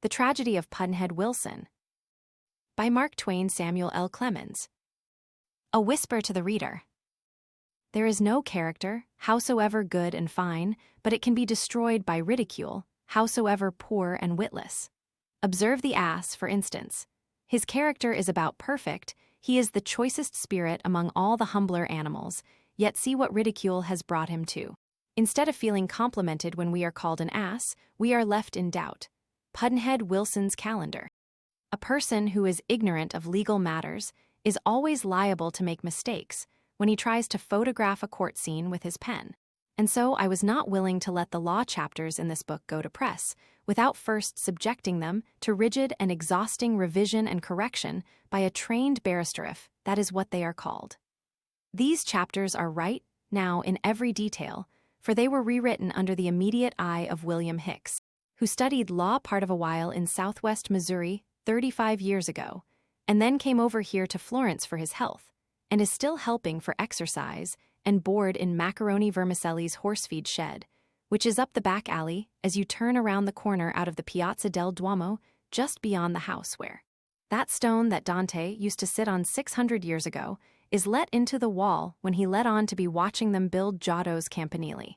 The Tragedy of Pudd'nhead Wilson, by Mark Twain Samuel L. Clemens. A whisper to the reader. There is no character, howsoever good and fine, but it can be destroyed by ridicule, howsoever poor and witless. Observe the ass, for instance. His character is about perfect, he is the choicest spirit among all the humbler animals, yet see what ridicule has brought him to. Instead of feeling complimented when we are called an ass, we are left in doubt. Pudd'nhead Wilson's calendar. A person who is ignorant of legal matters is always liable to make mistakes when he tries to photograph a court scene with his pen. And so I was not willing to let the law chapters in this book go to press without first subjecting them to rigid and exhausting revision and correction by a trained barrister, if that is what they are called. These chapters are right now in every detail, for they were rewritten under the immediate eye of William Hicks, who studied law part of a while in southwest Missouri 35 years ago, and then came over here to Florence for his health, and is still helping for exercise and board in Macaroni Vermicelli's horse-feed shed, which is up the back alley as you turn around the corner out of the Piazza del Duomo just beyond the house where that stone that Dante used to sit on 600 years ago is let into the wall when he let on to be watching them build Giotto's campanile,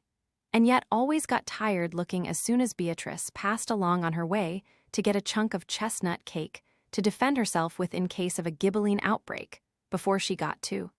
and yet always got tired looking as soon as Beatrice passed along on her way to get a chunk of chestnut cake to defend herself with in case of a gibbeling outbreak before she got to.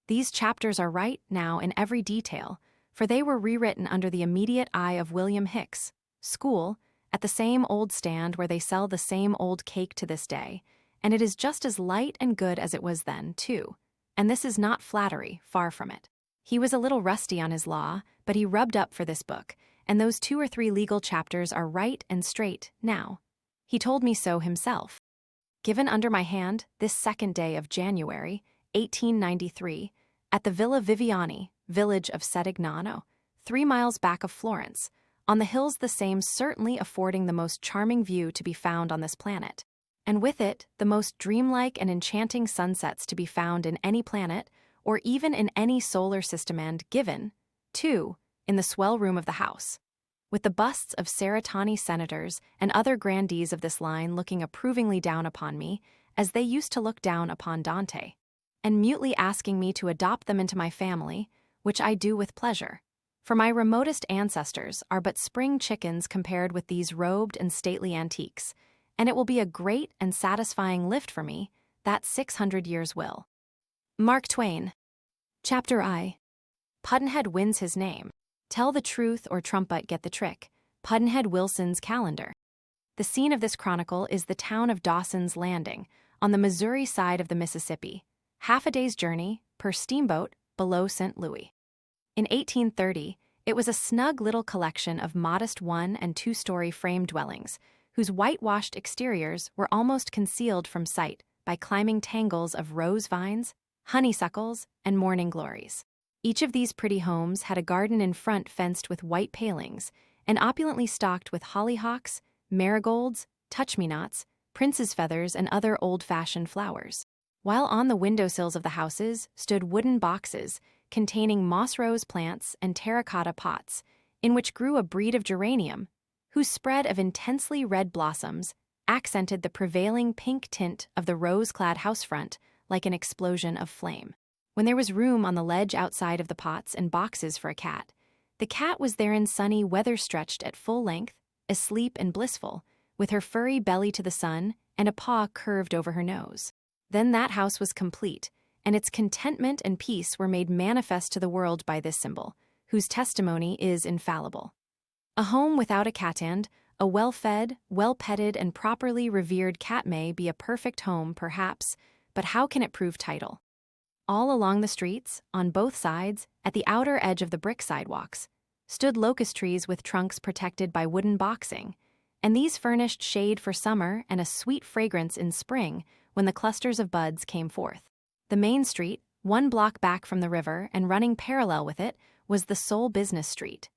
These chapters are right now in every detail, for they were rewritten under the immediate eye of William Hicks, school, at the same old stand where they sell the same old cake to this day, and it is just as light and good as it was then, too. And this is not flattery, far from it. He was a little rusty on his law, but he rubbed up for this book, and those 2 or 3 legal chapters are right and straight now. He told me so himself. Given under my hand this 2nd day of January, 1893, at the Villa Viviani, village of Setignano, 3 miles back of Florence, on the hills the same certainly affording the most charming view to be found on this planet, and with it the most dreamlike and enchanting sunsets to be found in any planet, or even in any solar system, and given, too, in the swell room of the house, with the busts of Seratani senators and other grandees of this line looking approvingly down upon me, as they used to look down upon Dante, and mutely asking me to adopt them into my family, which I do with pleasure, for my remotest ancestors are but spring chickens compared with these robed and stately antiques, and it will be a great and satisfying lift for me, that 600 years will. Mark Twain. Chapter I. Pudd'nhead wins his name. Tell the truth or trumpet get the trick. Pudd'nhead Wilson's calendar. The scene of this chronicle is the town of Dawson's Landing, on the Missouri side of the Mississippi, half a day's journey, per steamboat, below St. Louis. In 1830, it was a snug little collection of modest 1- and 2-story frame dwellings, whose whitewashed exteriors were almost concealed from sight by climbing tangles of rose vines, honeysuckles, and morning glories. Each of these pretty homes had a garden in front fenced with white palings, and opulently stocked with hollyhocks, marigolds, touch-me-nots, prince's feathers, and other old-fashioned flowers, while on the windowsills of the houses stood wooden boxes containing moss rose plants and terracotta pots, in which grew a breed of geranium, whose spread of intensely red blossoms accented the prevailing pink tint of the rose-clad housefront like an explosion of flame. When there was room on the ledge outside of the pots and boxes for a cat, the cat was there in sunny weather, stretched at full length, asleep and blissful, with her furry belly to the sun and a paw curved over her nose. Then that house was complete, and its contentment and peace were made manifest to the world by this symbol, whose testimony is infallible. A home without a cat-and, a well-fed, well-petted, and properly revered cat may be a perfect home, perhaps, but how can it prove title? All along the streets, on both sides, at the outer edge of the brick sidewalks, stood locust trees with trunks protected by wooden boxing, and these furnished shade for summer and a sweet fragrance in spring when the clusters of buds came forth. The main street, 1 block back from the river and running parallel with it, was the sole business street.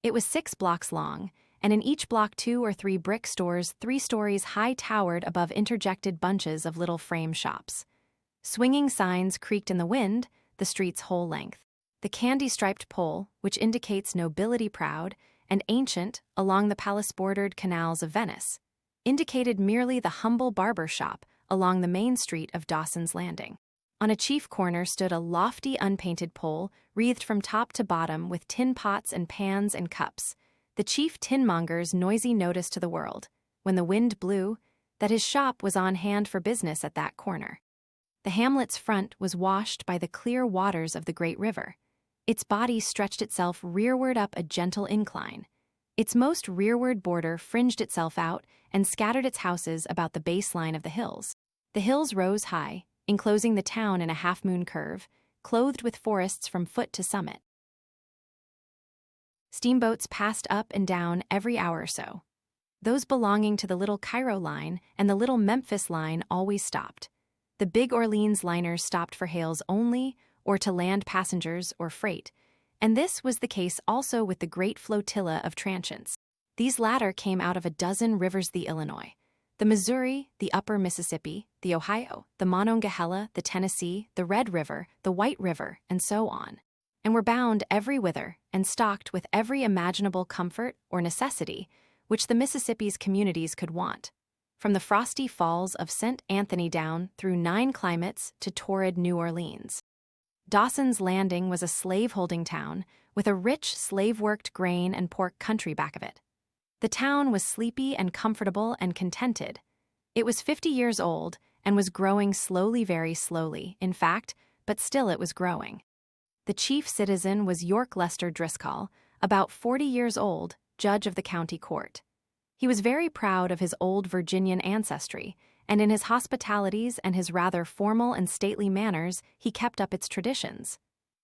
It was 6 blocks long, and in each block 2 or 3 brick stores 3 stories high towered above interjected bunches of little frame shops. Swinging signs creaked in the wind the street's whole length. The candy-striped pole, which indicates nobility proud and ancient along the palace-bordered canals of Venice, indicated merely the humble barber shop along the main street of Dawson's Landing. On a chief corner stood a lofty unpainted pole, wreathed from top to bottom with tin pots and pans and cups, the chief tinmonger's noisy notice to the world, when the wind blew, that his shop was on hand for business at that corner. The hamlet's front was washed by the clear waters of the great river. Its body stretched itself rearward up a gentle incline. Its most rearward border fringed itself out and scattered its houses about the base line of the hills. The hills rose high, enclosing the town in a half-moon curve, clothed with forests from foot to summit. Steamboats passed up and down every hour or so. Those belonging to the Little Cairo line and the Little Memphis line always stopped. The Big Orleans liners stopped for hails only, or to land passengers or freight, and this was the case also with the great flotilla of transients. These latter came out of a dozen rivers: the Illinois, the Missouri, the Upper Mississippi, the Ohio, the Monongahela, the Tennessee, the Red River, the White River, and so on, and were bound every whither and stocked with every imaginable comfort or necessity which the Mississippi's communities could want, from the frosty falls of St. Anthony down through 9 climates to torrid New Orleans. Dawson's Landing was a slave-holding town with a rich slave-worked grain and pork country back of it. The town was sleepy and comfortable and contented. It was 50 years old and was growing slowly, very slowly, in fact, but still it was growing. The chief citizen was York Lester Driscoll, about 40 years old, judge of the county court. He was very proud of his old Virginian ancestry, and in his hospitalities and his rather formal and stately manners he kept up its traditions.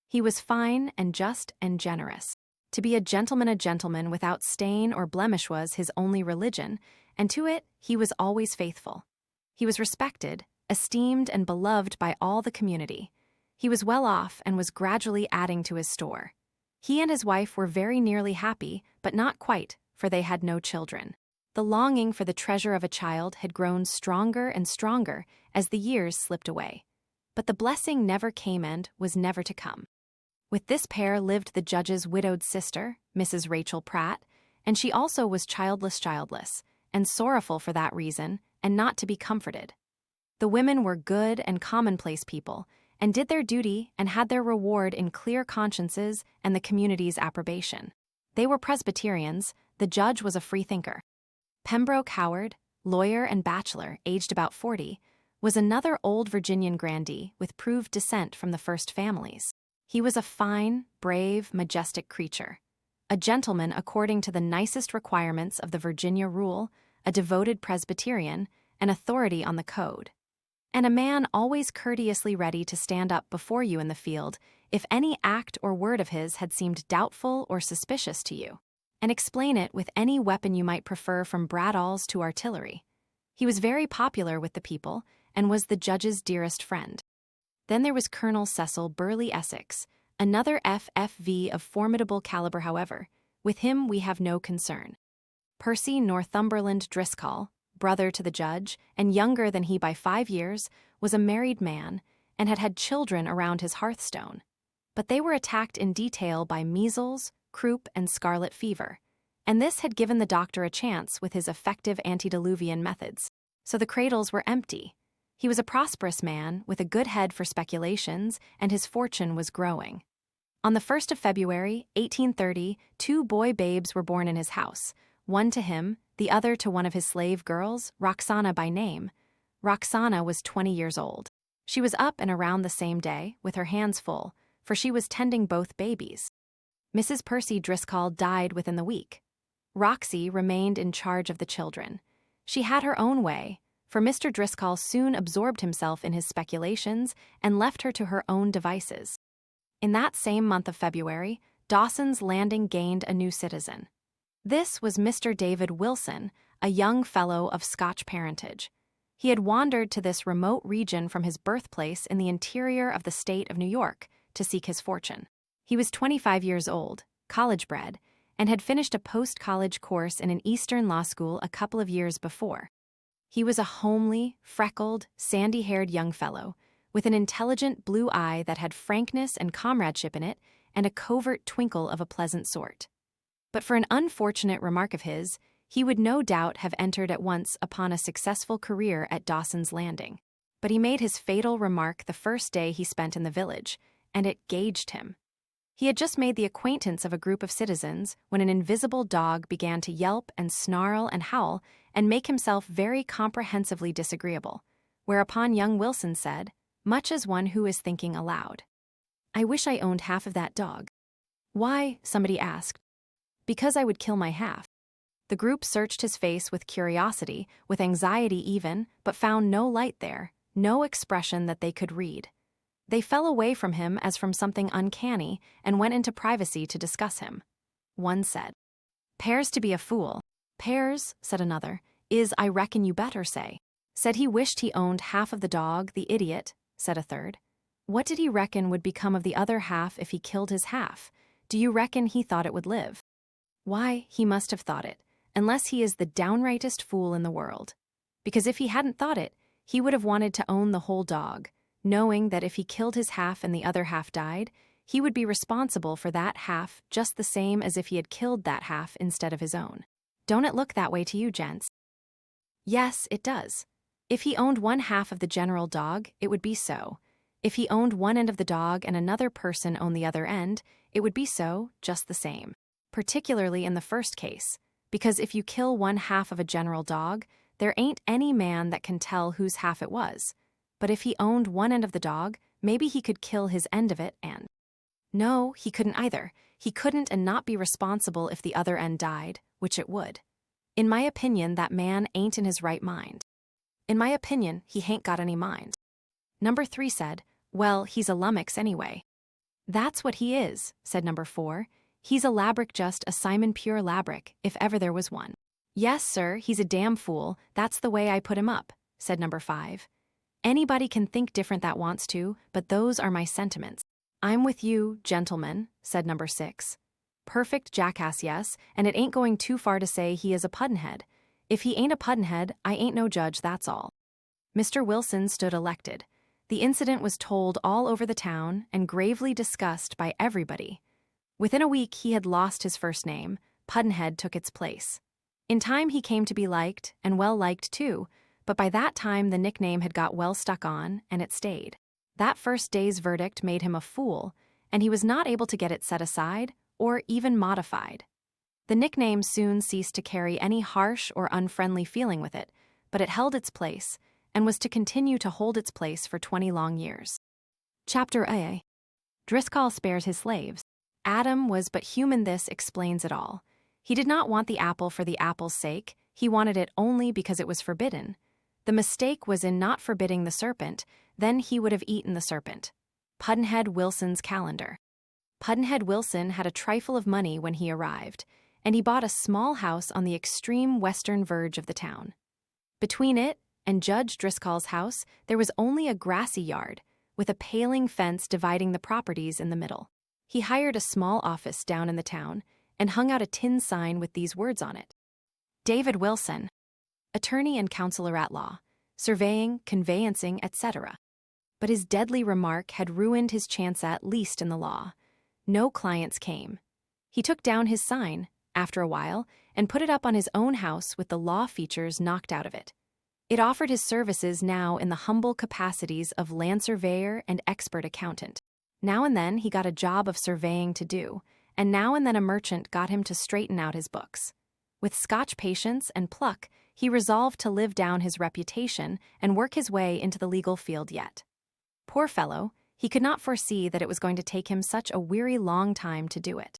He was fine and just and generous. To be a gentleman without stain or blemish was his only religion, and to it he was always faithful. He was respected, esteemed, and beloved by all the community. He was well off and was gradually adding to his store. He and his wife were very nearly happy, but not quite, for they had no children. The longing for the treasure of a child had grown stronger and stronger as the years slipped away. But the blessing never came and was never to come. With this pair lived the judge's widowed sister, Mrs. Rachel Pratt, and she also was childless, and sorrowful for that reason, and not to be comforted. The women were good and commonplace people, and did their duty and had their reward in clear consciences and the community's approbation. They were Presbyterians, the judge was a freethinker. Pembroke Howard, lawyer and bachelor, aged about 40, was another old Virginian grandee with proved descent from the first families. He was a fine, brave, majestic creature, a gentleman according to the nicest requirements of the Virginia rule, a devoted Presbyterian, an authority on the code, and a man always courteously ready to stand up before you in the field if any act or word of his had seemed doubtful or suspicious to you, and explain it with any weapon you might prefer from bradawls to artillery. He was very popular with the people and was the judge's dearest friend. Then there was Colonel Cecil Burleigh Essex, another FFV of formidable caliber. However, with him we have no concern. Percy Northumberland Driscoll, brother to the judge and younger than he by 5 years, was a married man and had had children around his hearthstone. But they were attacked in detail by measles, croup, and scarlet fever, and this had given the doctor a chance with his effective antediluvian methods. So the cradles were empty. He was a prosperous man with a good head for speculations, and his fortune was growing. On the 1st of February, 1830, 2 boy babes were born in his house, one to him, the other to one of his slave girls, Roxana by name. Roxana was 20 years old. She was up and around the same day, with her hands full, for she was tending both babies. Mrs. Percy Driscoll died within the week. Roxy remained in charge of the children. She had her own way, for Mr. Driscoll soon absorbed himself in his speculations and left her to her own devices. In that same month of February, Dawson's Landing gained a new citizen. This was Mr. David Wilson, a young fellow of Scotch parentage. He had wandered to this remote region from his birthplace in the interior of the state of New York to seek his fortune. He was 25 years old, college-bred, and had finished a post-college course in an Eastern law school a couple of years before. He was a homely, freckled, sandy-haired young fellow, with an intelligent blue eye that had frankness and comradeship in it and a covert twinkle of a pleasant sort. But for an unfortunate remark of his, He would no doubt have entered at once upon a successful career at Dawson's Landing. But he made his fatal remark the first day he spent in the village, and it gauged him. He had just made the acquaintance of a group of citizens when an invisible dog began to yelp and snarl and howl and make himself very comprehensively disagreeable, whereupon young Wilson said, much as one who is thinking aloud, "I wish I owned half of that dog." "Why?" somebody asked. "Because I would kill my half." The group searched his face with curiosity, with anxiety even, but found no light there, no expression that they could read. They fell away from him as from something uncanny and went into privacy to discuss him. One said, "'Pears to be a fool." "'Pears," said another, "is I reckon you better say." "Said he wished he owned half of the dog, the idiot," said a third. "What did he reckon would become of the other half if he killed his half? Do you reckon he thought it would live?" "Why, he must have thought it, unless he is the downrightest fool in the world. Because if he hadn't thought it, he would have wanted to own the whole dog, knowing that if he killed his half and the other half died, he would be responsible for that half just the same as if he had killed that half instead of his own. Don't it look that way to you, gents?" "Yes, it does. If he owned one half of the general dog, it would be so. If he owned one end of the dog and another person owned the other end, it would be so, just the same. Particularly in the first case, because if you kill one half of a general dog, there ain't any man that can tell whose half it was. But if he owned one end of the dog, maybe he could kill his end of it and—" "No, he couldn't either. He couldn't and not be responsible if the other end died, which it would. In my opinion, that man ain't in his right mind. In my opinion, he hain't got any mind." Number 3 said, "Well, he's a lummox anyway." "That's what he is," said number 4. "He's a labrick, just a Simon Pure labrick, if ever there was one." "Yes, sir, he's a damn fool, that's the way I put him up," said number 5. "Anybody can think different that wants to, but those are my sentiments." "I'm with you, gentlemen," said number 6. "Perfect jackass, yes, and it ain't going too far to say he is a Pudd'nhead. If he ain't a Pudd'nhead, I ain't no judge, that's all." Mr. Wilson stood elected. The incident was told all over the town and gravely discussed by everybody. Within a week he had lost his first name. Pudd'nhead took its place. In time he came to be liked, and well liked too, but by that time the nickname had got well stuck on, and it stayed. That first day's verdict made him a fool, and he was not able to get it set aside or even modified. The nickname soon ceased to carry any harsh or unfriendly feeling with it, but it held its place, and was to continue to hold its place for 20 long years. Chapter A. Driscoll spares his slaves. Adam was but human. This explains it all. He did not want the apple for the apple's sake, he wanted it only because it was forbidden. The mistake was in not forbidding the serpent, then he would have eaten the serpent. Pudd'nhead Wilson's calendar. Pudd'nhead Wilson had a trifle of money when he arrived, and he bought a small house on the extreme western verge of the town. Between it and Judge Driscoll's house there was only a grassy yard, with a paling fence dividing the properties in the middle. He hired a small office down in the town, and hung out a tin sign with these words on it: David Wilson, attorney and counselor at law, surveying, conveyancing, etc. But his deadly remark had ruined his chance at least in the law. No clients came. He took down his sign, after a while, and put it up on his own house with the law features knocked out of it. It offered his services now in the humble capacities of land surveyor and expert accountant. Now and then he got a job of surveying to do, and now and then a merchant got him to straighten out his books. With Scotch patience and pluck, he resolved to live down his reputation and work his way into the legal field yet. Poor fellow, he could not foresee that it was going to take him such a weary long time to do it.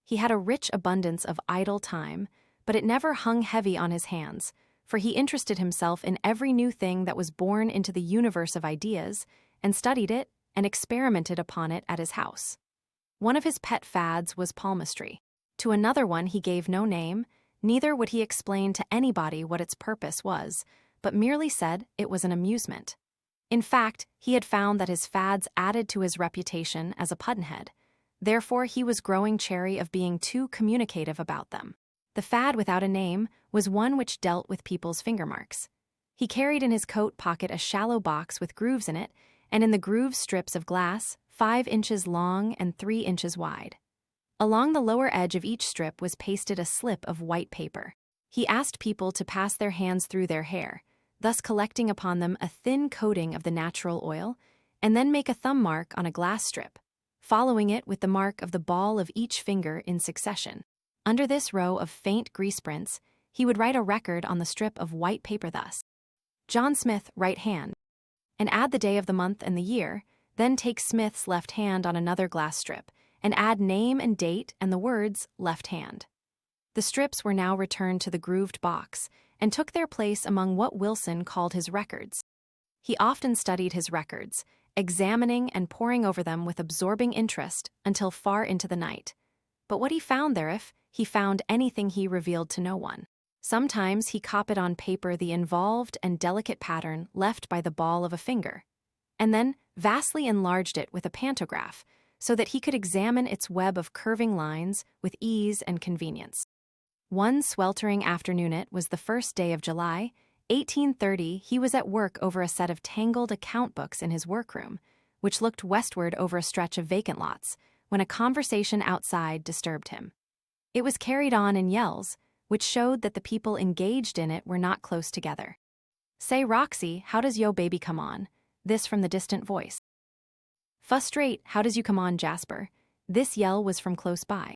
He had a rich abundance of idle time, but it never hung heavy on his hands, for he interested himself in every new thing that was born into the universe of ideas, and studied it and experimented upon it at his house. One of his pet fads was palmistry. To another one he gave no name, neither would he explain to anybody what its purpose was, but merely said it was an amusement. In fact, he had found that his fads added to his reputation as a Pudd'nhead. Therefore, he was growing chary of being too communicative about them. The fad without a name was one which dealt with people's finger marks. He carried in his coat pocket a shallow box with grooves in it, and in the grooves strips of glass, 5 inches long and 3 inches wide. Along the lower edge of each strip was pasted a slip of white paper. He asked people to pass their hands through their hair, thus collecting upon them a thin coating of the natural oil, and then make a thumb mark on a glass strip, following it with the mark of the ball of each finger in succession. Under this row of faint grease prints, he would write a record on the strip of white paper thus: John Smith, right hand, and add the day of the month and the year, then take Smith's left hand on another glass strip, and add name and date and the words left hand. The strips were now returned to the grooved box, and took their place among what Wilson called his records. He often studied his records, examining and poring over them with absorbing interest until far into the night. But what he found there, if he found anything, he revealed to no one. Sometimes he copied on paper the involved and delicate pattern left by the ball of a finger, and then vastly enlarged it with a pantograph, so that he could examine its web of curving lines with ease and convenience. One sweltering afternoon, it was the 1st day of July, 1830, he was at work over a set of tangled account books in his workroom, which looked westward over a stretch of vacant lots, when a conversation outside disturbed him. It was carried on in yells, which showed that the people engaged in it were not close together. "Say, Roxy, how does yo baby come on?" This from the distant voice. "Fustrate, how does you come on, Jasper?" This yell was from close by.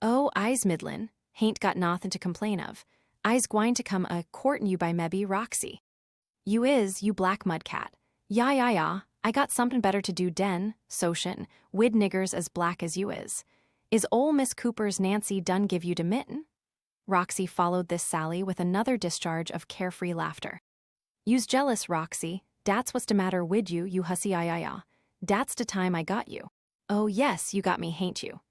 "Oh, I's middlin', hain't got nothin' to complain of. I's gwine to come a courtin' you by mebbe, Roxy." "You is, you black mudcat. Ya, I got somethin' better to do den, socian, wid niggers as black as you is. Is ol' Miss Cooper's Nancy done give you de mitten?" Roxy followed this sally with another discharge of carefree laughter. "You's jealous, Roxy. Dat's what's de matter wid you, you hussy ya. Dat's de time I got you." "Oh yes, you got me, hain't you?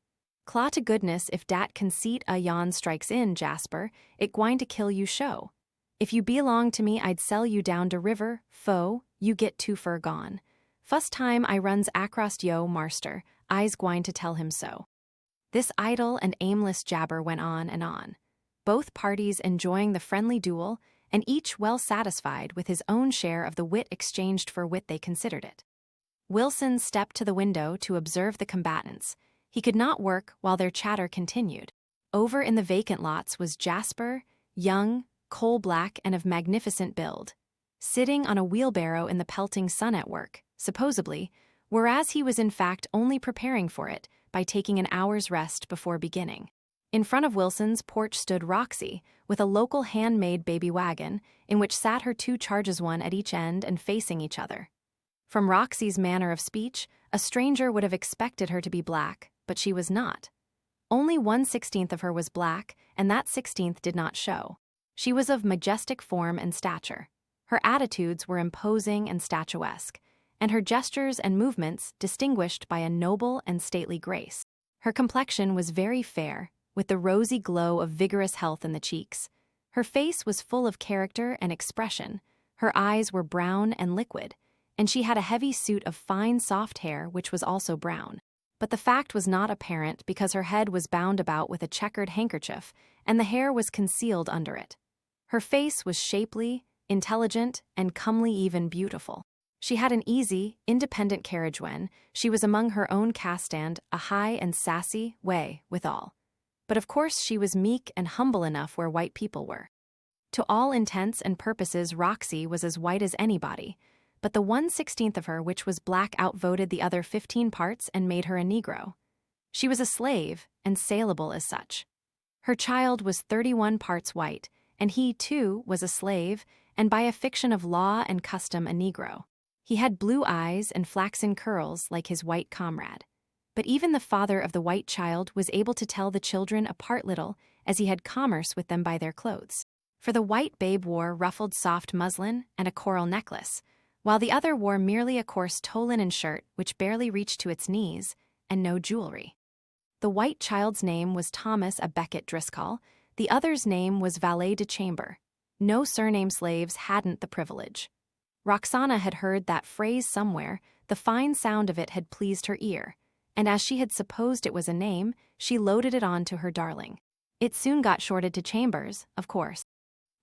Claw to goodness if dat conceit a yon strikes in, Jasper, it gwine to kill you show. If you belong to me, I'd sell you down de river, fo, you get too fur gone. Fust time I runs across yo, marster, I's gwine to tell him so." This idle and aimless jabber went on and on, both parties enjoying the friendly duel, and each well satisfied with his own share of the wit exchanged for wit they considered it. Wilson stepped to the window to observe the combatants. He could not work while their chatter continued. Over in the vacant lots was Jasper, young, coal-black, and of magnificent build, sitting on a wheelbarrow in the pelting sun at work, supposedly, whereas he was in fact only preparing for it by taking an hour's rest before beginning. In front of Wilson's porch stood Roxy, with a local handmade baby wagon, in which sat her 2 charges, one at each end and facing each other. From Roxy's manner of speech, a stranger would have expected her to be black, but she was not. Only 1/16 of her was black, and that 16th did not show. She was of majestic form and stature. Her attitudes were imposing and statuesque, and her gestures and movements distinguished by a noble and stately grace. Her complexion was very fair, with the rosy glow of vigorous health in the cheeks. Her face was full of character and expression. Her eyes were brown and liquid, and she had a heavy suit of fine soft hair which was also brown. But the fact was not apparent because her head was bound about with a checkered handkerchief, and the hair was concealed under it. Her face was shapely, intelligent, and comely, even beautiful. She had an easy, independent carriage when she was among her own caste, and a high and sassy way withal. But of course she was meek and humble enough where white people were. To all intents and purposes Roxy was as white as anybody, but the 1/16 of her which was black outvoted the other 15 parts and made her a Negro. She was a slave, and saleable as such. Her child was 31 parts white, and he, too, was a slave, and by a fiction of law and custom a Negro. He had blue eyes and flaxen curls like his white comrade. But even the father of the white child was able to tell the children apart little, as he had commerce with them by their clothes. For the white babe wore ruffled soft muslin and a coral necklace, while the other wore merely a coarse tow linen shirt which barely reached to its knees, and no jewelry. The white child's name was Thomas A. Becket Driscoll, the other's name was valet de chamber. No surname slaves hadn't the privilege. Roxana had heard that phrase somewhere, the fine sound of it had pleased her ear, and as she had supposed it was a name, she loaded it on to her darling. It soon got shorted to Chambers, of course.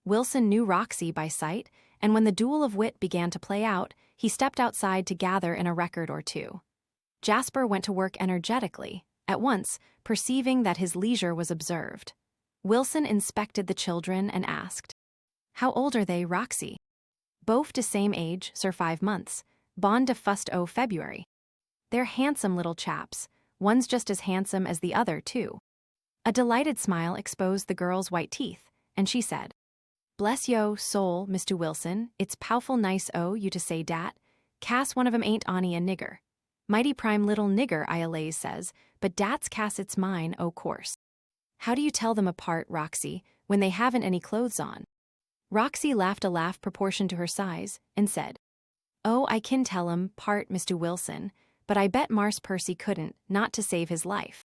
Wilson knew Roxy by sight, and when the duel of wit began to play out, he stepped outside to gather in a record or two. Jasper went to work energetically, at once, perceiving that his leisure was observed. Wilson inspected the children and asked, "How old are they, Roxy?" "Both de same age, sir, 5 months. Born de 1st o' February." "They're handsome little chaps. One's just as handsome as the other, too." A delighted smile exposed the girl's white teeth, and she said, "Bless yo' soul, Mr. Wilson, it's pow'ful nice o' you to say dat. Cass one of 'em ain't ony a nigger. Mighty prime little nigger, I allays says, but dat's Cass it's mine, o' course." "How do you tell them apart, Roxy, when they haven't any clothes on?" Roxy laughed a laugh proportioned to her size, and said, "Oh, I kin tell 'em 'part, Mr. Wilson, but I bet Marse Percy couldn't, not to save his life."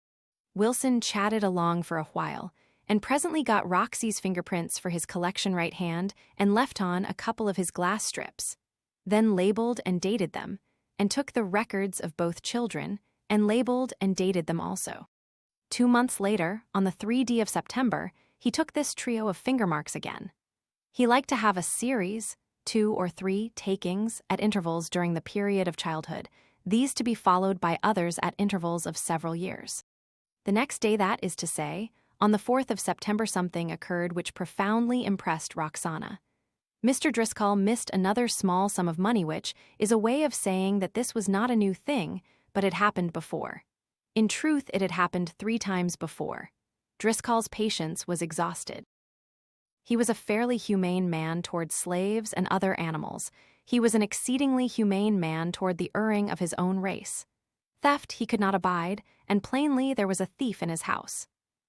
Wilson chatted along for a while, and presently got Roxy's fingerprints for his collection right hand and left on a couple of his glass strips, then labeled and dated them, and took the records of both children and labeled and dated them also. 2 months later, on the 3D of September, he took this trio of finger marks again. He liked to have a series, 2 or 3 takings at intervals during the period of childhood, these to be followed by others at intervals of several years. The next day, that is to say, on the 4th of September, something occurred which profoundly impressed Roxana. Mr. Driscoll missed another small sum of money, which is a way of saying that this was not a new thing, but had happened before. In truth, it had happened 3 times before. Driscoll's patience was exhausted. He was a fairly humane man toward slaves and other animals. He was an exceedingly humane man toward the erring of his own race. Theft he could not abide, and plainly there was a thief in his house.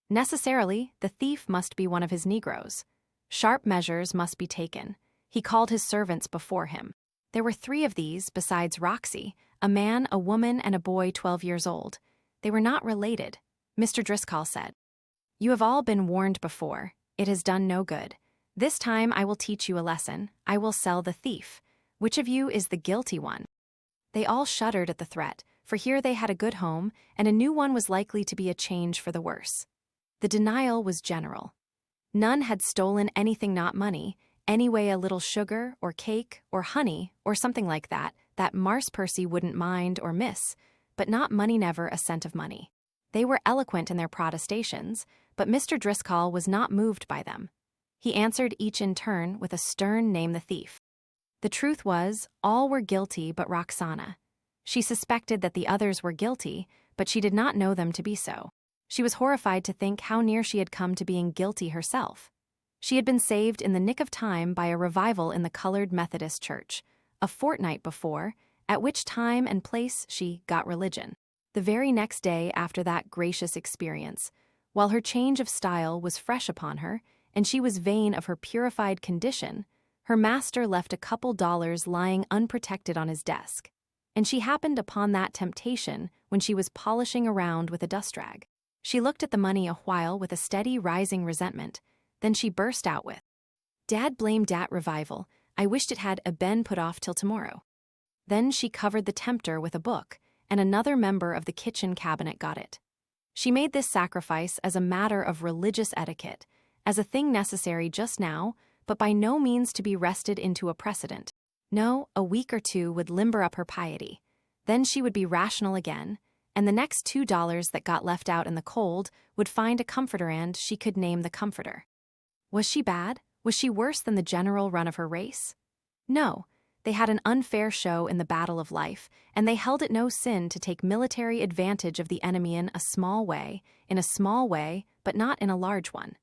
Necessarily, the thief must be one of his Negroes. Sharp measures must be taken. He called his servants before him. There were 3 of these, besides Roxy, a man, a woman, and a boy 12 years old. They were not related. Mr. Driscoll said, "You have all been warned before. It has done no good. This time I will teach you a lesson. I will sell the thief. Which of you is the guilty one?" They all shuddered at the threat, for here they had a good home, and a new one was likely to be a change for the worse. The denial was general. None had stolen anything not money, anyway a little sugar or cake or honey or something like that Marse Percy wouldn't mind or miss, but not money, never a cent of money. They were eloquent in their protestations, but Mr. Driscoll was not moved by them. He answered each in turn with a stern "Name the thief." The truth was, all were guilty but Roxana. She suspected that the others were guilty, but she did not know them to be so. She was horrified to think how near she had come to being guilty herself. She had been saved in the nick of time by a revival in the Colored Methodist Church, a fortnight before, at which time and place she got religion. The very next day after that gracious experience, while her change of style was fresh upon her, and she was vain of her purified condition, her master left a couple dollars lying unprotected on his desk, and she happened upon that temptation when she was polishing around with a dust rag. She looked at the money a while with a steady rising resentment, then she burst out with, "Dad blamed dat revival. I wished it had a been put off till tomorrow." Then she covered the tempter with a book, and another member of the kitchen cabinet got it. She made this sacrifice as a matter of religious etiquette, as a thing necessary just now, but by no means to be wrested into a precedent. No, a week or 2 would limber up her piety. Then she would be rational again, and the next $2 that got left out in the cold would find a comforter, and she could name the comforter. Was she bad? Was she worse than the general run of her race? No. They had an unfair show in the battle of life, and they held it no sin to take military advantage of the enemy in a small way, but not in a large one.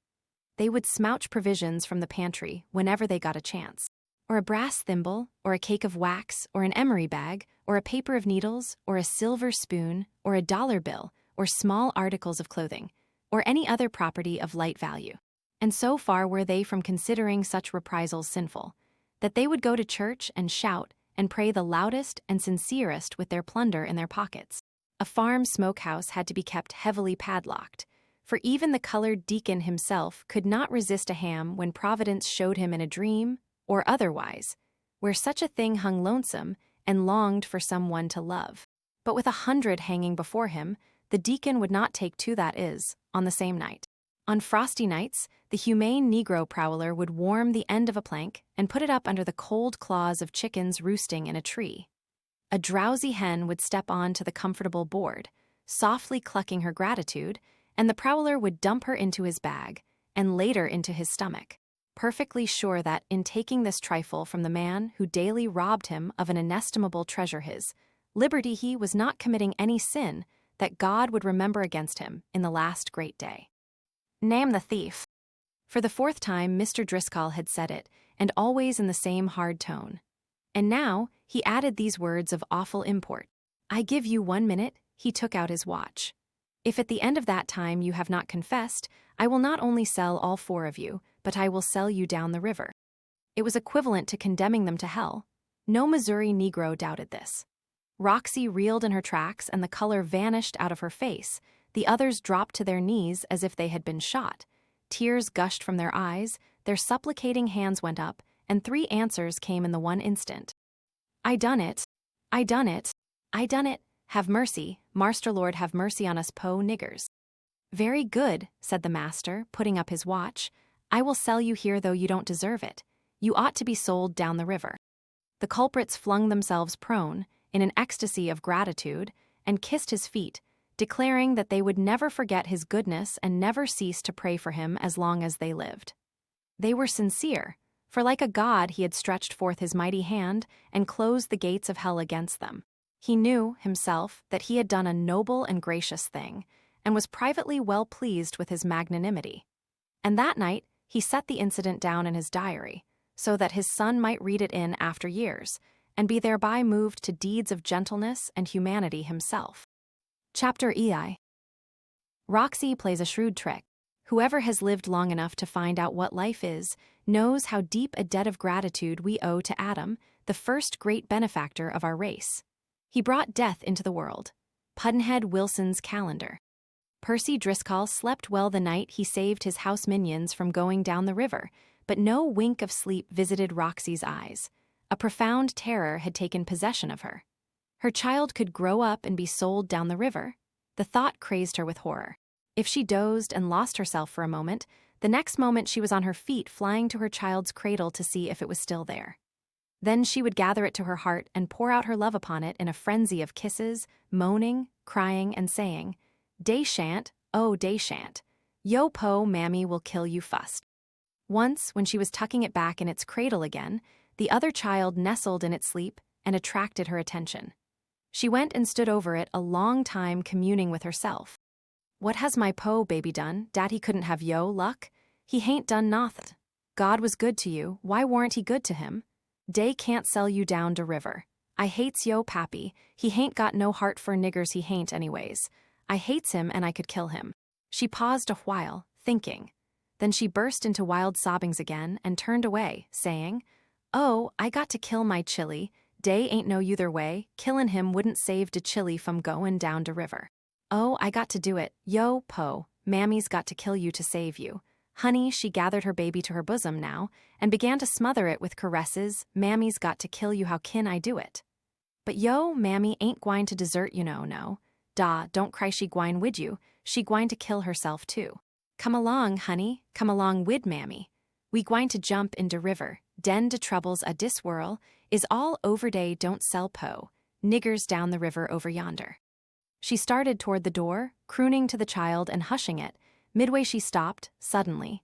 They would smouch provisions from the pantry whenever they got a chance, or a brass thimble, or a cake of wax, or an emery bag, or a paper of needles, or a silver spoon, or a dollar bill, or small articles of clothing, or any other property of light value. And so far were they from considering such reprisals sinful, that they would go to church and shout and pray the loudest and sincerest with their plunder in their pockets. A farm smokehouse had to be kept heavily padlocked, for even the colored deacon himself could not resist a ham when Providence showed him in a dream, or otherwise, where such a thing hung lonesome and longed for someone to love. But with 100 hanging before him, the deacon would not take to that is, on the same night. On frosty nights, the humane Negro prowler would warm the end of a plank and put it up under the cold claws of chickens roosting in a tree. A drowsy hen would step on to the comfortable board, softly clucking her gratitude, and the prowler would dump her into his bag, and later into his stomach, perfectly sure that, in taking this trifle from the man who daily robbed him of an inestimable treasure, his liberty, he was not committing any sin that God would remember against him in the last great day. Name the thief. For the fourth time, Mr. Driscoll had said it, and always in the same hard tone. And now he added these words of awful import. I give you 1 minute. He took out his watch. If at the end of that time you have not confessed, I will not only sell all 4 of you, but I will sell you down the river. It was equivalent to condemning them to hell. No Missouri Negro doubted this. Roxy reeled in her tracks and the color vanished out of her face. The others dropped to their knees as if they had been shot. Tears gushed from their eyes, their supplicating hands went up, and 3 answers came in the one instant. I done it. I done it. I done it. Have mercy, Marster Lord, have mercy on us po' niggers. Very good, said the master, putting up his watch. I will sell you here though you don't deserve it. You ought to be sold down the river. The culprits flung themselves prone, in an ecstasy of gratitude, and kissed his feet, declaring that they would never forget his goodness and never cease to pray for him as long as they lived. They were sincere, for like a god he had stretched forth his mighty hand and closed the gates of hell against them. He knew, himself, that he had done a noble and gracious thing, and was privately well pleased with his magnanimity. And that night he set the incident down in his diary, so that his son might read it in after years, and be thereby moved to deeds of gentleness and humanity himself. Chapter EI. Roxy plays a shrewd trick. Whoever has lived long enough to find out what life is, knows how deep a debt of gratitude we owe to Adam, the first great benefactor of our race. He brought death into the world. Pudd'nhead Wilson's calendar. Percy Driscoll slept well the night he saved his house minions from going down the river, but no wink of sleep visited Roxy's eyes. A profound terror had taken possession of her. Her child could grow up and be sold down the river. The thought crazed her with horror. If she dozed and lost herself for a moment, the next moment she was on her feet flying to her child's cradle to see if it was still there. Then she would gather it to her heart and pour out her love upon it in a frenzy of kisses, moaning, crying, and saying, Dey shan't, oh, dey shan't. Yo po, mammy will kill you fust. Once, when she was tucking it back in its cradle again, the other child nestled in its sleep and attracted her attention. She went and stood over it a long time communing with herself. What has my po baby done? Daddy couldn't have yo luck? He hain't done nothin'. God was good to you, why warn't he good to him? Dey can't sell you down de river. I hates yo pappy, he hain't got no heart for niggers, he hain't anyways. I hates him and I could kill him. She paused a while, thinking. Then she burst into wild sobbings again and turned away, saying, Oh, I got to kill my chili. Dey ain't no other way, killin' him wouldn't save de chili from goin' down de river. Oh, I got to do it, yo, po, mammy's got to kill you to save you. Honey, she gathered her baby to her bosom now, and began to smother it with caresses. Mammy's got to kill you, how kin I do it? But yo, mammy ain't gwine to desert you no. Da, don't cry, she gwine wid you, she gwine to kill herself too. Come along, honey, come along wid mammy. We gwine to jump in de river, den de troubles a dis whirl, is all over day don't sell po, niggers down the river over yonder. She started toward the door, crooning to the child and hushing it. Midway she stopped, suddenly.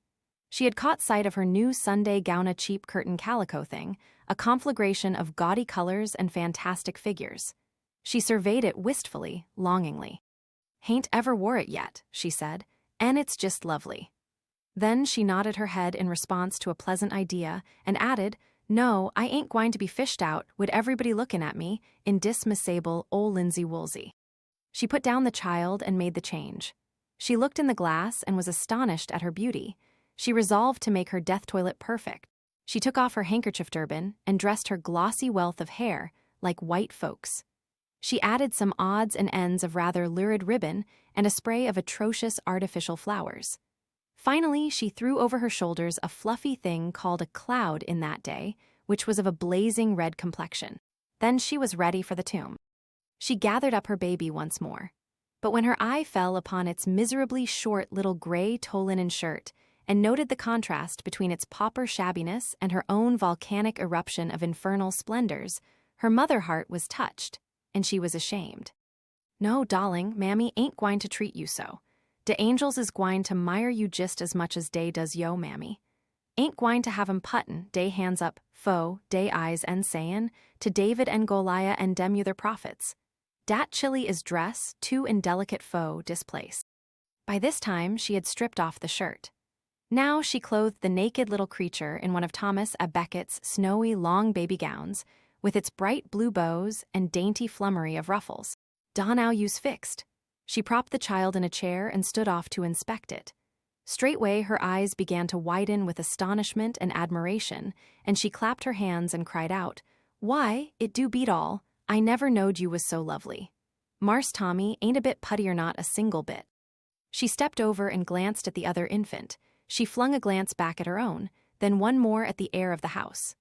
She had caught sight of her new Sunday gown, a cheap curtain calico thing, a conflagration of gaudy colors and fantastic figures. She surveyed it wistfully, longingly. Hain't ever wore it yet, she said, and it's just lovely. Then she nodded her head in response to a pleasant idea and added, No, I ain't gwine to be fished out, wid everybody lookin' at me, in dismissable ol' linsey woolsey. She put down the child and made the change. She looked in the glass and was astonished at her beauty. She resolved to make her death toilet perfect. She took off her handkerchief turban and dressed her glossy wealth of hair like white folks. She added some odds and ends of rather lurid ribbon and a spray of atrocious artificial flowers. Finally, she threw over her shoulders a fluffy thing called a cloud in that day, which was of a blazing red complexion. Then she was ready for the tomb. She gathered up her baby once more. But when her eye fell upon its miserably short little gray tow linen shirt and noted the contrast between its pauper shabbiness and her own volcanic eruption of infernal splendors, her mother heart was touched, and she was ashamed. No, darling, mammy ain't gwine to treat you so. De angels is gwine to mire you just as much as dey does yo, mammy. Ain't gwine to have 'em puttin', dey hands up, fo, dey eyes and sayin', to David and Goliah and dem other prophets. Dat chilly is dress, too indelicate fo displace. By this time, she had stripped off the shirt. Now she clothed the naked little creature in one of Thomas à Becket's snowy long baby gowns, with its bright blue bows and dainty flummery of ruffles. Da now you's fixed. She propped the child in a chair and stood off to inspect it. Straightway her eyes began to widen with astonishment and admiration, and she clapped her hands and cried out, "Why, it do beat all, I never knowed you was so lovely. Marse Tommy ain't a bit putty or not a single bit." She stepped over and glanced at the other infant. She flung a glance back at her own, then one more at the heir of the house.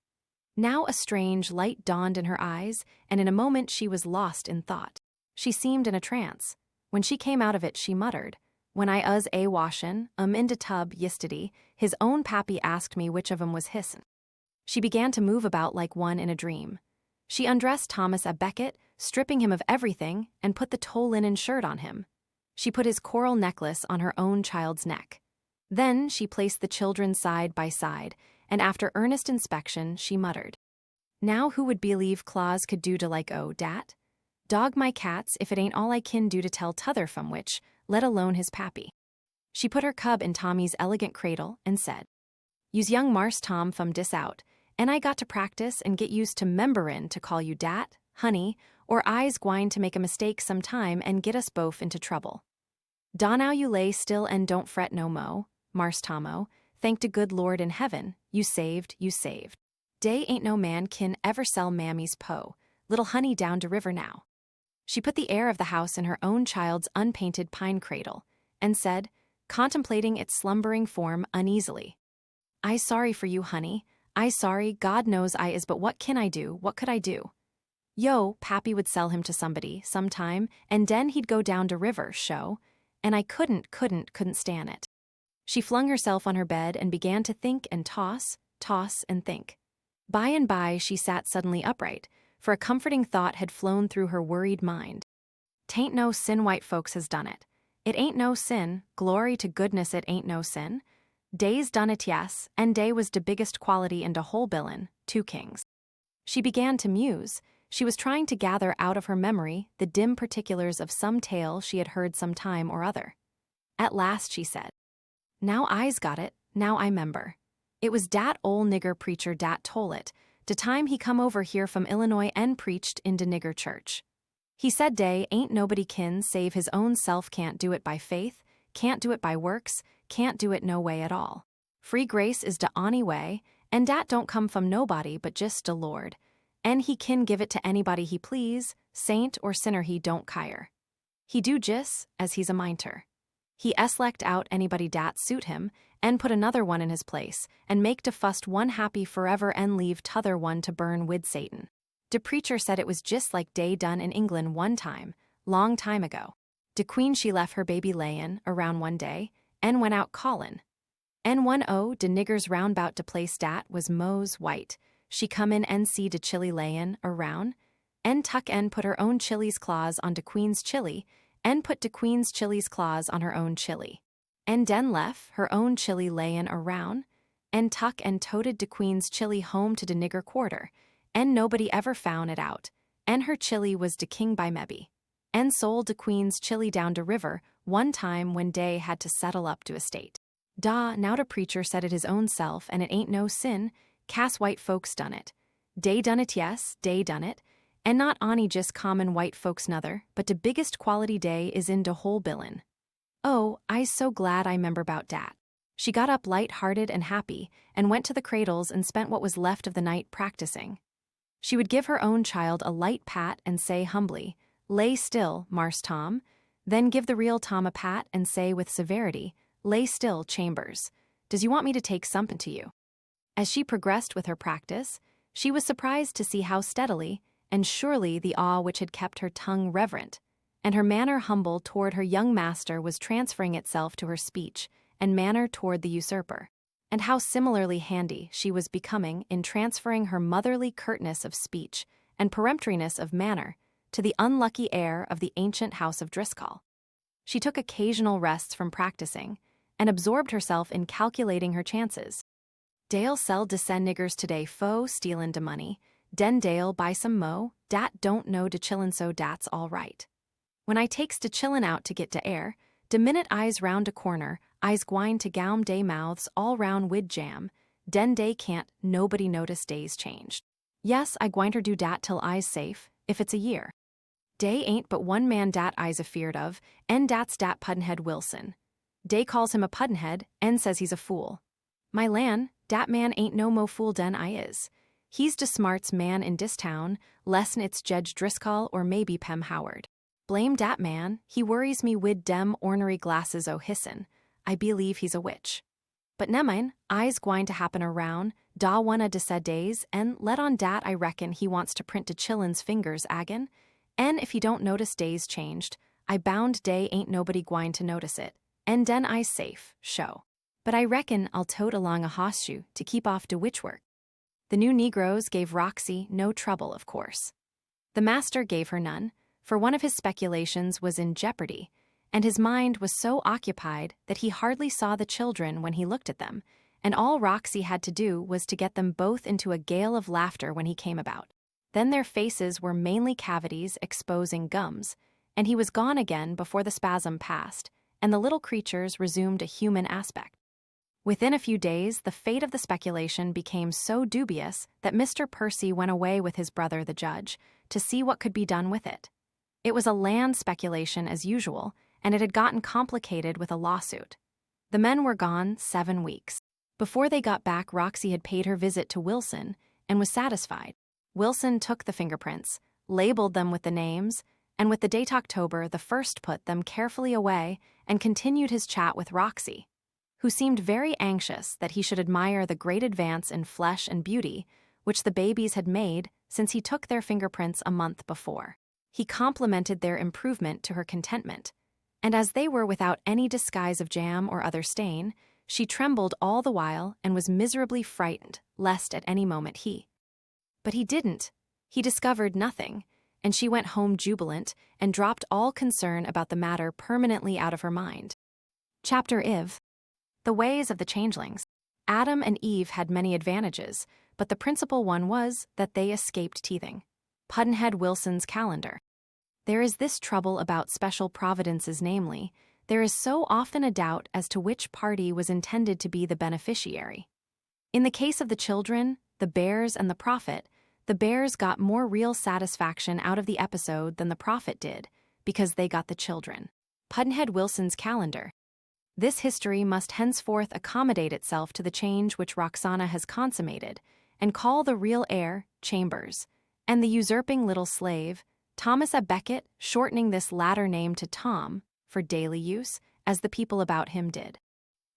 Now a strange light dawned in her eyes, and in a moment she was lost in thought. She seemed in a trance. When she came out of it, she muttered, "When I us a washin', in de tub yistiddy, his own pappy asked me which of 'em was his'n." She began to move about like one in a dream. She undressed Thomas à Becket, stripping him of everything, and put the tow linen shirt on him. She put his coral necklace on her own child's neck. Then she placed the children side by side, and after earnest inspection, she muttered, "Now who would believe Claus could do to like dat? Dog my cats if it ain't all I kin do to tell t'other from which, let alone his pappy." She put her cub in Tommy's elegant cradle and said, "You's young Marse Tom fum dis out, and I got to practice and get used to memberin' to call you dat, honey, or I's gwine to make a mistake some time and get us both into trouble. Da now you lay still and don't fret no mo', Marse Tomo, thank de good Lord in heaven, you saved, you saved. Dey ain't no man kin ever sell mammy's po, little honey down de river now." She put the heir of the house in her own child's unpainted pine cradle, and said, contemplating its slumbering form uneasily, "I sorry for you, honey. I sorry, God knows I is, but what kin I do, what could I do? Yo, pappy would sell him to somebody, sometime, and den he'd go down de river, sho, and I couldn't stan' it." She flung herself on her bed and began to think and toss and think. By and by she sat suddenly upright, for a comforting thought had flown through her worried mind. "'Tain't no sin white folks has done it. It ain't no sin, glory to goodness it ain't no sin. Dey's done it, yes, and dey was de biggest quality in de whole billin', 2 kings." She began to muse. She was trying to gather out of her memory the dim particulars of some tale she had heard some time or other. At last she said, "Now I's got it, now I 'member. It was dat ol' nigger preacher dat tole it, de time he come over here from Illinois and preached in de nigger church. He said dey ain't nobody kin save his own self can't do it by faith, can't do it by works, can't do it no way at all. Free grace is de on'y way, and dat don't come from nobody but just de Lord, and he kin give it to anybody he please, saint or sinner he don't kire. He do jis as he's a minter. He eslect out anybody dat suit him, and put another one in his place, and make de fust one happy forever and leave t'other one to burn wid Satan. De preacher said it was jis like dey done in England one time, long time ago. De queen she left her baby layin' around one day, and went out callin'. And one de niggers round bout de place dat was mos white. She come in and see de chili layin' around, and tuck and put her own chili's claws on de queen's chili, and put de queen's chili's claws on her own chili. And den lef her own chili layin' around, and tuck and toted de queen's chili home to de nigger quarter, and nobody ever found it out, and her chili was de king by mebbe, and sold de queen's chili down de river one time when dey had to settle up to estate. Now de preacher said it his own self, and it ain't no sin, Cass white folks done it. Dey done it, yes, dey done it, and not ony just common white folks nother, but de biggest quality dey is in de whole billin'. Oh, I's so glad I 'member 'bout dat." She got up light-hearted and happy, and went to the cradles and spent what was left of the night practicing. She would give her own child a light pat and say humbly, "Lay still, Marse Tom," then give the real Tom a pat and say with severity, "Lay still, Chambers. Does you want me to take somethin' to you?" As she progressed with her practice, she was surprised to see how steadily, and surely the awe which had kept her tongue reverent, and her manner humble toward her young master was transferring itself to her speech and manner toward the usurper, and how similarly handy she was becoming in transferring her motherly curtness of speech and peremptoriness of manner to the unlucky heir of the ancient house of Driscoll. She took occasional rests from practicing and absorbed herself in calculating her chances. Dale sell de sen niggers today fo stealin' de money. Den Dale buy some mo, dat don't know de chillin' so dat's all right. When I takes de chillin' out to get de air, de minute I's round de corner, I's gwine to gown dey mouths all round wid jam, den dey can't nobody notice day's changed. Yes, I gwine ter do dat till I's safe, if it's a year. Day ain't but one man dat I's afeared of, en dat's dat Pudd'nhead Wilson. Day calls him a Pudd'nhead, en says he's a fool. My lan, dat man ain't no mo fool den I is. He's de smarts man in dis town, less'n it's Jedge Driscoll or maybe Pem Howard. Blame dat man, he worries me wid dem ornery glasses o' hissin. I believe he's a witch. But nemmine, I's gwine to happen around, da one a de said days, en let on dat I reckon he wants to print de chillin's fingers agin, en if he don't notice days changed, I bound day ain't nobody gwine to notice it, en den I's safe, show. But I reckon I'll tote along a horseshoe to keep off de witch work. The new Negroes gave Roxy no trouble, of course. The master gave her none, for one of his speculations was in jeopardy, and his mind was so occupied that he hardly saw the children when he looked at them, and all Roxy had to do was to get them both into a gale of laughter when he came about. Then their faces were mainly cavities exposing gums, and he was gone again before the spasm passed, and the little creatures resumed a human aspect. Within a few days, the fate of the speculation became so dubious that Mr. Percy went away with his brother the judge to see what could be done with it. It was a land speculation as usual, and it had gotten complicated with a lawsuit. The men were gone 7 weeks. Before they got back, Roxy had paid her visit to Wilson and was satisfied. Wilson took the fingerprints, labeled them with the names, and with the date October, the first put them carefully away and continued his chat with Roxy, who seemed very anxious that he should admire the great advance in flesh and beauty which the babies had made since he took their fingerprints a month before. He complimented their improvement to her contentment, and as they were without any disguise of jam or other stain, she trembled all the while and was miserably frightened lest at any moment he. But he didn't. He discovered nothing, and she went home jubilant and dropped all concern about the matter permanently out of her mind. Chapter IV. The ways of the changelings. Adam and Eve had many advantages, but the principal one was that they escaped teething. Pudd'nhead Wilson's calendar. There is this trouble about special providences, namely, there is so often a doubt as to which party was intended to be the beneficiary. In the case of the children, the bears and the prophet, the bears got more real satisfaction out of the episode than the prophet did, because they got the children. Pudd'nhead Wilson's calendar. This history must henceforth accommodate itself to the change which Roxana has consummated, and call the real heir Chambers, and the usurping little slave, Thomas a Becket, shortening this latter name to Tom, for daily use, as the people about him did.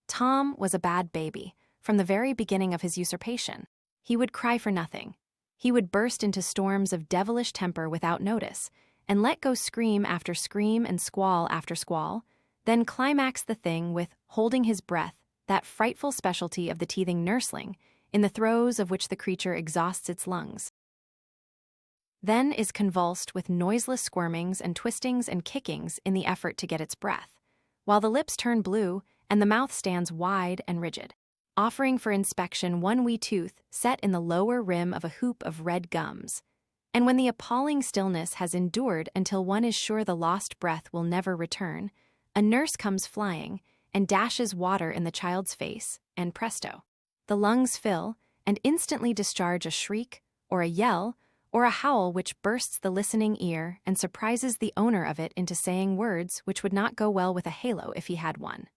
Tom was a bad baby, from the very beginning of his usurpation. He would cry for nothing. He would burst into storms of devilish temper without notice, and let go scream after scream and squall after squall, then climax the thing with holding his breath, that frightful specialty of the teething nursling, in the throes of which the creature exhausts its lungs. Then is convulsed with noiseless squirmings and twistings and kickings in the effort to get its breath, while the lips turn blue and the mouth stands wide and rigid, offering for inspection one wee tooth set in the lower rim of a hoop of red gums. And when the appalling stillness has endured until one is sure the lost breath will never return, a nurse comes flying and dashes water in the child's face, and presto, the lungs fill and instantly discharge a shriek or a yell or a howl which bursts the listening ear and surprises the owner of it into saying words which would not go well with a halo if he had one.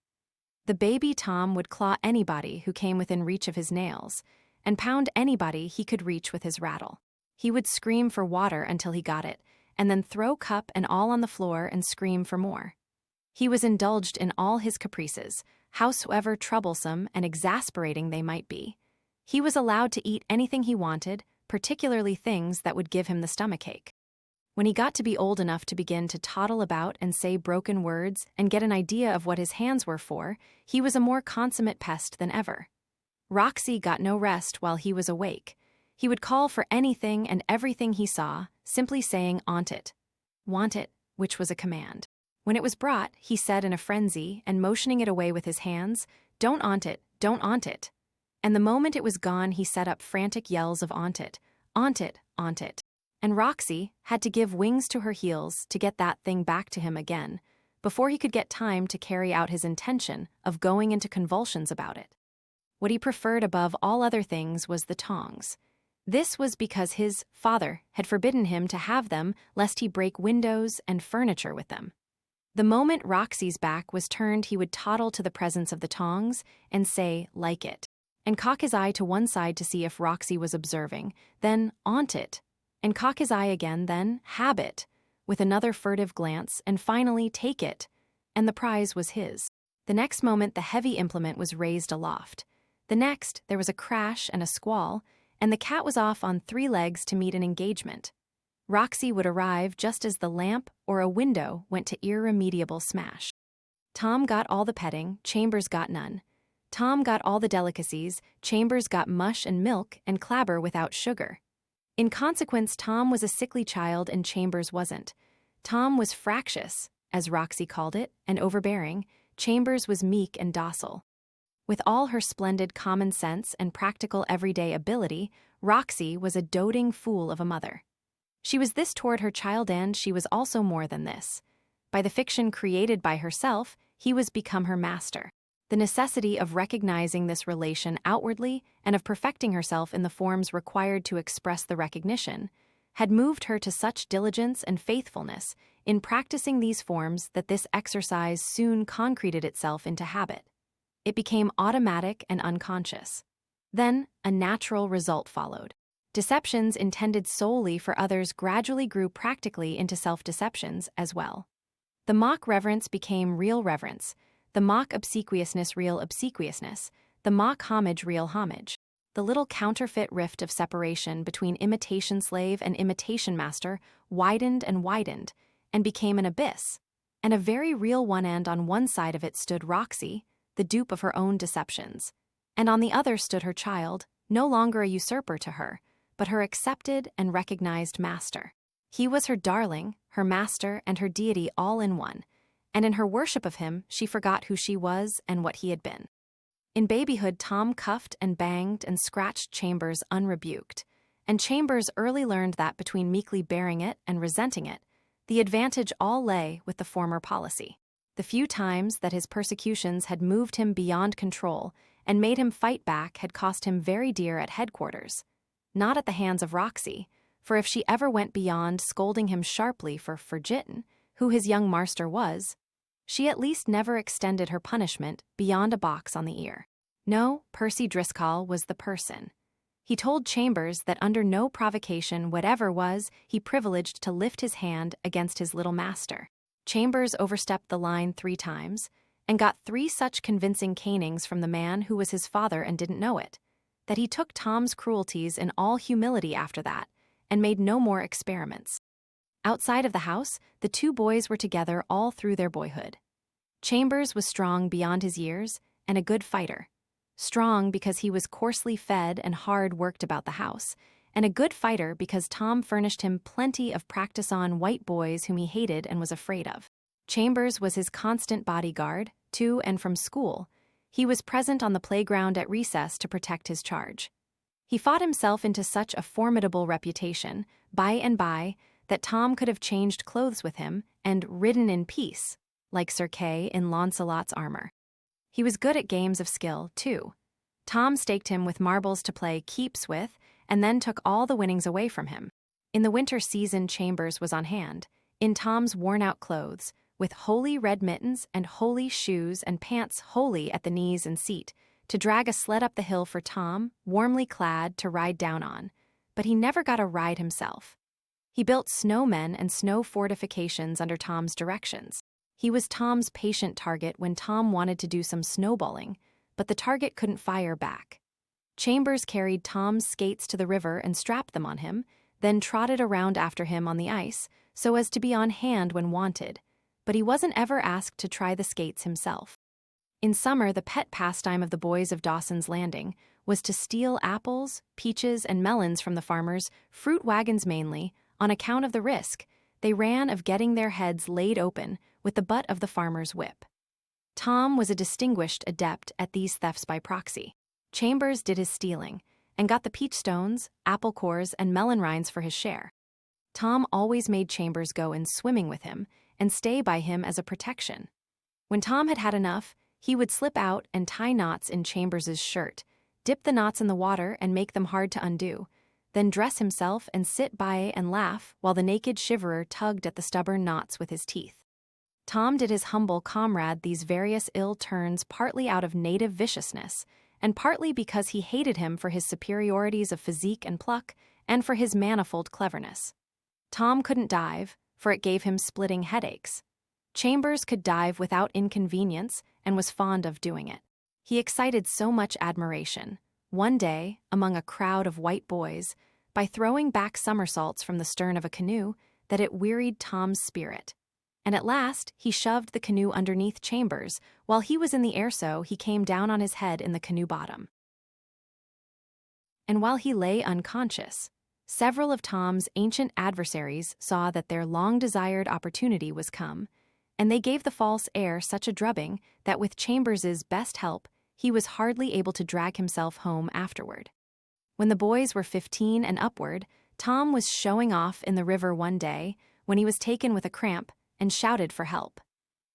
The baby Tom would claw anybody who came within reach of his nails, and pound anybody he could reach with his rattle. He would scream for water until he got it, and then throw cup and all on the floor and scream for more. He was indulged in all his caprices, howsoever troublesome and exasperating they might be. He was allowed to eat anything he wanted, particularly things that would give him the stomachache. When he got to be old enough to begin to toddle about and say broken words and get an idea of what his hands were for, he was a more consummate pest than ever. Roxy got no rest while he was awake. He would call for anything and everything he saw, simply saying "aunt it," "want it," which was a command. When it was brought, he said in a frenzy, and motioning it away with his hands, "Don't aunt it, don't aunt it." And the moment it was gone, he set up frantic yells of aunt it, aunt it, aunt it. And Roxy had to give wings to her heels to get that thing back to him again, before he could get time to carry out his intention of going into convulsions about it. What he preferred above all other things was the tongs. This was because his father had forbidden him to have them lest he break windows and furniture with them. The moment Roxy's back was turned, he would toddle to the presence of the tongs and say, "Like it," and cock his eye to one side to see if Roxy was observing, then aunt it, and cock his eye again, then have it, with another furtive glance, and finally take it, and the prize was his. The next moment the heavy implement was raised aloft. The next there was a crash and a squall, and the cat was off on 3 legs to meet an engagement. Roxy would arrive just as the lamp or a window went to irremediable smash. Tom got all the petting, Chambers got none. Tom got all the delicacies, Chambers got mush and milk and clabber without sugar. In consequence, Tom was a sickly child and Chambers wasn't. Tom was fractious, as Roxy called it, and overbearing. Chambers was meek and docile. With all her splendid common sense and practical everyday ability, Roxy was a doting fool of a mother. She was this toward her child, and she was also more than this. By the fiction created by herself, he was become her master. The necessity of recognizing this relation outwardly and of perfecting herself in the forms required to express the recognition had moved her to such diligence and faithfulness in practicing these forms that this exercise soon concreted itself into habit. It became automatic and unconscious. Then a natural result followed. Deceptions intended solely for others gradually grew practically into self-deceptions as well. The mock reverence became real reverence, the mock obsequiousness real obsequiousness, the mock homage real homage. The little counterfeit rift of separation between imitation slave and imitation master widened and became an abyss, and a very real one, and on one side of it stood Roxy, the dupe of her own deceptions, and on the other stood her child, no longer a usurper to her, but her accepted and recognized master. He was her darling, her master, and her deity all in one, and in her worship of him she forgot who she was and what he had been. In babyhood, Tom cuffed and banged and scratched Chambers unrebuked, and Chambers early learned that between meekly bearing it and resenting it, the advantage all lay with the former policy. The few times that his persecutions had moved him beyond control and made him fight back had cost him very dear at headquarters, not at the hands of Roxy, for if she ever went beyond scolding him sharply for forgettin' who his young master was, she at least never extended her punishment beyond a box on the ear. No, Percy Driscoll was the person. He told Chambers that under no provocation whatever was he privileged to lift his hand against his little master. Chambers overstepped the line 3 times, and got 3 such convincing canings from the man who was his father and didn't know it, that he took Tom's cruelties in all humility after that, and made no more experiments. Outside of the house, the 2 boys were together all through their boyhood. Chambers was strong beyond his years, and a good fighter. Strong because he was coarsely fed and hard worked about the house, and a good fighter because Tom furnished him plenty of practice on white boys whom he hated and was afraid of. Chambers was his constant bodyguard, to and from school. He was present on the playground at recess to protect his charge. He fought himself into such a formidable reputation, by and by, that Tom could have changed clothes with him and ridden in peace, like Sir Kay in Launcelot's armor. He was good at games of skill, too. Tom staked him with marbles to play keeps with, and then took all the winnings away from him. In the winter season, Chambers was on hand, in Tom's worn-out clothes, with holey red mittens and holey shoes and pants holey at the knees and seat, to drag a sled up the hill for Tom, warmly clad, to ride down on. But he never got a ride himself. He built snowmen and snow fortifications under Tom's directions. He was Tom's patient target when Tom wanted to do some snowballing, but the target couldn't fire back. Chambers carried Tom's skates to the river and strapped them on him, then trotted around after him on the ice, so as to be on hand when wanted, but he wasn't ever asked to try the skates himself. In summer, the pet pastime of the boys of Dawson's Landing was to steal apples, peaches, and melons from the farmers, fruit wagons mainly, on account of the risk, They ran of getting their heads laid open with the butt of the farmer's whip. Tom was a distinguished adept at these thefts by proxy. Chambers did his stealing, and got the peach stones, apple cores, and melon rinds for his share. Tom always made Chambers go in swimming with him and stay by him as a protection. When Tom had had enough, he would slip out and tie knots in Chambers's shirt, dip the knots in the water and make them hard to undo, then dress himself and sit by and laugh while the naked shiverer tugged at the stubborn knots with his teeth. Tom did his humble comrade these various ill turns partly out of native viciousness, and partly because he hated him for his superiorities of physique and pluck, and for his manifold cleverness. Tom couldn't dive, for it gave him splitting headaches. Chambers could dive without inconvenience and was fond of doing it. He excited so much admiration, one day, among a crowd of white boys, by throwing back somersaults from the stern of a canoe, that it wearied Tom's spirit. And at last he shoved the canoe underneath Chambers. While he was in the air, so he came down on his head in the canoe bottom. And while he lay unconscious, several of Tom's ancient adversaries saw that their long-desired opportunity was come, and they gave the false heir such a drubbing that with Chambers's best help he was hardly able to drag himself home afterward. When the boys were 15 and upward, Tom was showing off in the river one day when he was taken with a cramp and shouted for help.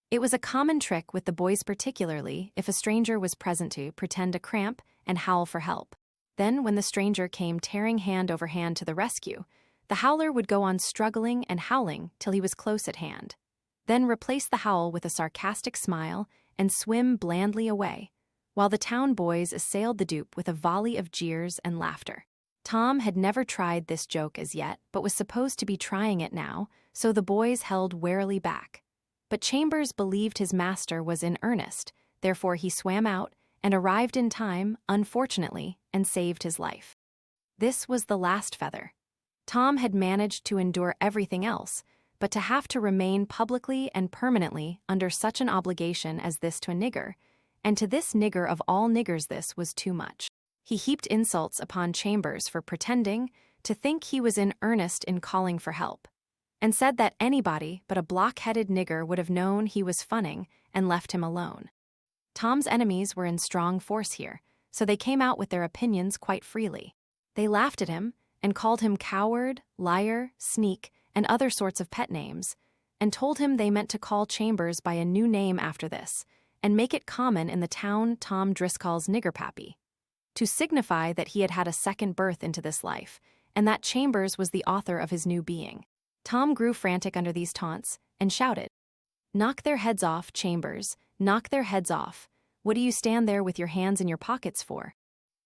It was a common trick with the boys, particularly if a stranger was present, to pretend a cramp and howl for help. Then, when the stranger came tearing hand over hand to the rescue, the howler would go on struggling and howling till he was close at hand, then replace the howl with a sarcastic smile and swim blandly away, while the town boys assailed the dupe with a volley of jeers and laughter. Tom had never tried this joke as yet, but was supposed to be trying it now, so the boys held warily back. But Chambers believed his master was in earnest, therefore he swam out and arrived in time, unfortunately, and saved his life. This was the last feather. Tom had managed to endure everything else, but to have to remain publicly and permanently under such an obligation as this to a nigger, and to this nigger of all niggers, this was too much. He heaped insults upon Chambers for pretending to think he was in earnest in calling for help, and said that anybody but a block-headed nigger would have known he was funning and left him alone. Tom's enemies were in strong force here, so they came out with their opinions quite freely. They laughed at him and called him coward, liar, sneak, and other sorts of pet names, and told him they meant to call Chambers by a new name after this, and make it common in the town Tom Driscoll's niggerpappy, to signify that he had had a second birth into this life, and that Chambers was the author of his new being. Tom grew frantic under these taunts, and shouted, "Knock their heads off, Chambers, knock their heads off. What do you stand there with your hands in your pockets for?"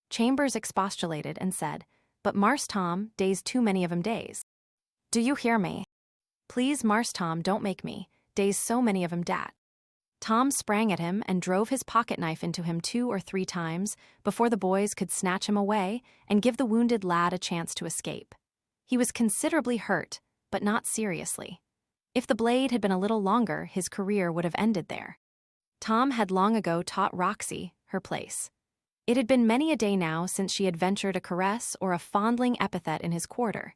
Chambers expostulated and said, "But Marse Tom, dey's too many of 'em days. Do you hear me? Please, Marse Tom, don't make me, dey's so many of 'em dat." Tom sprang at him and drove his pocket knife into him 2 or 3 times before the boys could snatch him away and give the wounded lad a chance to escape. He was considerably hurt, but not seriously. If the blade had been a little longer, his career would have ended there. Tom had long ago taught Roxy her place. It had been many a day now since she had ventured a caress or a fondling epithet in his quarter.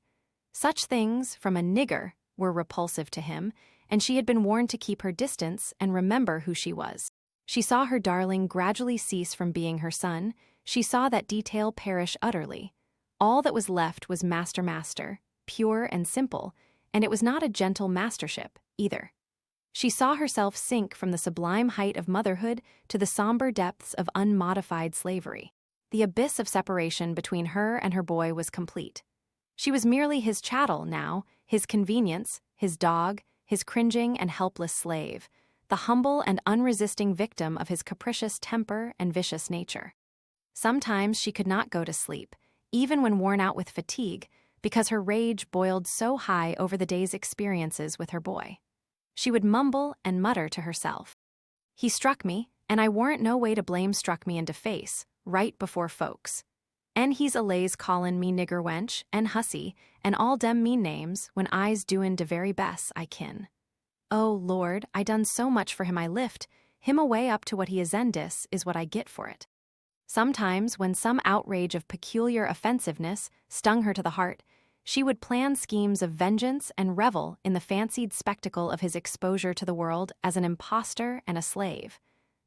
Such things, from a nigger, were repulsive to him, and she had been warned to keep her distance and remember who she was. She saw her darling gradually cease from being her son. She saw that detail perish utterly. All that was left was master, pure and simple, and it was not a gentle mastership, either. She saw herself sink from the sublime height of motherhood to the somber depths of unmodified slavery. The abyss of separation between her and her boy was complete. She was merely his chattel now, his convenience, his dog, his cringing and helpless slave, the humble and unresisting victim of his capricious temper and vicious nature. Sometimes she could not go to sleep, even when worn out with fatigue, because her rage boiled so high over the day's experiences with her boy. She would mumble and mutter to herself, "He struck me, and I warrant no way to blame struck me into face, right before folks. And he's allays callin' me nigger wench, and hussy, and all dem mean names, when I's doin' de very best I kin. Oh, Lord, I done so much for him I lift him away up to what he is endis is what I get for it." Sometimes, when some outrage of peculiar offensiveness stung her to the heart, She would plan schemes of vengeance and revel in the fancied spectacle of his exposure to the world as an impostor and a slave.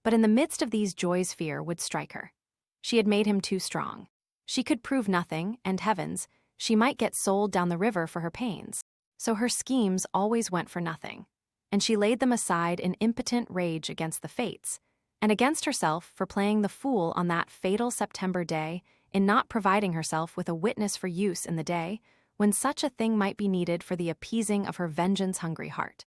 But in the midst of these joys, fear would strike her. She had made him too strong. She could prove nothing, and heavens, she might get sold down the river for her pains. So her schemes always went for nothing, and she laid them aside in impotent rage against the fates, and against herself for playing the fool on that fatal September day in not providing herself with a witness for use in the day when such a thing might be needed for the appeasing of her vengeance-hungry heart.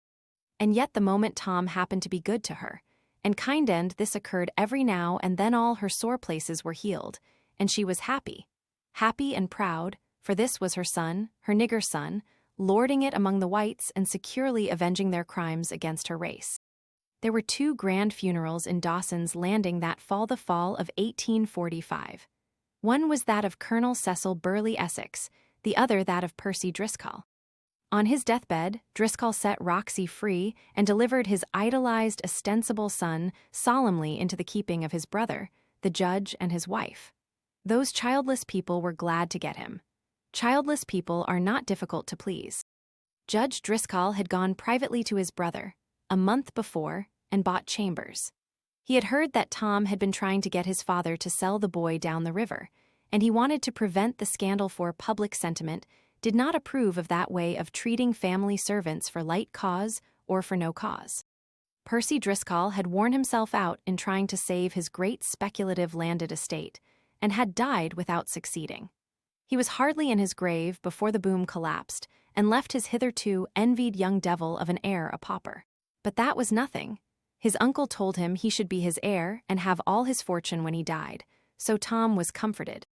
And yet the moment Tom happened to be good to her, and kind-end this occurred every now and then all her sore places were healed, and she was happy. Happy and proud, for this was her son, her nigger son, lording it among the whites and securely avenging their crimes against her race. There were 2 grand funerals in Dawson's Landing that fall, the fall of 1845. One was that of Colonel Cecil Burleigh Essex, the other that of Percy Driscoll. On his deathbed, Driscoll set Roxy free and delivered his idolized, ostensible son solemnly into the keeping of his brother, the judge, and his wife. Those childless people were glad to get him. Childless people are not difficult to please. Judge Driscoll had gone privately to his brother, a month before, and bought chambers. He had heard that Tom had been trying to get his father to sell the boy down the river, and he wanted to prevent the scandal, for public sentiment did not approve of that way of treating family servants for light cause or for no cause. Percy Driscoll had worn himself out in trying to save his great speculative landed estate, and had died without succeeding. He was hardly in his grave before the boom collapsed and left his hitherto envied young devil of an heir a pauper. But that was nothing. His uncle told him he should be his heir and have all his fortune when he died, so Tom was comforted.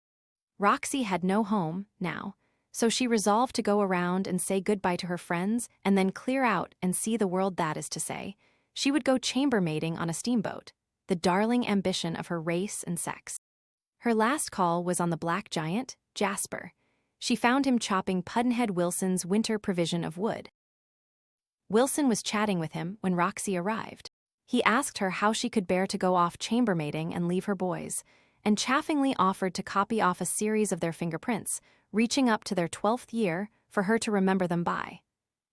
Roxy had no home, now, so she resolved to go around and say goodbye to her friends and then clear out and see the world. That is to say, she would go chambermaiding on a steamboat, the darling ambition of her race and sex. Her last call was on the black giant, Jasper. She found him chopping Pudd'nhead Wilson's winter provision of wood. Wilson was chatting with him when Roxy arrived. He asked her how she could bear to go off chambermaiding and leave her boys, and chaffingly offered to copy off a series of their fingerprints, reaching up to their 12th year, for her to remember them by.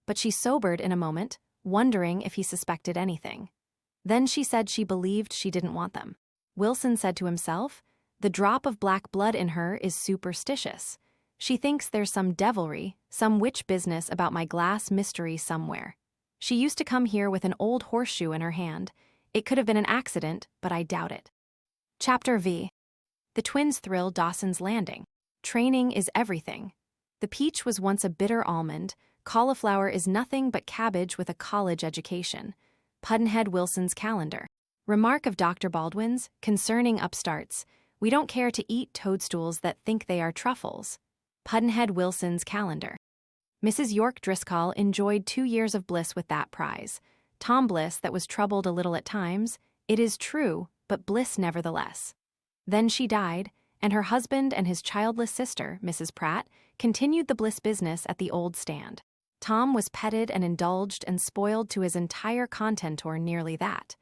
But she sobered in a moment, wondering if he suspected anything. Then she said she believed she didn't want them. Wilson said to himself, "The drop of black blood in her is superstitious. She thinks there's some devilry, some witch business about my glass mystery somewhere. She used to come here with an old horseshoe in her hand. It could have been an accident, but I doubt it." Chapter V. The twins thrill Dawson's Landing. Training is everything. The peach was once a bitter almond. Cauliflower is nothing but cabbage with a college education. Pudd'nhead Wilson's Calendar. Remark of Dr. Baldwin's, concerning upstarts: "We don't care to eat toadstools that think they are truffles." Pudd'nhead Wilson's Calendar. Mrs. York Driscoll enjoyed 2 years of bliss with that prize. Tom bliss that was troubled a little at times, it is true, but bliss nevertheless. Then she died, and her husband and his childless sister, Mrs. Pratt, continued the bliss business at the old stand. Tom was petted and indulged and spoiled to his entire content, or nearly that.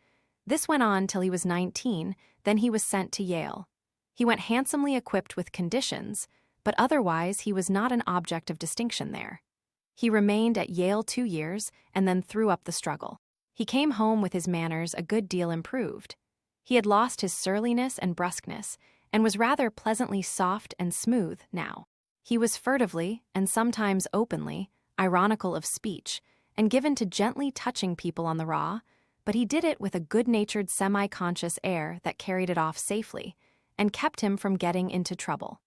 This went on till he was 19, then he was sent to Yale. He went handsomely equipped with conditions, but otherwise he was not an object of distinction there. He remained at Yale 2 years and then threw up the struggle. He came home with his manners a good deal improved. He had lost his surliness and brusqueness, and was rather pleasantly soft and smooth now. He was furtively, and sometimes openly, ironical of speech, and given to gently touching people on the raw, but he did it with a good-natured semi-conscious air that carried it off safely, and kept him from getting into trouble.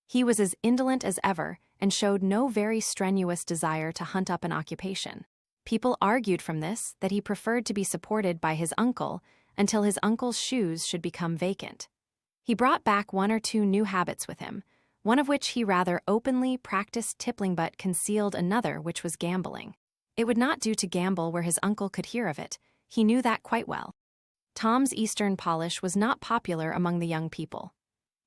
He was as indolent as ever, and showed no very strenuous desire to hunt up an occupation. People argued from this that he preferred to be supported by his uncle until his uncle's shoes should become vacant. He brought back 1 or 2 new habits with him, one of which he rather openly practiced tippling, but concealed another, which was gambling. It would not do to gamble where his uncle could hear of it. He knew that quite well. Tom's Eastern polish was not popular among the young people.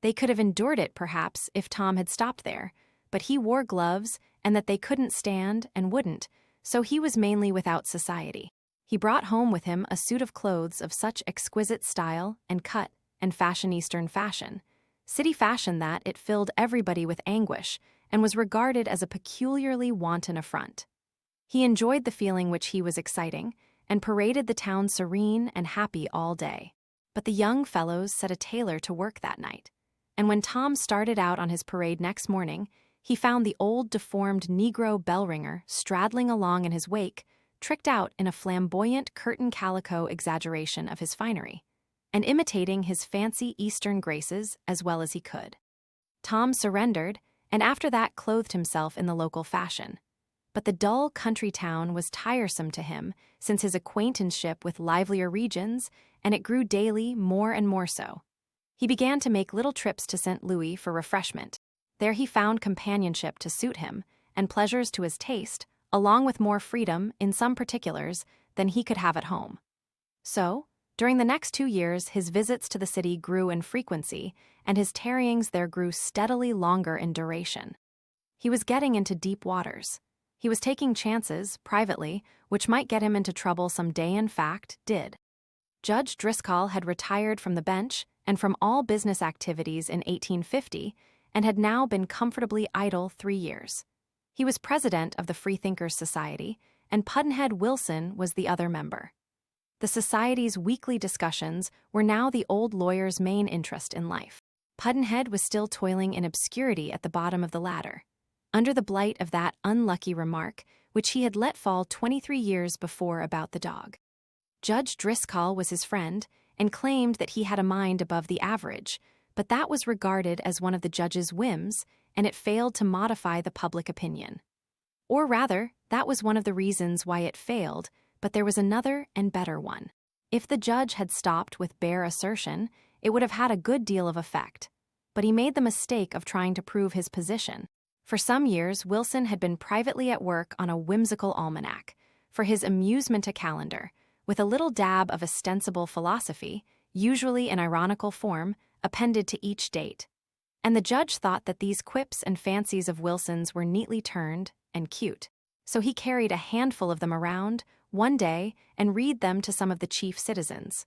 They could have endured it, perhaps, if Tom had stopped there, but he wore gloves, and that they couldn't stand and wouldn't, so he was mainly without society. He brought home with him a suit of clothes of such exquisite style and cut and fashion, Eastern fashion, city fashion, that it filled everybody with anguish, and was regarded as a peculiarly wanton affront. He enjoyed the feeling which he was exciting, and paraded the town serene and happy all day. But the young fellows set a tailor to work that night, and when Tom started out on his parade next morning, he found the old deformed Negro bell-ringer straddling along in his wake, tricked out in a flamboyant curtain calico exaggeration of his finery, and imitating his fancy Eastern graces as well as he could. Tom surrendered, and after that clothed himself in the local fashion. But the dull country town was tiresome to him since his acquaintanceship with livelier regions, and it grew daily more and more so. He began to make little trips to St. Louis for refreshment. There he found companionship to suit him, and pleasures to his taste, along with more freedom, in some particulars, than he could have at home. So, during the next 2 years, his visits to the city grew in frequency, and his tarryings there grew steadily longer in duration. He was getting into deep waters. He was taking chances, privately, which might get him into trouble some day, in fact, did. Judge Driscoll had retired from the bench and from all business activities in 1850, and had now been comfortably idle 3 years. He was president of the Freethinkers Society, and Pudd'nhead Wilson was the other member. The society's weekly discussions were now the old lawyer's main interest in life. Pudd'nhead was still toiling in obscurity at the bottom of the ladder, under the blight of that unlucky remark which he had let fall 23 years before about the dog. Judge Driscoll was his friend, and claimed that he had a mind above the average, but that was regarded as one of the judge's whims, and it failed to modify the public opinion. Or rather, that was one of the reasons why it failed, but there was another and better one. If the judge had stopped with bare assertion, it would have had a good deal of effect. But he made the mistake of trying to prove his position. For some years, Wilson had been privately at work on a whimsical almanac, for his amusement a calendar, with a little dab of ostensible philosophy, usually in ironical form, appended to each date. And the judge thought that these quips and fancies of Wilson's were neatly turned and cute. So he carried a handful of them around, one day, and read them to some of the chief citizens.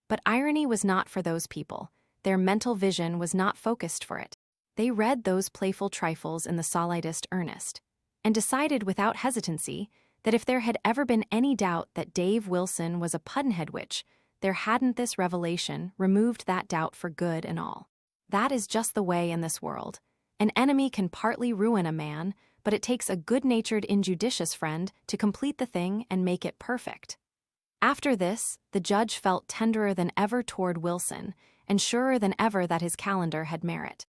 But irony was not for those people. Their mental vision was not focused for it. They read those playful trifles in the solidest earnest, and decided without hesitancy that if there had ever been any doubt that Dave Wilson was a Pudd'nhead witch, there hadn't this revelation removed that doubt for good and all. That is just the way in this world. An enemy can partly ruin a man, but it takes a good-natured, injudicious friend to complete the thing and make it perfect. After this, the judge felt tenderer than ever toward Wilson, and surer than ever that his calendar had merit.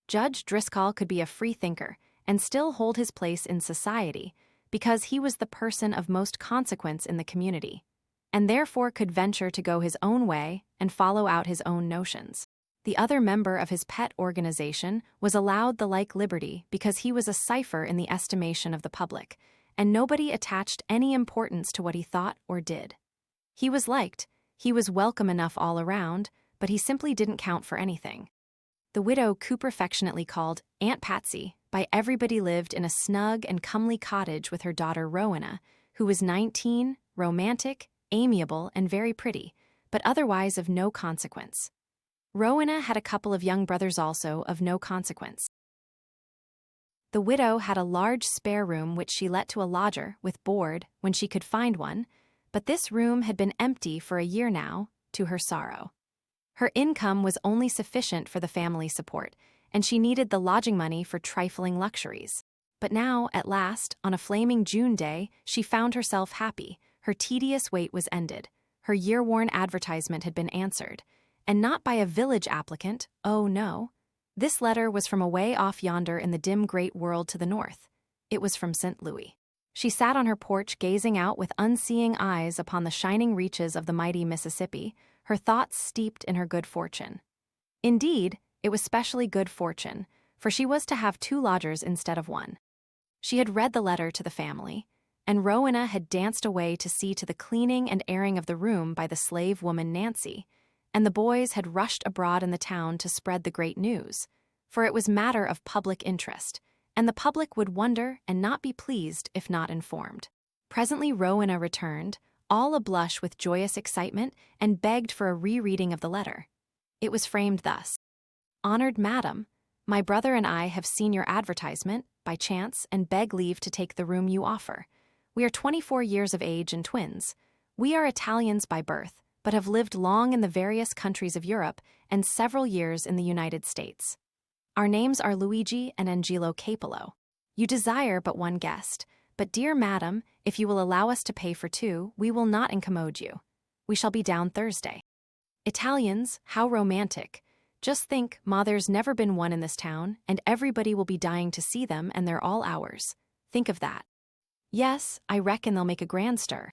Judge Driscoll could be a free thinker and still hold his place in society, because he was the person of most consequence in the community, and therefore could venture to go his own way and follow out his own notions. The other member of his pet organization was allowed the like liberty because he was a cipher in the estimation of the public, and nobody attached any importance to what he thought or did. He was liked, he was welcome enough all around, but he simply didn't count for anything. The widow Cooper affectionately called Aunt Patsy by everybody lived in a snug and comely cottage with her daughter Rowena, who was 19, romantic, amiable, and very pretty, but otherwise of no consequence. Rowena had a couple of young brothers also of no consequence. The widow had a large spare room which she let to a lodger with board when she could find one, but this room had been empty for a year now, to her sorrow. Her income was only sufficient for the family support, and she needed the lodging money for trifling luxuries. But now, at last, on a flaming June day, she found herself happy. Her tedious wait was ended. Her year-worn advertisement had been answered, and not by a village applicant, oh no. This letter was from away off yonder in the dim great world to the north. It was from St. Louis. She sat on her porch gazing out with unseeing eyes upon the shining reaches of the mighty Mississippi, her thoughts steeped in her good fortune. Indeed, it was specially good fortune, for she was to have 2 lodgers instead of 1. She had read the letter to the family, and Rowena had danced away to see to the cleaning and airing of the room by the slave woman Nancy, and the boys had rushed abroad in the town to spread the great news, for it was matter of public interest, and the public would wonder and not be pleased if not informed. Presently Rowena returned, all ablush with joyous excitement, and begged for a rereading of the letter. It was framed thus: "Honored Madam, My brother and I have seen your advertisement, by chance, and beg leave to take the room you offer. We are 24 years of age and twins. We are Italians by birth, but have lived long in the various countries of Europe and several years in the United States. Our names are Luigi and Angelo Capello. You desire but one guest, but dear madam, if you will allow us to pay for two, we will not incommode you. We shall be down Thursday. Italians, how romantic. Just think, ma, there's never been one in this town, and everybody will be dying to see them, and they're all ours. Think of that. Yes, I reckon they'll make a grand stir.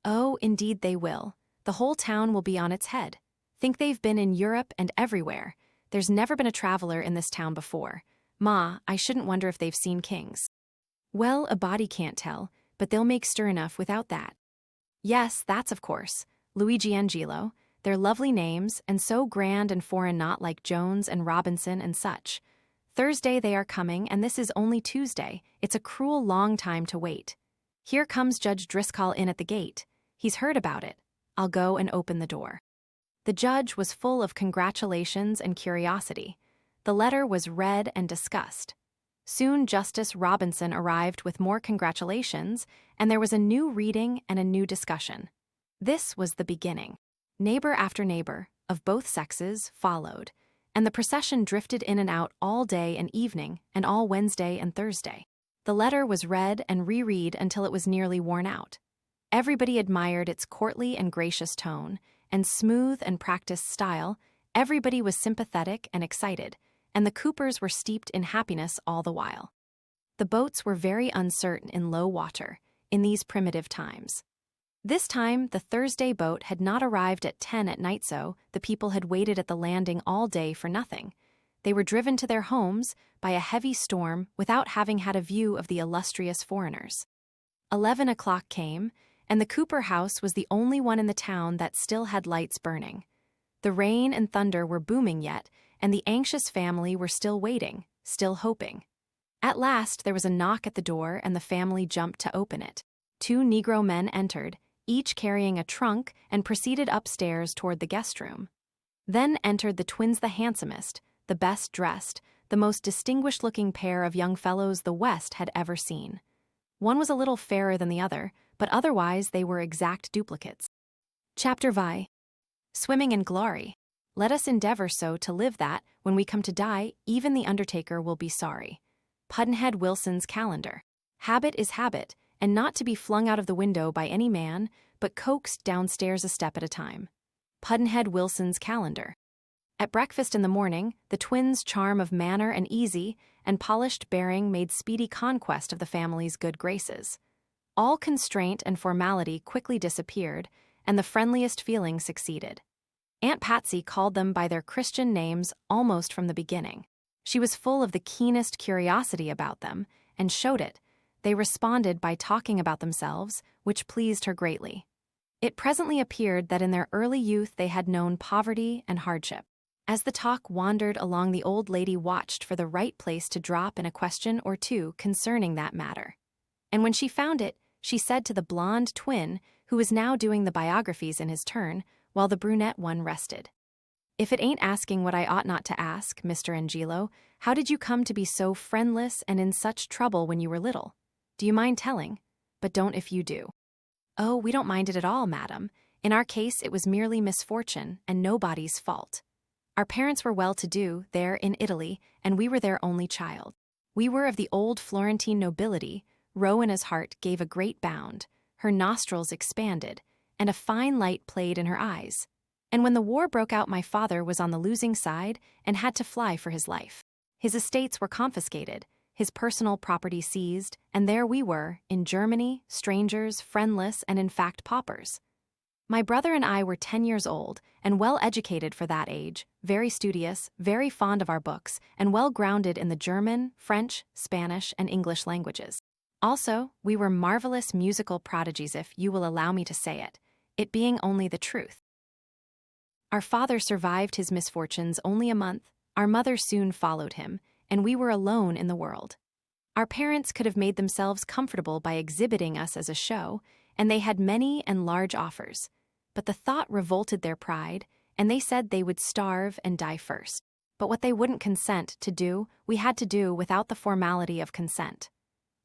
Oh, indeed they will. The whole town will be on its head. Think they've been in Europe and everywhere. There's never been a traveler in this town before. Ma, I shouldn't wonder if they've seen kings. Well, a body can't tell, but they'll make stir enough without that. Yes, that's of course. Luigi Angelo. They're lovely names, and so grand and foreign, not like Jones and Robinson and such. Thursday they are coming, and this is only Tuesday. It's a cruel long time to wait. Here comes Judge Driscoll in at the gate. He's heard about it. I'll go and open the door. The judge was full of congratulations and curiosity. The letter was read and discussed. Soon Justice Robinson arrived with more congratulations, and there was a new reading and a new discussion. This was the beginning. Neighbor after neighbor, of both sexes, followed, and the procession drifted in and out all day and evening, and all Wednesday and Thursday. The letter was read and reread until it was nearly worn out. Everybody admired its courtly and gracious tone, and smooth and practiced style. Everybody was sympathetic and excited, and the Coopers were steeped in happiness all the while. The boats were very uncertain in low water, in these primitive times. This time, the Thursday boat had not arrived at 10 at night, so the people had waited at the landing all day for nothing. They were driven to their homes by a heavy storm without having had a view of the illustrious foreigners. 11 o'clock came, and the Cooper house was the only one in the town that still had lights burning. The rain and thunder were booming yet, and the anxious family were still waiting, still hoping. At last there was a knock at the door, and the family jumped to open it. 2 Negro men entered, each carrying a trunk, and proceeded upstairs toward the guest room. Then entered the twins, the handsomest, the best dressed, the most distinguished-looking pair of young fellows the West had ever seen. One was a little fairer than the other, but otherwise they were exact duplicates. Chapter Vi. Swimming in glory. Let us endeavor so to live that, when we come to die, even the undertaker will be sorry. Pudd'nhead Wilson's calendar. Habit is habit, and not to be flung out of the window by any man, but coaxed downstairs a step at a time. Pudd'nhead Wilson's calendar. At breakfast in the morning, the twins' charm of manner and easy and polished bearing made speedy conquest of the family's good graces. All constraint and formality quickly disappeared, and the friendliest feeling succeeded. Aunt Patsy called them by their Christian names almost from the beginning. She was full of the keenest curiosity about them, and showed it. They responded by talking about themselves, which pleased her greatly. It presently appeared that in their early youth they had known poverty and hardship. As the talk wandered along, the old lady watched for the right place to drop in a question or two concerning that matter. And when she found it, she said to the blonde twin, who was now doing the biographies in his turn, while the brunette one rested. If it ain't asking what I ought not to ask, Mr. Angelo, how did you come to be so friendless and in such trouble when you were little? Do you mind telling? But don't if you do. Oh, we don't mind it at all, madam. In our case it was merely misfortune, and nobody's fault. Our parents were well-to-do, there in Italy, and we were their only child. We were of the old Florentine nobility. Rowena's heart gave a great bound, her nostrils expanded, and a fine light played in her eyes. And when the war broke out, my father was on the losing side and had to fly for his life. His estates were confiscated, his personal property seized, and there we were, in Germany, strangers, friendless, and in fact paupers. My brother and I were 10 years old, and well educated for that age, very studious, very fond of our books, and well grounded in the German, French, Spanish, and English languages. Also, we were marvelous musical prodigies, if you will allow me to say it being only the truth. Our father survived his misfortunes only a month, our mother soon followed him, and we were alone in the world. Our parents could have made themselves comfortable by exhibiting us as a show, and they had many and large offers. But the thought revolted their pride, and they said they would starve and die first. but what they wouldn't consent to do, we had to do without the formality of consent.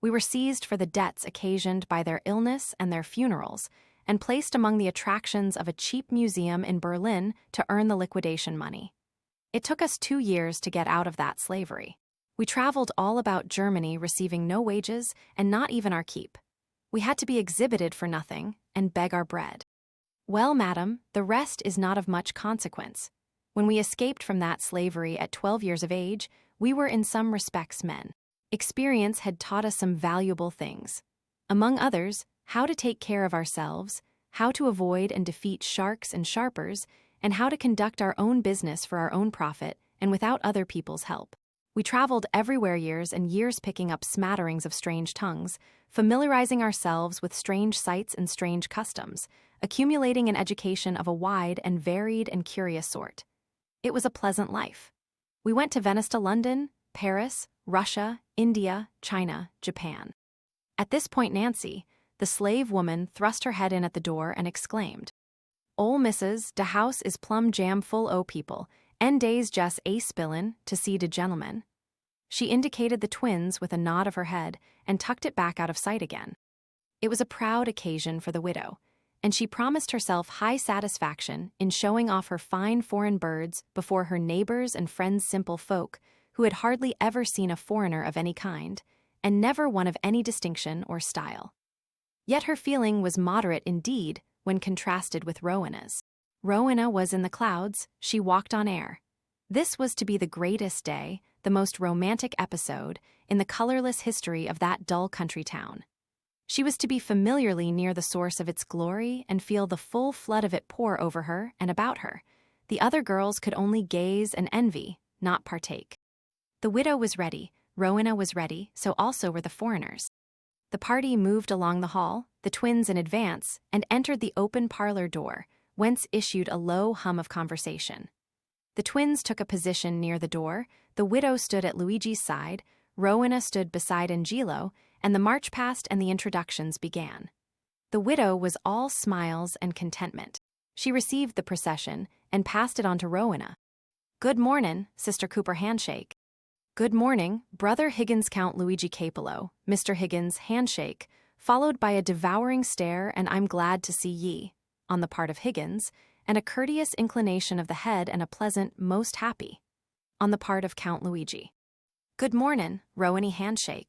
We were seized for the debts occasioned by their illness and their funerals, and placed among the attractions of a cheap museum in Berlin to earn the liquidation money. It took us 2 years to get out of that slavery. We traveled all about Germany receiving no wages and not even our keep. We had to be exhibited for nothing and beg our bread. Well, madam, the rest is not of much consequence. When we escaped from that slavery at 12 years of age, we were in some respects men. Experience had taught us some valuable things. Among others, how to take care of ourselves, how to avoid and defeat sharks and sharpers, and how to conduct our own business for our own profit and without other people's help. We traveled everywhere years and years picking up smatterings of strange tongues, familiarizing ourselves with strange sights and strange customs, accumulating an education of a wide and varied and curious sort. It was a pleasant life. We went to Venice, to London, Paris, Russia, India, China, Japan. At this point Nancy, the slave woman, thrust her head in at the door and exclaimed, "Ol' missus, de house is plumb jam full o' people, en dey's jes' a spillin' to see de gentlemen." She indicated the twins with a nod of her head and tucked it back out of sight again. It was a proud occasion for the widow, and she promised herself high satisfaction in showing off her fine foreign birds before her neighbors and friends, simple folk, who had hardly ever seen a foreigner of any kind, and never one of any distinction or style. Yet her feeling was moderate indeed when contrasted with Rowena's. Rowena was in the clouds, she walked on air. This was to be the greatest day, the most romantic episode in the colorless history of that dull country town. She was to be familiarly near the source of its glory and feel the full flood of it pour over her and about her. The other girls could only gaze and envy, not partake. The widow was ready, Rowena was ready, so also were the foreigners. The party moved along the hall, the twins in advance, and entered the open parlor door, whence issued a low hum of conversation. The twins took a position near the door, the widow stood at Luigi's side, Rowena stood beside Angelo, and the march past and the introductions began. The widow was all smiles and contentment. She received the procession and passed it on to Rowena. "Good mornin', Sister Cooper," handshake. "Good morning, Brother Higgins, Count Luigi Capello," Mr. Higgins, handshake, followed by a devouring stare and "I'm glad to see ye," on the part of Higgins, and a courteous inclination of the head and a pleasant "most happy," on the part of Count Luigi. "Good mornin', Roweny," handshake.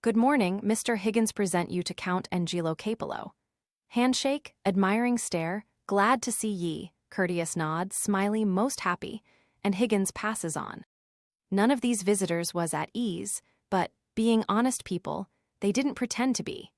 "Good morning, Mr. Higgins, present you to Count Angelo Capello." Handshake, admiring stare, "Glad to see ye," courteous nod, smiley, "most happy," and Higgins passes on. None of these visitors was at ease, but, being honest people, they didn't pretend to be.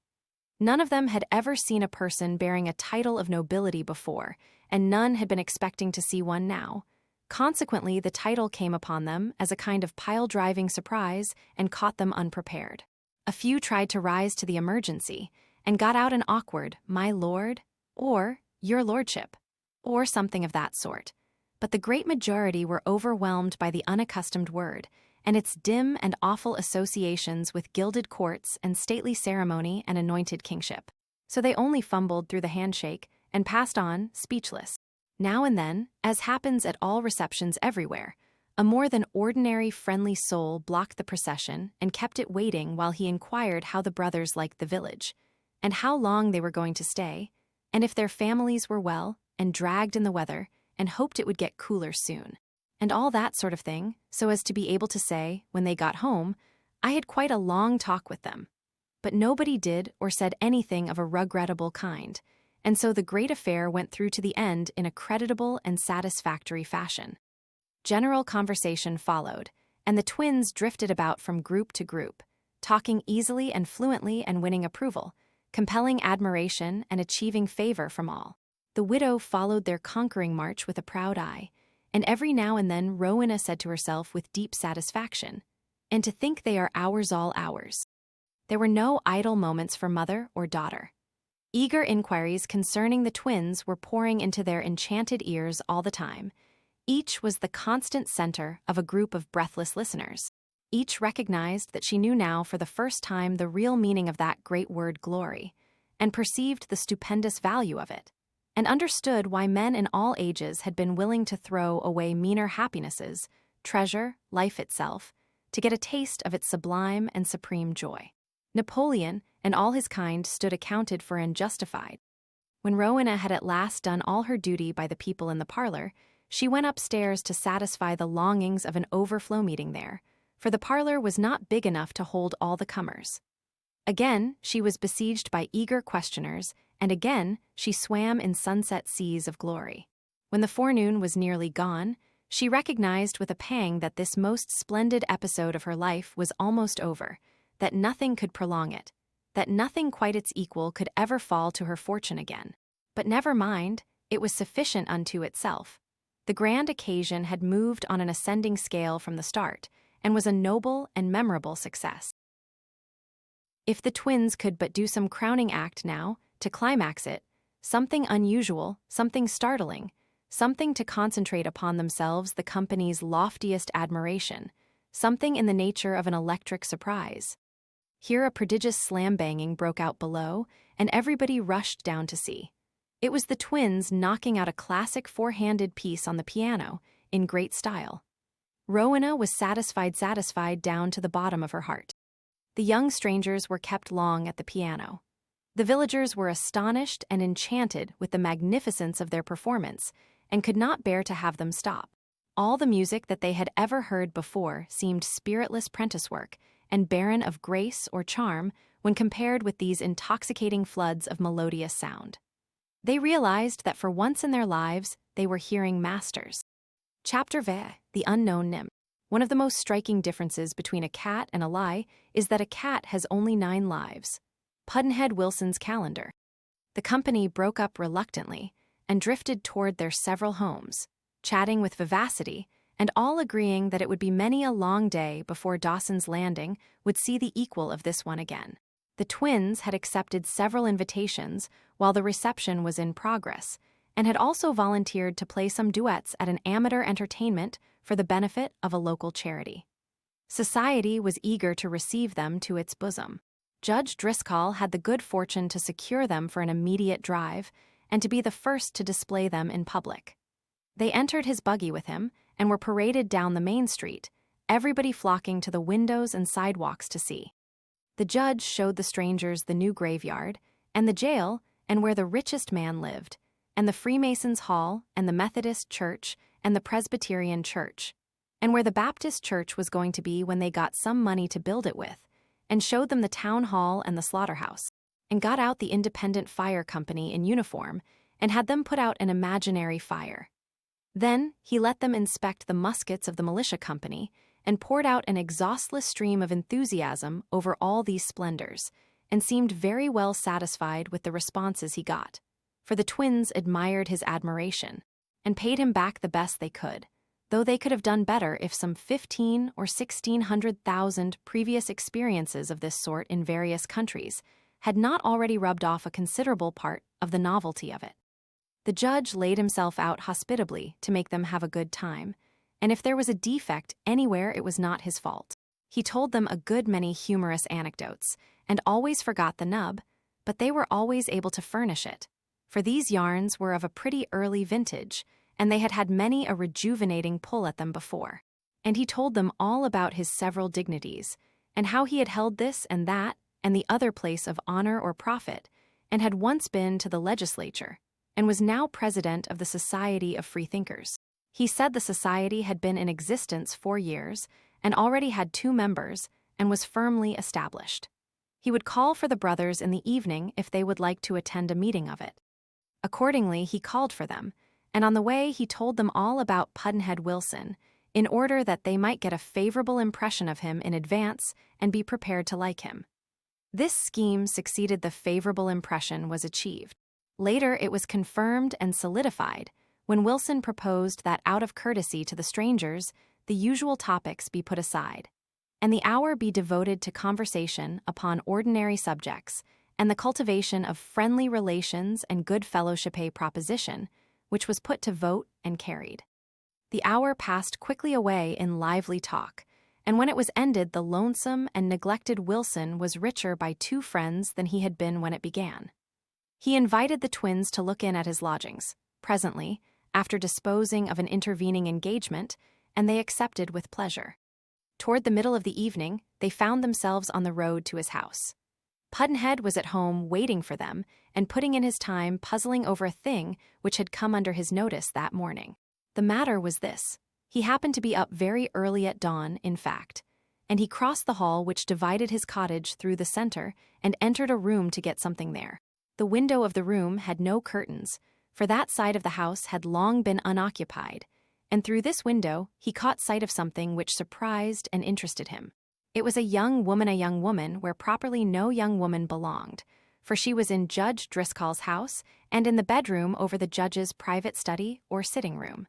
None of them had ever seen a person bearing a title of nobility before, and none had been expecting to see one now. Consequently, the title came upon them as a kind of pile-driving surprise and caught them unprepared. A few tried to rise to the emergency and got out an awkward "my lord," or "your lordship," or something of that sort. But the great majority were overwhelmed by the unaccustomed word and its dim and awful associations with gilded courts and stately ceremony and anointed kingship. So they only fumbled through the handshake and passed on, speechless. Now and then, as happens at all receptions everywhere, a more than ordinary friendly soul blocked the procession and kept it waiting while he inquired how the brothers liked the village, and how long they were going to stay, and if their families were well, and dragged in the weather, and hoped it would get cooler soon, and all that sort of thing, so as to be able to say, when they got home, "I had quite a long talk with them." But nobody did or said anything of a regrettable kind, and so the great affair went through to the end in a creditable and satisfactory fashion. General conversation followed, and the twins drifted about from group to group, talking easily and fluently and winning approval, compelling admiration and achieving favor from all. The widow followed their conquering march with a proud eye, and every now and then Rowena said to herself with deep satisfaction, "And to think they are ours, all ours." There were no idle moments for mother or daughter. Eager inquiries concerning the twins were pouring into their enchanted ears all the time. Each was the constant center of a group of breathless listeners. Each recognized that she knew now for the first time the real meaning of that great word glory, and perceived the stupendous value of it, and understood why men in all ages had been willing to throw away meaner happinesses, treasure, life itself, to get a taste of its sublime and supreme joy. Napoleon and all his kind stood accounted for and justified. When Rowena had at last done all her duty by the people in the parlor, she went upstairs to satisfy the longings of an overflow meeting there, for the parlor was not big enough to hold all the comers. Again, she was besieged by eager questioners, and again she swam in sunset seas of glory. When the forenoon was nearly gone, she recognized with a pang that this most splendid episode of her life was almost over, that nothing could prolong it, that nothing quite its equal could ever fall to her fortune again. But never mind, it was sufficient unto itself. The grand occasion had moved on an ascending scale from the start, and was a noble and memorable success. If the twins could but do some crowning act now, to climax it, something unusual, something startling, something to concentrate upon themselves the company's loftiest admiration, something in the nature of an electric surprise. Here a prodigious slam-banging broke out below, and everybody rushed down to see. It was the twins knocking out a classic four-handed piece on the piano, in great style. Rowena was satisfied down to the bottom of her heart. The young strangers were kept long at the piano. The villagers were astonished and enchanted with the magnificence of their performance, and could not bear to have them stop. All the music that they had ever heard before seemed spiritless prentice work, and barren of grace or charm when compared with these intoxicating floods of melodious sound. They realized that for once in their lives they were hearing masters. Chapter V, the unknown nymph. One of the most striking differences between a cat and a lie is that a cat has only 9 lives. Pudd'nhead Wilson's calendar. The company broke up reluctantly and drifted toward their several homes, chatting with vivacity and all agreeing that it would be many a long day before Dawson's Landing would see the equal of this one again. The twins had accepted several invitations while the reception was in progress, and had also volunteered to play some duets at an amateur entertainment for the benefit of a local charity. Society was eager to receive them to its bosom. Judge Driscoll had the good fortune to secure them for an immediate drive, and to be the first to display them in public. They entered his buggy with him, and were paraded down the main street, everybody flocking to the windows and sidewalks to see. The judge showed the strangers the new graveyard, and the jail, and where the richest man lived, and the Freemasons' Hall, and the Methodist Church, and the Presbyterian Church, and where the Baptist Church was going to be when they got some money to build it with, and showed them the town hall and the slaughterhouse, and got out the Independent Fire Company in uniform, and had them put out an imaginary fire. Then he let them inspect the muskets of the militia company, and poured out an exhaustless stream of enthusiasm over all these splendors, and seemed very well satisfied with the responses he got, for the twins admired his admiration, and paid him back the best they could, though they could have done better if some 15 or 1,600,000 previous experiences of this sort in various countries had not already rubbed off a considerable part of the novelty of it. The judge laid himself out hospitably to make them have a good time, and if there was a defect anywhere it was not his fault. He told them a good many humorous anecdotes, and always forgot the nub, but they were always able to furnish it, for these yarns were of a pretty early vintage, and they had had many a rejuvenating pull at them before. And he told them all about his several dignities, and how he had held this and that and the other place of honor or profit, and had once been to the legislature, and was now president of the Society of Freethinkers. He said the society had been in existence 4 years, and already had 2 members, and was firmly established. He would call for the brothers in the evening if they would like to attend a meeting of it. Accordingly, he called for them, and on the way he told them all about Pudd'nhead Wilson, in order that they might get a favorable impression of him in advance and be prepared to like him. This scheme succeeded. The favorable impression was achieved. Later it was confirmed and solidified when Wilson proposed that out of courtesy to the strangers, the usual topics be put aside, and the hour be devoted to conversation upon ordinary subjects and the cultivation of friendly relations and good fellowship, a proposition which was put to vote and carried. The hour passed quickly away in lively talk, and when it was ended the lonesome and neglected Wilson was richer by 2 friends than he had been when it began. He invited the twins to look in at his lodgings, presently, after disposing of an intervening engagement, and they accepted with pleasure. Toward the middle of the evening, they found themselves on the road to his house. Pudd'nhead was at home waiting for them and putting in his time puzzling over a thing which had come under his notice that morning. The matter was this. He happened to be up very early at dawn, in fact, and he crossed the hall which divided his cottage through the center and entered a room to get something there. The window of the room had no curtains, for that side of the house had long been unoccupied, and through this window he caught sight of something which surprised and interested him. It was a young woman where properly no young woman belonged, for she was in Judge Driscoll's house and in the bedroom over the judge's private study or sitting room.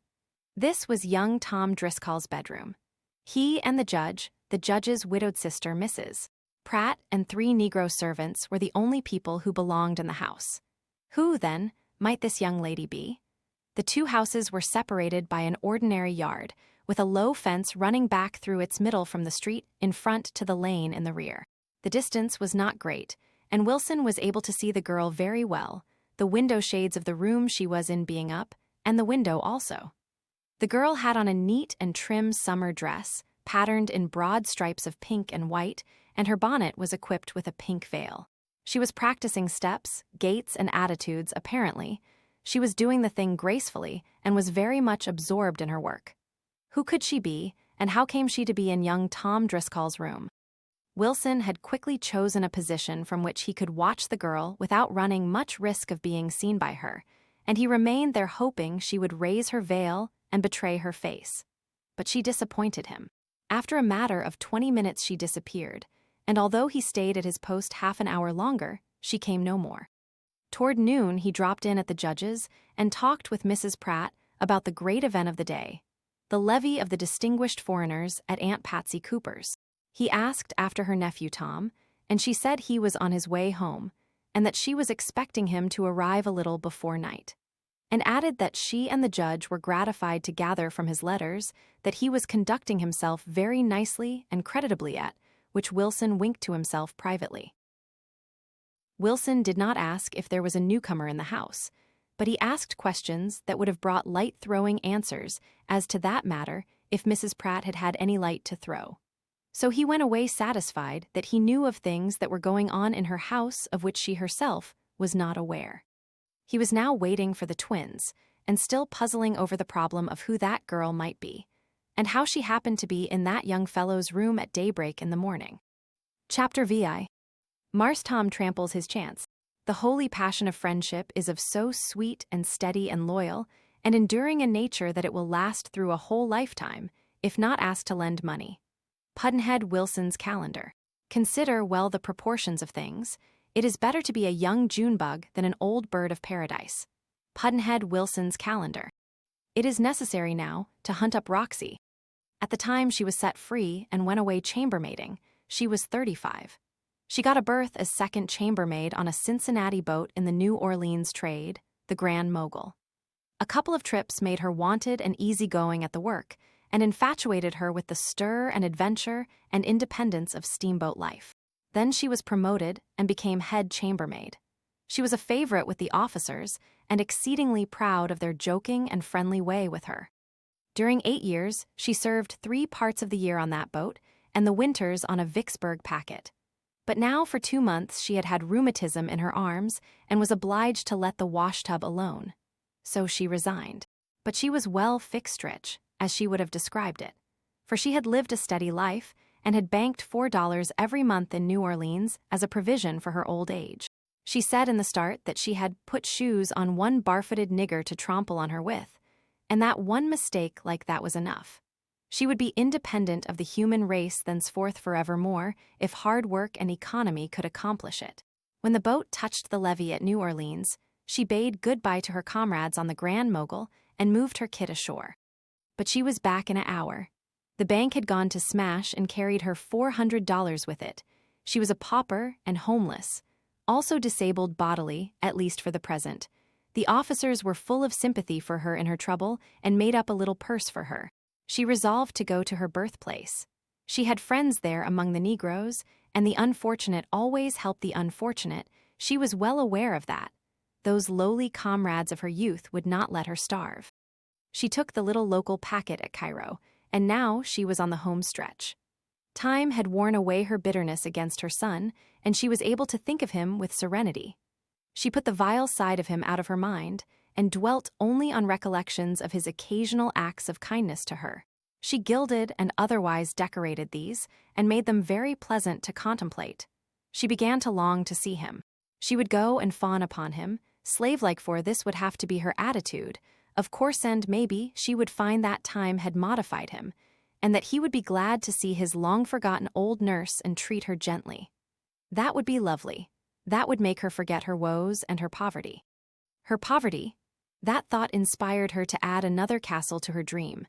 This was young Tom Driscoll's bedroom. He and the judge's widowed sister, Mrs. Pratt, and 3 Negro servants were the only people who belonged in the house. Who, then, might this young lady be? The 2 houses were separated by an ordinary yard, with a low fence running back through its middle from the street in front to the lane in the rear. The distance was not great, and Wilson was able to see the girl very well, the window shades of the room she was in being up, and the window also. The girl had on a neat and trim summer dress, patterned in broad stripes of pink and white, and her bonnet was equipped with a pink veil. She was practicing steps, gaits, and attitudes, apparently. She was doing the thing gracefully and was very much absorbed in her work. Who could she be, and how came she to be in young Tom Driscoll's room? Wilson had quickly chosen a position from which he could watch the girl without running much risk of being seen by her, and he remained there hoping she would raise her veil and betray her face. But she disappointed him. After a matter of 20 minutes she disappeared, and although he stayed at his post half an hour longer, she came no more. Toward noon he dropped in at the judge's and talked with Mrs. Pratt about the great event of the day, the levee of the distinguished foreigners at Aunt Patsy Cooper's. He asked after her nephew Tom, and she said he was on his way home, and that she was expecting him to arrive a little before night, and added that she and the judge were gratified to gather from his letters that he was conducting himself very nicely and creditably at which Wilson winked to himself privately. Wilson did not ask if there was a newcomer in the house, but he asked questions that would have brought light-throwing answers as to that matter if Mrs. Pratt had had any light to throw. So he went away satisfied that he knew of things that were going on in her house of which she herself was not aware. He was now waiting for the twins, and still puzzling over the problem of who that girl might be, and how she happened to be in that young fellow's room at daybreak in the morning. Chapter VI. Marse Tom tramples his chance. The holy passion of friendship is of so sweet and steady and loyal and enduring a nature that it will last through a whole lifetime, if not asked to lend money. Pudd'nhead Wilson's calendar. Consider well the proportions of things. It is better to be a young June bug than an old bird of paradise. Pudd'nhead Wilson's calendar. It is necessary now to hunt up Roxy. At the time she was set free and went away chambermaiding, she was 35. She got a berth as second chambermaid on a Cincinnati boat in the New Orleans trade, the Grand Mogul. A couple of trips made her wanted and easygoing at the work, and infatuated her with the stir and adventure and independence of steamboat life. Then she was promoted and became head chambermaid. She was a favorite with the officers and exceedingly proud of their joking and friendly way with her. During 8 years, she served 3 parts of the year on that boat and the winters on a Vicksburg packet. But now for 2 months she had had rheumatism in her arms and was obliged to let the washtub alone. So she resigned. But she was well fixed rich, as she would have described it, for she had lived a steady life and had banked $4 every month in New Orleans as a provision for her old age. She said in the start that she had put shoes on one barefooted nigger to trample on her with, and that one mistake like that was enough. She would be independent of the human race thenceforth forevermore if hard work and economy could accomplish it. When the boat touched the levee at New Orleans, she bade good-bye to her comrades on the Grand Mogul and moved her kit ashore. But she was back in an hour. The bank had gone to smash and carried her $400 with it. She was a pauper and homeless, also disabled bodily, at least for the present. The officers were full of sympathy for her in her trouble and made up a little purse for her. She resolved to go to her birthplace. She had friends there among the Negroes, and the unfortunate always help the unfortunate. She was well aware of that. Those lowly comrades of her youth would not let her starve. She took the little local packet at Cairo, and now she was on the home stretch. Time had worn away her bitterness against her son, and she was able to think of him with serenity. She put the vile side of him out of her mind and dwelt only on recollections of his occasional acts of kindness to her. She gilded and otherwise decorated these and made them very pleasant to contemplate. She began to long to see him. She would go and fawn upon him, slave-like, for this would have to be her attitude, of course, and maybe she would find that time had modified him, and that he would be glad to see his long-forgotten old nurse and treat her gently. That would be lovely. That would make her forget her woes and her poverty. Her poverty? That thought inspired her to add another castle to her dream.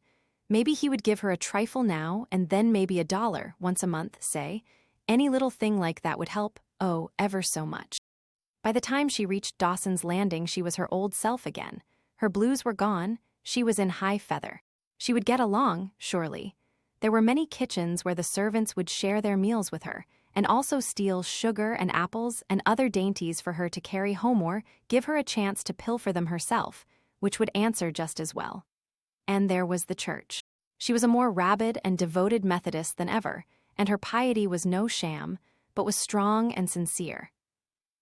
Maybe he would give her a trifle now, and then maybe $1 once a month, say. Any little thing like that would help, oh, ever so much. By the time she reached Dawson's Landing, she was her old self again. Her blues were gone, she was in high feather. She would get along, surely. There were many kitchens where the servants would share their meals with her, and also steal sugar and apples and other dainties for her to carry home or give her a chance to pilfer them herself, which would answer just as well. And there was the church. She was a more rabid and devoted Methodist than ever, and her piety was no sham, but was strong and sincere.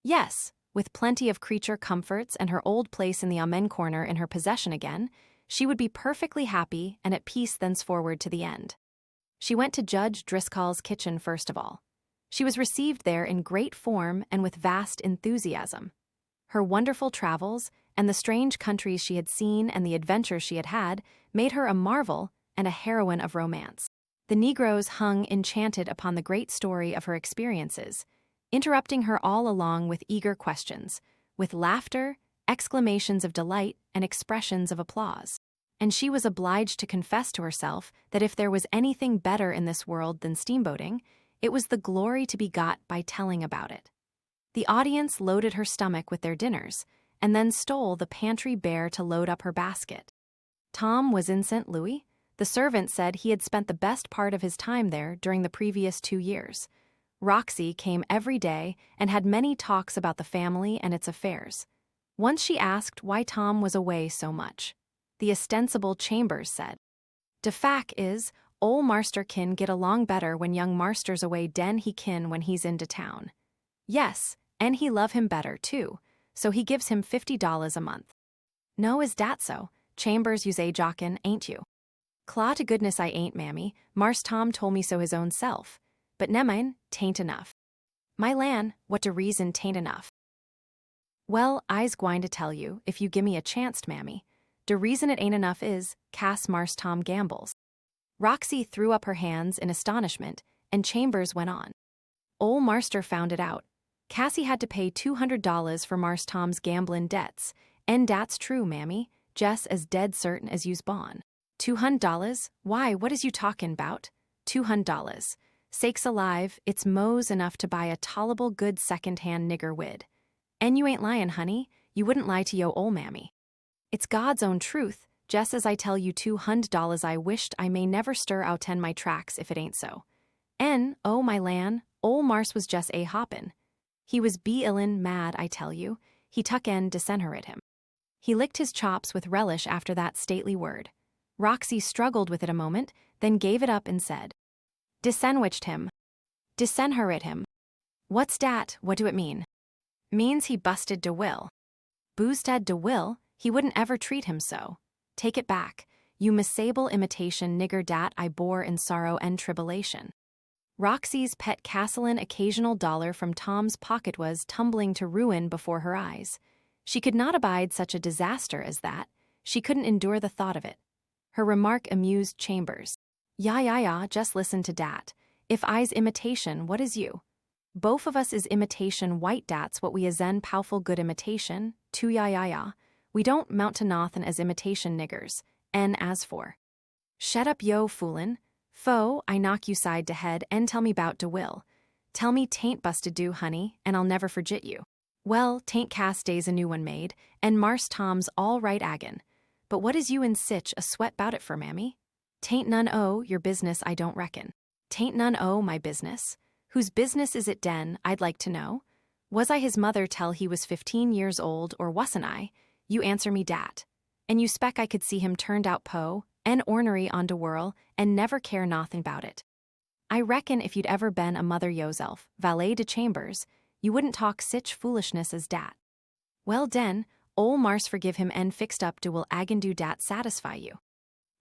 Yes, with plenty of creature comforts and her old place in the Amen corner in her possession again, she would be perfectly happy and at peace thenceforward to the end. She went to Judge Driscoll's kitchen first of all. She was received there in great form and with vast enthusiasm. Her wonderful travels and the strange countries she had seen and the adventures she had had made her a marvel and a heroine of romance. The Negroes hung enchanted upon the great story of her experiences, interrupting her all along with eager questions, with laughter, exclamations of delight, and expressions of applause. And she was obliged to confess to herself that if there was anything better in this world than steamboating, it was the glory to be got by telling about it. The audience loaded her stomach with their dinners, and then stole the pantry bare to load up her basket. Tom was in St. Louis. The servant said he had spent the best part of his time there during the previous 2 years. Roxy came every day and had many talks about the family and its affairs. Once she asked why Tom was away so much. The ostensible Chambers said, "De fac is, ole marster kin get along better when young marster's away den he kin when he's into town. Yes, and he love him better, too, so he gives him $50 a month." "No, is dat so? Chambers you's a jockin', ain't you?" "Claw to goodness I ain't, mammy. Marse Tom told me so his own self. But nemmine, tain't enough." "My lan, what de reason tain't enough?" "Well, I's gwine to tell you, if you gimme a chanct, mammy. De reason it ain't enough is, Cass Marse Tom gambles." Roxy threw up her hands in astonishment, and Chambers went on. "Ole marster found it out. Cassie had to pay $200 for Marse Tom's gamblin' debts, and dat's true, mammy, jes' as dead certain as you's born." $200? Why, what is you talkin' 'bout? $200. Sakes alive, it's mo's enough to buy a tolerable good second-hand nigger wid. And you ain't lyin', honey. You wouldn't lie to yo' ole mammy. It's God's own truth, jes' as I tell you $200 I wished I may never stir outen my tracks if it ain't so. En, oh my lan, ole Marse was jes' a hoppin'. He was be-illin' mad, I tell you. He tuck en desenherit him. He licked his chops with relish after that stately word. Roxy struggled with it a moment, then gave it up and said, "Desenwiched him. Desenherit him. What's dat? What do it mean?" "Means he busted de will." "Boosted de will? He wouldn't ever treat him so. Take it back. You misable imitation nigger dat I bore in sorrow and tribulation." Roxy's pet Castellan occasional dollar from Tom's pocket was tumbling to ruin before her eyes. She could not abide such a disaster as that. She couldn't endure the thought of it. Her remark amused Chambers. Ya, just listen to dat. If I's imitation, what is you? Both of us is imitation white dat's what we is en powerful good imitation, too ya. We don't mount to nothin' as imitation niggers, en as for. Shet up yo, foolin'. Fo, I knock you side to head en tell me 'bout de will. Tell me 'tain't busted do, honey, and I'll never forget you. Well, 'tain't cast days a new one made, en Marse Tom's all right agin. But what is you in sich a sweat 'bout it for, mammy? 'Tain't none o' your business, I don't reckon. 'Tain't none o' my business. Whose business is it den, I'd like to know? Was I his mother till he was 15 years old, or wasn't I? You answer me dat. And you spec I could see him turned out po, and ornery on de whirl, and never care nothing about it. I reckon if you'd ever been a mother yoself, valet de chambers, you wouldn't talk sich foolishness as dat. Well den, ol' Mars forgive him and fixed up do will agen do dat satisfy you.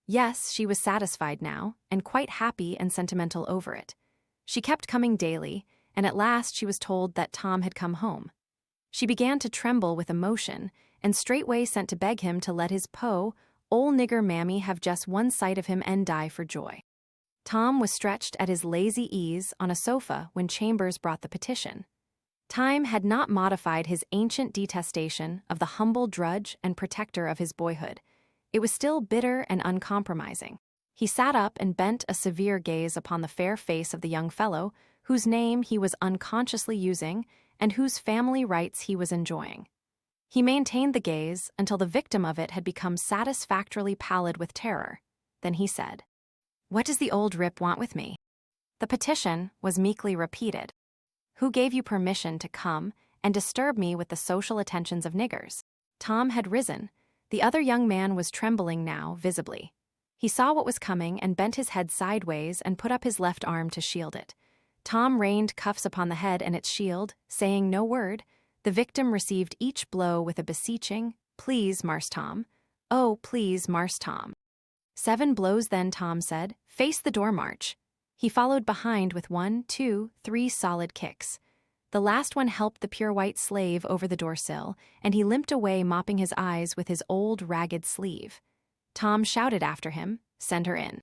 Yes, she was satisfied now, and quite happy and sentimental over it. She kept coming daily, and at last she was told that Tom had come home. She began to tremble with emotion, and straightway sent to beg him to let his ol' nigger mammy have just one sight of him and die for joy. Tom was stretched at his lazy ease on a sofa when Chambers brought the petition. Time had not modified his ancient detestation of the humble drudge and protector of his boyhood. It was still bitter and uncompromising. He sat up and bent a severe gaze upon the fair face of the young fellow, whose name he was unconsciously using and whose family rights he was enjoying. He maintained the gaze until the victim of it had become satisfactorily pallid with terror. Then he said, "What does the old rip want with me?" The petition was meekly repeated. "Who gave you permission to come and disturb me with the social attentions of niggers?" Tom had risen. The other young man was trembling now, visibly. He saw what was coming and bent his head sideways and put up his left arm to shield it. Tom rained cuffs upon the head and its shield, saying no word. The victim received each blow with a beseeching, "Please, Marse Tom. Oh, please, Marse Tom." 7 blows then, Tom said. "Face the door, march." He followed behind with 1, 2, 3 solid kicks. The last one helped the pure white slave over the door sill, and he limped away mopping his eyes with his old ragged sleeve. Tom shouted after him, "Send her in."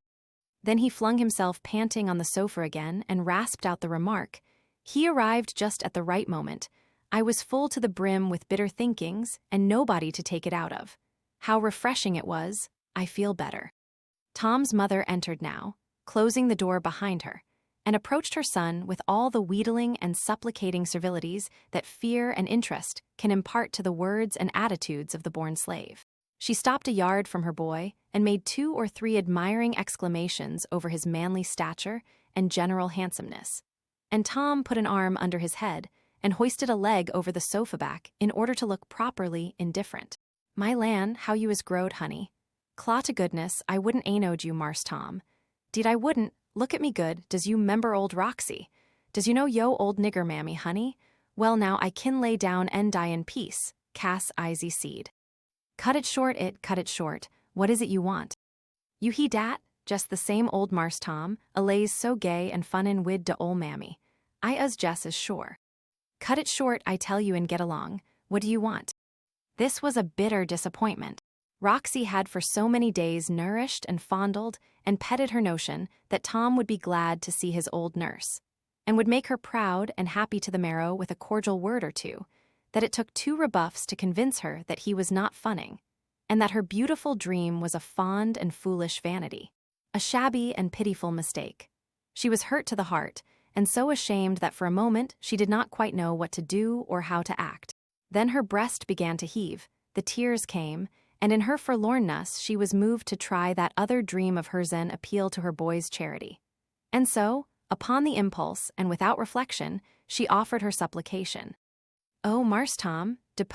Then he flung himself panting on the sofa again and rasped out the remark. He arrived just at the right moment. I was full to the brim with bitter thinkings and nobody to take it out of. How refreshing it was. I feel better. Tom's mother entered now, closing the door behind her, and approached her son with all the wheedling and supplicating servilities that fear and interest can impart to the words and attitudes of the born slave. She stopped a yard from her boy and made 2 or 3 admiring exclamations over his manly stature and general handsomeness. And Tom put an arm under his head and hoisted a leg over the sofa back in order to look properly indifferent. "My lan, how you is growed, honey. Claw to goodness, I wouldn't knowed you, Marse Tom. Deed I wouldn't. Look at me good, does you 'member old Roxy? Does you know yo old nigger mammy, honey? Well now I kin lay down and die in peace, Cass Izzy seed." Cut it short, what is it you want?" "You he dat, just the same old Marse Tom, allays so gay and funnin' wid de ol' mammy. I us jess as sure." "Cut it short, I tell you, and get along. What do you want?" This was a bitter disappointment. Roxy had for so many days nourished and fondled and petted her notion that Tom would be glad to see his old nurse, and would make her proud and happy to the marrow with a cordial word or two, that it took 2 rebuffs to convince her that he was not funning, and that her beautiful dream was a fond and foolish vanity, a shabby and pitiful mistake. She was hurt to the heart, and so ashamed that for a moment she did not quite know what to do or how to act. Then her breast began to heave, the tears came, and in her forlornness she was moved to try that other dream of hers and appeal to her boy's charity. And so, upon the impulse and without reflection, she offered her supplication. "Oh, Marse Tom, de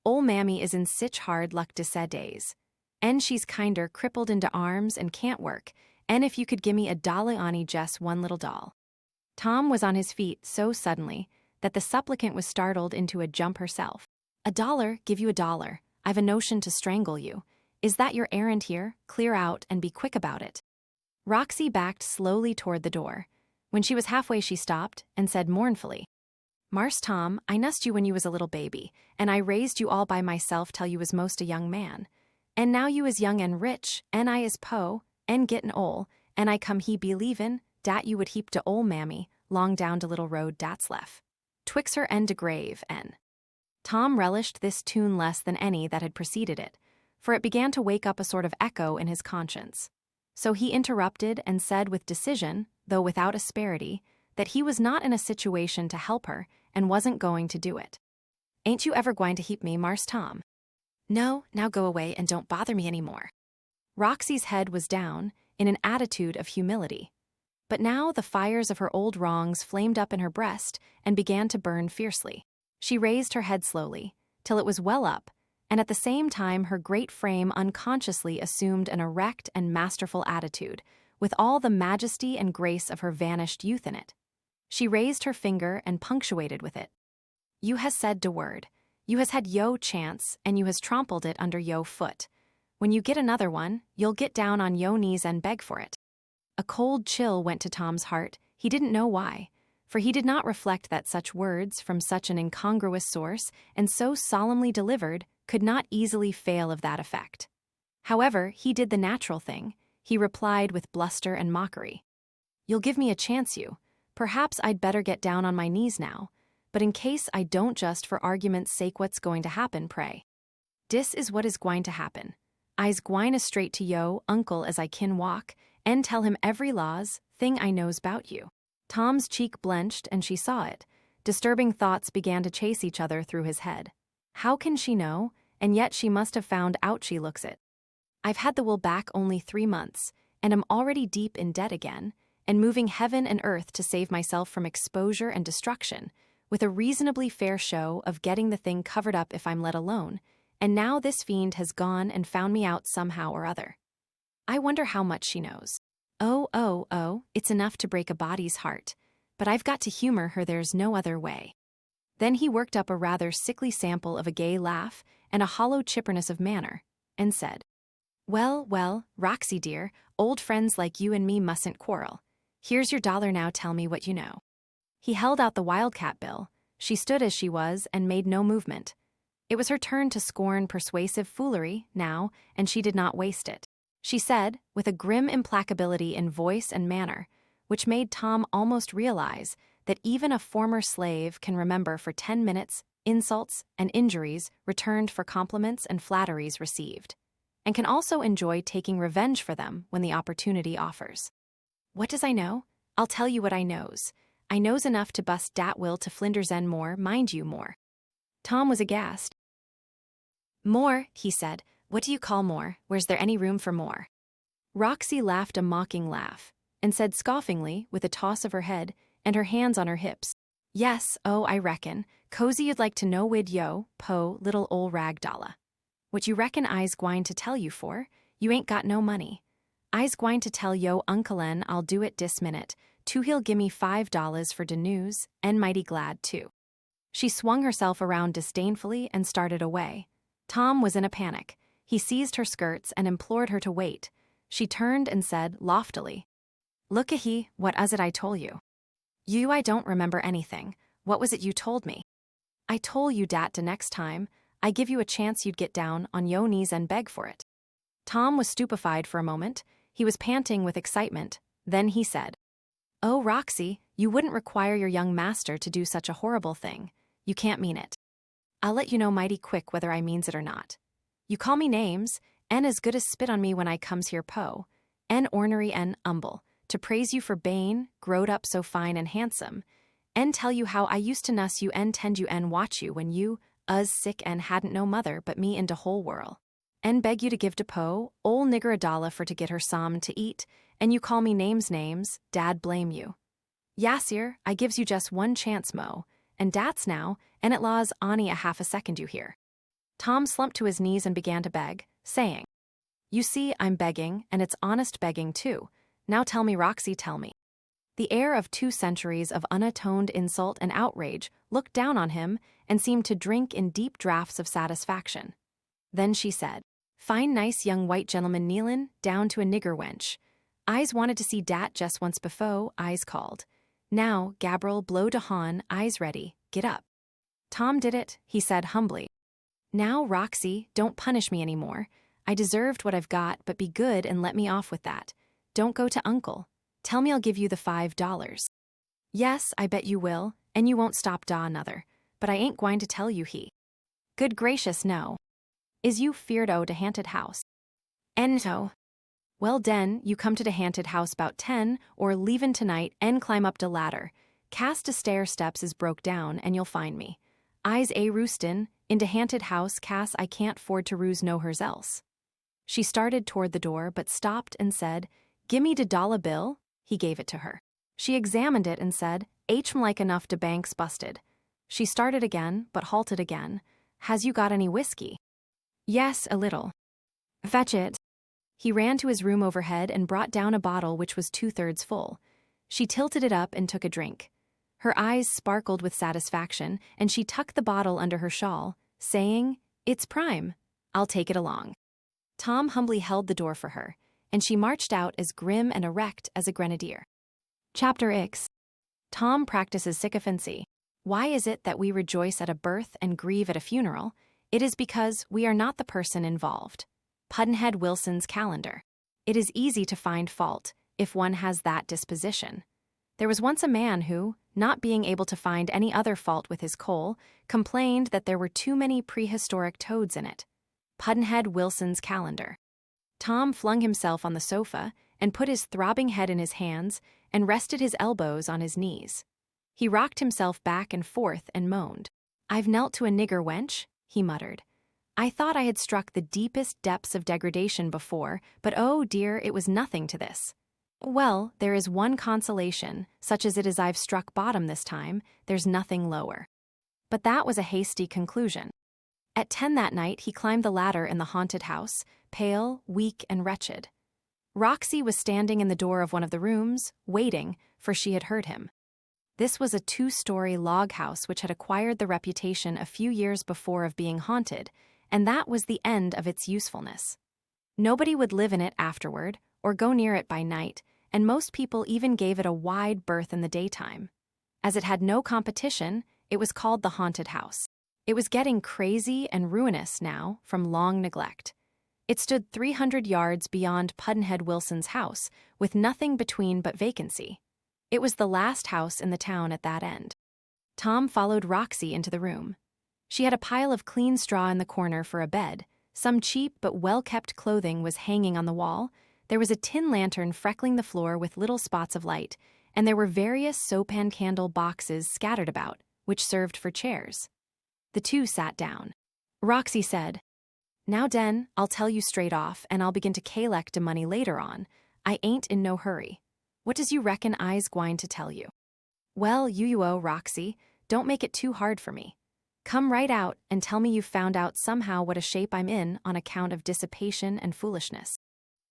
ol' mammy is in sich hard luck de days. En she's kinder crippled into arms and can't work, en if you could gimme $1 on jess one little doll." Tom was on his feet so suddenly that the supplicant was startled into a jump herself. $1, give you $1. I've a notion to strangle you. Is that your errand here? Clear out and be quick about it." Roxy backed slowly toward the door. When she was halfway she stopped and said mournfully, "Marse Tom, I nussed you when you was a little baby, and I raised you all by myself till you was most a young man. And now you is young and rich, and I is and gettin' ol', and I come he believin' dat you would heap de ol' mammy long down de little road dat's lef. Twix her and de grave, en." Tom relished this tune less than any that had preceded it, for it began to wake up a sort of echo in his conscience. So he interrupted and said with decision, though without asperity, that he was not in a situation to help her and wasn't going to do it. "Ain't you ever gwine to heap me, Marse Tom?" "No, now go away and don't bother me any more." Roxy's head was down, in an attitude of humility. But now the fires of her old wrongs flamed up in her breast and began to burn fiercely. She raised her head slowly, till it was well up, and at the same time her great frame unconsciously assumed an erect and masterful attitude, with all the majesty and grace of her vanished youth in it. She raised her finger and punctuated with it. You has said de word. You has had yo chance, and you has trampled it under yo foot. When you get another one, you'll get down on yo knees and beg for it. A cold chill went to Tom's heart. He didn't know why, for he did not reflect that such words from such an incongruous source and so solemnly delivered could not easily fail of that effect. However, he did the natural thing. He replied with bluster and mockery. You'll give me a chance, you. Perhaps I'd better get down on my knees now, but in case I don't, just for argument's sake, what's going to happen, pray? Dis is what is gwine to happen. I's gwine as straight to yo, uncle, as I kin walk, and tell him every laws thing I knows 'bout you. Tom's cheek blenched, and she saw it. Disturbing thoughts began to chase each other through his head. How can she know? And yet she must have found out. She looks it. I've had the will back only 3 months, and am already deep in debt again, and moving heaven and earth to save myself from exposure and destruction, with a reasonably fair show of getting the thing covered up if I'm let alone, and now this fiend has gone and found me out somehow or other. I wonder how much she knows. Oh, it's enough to break a body's heart, but I've got to humor her, there's no other way. Then he worked up a rather sickly sample of a gay laugh and a hollow chipperness of manner, and said, Well, Roxy dear, old friends like you and me mustn't quarrel. Here's your $1 now, tell me what you know. He held out the wildcat bill. She stood as she was and made no movement. It was her turn to scorn persuasive foolery now, and she did not waste it. She said, with a grim implacability in voice and manner, which made Tom almost realize that even a former slave can remember for 10 minutes insults and injuries returned for compliments and flatteries received, and can also enjoy taking revenge for them when the opportunity offers. What does I know? I'll tell you what I knows. I knows enough to bust dat will to Flinders End more, mind you, more. Tom was aghast. More, he said. What do you call more? Where's there any room for more? Roxy laughed a mocking laugh, and said scoffingly, with a toss of her head and her hands on her hips, Yes, oh, I reckon. Cozy you'd like to know wid yo, po, little ol' ragdolla. What you reckon I's gwine to tell you for? You ain't got no money. I's gwine to tell yo uncle'n I'll do it dis minute, too he'll gimme $5 for de news, and mighty glad too. She swung herself around disdainfully and started away. Tom was in a panic. He seized her skirts and implored her to wait. She turned and said loftily, Look-a-he, what is it I told you? You, I don't remember anything. What was it you told me? I told you dat de next time I give you a chance you'd get down on yo knees and beg for it. Tom was stupefied for a moment. He was panting with excitement. Then he said, Oh, Roxy, you wouldn't require your young master to do such a horrible thing. You can't mean it. I'll let you know mighty quick whether I means it or not. You call me names, and as good as spit on me when I comes here po, and ornery and umble, to praise you for bane, growed up so fine and handsome, and tell you how I used to nuss you and tend you and watch you when you, sick and hadn't no mother but me in de whole world. And beg you to give de po, ol' nigger $1 for to get her some to eat, and you call me names, dad blame you. Yassir, I gives you just one chance, Mo, and dat's now, and it laws Ani a half a second you hear. Tom slumped to his knees and began to beg, saying, You see, I'm begging, and it's honest begging too. Now tell me, Roxy, tell me. The air of 2 centuries of unatoned insult and outrage looked down on him and seemed to drink in deep draughts of satisfaction. Then she said, Fine nice young white gentleman kneelin' down to a nigger wench. I's wanted to see dat just once befo', I's called. Now, Gabriel, blow de horn, I's ready, get up. Tom did it, he said humbly. Now, Roxy, don't punish me any more. I deserved what I've got, but be good and let me off with that. Don't go to Uncle. Tell me I'll give you the $5. Yes, I bet you will, and you won't stop da another, but I ain't gwine to tell you he. Good gracious, no. Is you feared o de haunted house? Ento. Well den, you come to de haunted house 'bout 10, or leavin' tonight and climb up de ladder. Cast de stair steps is broke down, and you'll find me. I's a roostin', in de haunted house Cass I can't 'ford to roose no hers else. She started toward the door, but stopped and said, Gimme de $1 bill? He gave it to her. She examined it and said, H like enough de bank's busted. She started again, but halted again. Has you got any whiskey? Yes, a little. Fetch it. He ran to his room overhead and brought down a bottle which was 2/3 full. She tilted it up and took a drink. Her eyes sparkled with satisfaction, and she tucked the bottle under her shawl, saying, "It's prime. I'll take it along." Tom humbly held the door for her, and she marched out as grim and erect as a grenadier. Chapter X. Tom practices sycophancy. Why is it that we rejoice at a birth and grieve at a funeral? It is because we are not the person involved. Pudd'nhead Wilson's calendar. It is easy to find fault if one has that disposition. There was once a man who, not being able to find any other fault with his coal, complained that there were too many prehistoric toads in it. Pudd'nhead Wilson's calendar. Tom flung himself on the sofa and put his throbbing head in his hands and rested his elbows on his knees. He rocked himself back and forth and moaned. "I've knelt to a nigger wench," he muttered. "I thought I had struck the deepest depths of degradation before, but oh dear, it was nothing to this. Well, there is one consolation, such as it is I've struck bottom this time, there's nothing lower." But that was a hasty conclusion. At 10 that night he climbed the ladder in the haunted house, pale, weak, and wretched. Roxy was standing in the door of one of the rooms, waiting, for she had heard him. This was a 2-story log house which had acquired the reputation a few years before of being haunted, and that was the end of its usefulness. Nobody would live in it afterward, or go near it by night, and most people even gave it a wide berth in the daytime. As it had no competition, it was called the haunted house. It was getting crazy and ruinous now from long neglect. It stood 300 yards beyond Pudd'nhead Wilson's house, with nothing between but vacancy. It was the last house in the town at that end. Tom followed Roxy into the room. She had a pile of clean straw in the corner for a bed, some cheap but well-kept clothing was hanging on the wall, there was a tin lantern freckling the floor with little spots of light, and there were various soap and candle boxes scattered about, which served for chairs. The two sat down. Roxy said, "Now, Den, I'll tell you straight off, and I'll begin to collect de money later on. I ain't in no hurry. What does you reckon I's gwine to tell you?" "Well, you Roxy, don't make it too hard for me. Come right out and tell me you've found out somehow what a shape I'm in on account of dissipation and foolishness."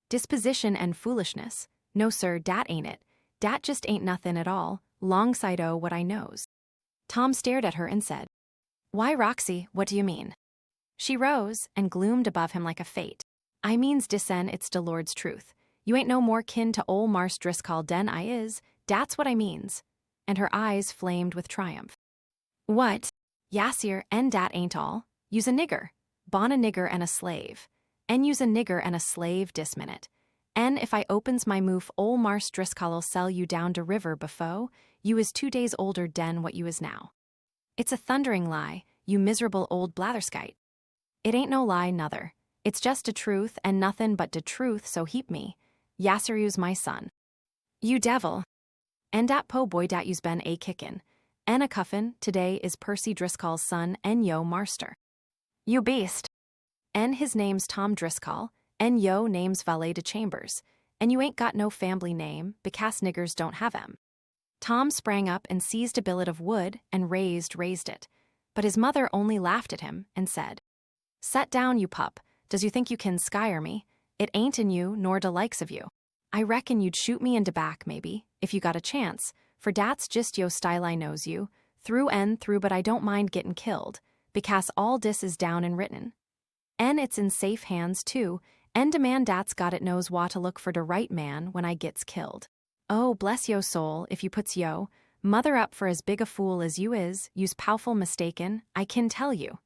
"Disposition and foolishness? No, sir, dat ain't it. Dat just ain't nothin' at all, 'longside o' what I knows." Tom stared at her and said, "Why, Roxy, what do you mean?" She rose and gloomed above him like a fate. "I means disen it's de Lord's truth. You ain't no more kin to ol' Marse Driscoll den I is, dat's what I means." And her eyes flamed with triumph. "What? Yassir, and dat ain't all. You's a nigger. Bon a nigger and a slave. En you's a nigger and a slave dis minute. En if I opens my moof ol' Marse Driscoll'll sell you down de river befo, you is 2 days older den what you is now. It's a thundering lie, you miserable old blatherskite." "It ain't no lie, nuther. It's just de truth and nothin' but de truth, so heap me. Yassir you's my son." "You devil. En dat po boy dat you's been a kickin'. En a cuffin' today is Percy Driscoll's son en yo marster." "You beast." "En his name's Tom Driscoll, en yo name's valet de chambers, en you ain't got no fambly name, becase niggers don't have 'em." Tom sprang up and seized a billet of wood and raised it. But his mother only laughed at him and said, "Set down, you pup. Does you think you can skyer me? It ain't in you nor de likes of you. I reckon you'd shoot me in de back, maybe, if you got a chance, for dat's just yo style I knows you, through and through, but I don't mind gettin' killed, becase all dis is down and written. En it's in safe hands, too, en de man dat's got it knows wha to look for de right man when I gits killed. Oh, bless yo soul, if you puts yo, mother up for as big a fool as you is, you's powful mistaken, I kin tell you.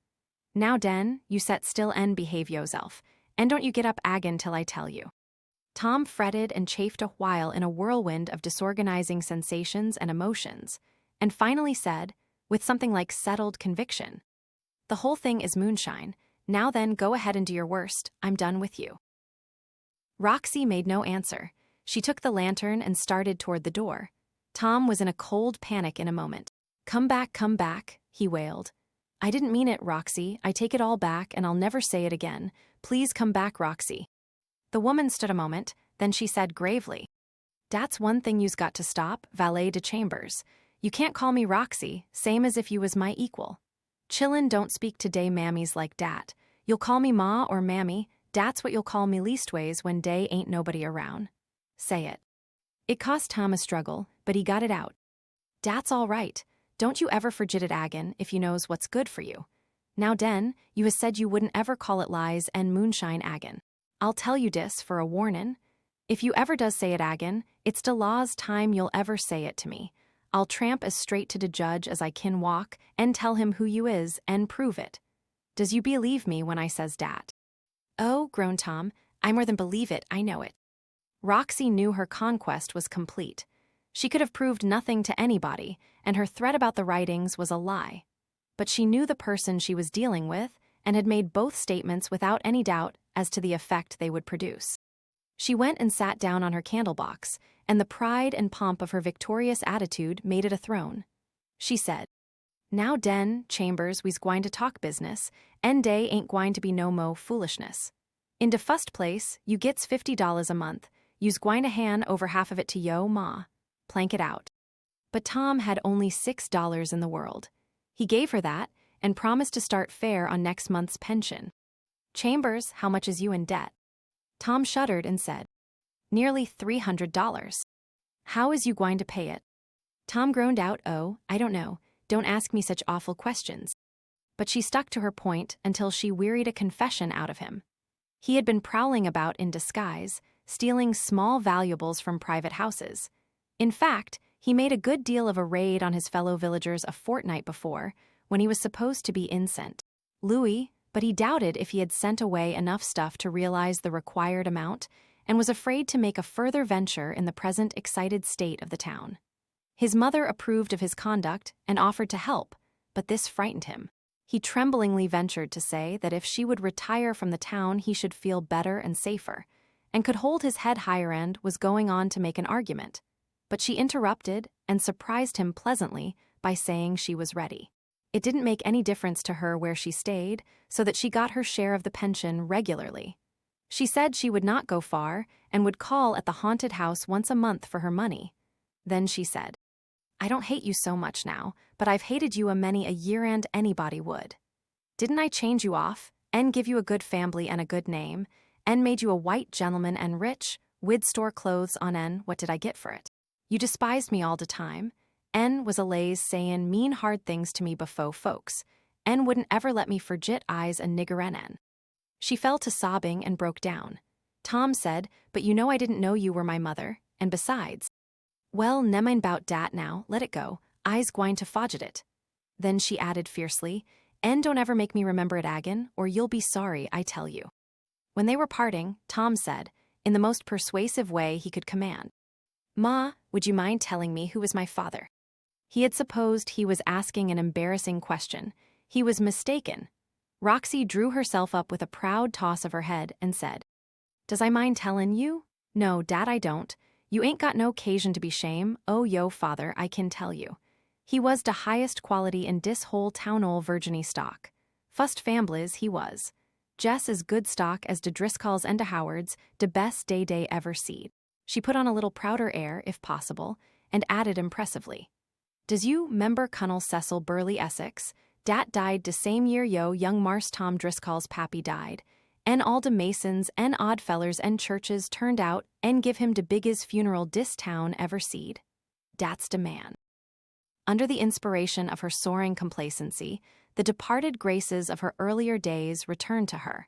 Now, den, you set still en behave yoself, and don't you get up agin till I tell you." Tom fretted and chafed a while in a whirlwind of disorganizing sensations and emotions, and finally said, with something like settled conviction, "The whole thing is moonshine. Now then, go ahead and do your worst. I'm done with you." Roxy made no answer. She took the lantern and started toward the door. Tom was in a cold panic in a moment. Come back," he wailed. "I didn't mean it, Roxy. I take it all back, and I'll never say it again. Please come back, Roxy." The woman stood a moment, then she said gravely, "Dat's one thing you's got to stop, valet de chambers. You can't call me Roxy, same as if you was my equal. Chillun don't speak to dey mammies like dat. You'll call me Ma or Mammy, dat's what you'll call me leastways when dey ain't nobody around. Say it. It cost Tom a struggle, but he got it out. Dat's all right. Don't you ever forget it agin if you knows what's good for you. Now den, you has said you wouldn't ever call it lies and moonshine agin. I'll tell you dis for a warnin'. If you ever does say it agin, it's de law's time you'll ever say it to me. I'll tramp as straight to de judge as I kin walk, and tell him who you is, and prove it. Does you believe me when I says dat? Oh, groaned Tom, I more than believe it, I know it. Roxy knew her conquest was complete. She could have proved nothing to anybody, and her threat about the writings was a lie. But she knew the person she was dealing with, and had made both statements without any doubt as to the effect they would produce. She went and sat down on her candlebox, and the pride and pomp of her victorious attitude made it a throne. She said, Now den, Chambers, we's gwine to talk business, and day ain't gwine to be no mo foolishness. In de fust place, you gets $50 a month, you's gwine to hand over half of it to yo, Ma. Plank it out. But Tom had only $6 in the world. He gave her that, and promised to start fair on next month's pension. Chambers, how much is you in debt? Tom shuddered and said, Nearly $300. How is you gwine to pay it? Tom groaned out, Oh, I don't know. Don't ask me such awful questions. But she stuck to her point until she wearied a confession out of him. He had been prowling about in disguise, stealing small valuables from private houses. In fact, he made a good deal of a raid on his fellow villagers a fortnight before, when he was supposed to be incensed. Louis, but he doubted if he had sent away enough stuff to realize the required amount, and was afraid to make a further venture in the present excited state of the town. His mother approved of his conduct and offered to help, but this frightened him. He tremblingly ventured to say that if she would retire from the town he should feel better and safer, and could hold his head higher and was going on to make an argument. But she interrupted and surprised him pleasantly by saying she was ready. It didn't make any difference to her where she stayed, so that she got her share of the pension regularly. She said she would not go far and would call at the haunted house once a month for her money. Then she said, I don't hate you so much now, but I've hated you a many a year and anybody would. Didn't I change you off, and give you a good family and a good name, and made you a white gentleman and rich, wid store clothes on en, what did I get for it? You despised me all de time, en was allays sayin' mean hard things to me befo' folks, en wouldn't ever let me forgit I's a niggerin' en. She fell to sobbing and broke down. Tom said, But you know I didn't know you were my mother, and besides, Well, nemin' 'bout dat now, let it go, I's gwine to fodget it. Then she added fiercely, En don't ever make me remember it agin, or you'll be sorry, I tell you. When they were parting, Tom said, in the most persuasive way he could command, Ma, would you mind telling me who was my father? He had supposed he was asking an embarrassing question. He was mistaken. Roxy drew herself up with a proud toss of her head and said, Does I mind tellin' you? No, dat I don't. You ain't got no 'casion to be shame. Oh, yo, father, I kin tell you. He was de highest quality in dis whole town ol' Virginie stock. Fust famblies, he was. Jess as good stock as de Driscolls and de Howards, de best day ever seed. She put on a little prouder air, if possible, and added impressively, Does you 'member Cunnel Cecil Burley Essex? Dat died de same year yo young Marse Tom Driscoll's pappy died, en all de Masons en odd fellers en churches turned out en give him de biggest funeral dis town ever seed. Dat's de man. Under the inspiration of her soaring complacency, the departed graces of her earlier days returned to her,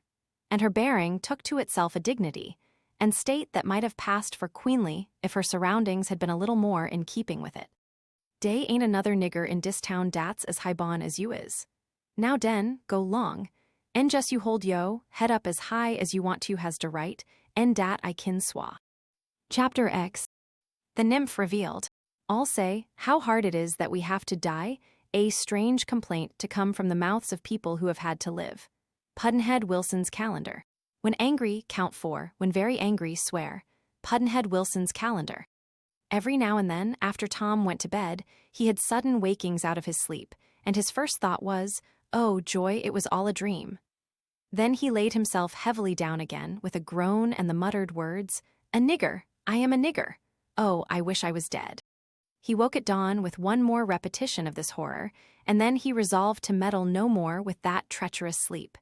and her bearing took to itself a dignity and state that might have passed for queenly if her surroundings had been a little more in keeping with it. Dey ain't another nigger in dis town dat's as highborn as you is. Now den, go long, en just you hold yo, head up as high as you want to has de right, en dat I kin swa. Chapter X. The nymph revealed. All say, how hard it is that we have to die, a strange complaint to come from the mouths of people who have had to live. Pudd'nhead Wilson's calendar. When angry, count 4, when very angry, swear. Pudd'nhead Wilson's calendar. Every now and then, after Tom went to bed, he had sudden wakings out of his sleep, and his first thought was, oh, joy, it was all a dream. Then he laid himself heavily down again, with a groan and the muttered words, A nigger, I am a nigger. Oh, I wish I was dead. He woke at dawn with one more repetition of this horror, and then he resolved to meddle no more with that treacherous sleep.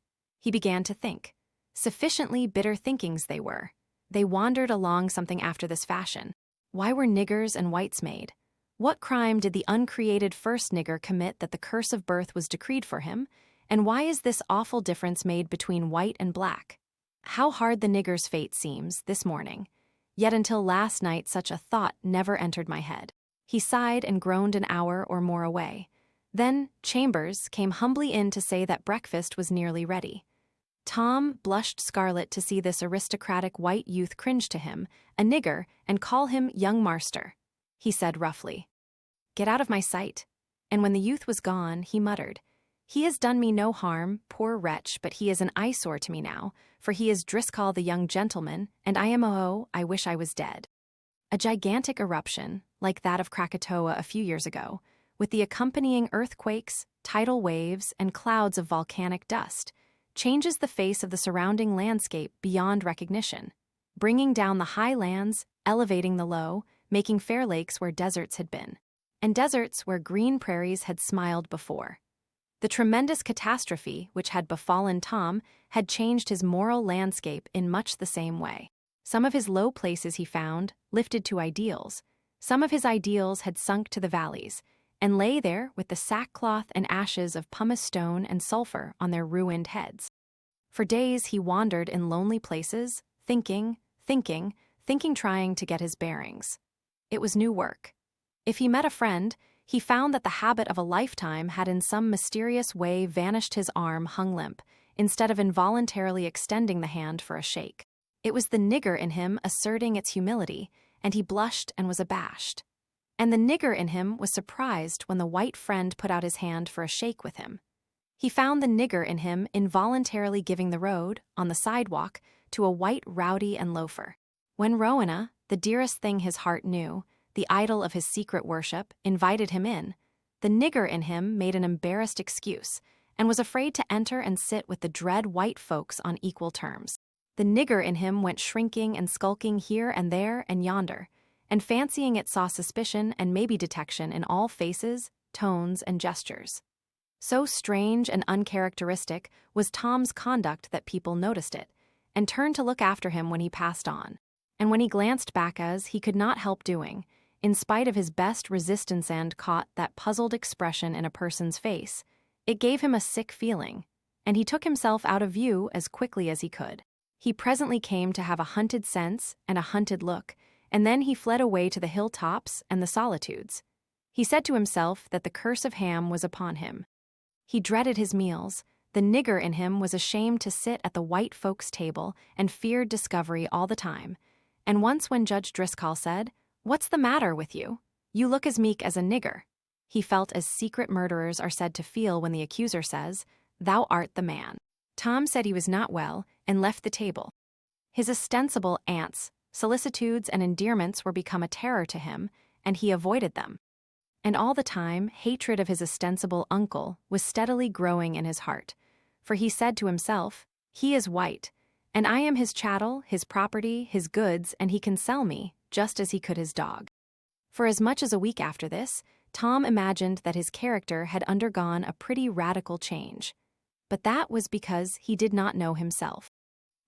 He began to think. Sufficiently bitter thinkings they were. They wandered along something after this fashion. Why were niggers and whites made? What crime did the uncreated first nigger commit that the curse of birth was decreed for him? And why is this awful difference made between white and black? How hard the nigger's fate seems, this morning. Yet until last night such a thought never entered my head. He sighed and groaned an hour or more away. Then Chambers came humbly in to say that breakfast was nearly ready. Tom blushed scarlet to see this aristocratic white youth cringe to him, a nigger, and call him young marster. He said roughly, "Get out of my sight." And when the youth was gone, he muttered, "He has done me no harm, poor wretch, but he is an eyesore to me now, for he is Driscoll the young gentleman, and I wish I was dead." A gigantic eruption, like that of Krakatoa a few years ago, with the accompanying earthquakes, tidal waves, and clouds of volcanic dust, changes the face of the surrounding landscape beyond recognition, bringing down the high lands, elevating the low, making fair lakes where deserts had been, and deserts where green prairies had smiled before. The tremendous catastrophe which had befallen Tom had changed his moral landscape in much the same way. Some of his low places he found, lifted to ideals. Some of his ideals had sunk to the valleys, and lay there with the sackcloth and ashes of pumice stone and sulfur on their ruined heads. For days he wandered in lonely places, thinking, trying to get his bearings. It was new work. If he met a friend, he found that the habit of a lifetime had in some mysterious way vanished. His arm hung limp, instead of involuntarily extending the hand for a shake. It was the nigger in him asserting its humility, and he blushed and was abashed. And the nigger in him was surprised when the white friend put out his hand for a shake with him. He found the nigger in him involuntarily giving the road, on the sidewalk, to a white rowdy and loafer. When Rowena, the dearest thing his heart knew, the idol of his secret worship, invited him in, the nigger in him made an embarrassed excuse, and was afraid to enter and sit with the dread white folks on equal terms. The nigger in him went shrinking and skulking here and there and yonder, and fancying it saw suspicion and maybe detection in all faces, tones, and gestures. So strange and uncharacteristic was Tom's conduct that people noticed it, and turned to look after him when he passed on. And when he glanced back, as he could not help doing, in spite of his best resistance, and caught that puzzled expression in a person's face, it gave him a sick feeling, and he took himself out of view as quickly as he could. He presently came to have a hunted sense and a hunted look, and then he fled away to the hilltops and the solitudes. He said to himself that the curse of Ham was upon him. He dreaded his meals. The nigger in him was ashamed to sit at the white folks' table and feared discovery all the time. And once when Judge Driscoll said, "What's the matter with you? You look as meek as a nigger," he felt as secret murderers are said to feel when the accuser says, "Thou art the man." Tom said he was not well and left the table. His ostensible aunts, solicitudes, and endearments were become a terror to him, and he avoided them. And all the time, hatred of his ostensible uncle was steadily growing in his heart, for he said to himself, "He is white, and I am his chattel, his property, his goods, and he can sell me, just as he could his dog." For as much as a week after this, Tom imagined that his character had undergone a pretty radical change. But that was because he did not know himself.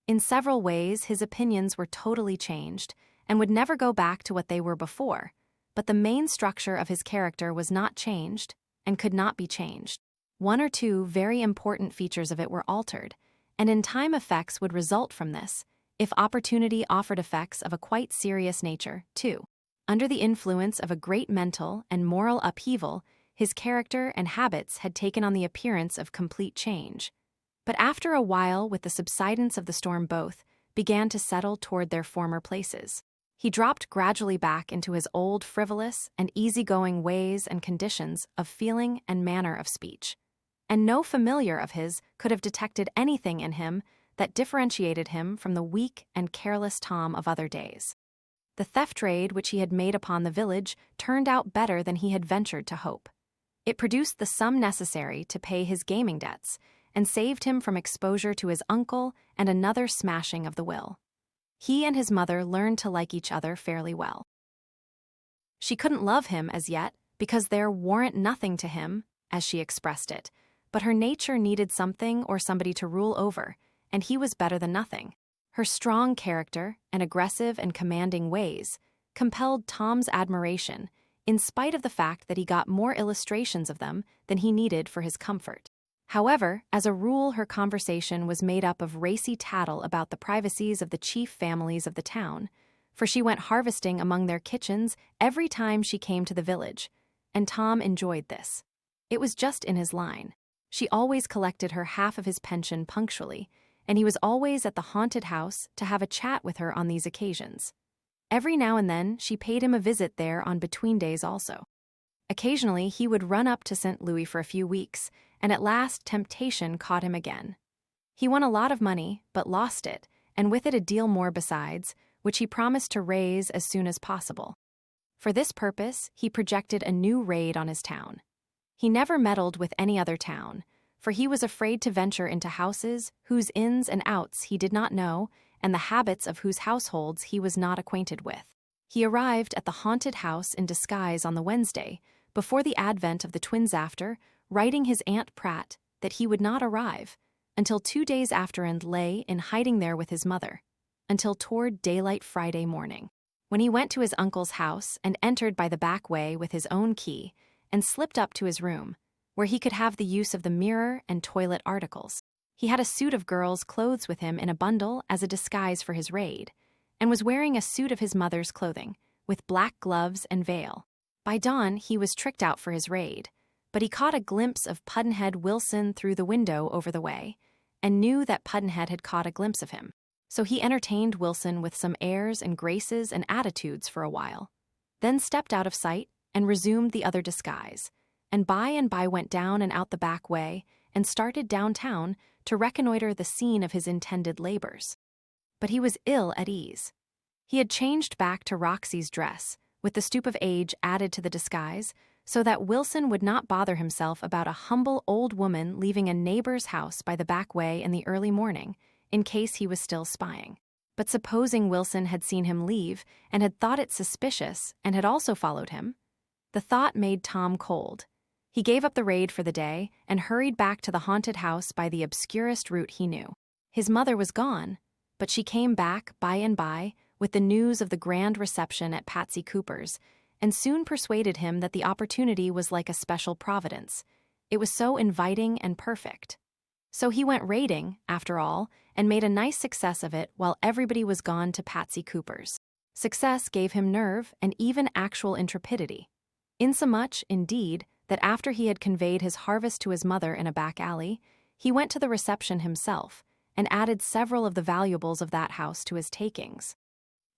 In several ways, his opinions were totally changed, and would never go back to what they were before, but the main structure of his character was not changed, and could not be changed. One or two very important features of it were altered, and in time effects would result from this, if opportunity offered effects of a quite serious nature, too. Under the influence of a great mental and moral upheaval, his character and habits had taken on the appearance of complete change. But after a while, with the subsidence of the storm, both began to settle toward their former places. He dropped gradually back into his old frivolous and easygoing ways and conditions of feeling and manner of speech. And no familiar of his could have detected anything in him that differentiated him from the weak and careless Tom of other days. The theft raid which he had made upon the village turned out better than he had ventured to hope. It produced the sum necessary to pay his gaming debts, and saved him from exposure to his uncle and another smashing of the will. He and his mother learned to like each other fairly well. She couldn't love him as yet, because there warrant nothing to him, as she expressed it, but her nature needed something or somebody to rule over, and he was better than nothing. Her strong character and aggressive and commanding ways compelled Tom's admiration, in spite of the fact that he got more illustrations of them than he needed for his comfort. However, as a rule, her conversation was made up of racy tattle about the privacies of the chief families of the town, for she went harvesting among their kitchens every time she came to the village, and Tom enjoyed this. It was just in his line. She always collected her half of his pension punctually, and he was always at the haunted house to have a chat with her on these occasions. Every now and then, she paid him a visit there on between days also. Occasionally, he would run up to St. Louis for a few weeks, and at last temptation caught him again. He won a lot of money, but lost it, and with it a deal more besides, which he promised to raise as soon as possible. For this purpose, he projected a new raid on his town. He never meddled with any other town, for he was afraid to venture into houses whose ins and outs he did not know and the habits of whose households he was not acquainted with. He arrived at the haunted house in disguise on the Wednesday, before the advent of the twins after, writing his Aunt Pratt that he would not arrive until 2 days after and lay in hiding there with his mother, until toward daylight Friday morning, when he went to his uncle's house and entered by the back way with his own key and slipped up to his room, where he could have the use of the mirror and toilet articles. He had a suit of girls' clothes with him in a bundle as a disguise for his raid, and was wearing a suit of his mother's clothing, with black gloves and veil. By dawn, he was tricked out for his raid, but he caught a glimpse of Pudd'nhead Wilson through the window over the way, and knew that Pudd'nhead had caught a glimpse of him. So he entertained Wilson with some airs and graces and attitudes for a while, then stepped out of sight and resumed the other disguise, and by went down and out the back way and started downtown to reconnoiter the scene of his intended labors. But he was ill at ease. He had changed back to Roxy's dress, with the stoop of age added to the disguise, so that Wilson would not bother himself about a humble old woman leaving a neighbor's house by the back way in the early morning, in case he was still spying. But supposing Wilson had seen him leave and had thought it suspicious and had also followed him? The thought made Tom cold. He gave up the raid for the day and hurried back to the haunted house by the obscurest route he knew. His mother was gone, but she came back by and by with the news of the grand reception at Patsy Cooper's, and soon persuaded him that the opportunity was like a special providence. It was so inviting and perfect. So he went raiding, after all, and made a nice success of it while everybody was gone to Patsy Cooper's. Success gave him nerve and even actual intrepidity. Insomuch, indeed, that after he had conveyed his harvest to his mother in a back alley, he went to the reception himself and added several of the valuables of that house to his takings.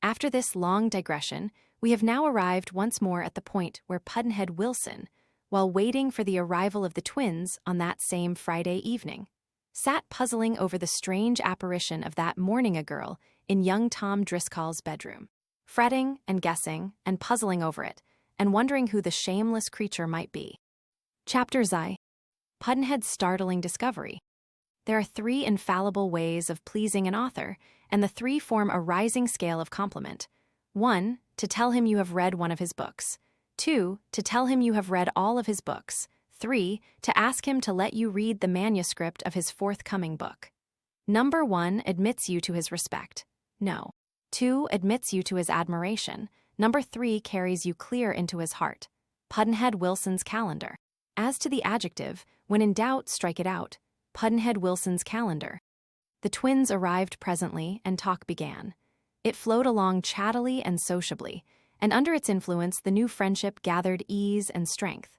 After this long digression, we have now arrived once more at the point where Pudd'nhead Wilson, while waiting for the arrival of the twins on that same Friday evening, sat puzzling over the strange apparition of that morning-a-girl in young Tom Driscoll's bedroom, fretting and guessing and puzzling over it, and wondering who the shameless creature might be. Chapter Z. Pudd'nhead's startling discovery. There are 3 infallible ways of pleasing an author, and the 3 form a rising scale of compliment. 1. To tell him you have read one of his books. 2. To tell him you have read all of his books. 3. To ask him to let you read the manuscript of his forthcoming book. Number 1 admits you to his respect. No. 2 admits you to his admiration. Number 3 carries you clear into his heart. Pudd'nhead Wilson's calendar. As to the adjective, when in doubt, strike it out. Pudd'nhead Wilson's calendar. The twins arrived presently, and talk began. It flowed along chattily and sociably, and under its influence the new friendship gathered ease and strength.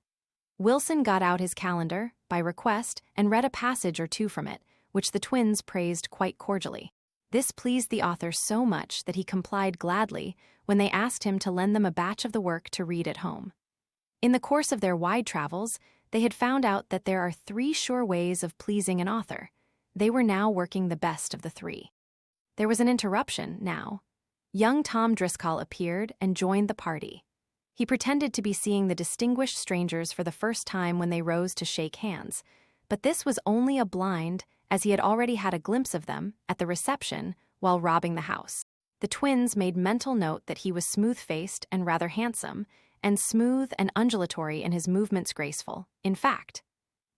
Wilson got out his calendar, by request, and read a passage or 2 from it, which the twins praised quite cordially. This pleased the author so much that he complied gladly when they asked him to lend them a batch of the work to read at home. In the course of their wide travels, they had found out that there are 3 sure ways of pleasing an author. They were now working the best of the 3. There was an interruption, now. Young Tom Driscoll appeared and joined the party. He pretended to be seeing the distinguished strangers for the first time when they rose to shake hands, but this was only a blind, as he had already had a glimpse of them at the reception while robbing the house. The twins made mental note that he was smooth-faced and rather handsome, and smooth and undulatory in his movements graceful, in fact.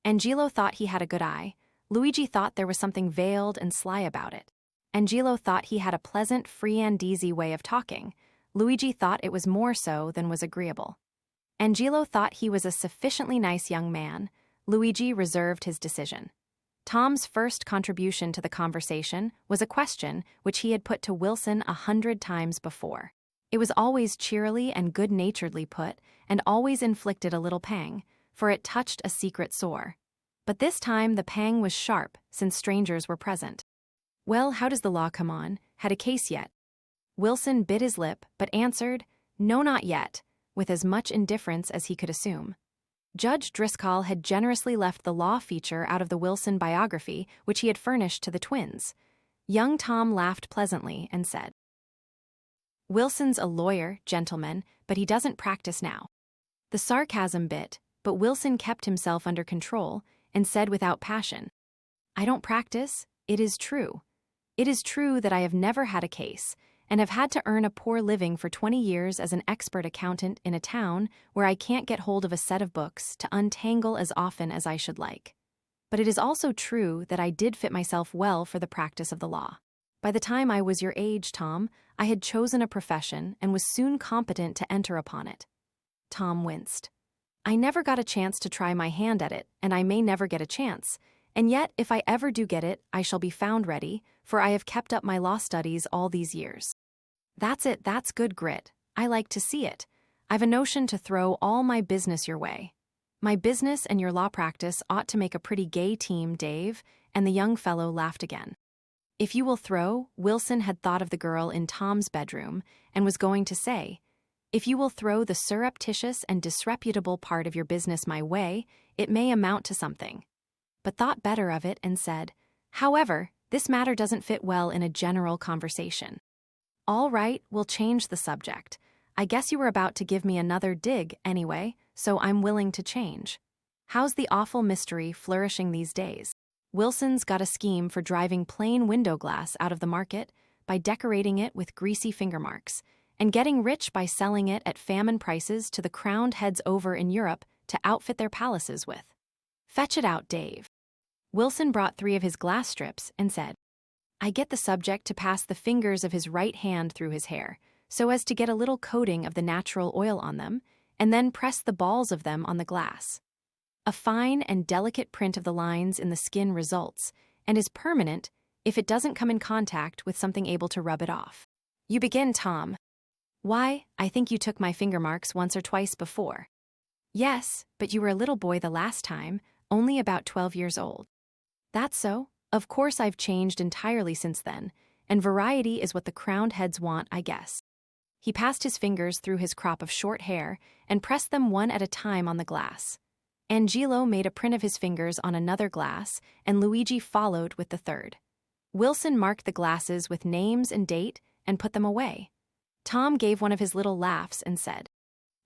Angelo thought he had a good eye. Luigi thought there was something veiled and sly about it. Angelo thought he had a pleasant, free and easy way of talking. Luigi thought it was more so than was agreeable. Angelo thought he was a sufficiently nice young man. Luigi reserved his decision. Tom's first contribution to the conversation was a question which he had put to Wilson 100 times before. It was always cheerily and good-naturedly put, and always inflicted a little pang, for it touched a secret sore. But this time the pang was sharp, since strangers were present. "Well, how does the law come on? Had a case yet?" Wilson bit his lip, but answered, "No, not yet," with as much indifference as he could assume. Judge Driscoll had generously left the law feature out of the Wilson biography, which he had furnished to the twins. Young Tom laughed pleasantly and said, "Wilson's a lawyer, gentlemen, but he doesn't practice now." The sarcasm bit, but Wilson kept himself under control and said without passion, "I don't practice, it is true. It is true that I have never had a case, and have had to earn a poor living for 20 years as an expert accountant in a town where I can't get hold of a set of books to untangle as often as I should like. But it is also true that I did fit myself well for the practice of the law. By the time I was your age, Tom, I had chosen a profession and was soon competent to enter upon it." Tom winced. "I never got a chance to try my hand at it, and I may never get a chance. And yet, if I ever do get it, I shall be found ready, for I have kept up my law studies all these years." "That's it, that's good grit. I like to see it. I've a notion to throw all my business your way. My business and your law practice ought to make a pretty gay team, Dave," and the young fellow laughed again. If you will throw, Wilson had thought of the girl in Tom's bedroom, and was going to say, "If you will throw the surreptitious and disreputable part of your business my way, it may amount to something," but thought better of it and said, "However, this matter doesn't fit well in a general conversation. All right, we'll change the subject. I guess you were about to give me another dig anyway, so I'm willing to change. How's the awful mystery flourishing these days? Wilson's got a scheme for driving plain window glass out of the market by decorating it with greasy finger marks, and getting rich by selling it at famine prices to the crowned heads over in Europe to outfit their palaces with. Fetch it out, Dave." Wilson brought 3 of his glass strips and said, "I get the subject to pass the fingers of his right hand through his hair, so as to get a little coating of the natural oil on them, and then press the balls of them on the glass. A fine and delicate print of the lines in the skin results, and is permanent if it doesn't come in contact with something able to rub it off. You begin, Tom." "Why, I think you took my finger marks once or twice before." "Yes, but you were a little boy the last time, only about 12 years old." "That's so. Of course I've changed entirely since then, and variety is what the crowned heads want, I guess." He passed his fingers through his crop of short hair and pressed them one at a time on the glass. Angelo made a print of his fingers on another glass, and Luigi followed with the third. Wilson marked the glasses with names and date and put them away. Tom gave one of his little laughs and said,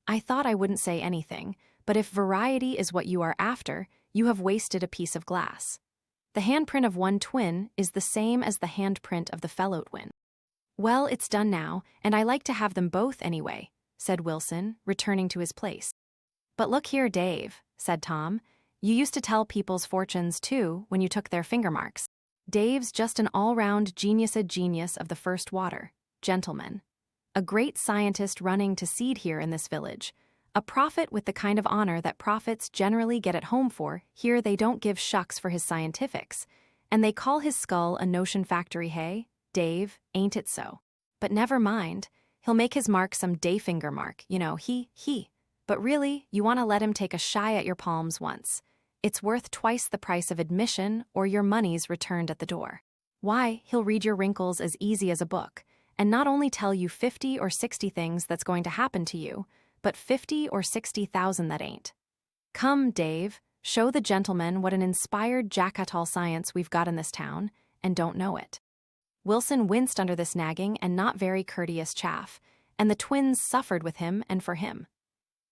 "I thought I wouldn't say anything, but if variety is what you are after, you have wasted a piece of glass. The handprint of one twin is the same as the handprint of the fellow twin." "Well, it's done now, and I like to have them both anyway," said Wilson, returning to his place. "But look here, Dave," said Tom, "you used to tell people's fortunes, too, when you took their finger marks. Dave's just an all-round genius of the first water, gentlemen. A great scientist running to seed here in this village. A prophet with the kind of honor that prophets generally get at home for. Here they don't give shucks for his scientifics, and they call his skull a notion factory, hey, Dave, ain't it so? But never mind, he'll make his mark some day finger mark, you know, he. But really, you want to let him take a shy at your palms once. It's worth twice the price of admission, or your money's returned at the door. Why, he'll read your wrinkles as easy as a book, and not only tell you 50 or 60 things that's going to happen to you, but 50 or 60,000 that ain't. Come, Dave, show the gentlemen what an inspired jack-at-all science we've got in this town, and don't know it." Wilson winced under this nagging and not very courteous chaff, and the twins suffered with him and for him.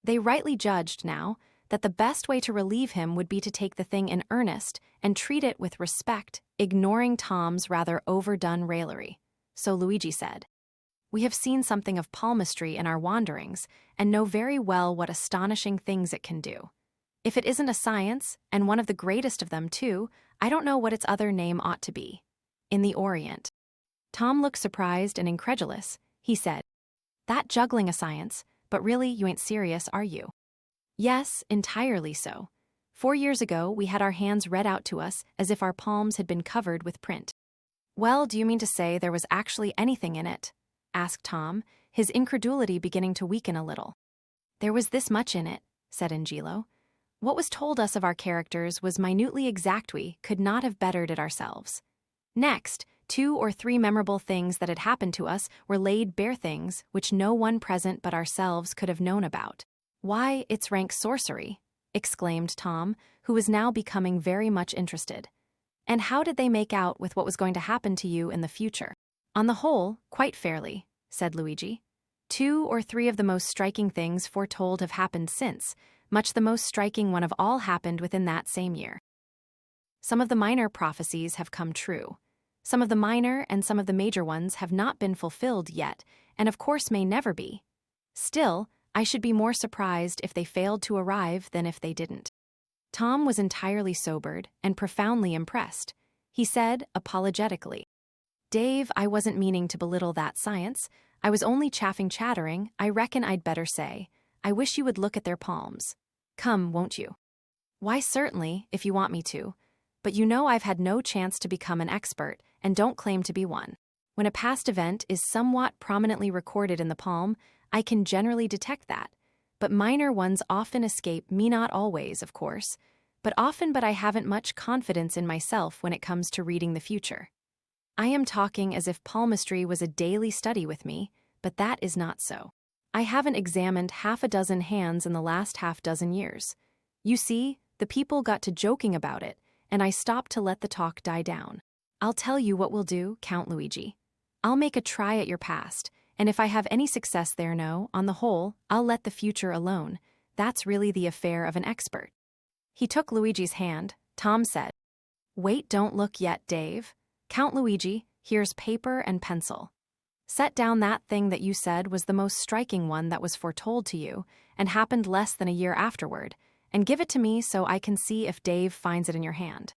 They rightly judged, now, that the best way to relieve him would be to take the thing in earnest and treat it with respect, ignoring Tom's rather overdone raillery. So Luigi said, "We have seen something of palmistry in our wanderings, and know very well what astonishing things it can do. If it isn't a science, and one of the greatest of them too, I don't know what its other name ought to be. In the Orient. Tom looked surprised and incredulous. He said, "That juggling a science, but really you ain't serious, are you?" "Yes, entirely so. 4 years ago we had our hands read out to us as if our palms had been covered with print." "Well, do you mean to say there was actually anything in it?" asked Tom, his incredulity beginning to weaken a little. "There was this much in it," said Angelo. "What was told us of our characters was minutely exact. We could not have bettered it ourselves. Next, 2 or 3 memorable things that had happened to us were laid bare, things which no one present but ourselves could have known about." "Why, it's rank sorcery," exclaimed Tom, who was now becoming very much interested. "And how did they make out with what was going to happen to you in the future?" "On the whole, quite fairly," said Luigi. 2 or 3 of the most striking things foretold have happened since. Much the most striking one of all happened within that same year. Some of the minor prophecies have come true. Some of the minor and some of the major ones have not been fulfilled yet, and of course may never be. Still, I should be more surprised if they failed to arrive than if they didn't. Tom was entirely sobered and profoundly impressed. He said, apologetically, "Dave, I wasn't meaning to belittle that science. I was only chattering. I reckon I'd better say, I wish you would look at their palms. Come, won't you?" "Why, certainly, if you want me to. But you know I've had no chance to become an expert, and don't claim to be one. When a past event is somewhat prominently recorded in the palm, I can generally detect that. But minor ones often escape me, not always, of course, but often. But I haven't much confidence in myself when it comes to reading the future. I am talking as if palmistry was a daily study with me, but that is not so. I haven't examined half a dozen hands in the last half dozen years. You see, the people got to joking about it, and I stopped to let the talk die down. I'll tell you what we'll do, Count Luigi. I'll make a try at your past, and if I have any success there, no, on the whole, I'll let the future alone. That's really the affair of an expert." He took Luigi's hand. Tom said, "Wait, don't look yet, Dave. Count Luigi, here's paper and pencil. Set down that thing that you said was the most striking one that was foretold to you, and happened less than a year afterward, and give it to me so I can see if Dave finds it in your hand."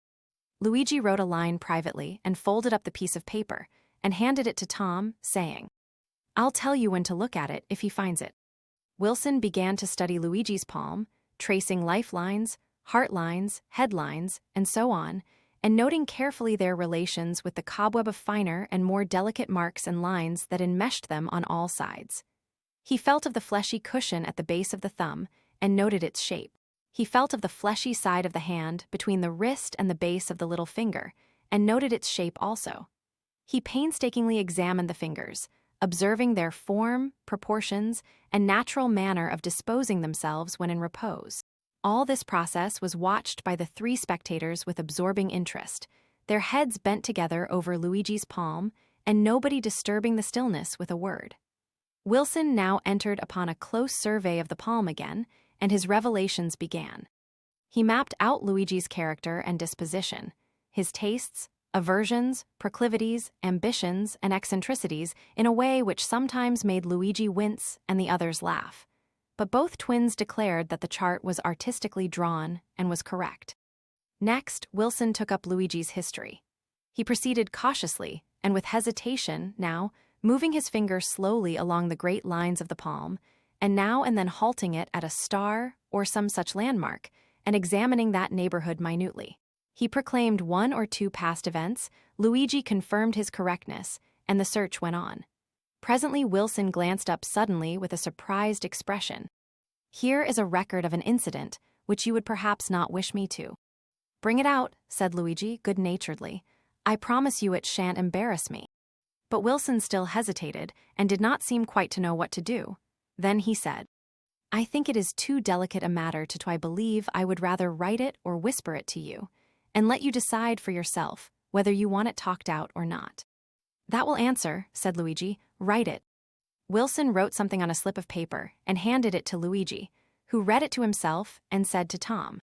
Luigi wrote a line privately and folded up the piece of paper, and handed it to Tom, saying, "I'll tell you when to look at it if he finds it." Wilson began to study Luigi's palm, tracing lifelines, heart lines, headlines, and so on, and noting carefully their relations with the cobweb of finer and more delicate marks and lines that enmeshed them on all sides. He felt of the fleshy cushion at the base of the thumb, and noted its shape. He felt of the fleshy side of the hand between the wrist and the base of the little finger, and noted its shape also. He painstakingly examined the fingers, observing their form, proportions, and natural manner of disposing themselves when in repose. All this process was watched by the 3 spectators with absorbing interest, their heads bent together over Luigi's palm, and nobody disturbing the stillness with a word. Wilson now entered upon a close survey of the palm again, and his revelations began. He mapped out Luigi's character and disposition, his tastes, aversions, proclivities, ambitions, and eccentricities in a way which sometimes made Luigi wince and the others laugh. But both twins declared that the chart was artistically drawn and was correct. Next, Wilson took up Luigi's history. He proceeded cautiously and with hesitation now, moving his finger slowly along the great lines of the palm, and now and then halting it at a star or some such landmark, and examining that neighborhood minutely. He proclaimed 1 or 2 past events, Luigi confirmed his correctness, and the search went on. Presently Wilson glanced up suddenly with a surprised expression. "Here is a record of an incident which you would perhaps not wish me to." "Bring it out," said Luigi good-naturedly. "I promise you it shan't embarrass me." But Wilson still hesitated, and did not seem quite to know what to do. Then he said, "I think it is too delicate a matter to I believe I would rather write it or whisper it to you, and let you decide for yourself whether you want it talked out or not." "That will answer," said Luigi. "Write it." Wilson wrote something on a slip of paper and handed it to Luigi, who read it to himself and said to Tom,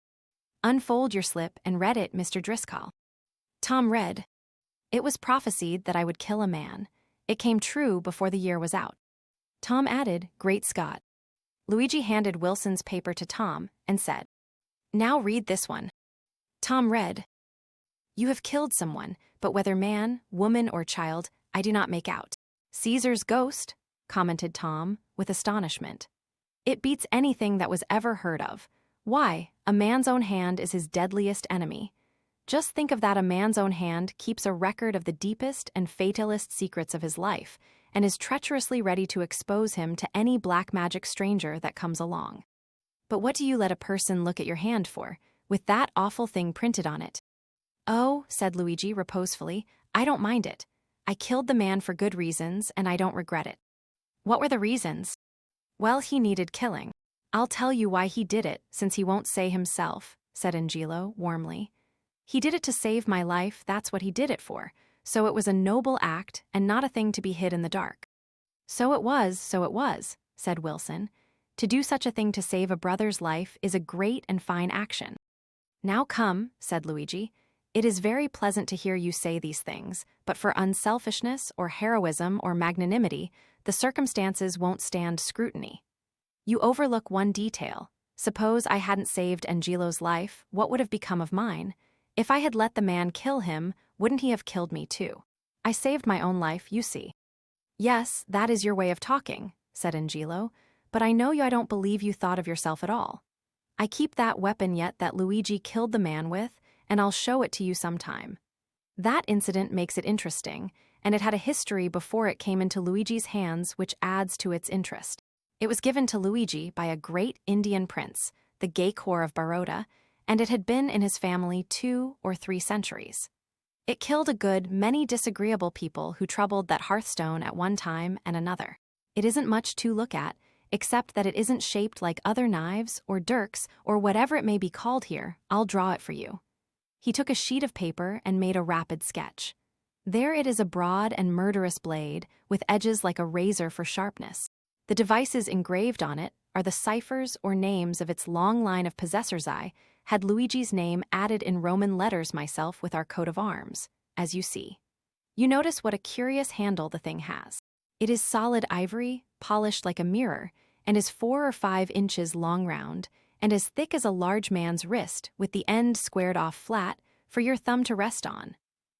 "Unfold your slip and read it, Mr. Driscoll." Tom read, "It was prophesied that I would kill a man. It came true before the year was out." Tom added, "Great Scott." Luigi handed Wilson's paper to Tom and said, Now read this one. Tom read. You have killed someone, but whether man, woman, or child, I do not make out. Caesar's ghost, commented Tom, with astonishment. It beats anything that was ever heard of. Why, a man's own hand is his deadliest enemy. Just think of that, a man's own hand keeps a record of the deepest and fatalist secrets of his life, and is treacherously ready to expose him to any black magic stranger that comes along. But what do you let a person look at your hand for, with that awful thing printed on it? Oh, said Luigi reposefully, I don't mind it. I killed the man for good reasons, and I don't regret it. What were the reasons? Well, he needed killing. I'll tell you why he did it, since he won't say himself, said Angelo warmly. He did it to save my life, that's what he did it for, so it was a noble act and not a thing to be hid in the dark. So it was, said Wilson. To do such a thing to save a brother's life is a great and fine action. Now come, said Luigi. It is very pleasant to hear you say these things, but for unselfishness or heroism or magnanimity, the circumstances won't stand scrutiny. You overlook one detail. Suppose I hadn't saved Angelo's life, what would have become of mine? If I had let the man kill him, wouldn't he have killed me too? I saved my own life, you see. Yes, that is your way of talking, said Angelo, but I know I don't believe you thought of yourself at all. I keep that weapon yet that Luigi killed the man with, and I'll show it to you sometime. That incident makes it interesting, and it had a history before it came into Luigi's hands which adds to its interest. It was given to Luigi by a great Indian prince, the Gaekwar of Baroda, and it had been in his family 2 or 3 centuries. It killed a good many disagreeable people who troubled that hearthstone at one time and another. It isn't much to look at, except that it isn't shaped like other knives or dirks or whatever it may be called here. I'll draw it for you. He took a sheet of paper and made a rapid sketch. There it is, a broad and murderous blade, with edges like a razor for sharpness. The devices engraved on it are the ciphers or names of its long line of possessors. I had Luigi's name added in Roman letters myself with our coat of arms, as you see. You notice what a curious handle the thing has. It is solid ivory, polished like a mirror, and is 4 or 5 inches long round, and as thick as a large man's wrist, with the end squared off flat for your thumb to rest on.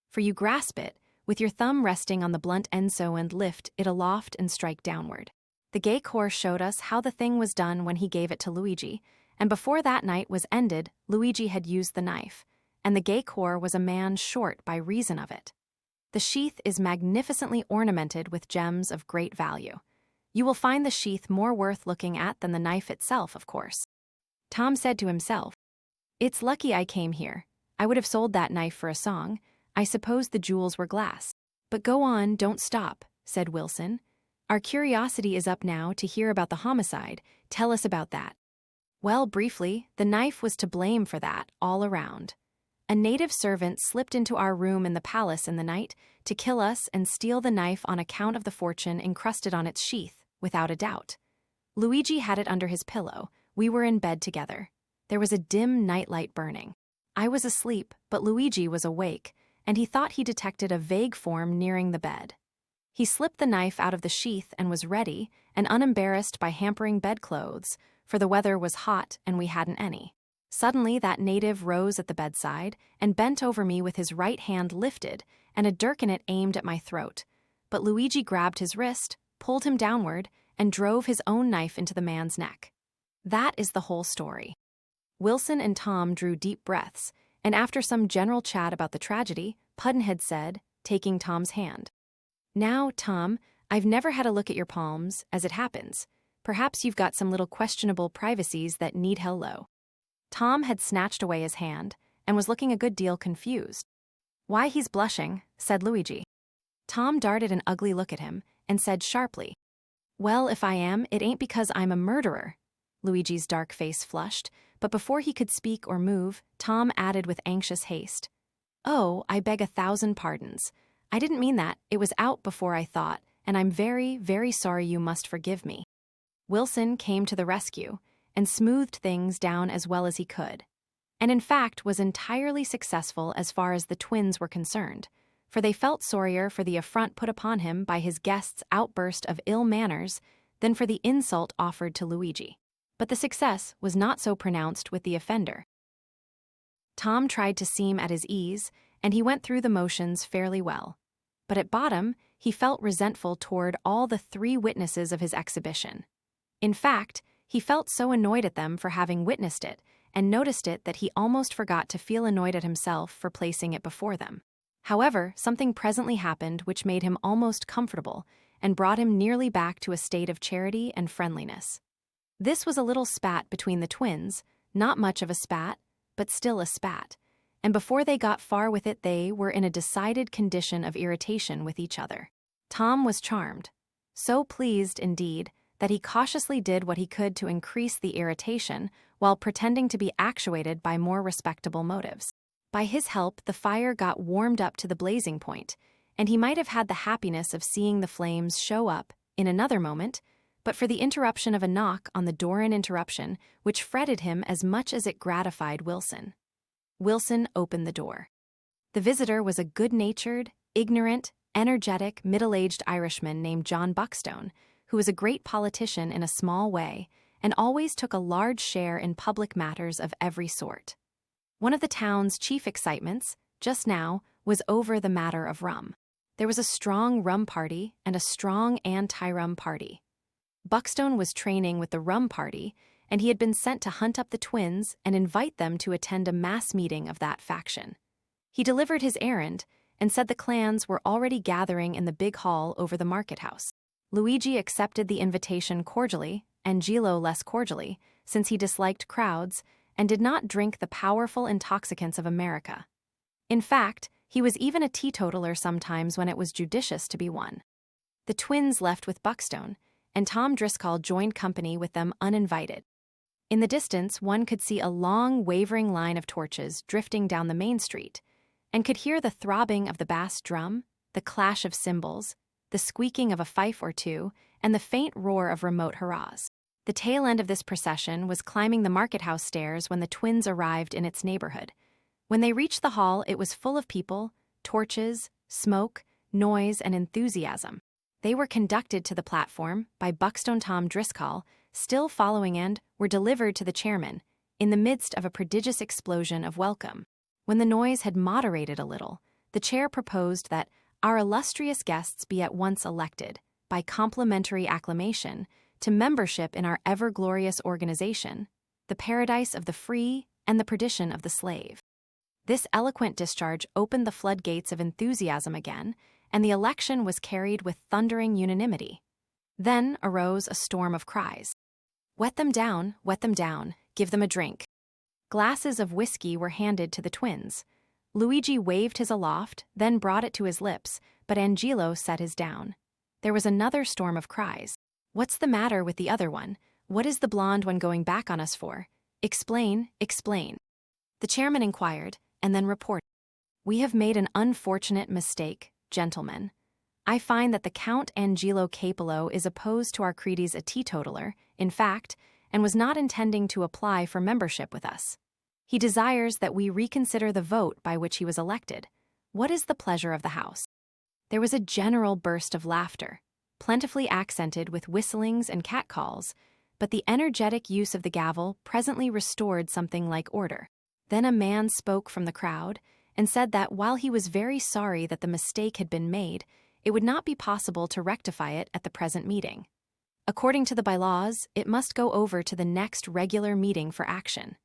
For you grasp it, with your thumb resting on the blunt end so and lift it aloft and strike downward. The Gaekwar showed us how the thing was done when he gave it to Luigi, and before that night was ended, Luigi had used the knife, and the Gaekwar was a man short by reason of it. The sheath is magnificently ornamented with gems of great value. You will find the sheath more worth looking at than the knife itself, of course. Tom said to himself, It's lucky I came here. I would have sold that knife for a song. I suppose the jewels were glass. But go on, don't stop, said Wilson. Our curiosity is up now to hear about the homicide. Tell us about that. Well, briefly, the knife was to blame for that, all around. A native servant slipped into our room in the palace in the night to kill us and steal the knife on account of the fortune encrusted on its sheath, without a doubt. Luigi had it under his pillow. We were in bed together. There was a dim nightlight burning. I was asleep, but Luigi was awake, and he thought he detected a vague form nearing the bed. He slipped the knife out of the sheath and was ready, and unembarrassed by hampering bedclothes, for the weather was hot and we hadn't any. Suddenly that native rose at the bedside and bent over me with his right hand lifted and a dirk in it aimed at my throat. But Luigi grabbed his wrist, pulled him downward, and drove his own knife into the man's neck. That is the whole story. Wilson and Tom drew deep breaths, and after some general chat about the tragedy, Pudd'nhead said, taking Tom's hand, Now, Tom, I've never had a look at your palms, as it happens. Perhaps you've got some little questionable privacies that need hello. Tom had snatched away his hand and was looking a good deal confused. Why, he's blushing, said Luigi. Tom darted an ugly look at him and said sharply, Well, if I am, it ain't because I'm a murderer. Luigi's dark face flushed, but before he could speak or move, Tom added with anxious haste, Oh, I beg 1,000 pardons. I didn't mean that. It was out before I thought, and I'm very, very sorry. You must forgive me. Wilson came to the rescue and smoothed things down as well as he could, and in fact was entirely successful as far as the twins were concerned, for they felt sorrier for the affront put upon him by his guest's outburst of ill manners than for the insult offered to Luigi. But the success was not so pronounced with the offender. Tom tried to seem at his ease, and he went through the motions fairly well. But at bottom, he felt resentful toward all the 3 witnesses of his exhibition. In fact, he felt so annoyed at them for having witnessed it, and noticed it that he almost forgot to feel annoyed at himself for placing it before them. However, something presently happened which made him almost comfortable, and brought him nearly back to a state of charity and friendliness. This was a little spat between the twins, not much of a spat, but still a spat, and before they got far with it they were in a decided condition of irritation with each other. Tom was charmed. So pleased, indeed, that he cautiously did what he could to increase the irritation while pretending to be actuated by more respectable motives. By his help, the fire got warmed up to the blazing point, and he might have had the happiness of seeing the flames show up in another moment, but for the interruption of a knock on the door, an interruption which fretted him as much as it gratified Wilson. Wilson opened the door. The visitor was a good-natured, ignorant, energetic, middle-aged Irishman named John Buckstone, who was a great politician in a small way and always took a large share in public matters of every sort. One of the town's chief excitements, just now, was over the matter of rum. There was a strong rum party and a strong anti-rum party. Buckstone was training with the rum party, and he had been sent to hunt up the twins and invite them to attend a mass meeting of that faction. He delivered his errand and said the clans were already gathering in the big hall over the market house. Luigi accepted the invitation cordially, Angelo less cordially, since he disliked crowds and did not drink the powerful intoxicants of America. In fact, he was even a teetotaler sometimes when it was judicious to be one. The twins left with Buckstone, and Tom Driscoll joined company with them uninvited. In the distance, one could see a long, wavering line of torches drifting down the main street, and could hear the throbbing of the bass drum, the clash of cymbals, the squeaking of a fife or two, and the faint roar of remote hurrahs. The tail end of this procession was climbing the market house stairs when the twins arrived in its neighborhood. When they reached the hall, it was full of people, torches, smoke, noise, and enthusiasm. They were conducted to the platform by Buckstone Tom Driscoll, still following, and were delivered to the chairman, in the midst of a prodigious explosion of welcome. When the noise had moderated a little, the chair proposed that our illustrious guests be at once elected, by complimentary acclamation, to membership in our ever-glorious organization, the paradise of the free and the perdition of the slave. This eloquent discharge opened the floodgates of enthusiasm again, and the election was carried with thundering unanimity. Then arose a storm of cries. Wet them down, give them a drink. Glasses of whiskey were handed to the twins. Luigi waved his aloft, then brought it to his lips, but Angelo set his down. There was another storm of cries. What's the matter with the other one? What is the blonde one going back on us for? Explain, explain. The chairman inquired, and then reported. We have made an unfortunate mistake, gentlemen. I find that the Count Angelo Capello is opposed to our creeds, a teetotaler, in fact, and was not intending to apply for membership with us. He desires that we reconsider the vote by which he was elected. What is the pleasure of the House? There was a general burst of laughter, plentifully accented with whistlings and catcalls, but the energetic use of the gavel presently restored something like order. Then a man spoke from the crowd and said that while he was very sorry that the mistake had been made, it would not be possible to rectify it at the present meeting. According to the bylaws, it must go over to the next regular meeting for action.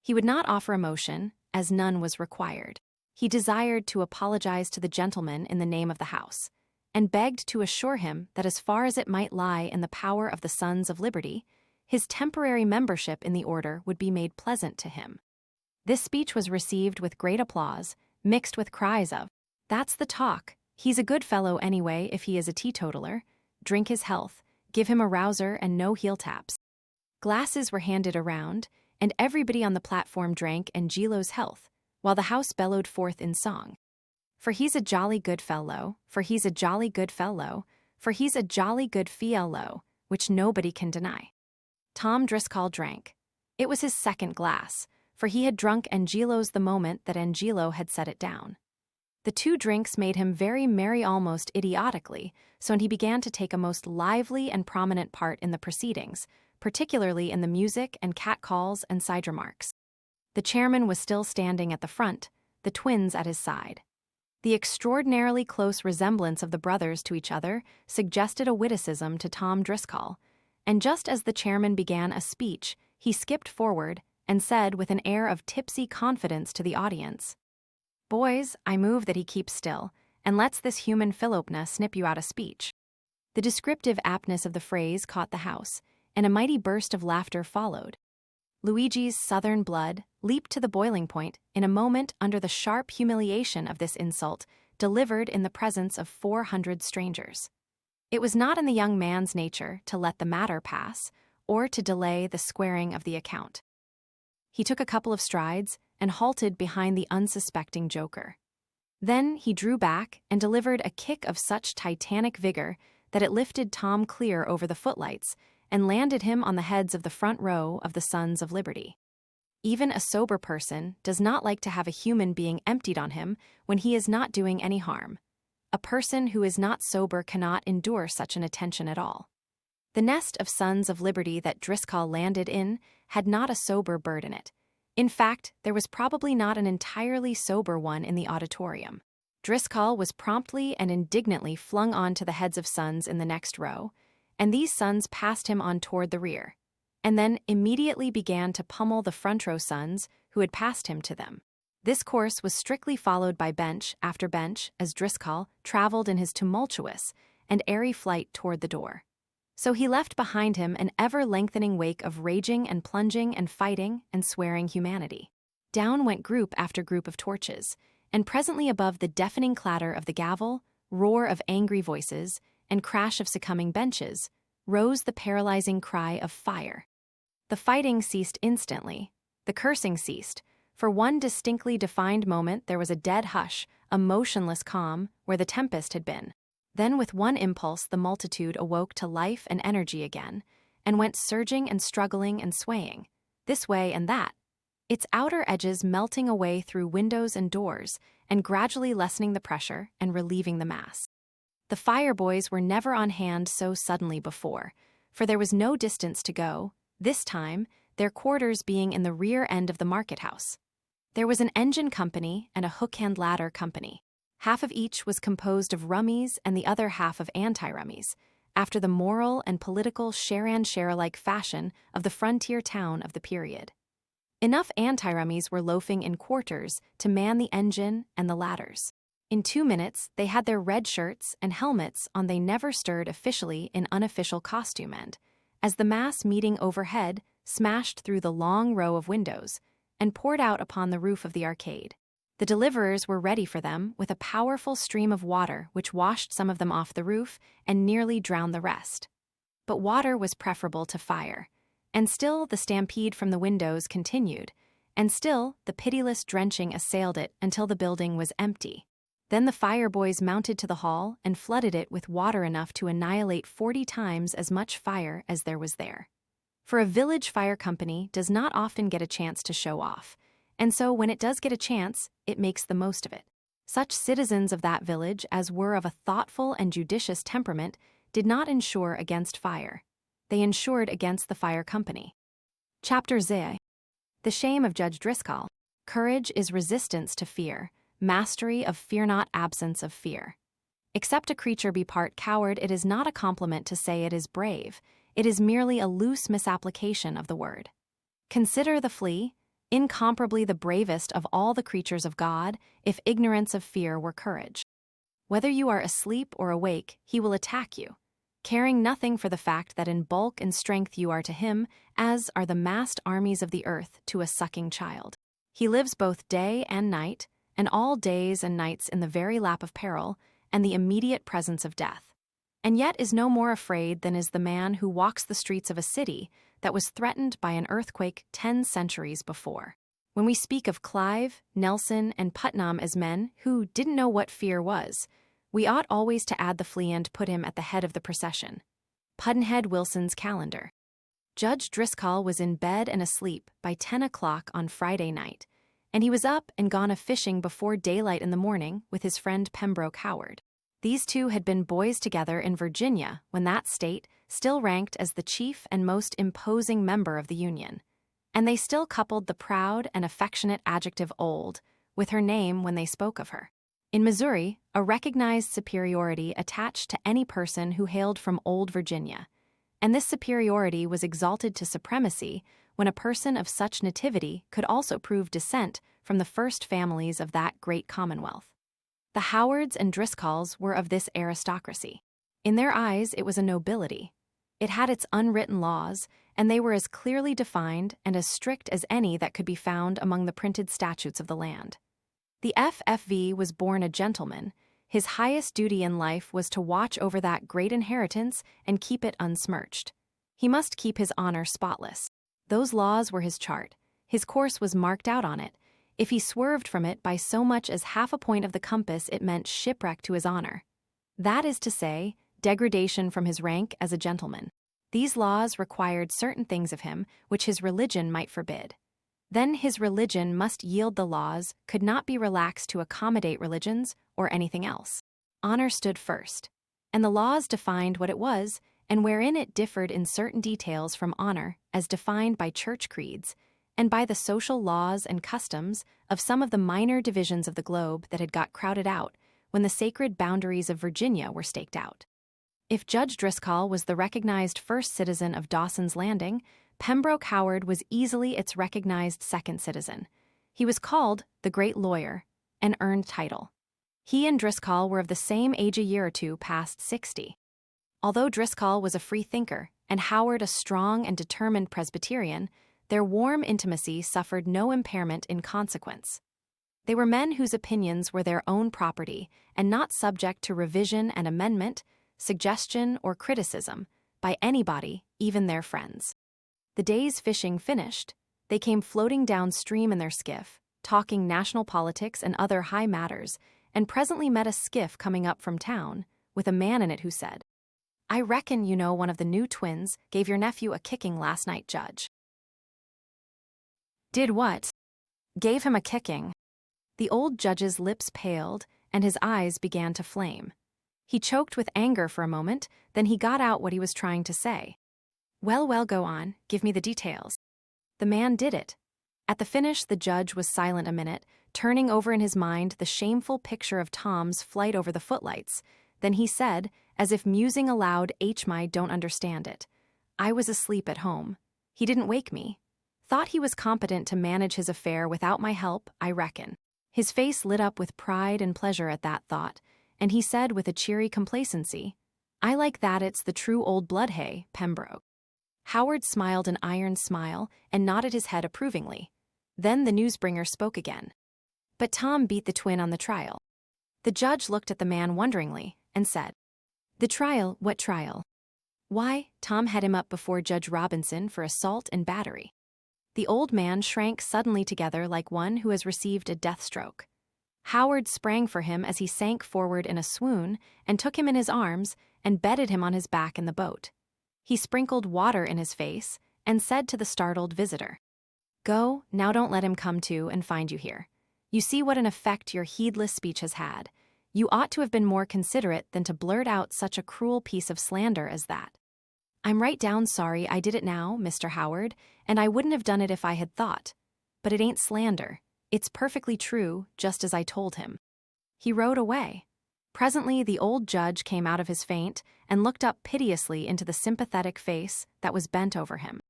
He would not offer a motion, as none was required. He desired to apologize to the gentleman in the name of the House, and begged to assure him that as far as it might lie in the power of the Sons of Liberty, his temporary membership in the order would be made pleasant to him. This speech was received with great applause, mixed with cries of, "That's the talk. He's a good fellow anyway if he is a teetotaler. Drink his health, give him a rouser and no heel taps." Glasses were handed around, and everybody on the platform drank Angelo's health, while the house bellowed forth in song. For he's a jolly good fellow, for he's a jolly good fellow, for he's a jolly good fellow, which nobody can deny. Tom Driscoll drank. It was his second glass, for he had drunk Angelo's the moment that Angelo had set it down. The 2 drinks made him very merry, almost idiotically, so he began to take a most lively and prominent part in the proceedings, particularly in the music and catcalls and side remarks. The chairman was still standing at the front, the twins at his side. The extraordinarily close resemblance of the brothers to each other suggested a witticism to Tom Driscoll, and just as the chairman began a speech, he skipped forward and said with an air of tipsy confidence to the audience, "Boys, I move that he keeps still, and lets this human philopena snip you out a speech." The descriptive aptness of the phrase caught the house, and a mighty burst of laughter followed. Luigi's southern blood leaped to the boiling point in a moment under the sharp humiliation of this insult, delivered in the presence of 400 strangers. It was not in the young man's nature to let the matter pass, or to delay the squaring of the account. He took a couple of strides and halted behind the unsuspecting joker. Then he drew back and delivered a kick of such titanic vigor that it lifted Tom clear over the footlights and landed him on the heads of the front row of the Sons of Liberty. Even a sober person does not like to have a human being emptied on him when he is not doing any harm. A person who is not sober cannot endure such an attention at all. The nest of Sons of Liberty that Driscoll landed in had not a sober bird in it. In fact, there was probably not an entirely sober one in the auditorium. Driscoll was promptly and indignantly flung onto the heads of sons in the next row, and these sons passed him on toward the rear, and then immediately began to pummel the front row sons who had passed him to them. This course was strictly followed by bench after bench as Driscoll traveled in his tumultuous and airy flight toward the door. So he left behind him an ever-lengthening wake of raging and plunging and fighting and swearing humanity. Down went group after group of torches, and presently above the deafening clatter of the gavel, roar of angry voices, and crash of succumbing benches, rose the paralyzing cry of fire. The fighting ceased instantly. The cursing ceased. For one distinctly defined moment there was a dead hush, a motionless calm, where the tempest had been. Then with one impulse the multitude awoke to life and energy again, and went surging and struggling and swaying, this way and that, its outer edges melting away through windows and doors, and gradually lessening the pressure and relieving the mass. The fire boys were never on hand so suddenly before, for there was no distance to go, this time, their quarters being in the rear end of the market house. There was an engine company and a hook-hand ladder company. Half of each was composed of rummies and the other half of anti-rummies, after the moral and political share-and-share-alike fashion of the frontier town of the period. Enough anti-rummies were loafing in quarters to man the engine and the ladders. In 2 minutes, they had their red shirts and helmets on. They never stirred officially in unofficial costume and, as the mass meeting overhead smashed through the long row of windows and poured out upon the roof of the arcade, the deliverers were ready for them with a powerful stream of water which washed some of them off the roof and nearly drowned the rest. But water was preferable to fire, and still the stampede from the windows continued, and still the pitiless drenching assailed it until the building was empty. Then the fire boys mounted to the hall and flooded it with water enough to annihilate 40 times as much fire as there was there. For a village fire company does not often get a chance to show off, and so when it does get a chance, it makes the most of it. Such citizens of that village as were of a thoughtful and judicious temperament did not insure against fire. They insured against the fire company. Chapter Z. The shame of Judge Driscoll. Courage is resistance to fear. Mastery of fear not absence of fear. Except a creature be part coward, it is not a compliment to say it is brave. It is merely a loose misapplication of the word. Consider the flea, incomparably the bravest of all the creatures of God, if ignorance of fear were courage. Whether you are asleep or awake, he will attack you, caring nothing for the fact that in bulk and strength you are to him, as are the massed armies of the earth to a sucking child. He lives both day and night, and all days and nights in the very lap of peril and the immediate presence of death, and yet is no more afraid than is the man who walks the streets of a city that was threatened by an earthquake 10 centuries before. When we speak of Clive, Nelson, and Putnam as men who didn't know what fear was, we ought always to add the flea and put him at the head of the procession. Pudd'nhead Wilson's calendar. Judge Driscoll was in bed and asleep by 10 o'clock on Friday night, and he was up and gone a-fishing before daylight in the morning with his friend Pembroke Howard. These two had been boys together in Virginia when that state still ranked as the chief and most imposing member of the Union. And they still coupled the proud and affectionate adjective old with her name when they spoke of her. In Missouri, a recognized superiority attached to any person who hailed from Old Virginia, and this superiority was exalted to supremacy when a person of such nativity could also prove descent from the first families of that great commonwealth. The Howards and Driscolls were of this aristocracy. In their eyes, it was a nobility. It had its unwritten laws, and they were as clearly defined and as strict as any that could be found among the printed statutes of the land. The FFV was born a gentleman. His highest duty in life was to watch over that great inheritance and keep it unsmirched. He must keep his honor spotless. Those laws were his chart. His course was marked out on it. If he swerved from it by so much as half a point of the compass, it meant shipwreck to his honor. That is to say, degradation from his rank as a gentleman. These laws required certain things of him which his religion might forbid. Then his religion must yield the laws, could not be relaxed to accommodate religions or anything else. Honor stood first, and the laws defined what it was and wherein it differed in certain details from honor as defined by church creeds and by the social laws and customs of some of the minor divisions of the globe that had got crowded out when the sacred boundaries of Virginia were staked out. If Judge Driscoll was the recognized first citizen of Dawson's Landing, Pembroke Howard was easily its recognized second citizen. He was called the Great Lawyer, an earned title. He and Driscoll were of the same age, a year or two past 60. Although Driscoll was a free thinker and Howard a strong and determined Presbyterian, their warm intimacy suffered no impairment in consequence. They were men whose opinions were their own property and not subject to revision and amendment, suggestion, or criticism by anybody, even their friends. The day's fishing finished, they came floating downstream in their skiff, talking national politics and other high matters, and presently met a skiff coming up from town, with a man in it who said, "I reckon you know one of the new twins gave your nephew a kicking last night, Judge." "Did what?" "Gave him a kicking." The old judge's lips paled, and his eyes began to flame. He choked with anger for a moment, then he got out what he was trying to say. Well, go on, give me the details." The man did it. At the finish, the judge was silent a minute, turning over in his mind the shameful picture of Tom's flight over the footlights. Then he said, as if musing aloud, "I don't understand it. I was asleep at home. He didn't wake me. Thought he was competent to manage his affair without my help, I reckon." His face lit up with pride and pleasure at that thought, and he said with a cheery complacency, "I like that, it's the true old blood, hey, Pembroke." Howard smiled an iron smile and nodded his head approvingly. Then the newsbringer spoke again. "But Tom beat the twin on the trial." The judge looked at the man wonderingly and said, "The trial? What trial?" "Why, Tom had him up before Judge Robinson for assault and battery." The old man shrank suddenly together like one who has received a death stroke. Howard sprang for him as he sank forward in a swoon and took him in his arms and bedded him on his back in the boat. He sprinkled water in his face and said to the startled visitor, "Go, now don't let him come to and find you here. You see what an effect your heedless speech has had. You ought to have been more considerate than to blurt out such a cruel piece of slander as that." "I'm right down sorry I did it now, Mr. Howard, and I wouldn't have done it if I had thought. But it ain't slander. It's perfectly true, just as I told him." He rode away. Presently the old judge came out of his faint and looked up piteously into the sympathetic face that was bent over him.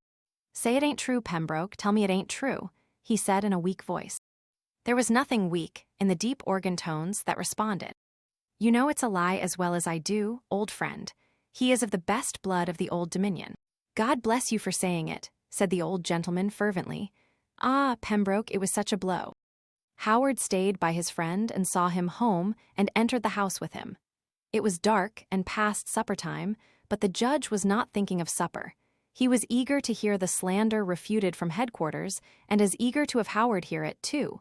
"Say it ain't true, Pembroke, tell me it ain't true," he said in a weak voice. There was nothing weak in the deep organ tones that responded. "You know it's a lie as well as I do, old friend. He is of the best blood of the Old Dominion." "God bless you for saying it," said the old gentleman fervently. "Ah, Pembroke, it was such a blow." Howard stayed by his friend and saw him home and entered the house with him. It was dark and past supper time, but the judge was not thinking of supper. He was eager to hear the slander refuted from headquarters and as eager to have Howard hear it, too.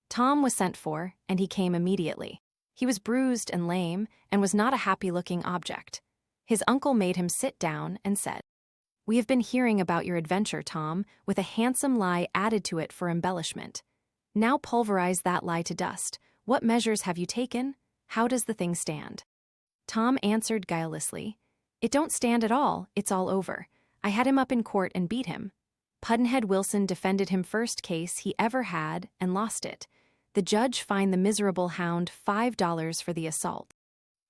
Tom was sent for, and he came immediately. He was bruised and lame and was not a happy-looking object. His uncle made him sit down and said, "We have been hearing about your adventure, Tom, with a handsome lie added to it for embellishment. Now pulverize that lie to dust. What measures have you taken? How does the thing stand?" Tom answered guilelessly, "It don't stand at all, it's all over. I had him up in court and beat him." Pudd'nhead Wilson defended him first case he ever had and lost it. The judge fined the miserable hound $5 for the assault.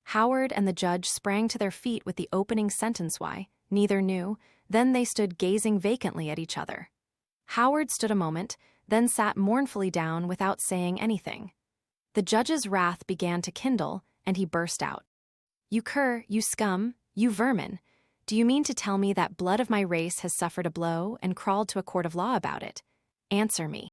Howard and the judge sprang to their feet with the opening sentence. Why, neither knew. Then they stood gazing vacantly at each other. Howard stood a moment, then sat mournfully down without saying anything. The judge's wrath began to kindle, and he burst out. "You cur, you scum, you vermin! Do you mean to tell me that blood of my race has suffered a blow and crawled to a court of law about it? Answer me."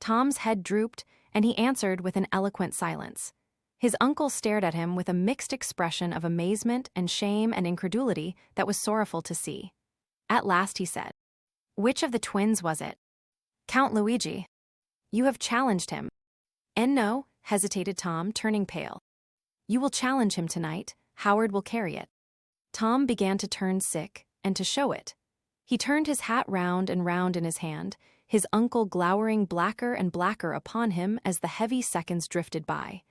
Tom's head drooped, and he answered with an eloquent silence. His uncle stared at him with a mixed expression of amazement and shame and incredulity that was sorrowful to see. At last he said, "Which of the twins was it?" "Count Luigi." "You have challenged him." "And no," hesitated Tom, turning pale. "You will challenge him tonight. Howard will carry it." Tom began to turn sick, and to show it. He turned his hat round and round in his hand, his uncle glowering blacker and blacker upon him as the heavy seconds drifted by.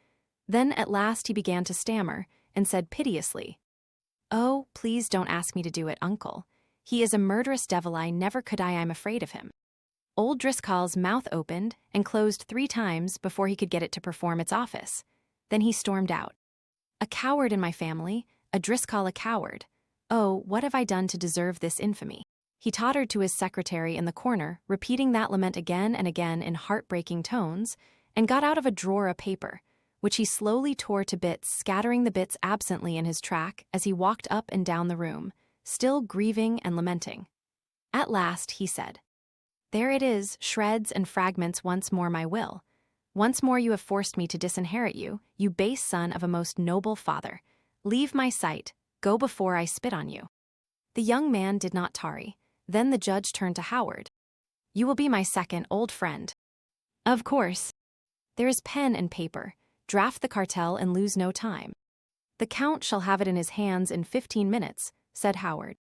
Then at last he began to stammer, and said piteously, "Oh, please don't ask me to do it, uncle. He is a murderous devil. I never could. I'm afraid of him." Old Driscoll's mouth opened and closed 3 times before he could get it to perform its office. Then he stormed out. "A coward in my family, a Driscoll a coward. Oh, what have I done to deserve this infamy?" He tottered to his secretary in the corner, repeating that lament again and again in heartbreaking tones, and got out of a drawer a paper, which he slowly tore to bits, scattering the bits absently in his track as he walked up and down the room, still grieving and lamenting. At last he said, "There it is, shreds and fragments once more my will. Once more you have forced me to disinherit you, you base son of a most noble father. Leave my sight, go before I spit on you." The young man did not tarry. Then the judge turned to Howard. "You will be my second old friend." "Of course. There is pen and paper. Draft the cartel and lose no time." "The Count shall have it in his hands in 15 minutes, said Howard.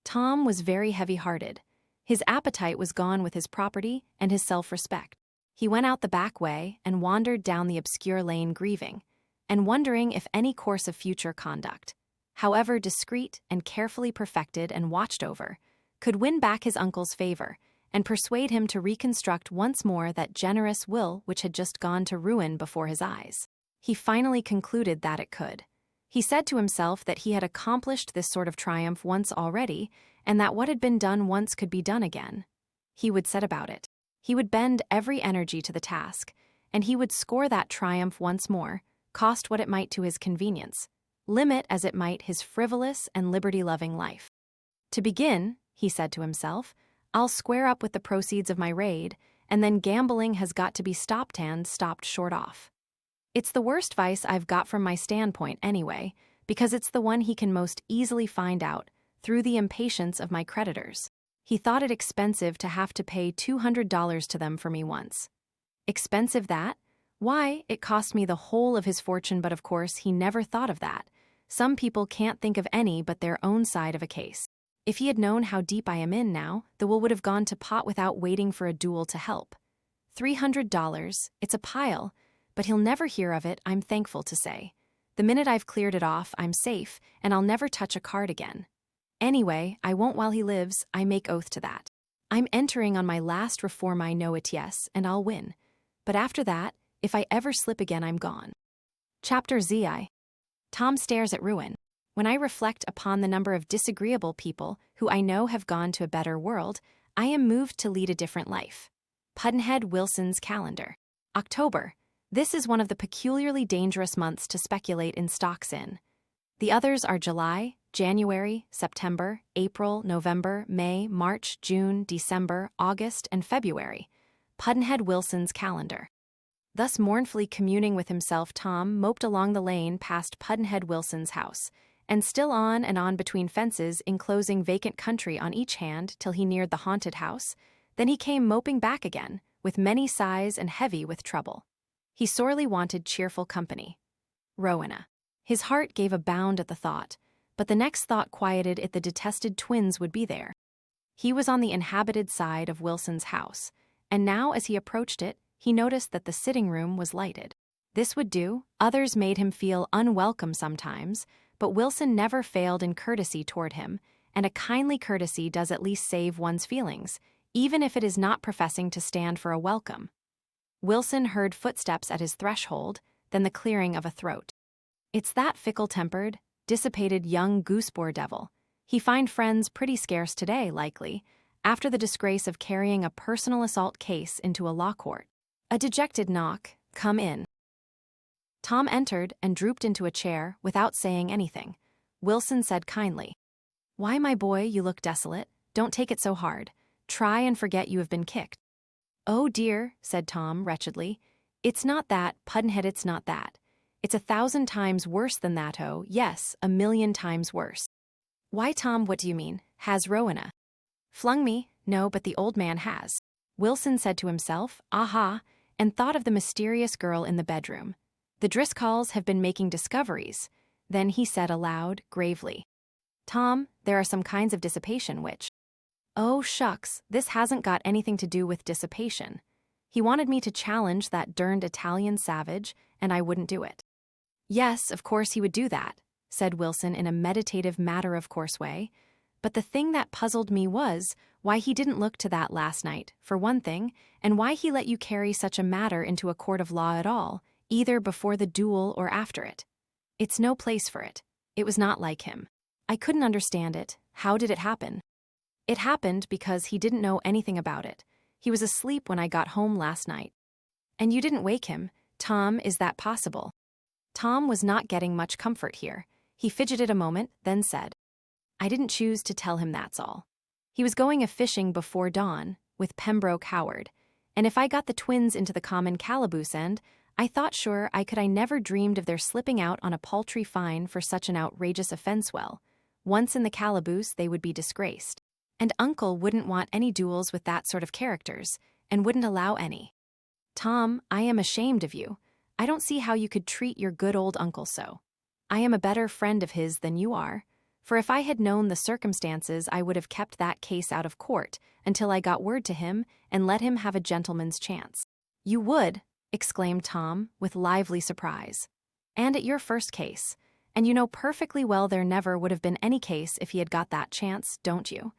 Tom was very heavy-hearted. His appetite was gone with his property and his self-respect. He went out the back way and wandered down the obscure lane grieving, and wondering if any course of future conduct, however discreet and carefully perfected and watched over, could win back his uncle's favor and persuade him to reconstruct once more that generous will which had just gone to ruin before his eyes. He finally concluded that it could. He said to himself that he had accomplished this sort of triumph once already, and that what had been done once could be done again. He would set about it. He would bend every energy to the task, and he would score that triumph once more, cost what it might to his convenience, limit as it might his frivolous and liberty-loving life. "To begin," he said to himself, "I'll square up with the proceeds of my raid, and then gambling has got to be stopped and stopped short off. It's the worst vice I've got from my standpoint anyway, because it's the one he can most easily find out through the impatience of my creditors. He thought it expensive to have to pay $200 to them for me once. Expensive that? Why, it cost me the whole of his fortune, but of course he never thought of that. Some people can't think of any but their own side of a case. If he had known how deep I am in now, the will would have gone to pot without waiting for a duel to help. $300, it's a pile, but he'll never hear of it, I'm thankful to say. The minute I've cleared it off, I'm safe, and I'll never touch a card again. Anyway, I won't while he lives, I make oath to that. I'm entering on my last reform, I know it, yes, and I'll win. But after that, if I ever slip again, I'm gone." Chapter ZI. Tom stares at ruin. When I reflect upon the number of disagreeable people who I know have gone to a better world, I am moved to lead a different life. Pudd'nhead Wilson's calendar. October. This is one of the peculiarly dangerous months to speculate in stocks in. The others are July, January, September, April, November, May, March, June, December, August, and February. Pudd'nhead Wilson's calendar. Thus mournfully communing with himself, Tom moped along the lane past Pudd'nhead Wilson's house, and still on and on between fences enclosing vacant country on each hand till he neared the haunted house. Then he came moping back again, with many sighs and heavy with trouble. He sorely wanted cheerful company. Rowena. His heart gave a bound at the thought, but the next thought quieted it: the detested twins would be there. He was on the inhabited side of Wilson's house, and now as he approached it, he noticed that the sitting room was lighted. This would do. Others made him feel unwelcome sometimes, but Wilson never failed in courtesy toward him, and a kindly courtesy does at least save one's feelings, even if it is not professing to stand for a welcome. Wilson heard footsteps at his threshold, then the clearing of a throat. It's that fickle-tempered, dissipated young goose-boar devil. He find friends pretty scarce today, likely, after the disgrace of carrying a personal assault case into a law court. A dejected knock, "Come in." Tom entered and drooped into a chair without saying anything. Wilson said kindly, "Why, my boy, you look desolate. Don't take it so hard. Try and forget you have been kicked." "Oh dear," said Tom wretchedly. "It's not that, Pudd'nhead, it's not that. It's 1,000 times worse than that, oh, yes, 1,000,000 times worse." "Why, Tom, what do you mean? Has Rowena flung me?" "No, but the old man has." Wilson said to himself, "Aha," and thought of the mysterious girl in the bedroom. "The Driscolls have been making discoveries." Then he said aloud, gravely, "Tom, there are some kinds of dissipation which—" "Oh, shucks, this hasn't got anything to do with dissipation. He wanted me to challenge that derned Italian savage, and I wouldn't do it." "Yes, of course he would do that," said Wilson in a meditative, matter-of-course way. "But the thing that puzzled me was why he didn't look to that last night, for one thing, and why he let you carry such a matter into a court of law at all, either before the duel or after it. It's no place for it. It was not like him. I couldn't understand it. How did it happen?" "It happened because he didn't know anything about it. He was asleep when I got home last night." "And you didn't wake him? Tom, is that possible?" Tom was not getting much comfort here. He fidgeted a moment, then said, "I didn't choose to tell him, that's all. He was going a-fishing before dawn, with Pembroke Howard, and if I got the twins into the common calaboose end, I thought sure I never dreamed of their slipping out on a paltry fine for such an outrageous offense. Well, once in the calaboose they would be disgraced. And Uncle wouldn't want any duels with that sort of characters, and wouldn't allow any. Tom, I am ashamed of you. I don't see how you could treat your good old uncle so. I am a better friend of his than you are, for if I had known the circumstances I would have kept that case out of court until I got word to him and let him have a gentleman's chance." "You would?" exclaimed Tom, with lively surprise. "And at your first case. And you know perfectly well there never would have been any case if he had got that chance, don't you?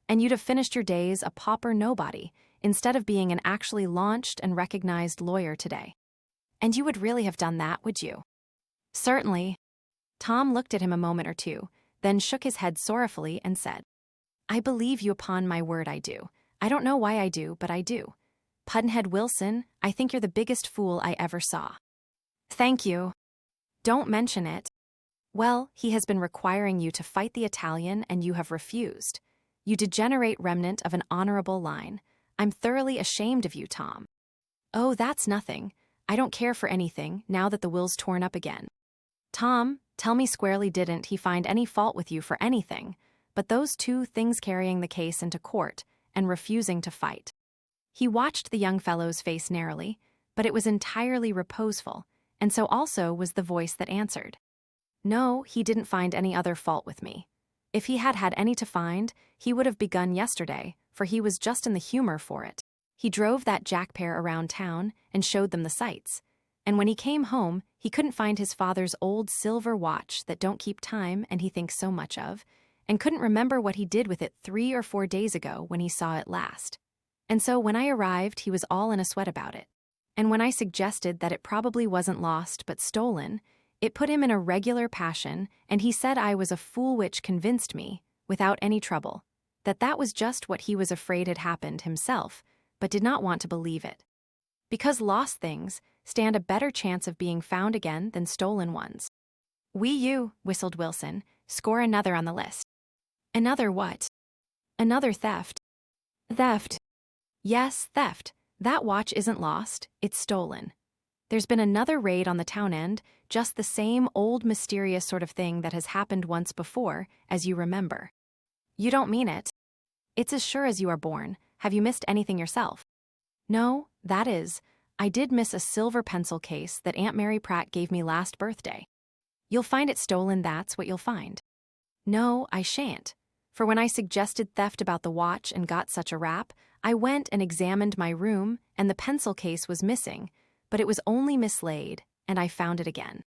And you'd have finished your days a pauper nobody, instead of being an actually launched and recognized lawyer today. And you would really have done that, would you?" "Certainly." Tom looked at him a moment or two, then shook his head sorrowfully and said, "I believe you upon my word, I do. I don't know why I do, but I do. Pudd'nhead Wilson, I think you're the biggest fool I ever saw." "Thank you." "Don't mention it." "Well, he has been requiring you to fight the Italian and you have refused. You degenerate remnant of an honorable line. I'm thoroughly ashamed of you, Tom." "Oh, that's nothing. I don't care for anything, now that the will's torn up again." "Tom, tell me squarely, didn't he find any fault with you for anything, but those two things, carrying the case into court and refusing to fight?" He watched the young fellow's face narrowly, but it was entirely reposeful, and so also was the voice that answered. "No, he didn't find any other fault with me. If he had had any to find, he would have begun yesterday, for he was just in the humor for it. He drove that jack pair around town and showed them the sights, and when he came home, he couldn't find his father's old silver watch that don't keep time and he thinks so much of, and couldn't remember what he did with it 3 or 4 days ago when he saw it last. And so when I arrived, he was all in a sweat about it. And when I suggested that it probably wasn't lost but stolen, it put him in a regular passion, and he said I was a fool, which convinced me, without any trouble, that that was just what he was afraid had happened himself, but did not want to believe it. Because lost things stand a better chance of being found again than stolen ones. "You," whistled Wilson, "score another on the list." "Another what?" "Another theft." "Theft?" "Yes, theft. That watch isn't lost, it's stolen. There's been another raid on the town end, just the same old mysterious sort of thing that has happened once before, as you remember." "You don't mean it." "It's as sure as you are born. Have you missed anything yourself?" "No, that is, I did miss a silver pencil case that Aunt Mary Pratt gave me last birthday." "You'll find it stolen, that's what you'll find." "No, I shan't. For when I suggested theft about the watch and got such a rap, I went and examined my room, and the pencil case was missing, but it was only mislaid, and I found it again."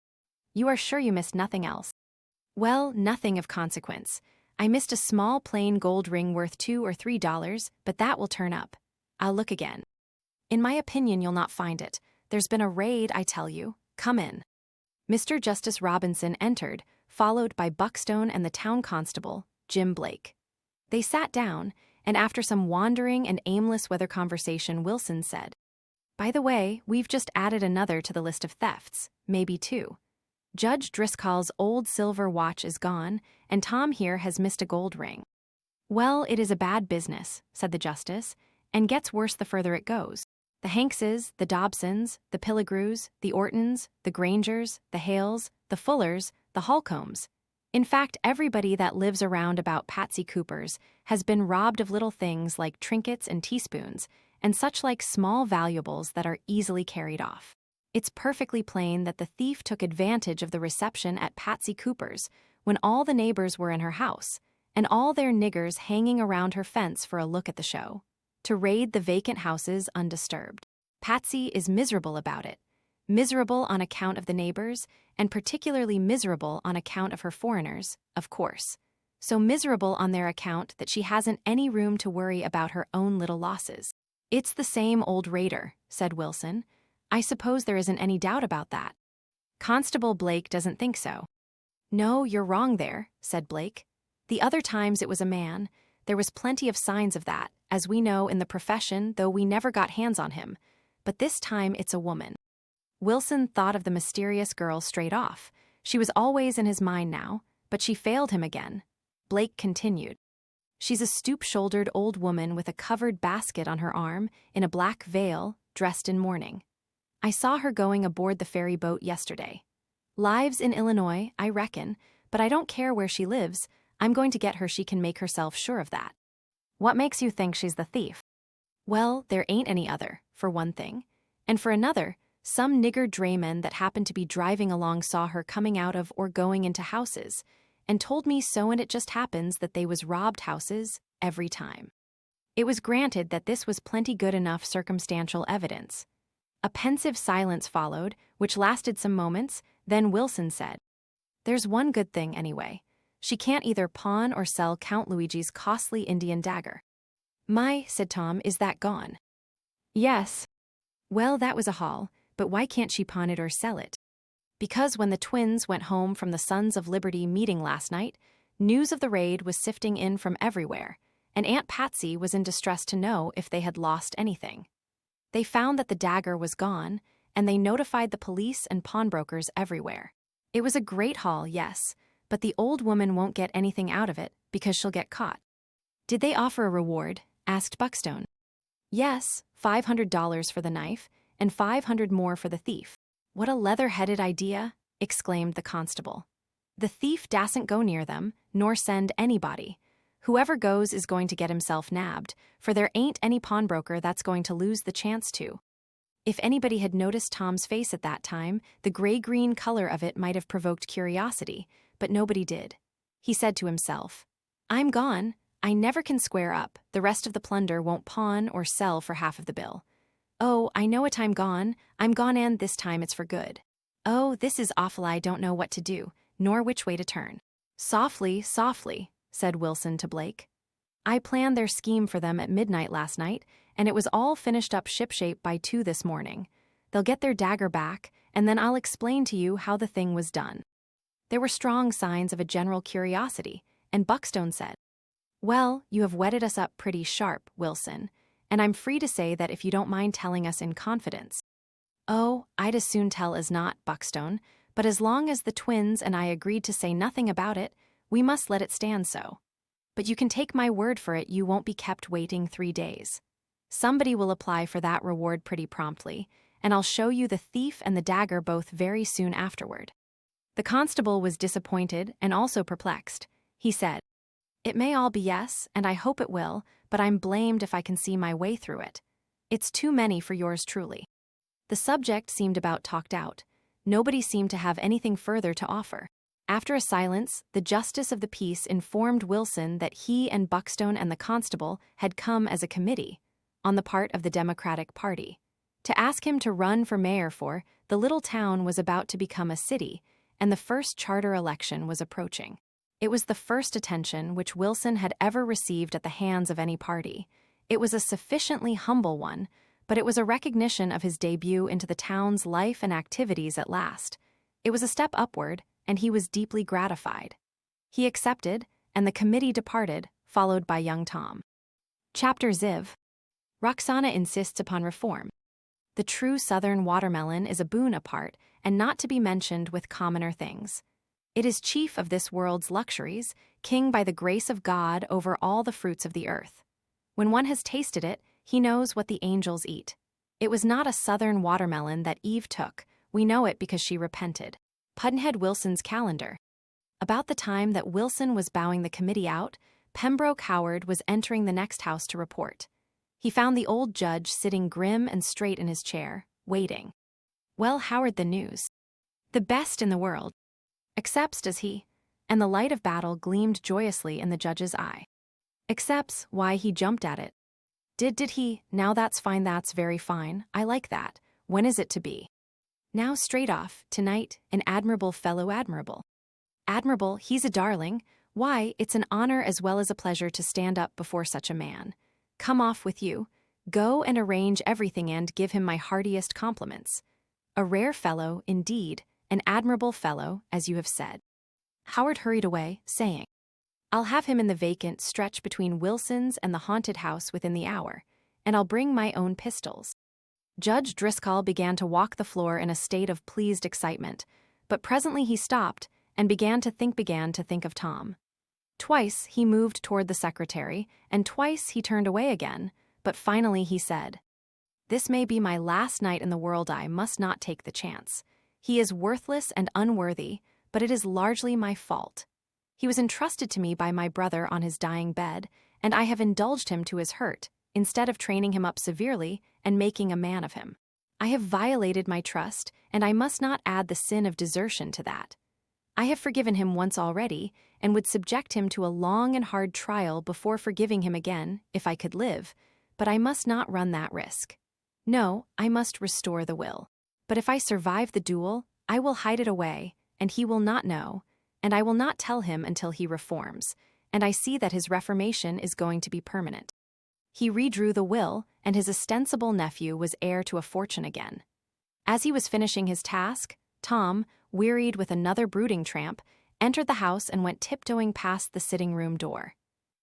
"You are sure you missed nothing else?" "Well, nothing of consequence. I missed a small plain gold ring worth $2 or $3, but that will turn up. I'll look again. In my opinion, you'll not find it. There's been a raid, I tell you. Come in. Mr. Justice Robinson entered, followed by Buckstone and the town constable, Jim Blake. They sat down, and after some wandering and aimless weather conversation, Wilson said, "By the way, we've just added another to the list of thefts, maybe two. Judge Driscoll's old silver watch is gone, and Tom here has missed a gold ring." "Well, it is a bad business," said the justice, "and gets worse the further it goes. The Hankses, the Dobsons, the Pilligrews, the Ortons, the Grangers, the Hales, the Fullers, the Holcombs. In fact, everybody that lives around about Patsy Cooper's has been robbed of little things like trinkets and teaspoons, and such like small valuables that are easily carried off. It's perfectly plain that the thief took advantage of the reception at Patsy Cooper's when all the neighbors were in her house, and all their niggers hanging around her fence for a look at the show, to raid the vacant houses undisturbed. Patsy is miserable about it. Miserable on account of the neighbors, and particularly miserable on account of her foreigners, of course. So miserable on their account that she hasn't any room to worry about her own little losses." "It's the same old raider," said Wilson. "I suppose there isn't any doubt about that." Constable Blake doesn't think so. "No, you're wrong there," said Blake. "The other times it was a man. There was plenty of signs of that, as we know in the profession, though we never got hands on him. But this time it's a woman." Wilson thought of the mysterious girl straight off. She was always in his mind now, but she failed him again. Blake continued. "She's a stoop-shouldered old woman with a covered basket on her arm, in a black veil, dressed in mourning. I saw her going aboard the ferry boat yesterday. Lives in Illinois, I reckon, but I don't care where she lives. I'm going to get her. She can make herself sure of that." "What makes you think she's the thief?" "Well, there ain't any other, for one thing. And for another, some nigger draymen that happened to be driving along saw her coming out of or going into houses, and told me so, and it just happens that they was robbed houses every time." It was granted that this was plenty good enough circumstantial evidence. A pensive silence followed, which lasted some moments, then Wilson said, "There's one good thing, anyway. She can't either pawn or sell Count Luigi's costly Indian dagger." "My," said Tom, "is that gone?" "Yes." "Well, that was a haul, but why can't she pawn it or sell it?" "Because when the twins went home from the Sons of Liberty meeting last night, news of the raid was sifting in from everywhere, and Aunt Patsy was in distress to know if they had lost anything. They found that the dagger was gone, and they notified the police and pawnbrokers everywhere. It was a great haul, yes, but the old woman won't get anything out of it because she'll get caught." "Did they offer a reward?" asked Buckstone. "Yes, $500 for the knife, and $500 more for the thief." "What a leather-headed idea," exclaimed the constable. "The thief dasn't go near them, nor send anybody. Whoever goes is going to get himself nabbed, for there ain't any pawnbroker that's going to lose the chance to." If anybody had noticed Tom's face at that time, the gray-green color of it might have provoked curiosity, but nobody did. He said to himself, "I'm gone. I never can square up. The rest of the plunder won't pawn or sell for half of the bill. Oh, I know it. I'm gone, and this time it's for good. Oh, this is awful. I don't know what to do, nor which way to turn." "Softly, softly," said Wilson to Blake. "I planned their scheme for them at midnight last night, and it was all finished up shipshape by 2 this morning. They'll get their dagger back, and then I'll explain to you how the thing was done." There were strong signs of a general curiosity, and Buckstone said, "Well, you have whetted us up pretty sharp, Wilson, and I'm free to say that if you don't mind telling us in confidence." "Oh, I'd as soon tell as not, Buckstone, but as long as the twins and I agreed to say nothing about it, we must let it stand so. But you can take my word for it, you won't be kept waiting 3 days. Somebody will apply for that reward pretty promptly, and I'll show you the thief and the dagger both very soon afterward." The constable was disappointed and also perplexed. He said, "It may all be yes, and I hope it will, but I'm blamed if I can see my way through it. It's too many for yours truly." The subject seemed about talked out. Nobody seemed to have anything further to offer. After a silence, the justice of the peace informed Wilson that he and Buckstone and the constable had come as a committee, on the part of the Democratic Party, to ask him to run for mayor, for the little town was about to become a city, and the first charter election was approaching. It was the first attention which Wilson had ever received at the hands of any party. It was a sufficiently humble one, but it was a recognition of his debut into the town's life and activities at last. It was a step upward, and he was deeply gratified. He accepted, and the committee departed, followed by young Tom. Chapter Ziv. Roxana insists upon reform. The true southern watermelon is a boon apart, and not to be mentioned with commoner things. It is chief of this world's luxuries, king by the grace of God over all the fruits of the earth. When one has tasted it, he knows what the angels eat. It was not a southern watermelon that Eve took. We know it because she repented. Pudd'nhead Wilson's calendar. About the time that Wilson was bowing the committee out, Pembroke Howard was entering the next house to report. He found the old judge sitting grim and straight in his chair, waiting. Well, Howard, the news. The best in the world. Accepts, does he? And the light of battle gleamed joyously in the judge's eye. Accepts, why, he jumped at it. Did he? Now that's fine, that's very fine, I like that. When is it to be? Now straight off, tonight, an admirable fellow admirable. Admirable, he's a darling. Why, it's an honor as well as a pleasure to stand up before such a man. Come off with you. Go and arrange everything and give him my heartiest compliments. A rare fellow, indeed, an admirable fellow, as you have said. Howard hurried away, saying, I'll have him in the vacant stretch between Wilson's and the haunted house within the hour, and I'll bring my own pistols. Judge Driscoll began to walk the floor in a state of pleased excitement, but presently he stopped and began to think of Tom. Twice he moved toward the secretary, and twice he turned away again, but finally he said, This may be my last night in the world, I must not take the chance. He is worthless and unworthy, but it is largely my fault. He was entrusted to me by my brother on his dying bed, and I have indulged him to his hurt, instead of training him up severely and making a man of him. I have violated my trust, and I must not add the sin of desertion to that. I have forgiven him once already, and would subject him to a long and hard trial before forgiving him again, if I could live, but I must not run that risk. No, I must restore the will. But if I survive the duel, I will hide it away, and he will not know, and I will not tell him until he reforms, and I see that his reformation is going to be permanent. He redrew the will, and his ostensible nephew was heir to a fortune again. As he was finishing his task, Tom, wearied with another brooding tramp, entered the house and went tiptoeing past the sitting-room door.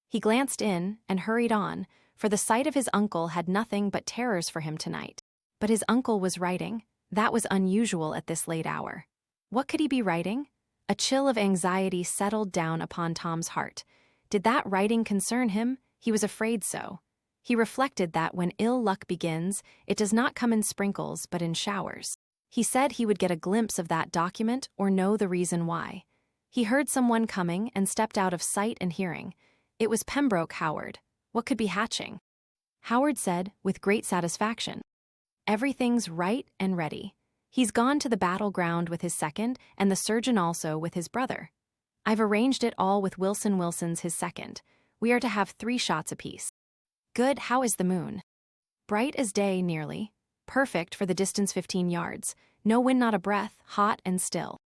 He glanced in and hurried on, for the sight of his uncle had nothing but terrors for him tonight. But his uncle was writing. That was unusual at this late hour. What could he be writing? A chill of anxiety settled down upon Tom's heart. Did that writing concern him? He was afraid so. He reflected that when ill luck begins, it does not come in sprinkles but in showers. He said he would get a glimpse of that document or know the reason why. He heard someone coming and stepped out of sight and hearing. It was Pembroke Howard. What could be hatching? Howard said, with great satisfaction, Everything's right and ready. He's gone to the battleground with his second, and the surgeon also with his brother. I've arranged it all with Wilson's his second. We are to have 3 shots apiece. Good, how is the moon? Bright as day, nearly. Perfect for the distance 15 yards. No wind, not a breath, hot and still.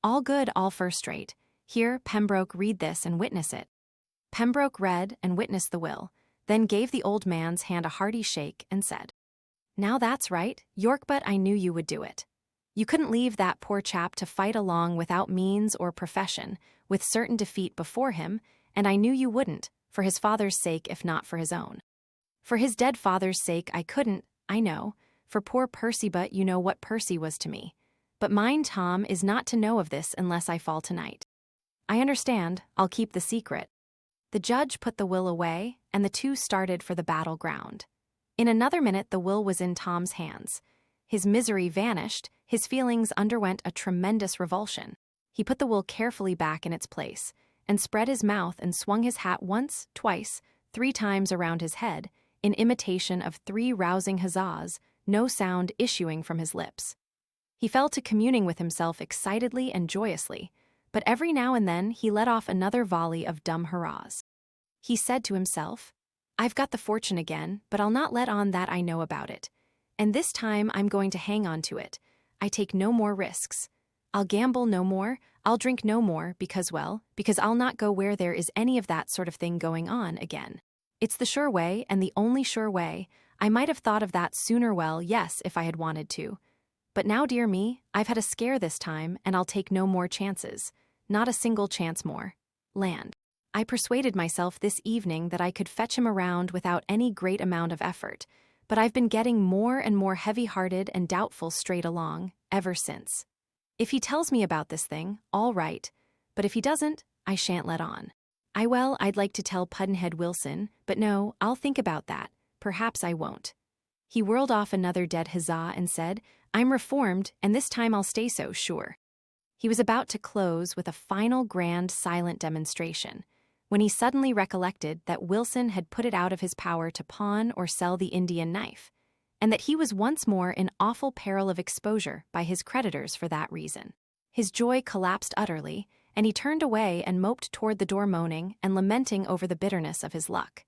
All good, all first rate. Here, Pembroke, read this and witness it. Pembroke read and witnessed the will, then gave the old man's hand a hearty shake and said, Now that's right, York, but I knew you would do it. You couldn't leave that poor chap to fight along without means or profession, with certain defeat before him, and I knew you wouldn't, for his father's sake if not for his own. For his dead father's sake I couldn't, I know, for poor Percy, but you know what Percy was to me. But mine, Tom, is not to know of this unless I fall tonight. I understand, I'll keep the secret. The judge put the will away, and the two started for the battleground. In another minute the will was in Tom's hands. His misery vanished, his feelings underwent a tremendous revulsion. He put the will carefully back in its place, and spread his mouth and swung his hat once, twice, 3 times around his head, in imitation of 3 rousing huzzas, no sound issuing from his lips. He fell to communing with himself excitedly and joyously, but every now and then he let off another volley of dumb hurrahs. He said to himself, I've got the fortune again, but I'll not let on that I know about it. And this time I'm going to hang on to it. I take no more risks. I'll gamble no more, I'll drink no more because, well, because I'll not go where there is any of that sort of thing going on again. It's the sure way, and the only sure way. I might have thought of that sooner, well, yes, if I had wanted to. But now, dear me, I've had a scare this time, and I'll take no more chances. Not a single chance more. Land. I persuaded myself this evening that I could fetch him around without any great amount of effort, but I've been getting more and more heavy-hearted and doubtful straight along, ever since. If he tells me about this thing, all right, but if he doesn't, I shan't let on. I'd like to tell Pudd'nhead Wilson, but no, I'll think about that. Perhaps I won't. He whirled off another dead huzzah and said, I'm reformed, and this time I'll stay so, sure. He was about to close with a final grand silent demonstration, when he suddenly recollected that Wilson had put it out of his power to pawn or sell the Indian knife, and that he was once more in awful peril of exposure by his creditors for that reason. His joy collapsed utterly, and he turned away and moped toward the door, moaning and lamenting over the bitterness of his luck.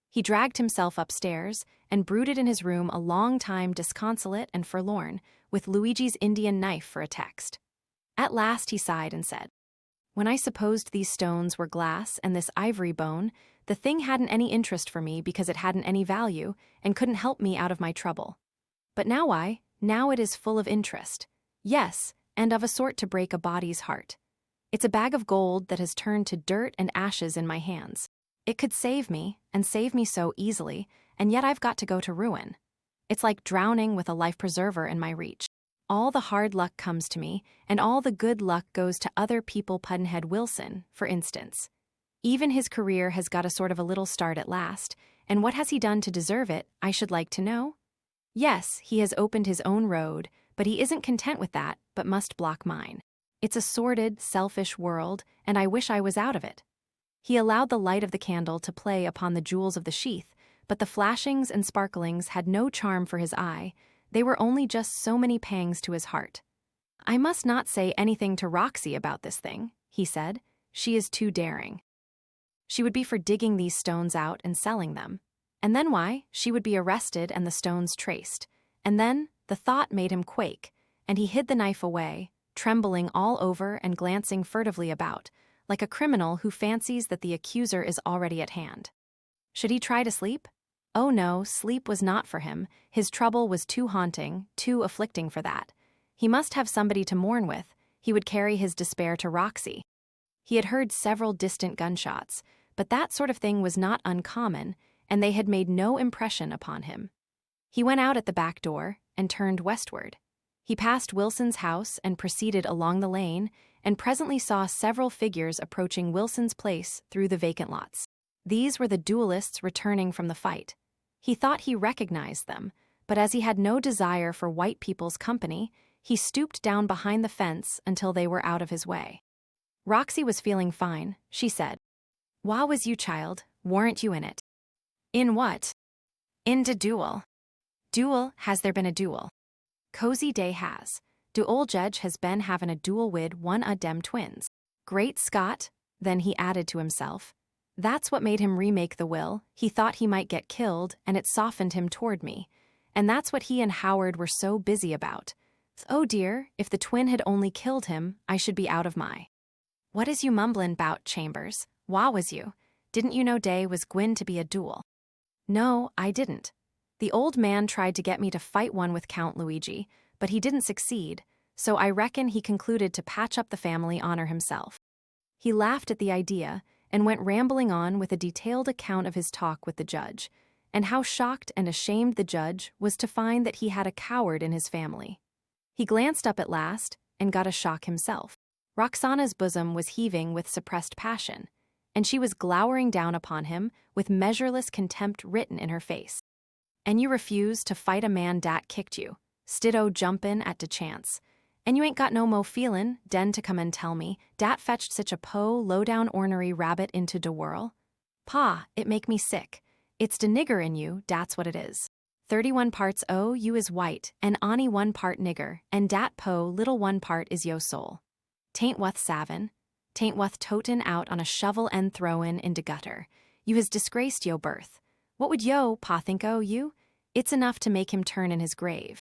He dragged himself upstairs and brooded in his room a long time, disconsolate and forlorn, with Luigi's Indian knife for a text. At last he sighed and said, When I supposed these stones were glass and this ivory bone, the thing hadn't any interest for me because it hadn't any value and couldn't help me out of my trouble. But now it is full of interest. Yes, and of a sort to break a body's heart. It's a bag of gold that has turned to dirt and ashes in my hands. It could save me, and save me so easily, and yet I've got to go to ruin. It's like drowning with a life preserver in my reach. All the hard luck comes to me, and all the good luck goes to other people. Pudd'nhead Wilson, for instance. Even his career has got a sort of a little start at last, and what has he done to deserve it, I should like to know? Yes, he has opened his own road, but he isn't content with that, but must block mine. It's a sordid, selfish world, and I wish I was out of it. He allowed the light of the candle to play upon the jewels of the sheath, but the flashings and sparklings had no charm for his eye. They were only just so many pangs to his heart. I must not say anything to Roxy about this thing, he said. She is too daring. She would be for digging these stones out and selling them. And then why? She would be arrested and the stones traced. And then the thought made him quake, and he hid the knife away, trembling all over and glancing furtively about, like a criminal who fancies that the accuser is already at hand. Should he try to sleep? Oh no, sleep was not for him. His trouble was too haunting, too afflicting for that. He must have somebody to mourn with. He would carry his despair to Roxy. He had heard several distant gunshots, but that sort of thing was not uncommon, and they had made no impression upon him. He went out at the back door and turned westward. He passed Wilson's house and proceeded along the lane, and presently saw several figures approaching Wilson's place through the vacant lots. These were the duelists returning from the fight. He thought he recognized them, but as he had no desire for white people's company, he stooped down behind the fence until they were out of his way. Roxy was feeling fine, she said. "Wha was you, child? Warn't you in it?" "In what?" "In de duel." "Duel? Has there been a duel?" "Cozy day has. De old judge has been havin' a duel wid one o' dem twins." "Great Scott," then he added to himself. "That's what made him remake the will. He thought he might get killed, and it softened him toward me. And that's what he and Howard were so busy about. Oh dear, if the twin had only killed him, I should be out of my. What is you mumblin' 'bout, Chambers? Wha was you? Didn't you know day was gwine to be a duel?" "No, I didn't. The old man tried to get me to fight one with Count Luigi, but he didn't succeed, so I reckon he concluded to patch up the family honor himself." He laughed at the idea and went rambling on with a detailed account of his talk with the judge, and how shocked and ashamed the judge was to find that he had a coward in his family. He glanced up at last and got a shock himself. Roxana's bosom was heaving with suppressed passion, and she was glowering down upon him with measureless contempt written in her face. "And you refuse to fight a man dat kicked you, stid-o jumpin' at de chance. And you ain't got no mo feelin', den to come and tell me, dat fetched sich a low-down ornery rabbit into de whirl. Pa, it make me sick. It's de nigger in you, dat's what it is. 31 parts o you is white, and ony 1 part nigger, and dat little 1 part is yo soul. Tain't wuth savin', tain't wuth totin' out on a shovel and throwin' in de gutter. You has disgraced yo birth. What would yo, pa, think o you? It's enough to make him turn in his grave."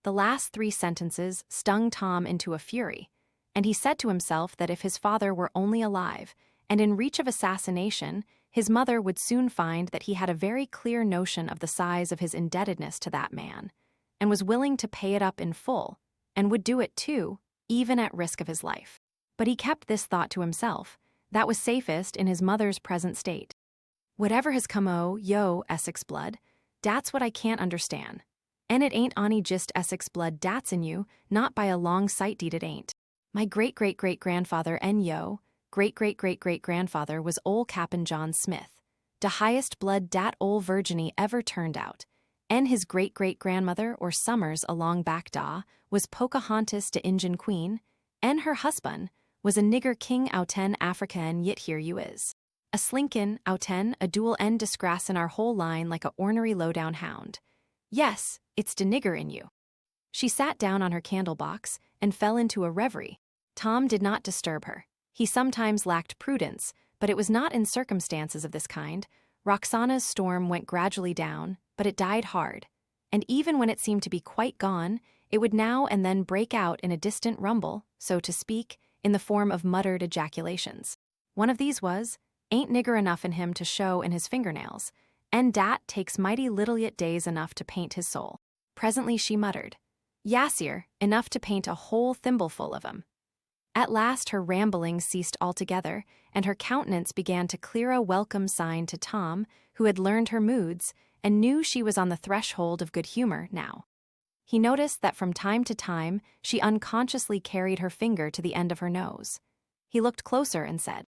The last 3 sentences stung Tom into a fury, and he said to himself that if his father were only alive and in reach of assassination, his mother would soon find that he had a very clear notion of the size of his indebtedness to that man, and was willing to pay it up in full, and would do it too, even at risk of his life. But he kept this thought to himself. That was safest in his mother's present state. Whatever has come yo, Essex blood, dat's what I can't understand. And it ain't ony just Essex blood dat's in you, not by a long sight deed it ain't. My great-great-great-grandfather and great-great-great-great-grandfather was ol' Cap'n John Smith, de highest blood dat ol' Virginie ever turned out, and his great-great-grandmother or Summers along back da was Pocahontas de Injun Queen, and her husband was a nigger king outen Africa and yit here you is. A slinkin, outen, a dual end disgracin our whole line like a ornery low-down hound. Yes, it's de nigger in you. She sat down on her candle box and fell into a reverie. Tom did not disturb her. He sometimes lacked prudence, but it was not in circumstances of this kind. Roxana's storm went gradually down, but it died hard, and even when it seemed to be quite gone, it would now and then break out in a distant rumble, so to speak, in the form of muttered ejaculations. One of these was, "Ain't nigger enough in him to show in his fingernails, and dat takes mighty little yet days enough to paint his soul." Presently she muttered, "Yassier, enough to paint a whole thimbleful of 'em." At last her ramblings ceased altogether, and her countenance began to clear, a welcome sign to Tom, who had learned her moods, and knew she was on the threshold of good humor now. He noticed that from time to time she unconsciously carried her finger to the end of her nose. He looked closer and said,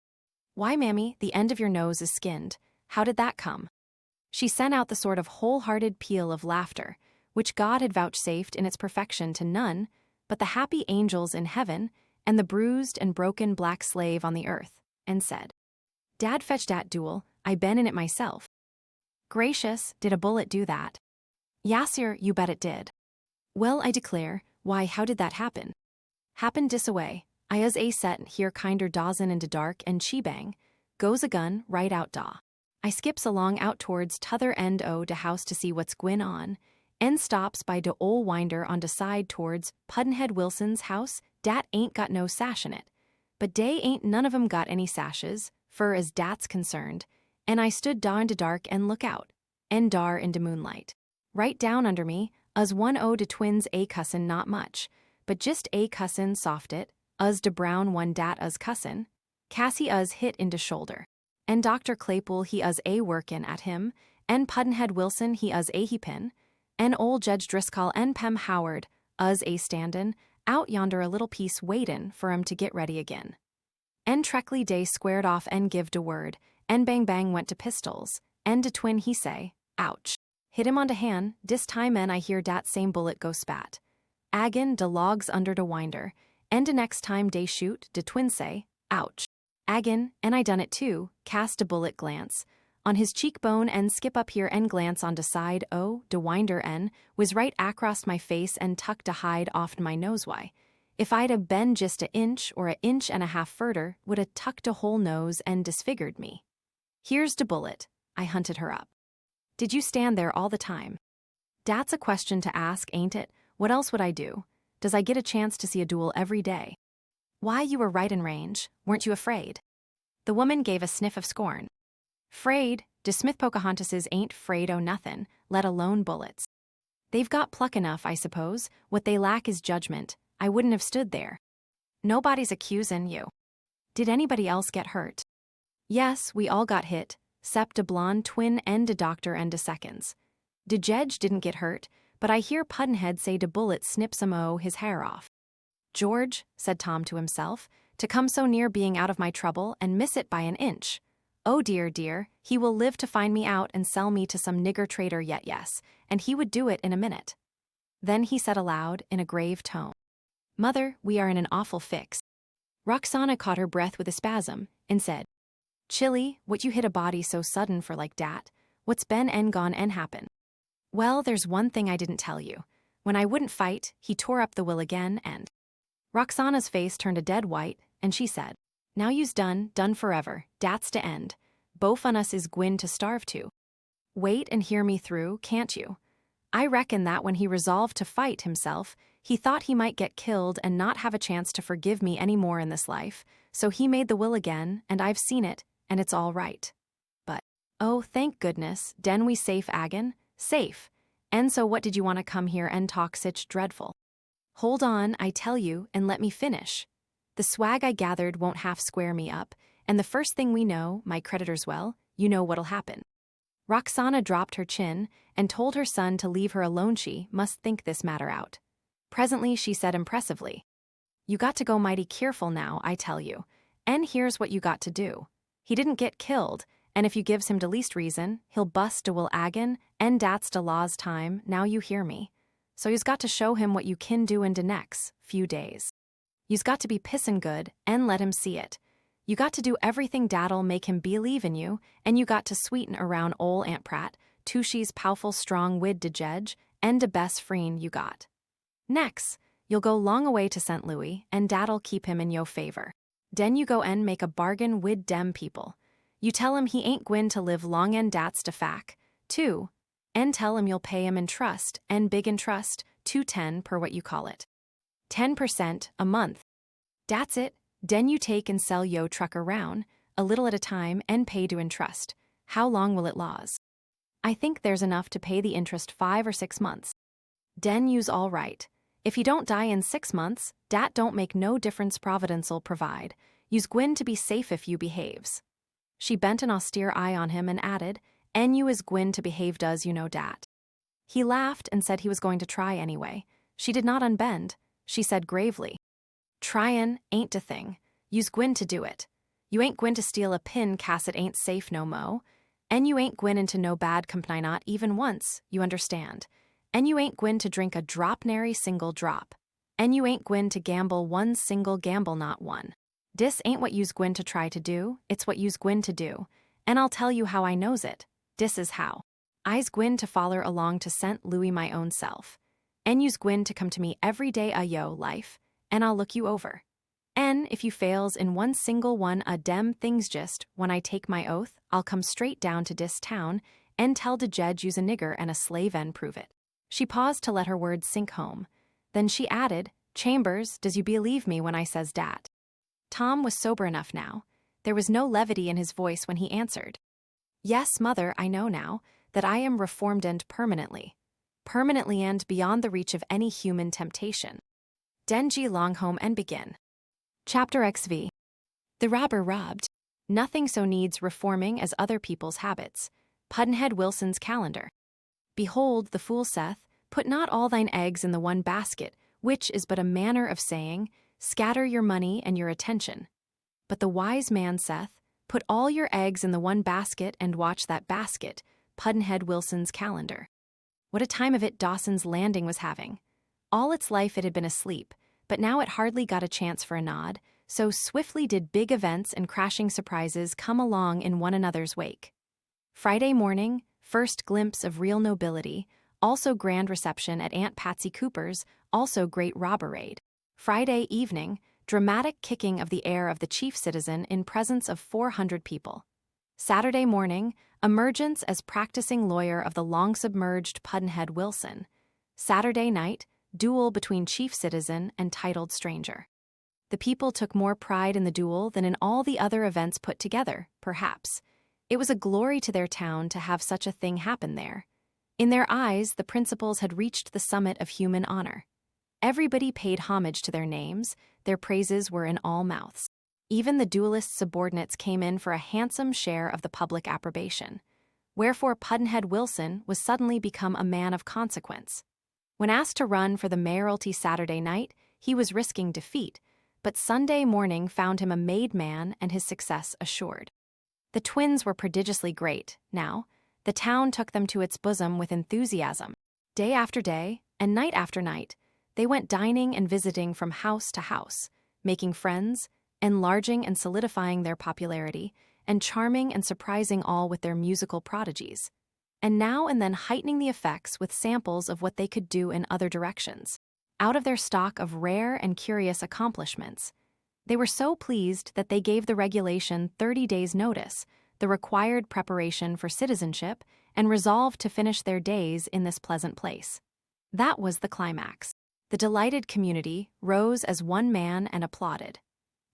"Why, mammy, the end of your nose is skinned. How did that come?" She sent out the sort of wholehearted peal of laughter, which God had vouchsafed in its perfection to none but the happy angels in heaven and the bruised and broken black slave on the earth, and said, "Dad fetched dat duel, I been in it myself." "Gracious, did a bullet do that?" "Yassier, you bet it did." "Well, I declare, why, how did that happen?" "Happened dis-a-way. I us a set here kinder dawsin' in de dark, and bang goes a gun right out da. I skips along out towards t'other end o' de house to see what's gwine on, and stops by de ol' winder on de side towards Pudd'nhead Wilson's house. Dat ain't got no sash in it, but dey ain't none of 'em got any sashes, fur as dat's concerned, and I stood da in de dark and look out, and dar in de moonlight. Right down under me, us one o' de twins a cussin' not much, but just a cussin' soft it, us de brown one dat us cussin', Cassie us hit in de shoulder, and Dr. Claypool he us a workin' at him, and Pudd'nhead Wilson he us a heapin', and ol' Judge Driscoll and Pem Howard us a standin' out yonder a little piece waitin' for 'em to get ready again. And Treckley Day squared off and give de word, and bang bang went to pistols, and de twin he say, "Ouch." Hit him on de hand, dis time and I hear dat same bullet go spat. Agin de logs under de winder, and de next time dey shoot, de twin say, "Ouch." Agin, and I done it too, cast de bullet glance on his cheekbone and skip up here and glance on de side de winder en was right across my face and tucked de hide off my nose. Why, if I'd have been just a inch or a inch and a half furder, would a tucked de whole nose and disfigured me. Here's de bullet. I hunted her up. Did you stand there all the time? Dat's a question to ask, ain't it? What else would I do? Does I get a chance to see a duel every day? Why, you were right in range. Weren't you afraid? The woman gave a sniff of scorn. "'Fraid? De Smith Pocahontases ain't 'fraid o' nothin', let alone bullets. They've got pluck enough, I suppose. What they lack is judgment. I wouldn't have stood there." "Nobody's accusin' you." "Did anybody else get hurt?" "Yes, we all got hit, 'cept de blonde twin and de doctor and de seconds. De jedge didn't get hurt, but I hear Pudd'nhead say de bullet snips some o' his hair off." "George," said Tom to himself, "to come so near being out of my trouble and miss it by an inch. Oh dear, dear, he will live to find me out and sell me to some nigger trader yet, yes, and he would do it in a minute." Then he said aloud, in a grave tone, "Mother, we are in an awful fix." Roxana caught her breath with a spasm, and said, "Chilly, what you hit a body so sudden for like dat? What's been and gone and happen?" "Well, there's one thing I didn't tell you. When I wouldn't fight, he tore up the will again and—" Roxana's face turned a dead white, and she said, "Now you's done forever, dat's de end. Bof on us is gwine to starve to. Wait and hear me through, can't you? I reckon that when he resolved to fight himself, He thought he might get killed and not have a chance to forgive me anymore in this life, so he made the will again, and I've seen it, and it's all right. But, oh, thank goodness, den we safe again? Safe. And so what did you want to come here and talk sich dreadful? Hold on, I tell you, and let me finish. The swag I gathered won't half square me up, and the first thing we know, my creditors well, you know what'll happen. Roxana dropped her chin and told her son to leave her alone. She must think this matter out. Presently she said impressively, "You got to go mighty careful now, I tell you, and here's what you got to do. He didn't get killed, and if you gives him de least reason, he'll bust de will agin, and dat's de law's time, now you hear me. So you's got to show him what you kin do in de next few days. You's got to be pissin' good, and let him see it. You got to do everything dat'll make him believe in you, and you got to sweeten around ol' Aunt Pratt, too she's powerful strong wid de jedge, and de best frien you got. Next, you'll go long away to St. Louis, and dat'll keep him in yo favor. Den you go and make a bargain wid dem people. You tell him he ain't gwine to live long, and dat's de fac, too, and tell him you'll pay him in trust, and big in trust, 210 per what you call it. 10% a month. Dat's it. Den you take and sell yo truck around, a little at a time, and pay to entrust. How long will it laws? I think there's enough to pay the interest 5 or 6 months. Den you's all right. If he don't die in 6 months, dat don't make no difference, Providence'll provide. You's gwine to be safe if you behaves." She bent an austere eye on him and added, "En you is gwine to behave, does you know dat?" He laughed and said he was going to try anyway. She did not unbend. She said gravely, "Tryin' ain't de thing. You's gwine to do it. You ain't gwine to steal a pin 'cas it ain't safe no mo. En you ain't gwine into no bad company not even once, you understand. En you ain't gwine to drink a drop nary single drop. En you ain't gwine to gamble one single gamble not one. Dis ain't what you's gwine to try to do, it's what you's gwine to do. En I'll tell you how I knows it. Dis is how. I's gwine to foller along to St. Louis my own self. En you's gwine to come to me every day a yo life, and I'll look you over. En if you fails in one single one a dem things just, when I take my oath, I'll come straight down to dis town, and tell de jedge you's a nigger and a slave and prove it." She paused to let her words sink home. Then she added, "Chambers, does you believe me when I says dat?" Tom was sober enough now. There was no levity in his voice when he answered, "Yes, mother, I know now, that I am reformed and permanently and beyond the reach of any human temptation." Denji long home and begin. Chapter XV. The robber robbed. Nothing so needs reforming as other people's habits. Pudd'nhead Wilson's calendar. Behold, the fool saith, "Put not all thine eggs in the one basket," which is but a manner of saying, "Scatter your money and your attention." But the wise man saith, "Put all your eggs in the one basket and watch that basket." Pudd'nhead Wilson's calendar. What a time of it Dawson's Landing was having. All its life it had been asleep, but now it hardly got a chance for a nod, so swiftly did big events and crashing surprises come along in one another's wake. Friday morning, first glimpse of real nobility, also grand reception at Aunt Patsy Cooper's, also great robberade. Friday evening, dramatic kicking of the air of the chief citizen in presence of 400 people. Saturday morning, emergence as practicing lawyer of the long-submerged Pudd'nhead Wilson. Saturday night, duel between chief citizen and titled stranger. The people took more pride in the duel than in all the other events put together, perhaps. It was a glory to their town to have such a thing happen there. In their eyes, the principals had reached the summit of human honor. Everybody paid homage to their names, their praises were in all mouths. Even the duelist's subordinates came in for a handsome share of the public approbation. Wherefore Pudd'nhead Wilson was suddenly become a man of consequence. When asked to run for the mayoralty Saturday night, he was risking defeat, but Sunday morning found him a made man and his success assured. The twins were prodigiously great, now. The town took them to its bosom with enthusiasm. Day after day, and night after night, they went dining and visiting from house to house, making friends, enlarging and solidifying their popularity, and charming and surprising all with their musical prodigies, and now and then heightening the effects with samples of what they could do in other directions. Out of their stock of rare and curious accomplishments, they were so pleased that they gave the regulation 30 days' notice, the required preparation for citizenship, and resolved to finish their days in this pleasant place. That was the climax. The delighted community rose as one man and applauded.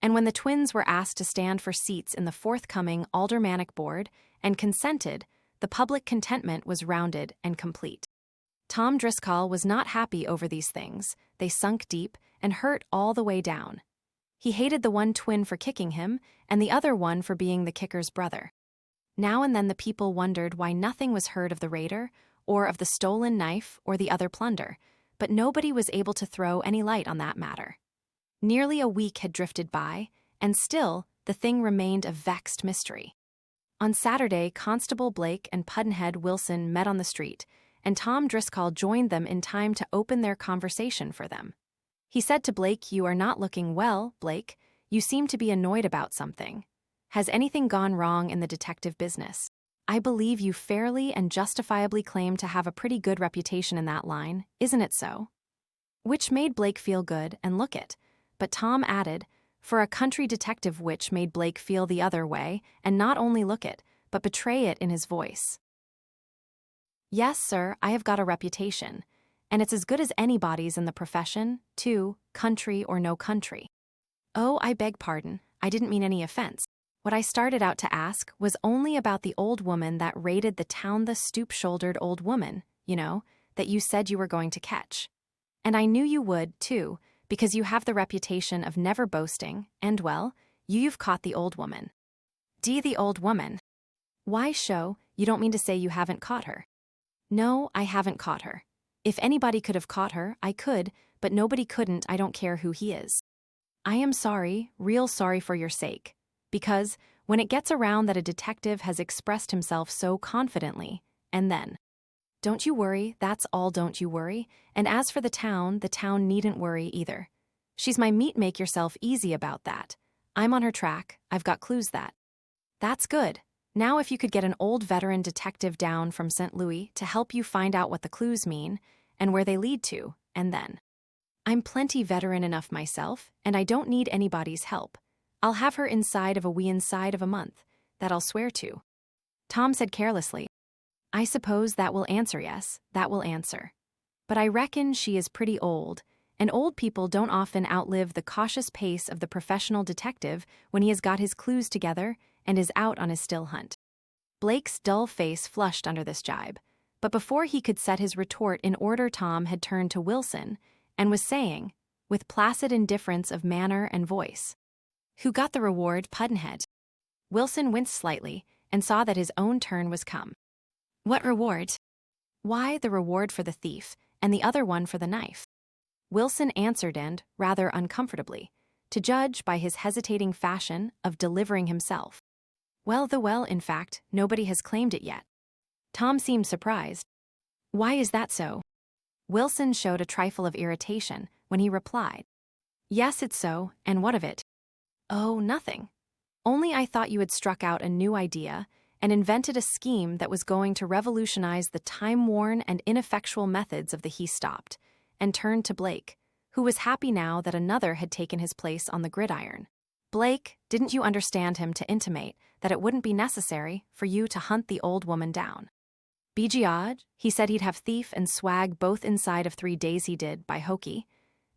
And when the twins were asked to stand for seats in the forthcoming aldermanic board and consented, the public contentment was rounded and complete. Tom Driscoll was not happy over these things. They sunk deep and hurt all the way down. He hated the one twin for kicking him and the other one for being the kicker's brother. Now and then the people wondered why nothing was heard of the raider, or of the stolen knife or the other plunder, but nobody was able to throw any light on that matter. Nearly a week had drifted by, and still the thing remained a vexed mystery. On Saturday, Constable Blake and Pudd'nhead Wilson met on the street, and Tom Driscoll joined them in time to open their conversation for them. He said to Blake, "You are not looking well, Blake. You seem to be annoyed about something. Has anything gone wrong in the detective business? I believe you fairly and justifiably claim to have a pretty good reputation in that line, isn't it so?" Which made Blake feel good and look it, but Tom added, for a country detective, which made Blake feel the other way and not only look it, but betray it in his voice. "Yes, sir, I have got a reputation, and it's as good as anybody's in the profession, too, country or no country." "Oh, I beg pardon, I didn't mean any offense. What I started out to ask was only about the old woman that raided the town, the stoop-shouldered old woman, you know, that you said you were going to catch. And I knew you would, too, because you have the reputation of never boasting, and, well, you've caught the old woman." The old woman. Why, show, you don't mean to say you haven't caught her?" "No, I haven't caught her. If anybody could have caught her, I could, but nobody couldn't. I don't care who he is. I am sorry, real sorry for your sake. Because, when it gets around that a detective has expressed himself so confidently, and then, don't you worry, that's all, don't you worry, and as for the town needn't worry either. She's my meat, make yourself easy about that. I'm on her track, I've got clues that." "That's good. Now if you could get an old veteran detective down from St. Louis to help you find out what the clues mean, and where they lead to, and then. I'm plenty veteran enough myself, and I don't need anybody's help. I'll have her inside of a month, that I'll swear to." Tom said carelessly, "I suppose that will answer, yes, that will answer. But I reckon she is pretty old, and old people don't often outlive the cautious pace of the professional detective when he has got his clues together and is out on his still hunt." Blake's dull face flushed under this jibe, but before he could set his retort in order, Tom had turned to Wilson and was saying, with placid indifference of manner and voice, "Who got the reward, Pudd'nhead?" Wilson winced slightly and saw that his own turn was come. "What reward?" "Why, the reward for the thief, and the other one for the knife." Wilson answered, and, rather uncomfortably, to judge by his hesitating fashion of delivering himself. Well, in fact, nobody has claimed it yet." Tom seemed surprised. "Why is that so?" Wilson showed a trifle of irritation when he replied, "Yes, it's so, and what of it?" "Oh, nothing. Only I thought you had struck out a new idea and invented a scheme that was going to revolutionize the time-worn and ineffectual methods of the." He stopped and turned to Blake, who was happy now that another had taken his place on the gridiron. "Blake, didn't you understand him to intimate that it wouldn't be necessary for you to hunt the old woman down?" "Be odd, he said he'd have thief and swag both inside of 3 days, he did, by hokey.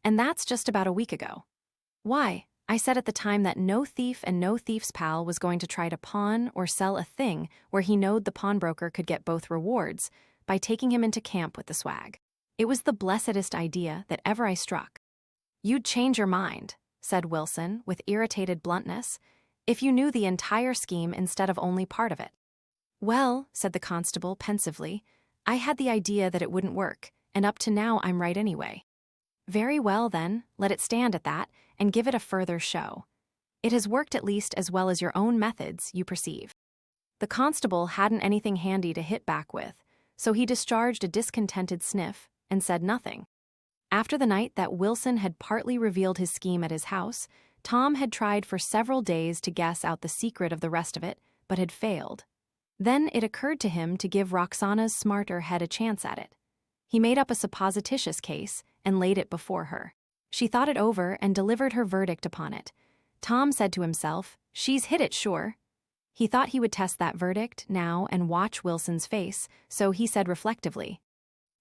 And that's just about a week ago." "Why, I said at the time that no thief and no thief's pal was going to try to pawn or sell a thing where he knowed the pawnbroker could get both rewards by taking him into camp with the swag. It was the blessedest idea that ever I struck." "You'd change your mind," said Wilson with irritated bluntness, "if you knew the entire scheme instead of only part of it." "Well," said the constable pensively, "I had the idea that it wouldn't work, and up to now I'm right anyway." "Very well, then, let it stand at that, and give it a further show. It has worked at least as well as your own methods, you perceive." The constable hadn't anything handy to hit back with, so he discharged a discontented sniff and said nothing. After the night that Wilson had partly revealed his scheme at his house, Tom had tried for several days to guess out the secret of the rest of it, but had failed. Then it occurred to him to give Roxana's smarter head a chance at it. He made up a supposititious case and laid it before her. She thought it over and delivered her verdict upon it. Tom said to himself, "She's hit it, sure." He thought he would test that verdict now and watch Wilson's face, so he said reflectively,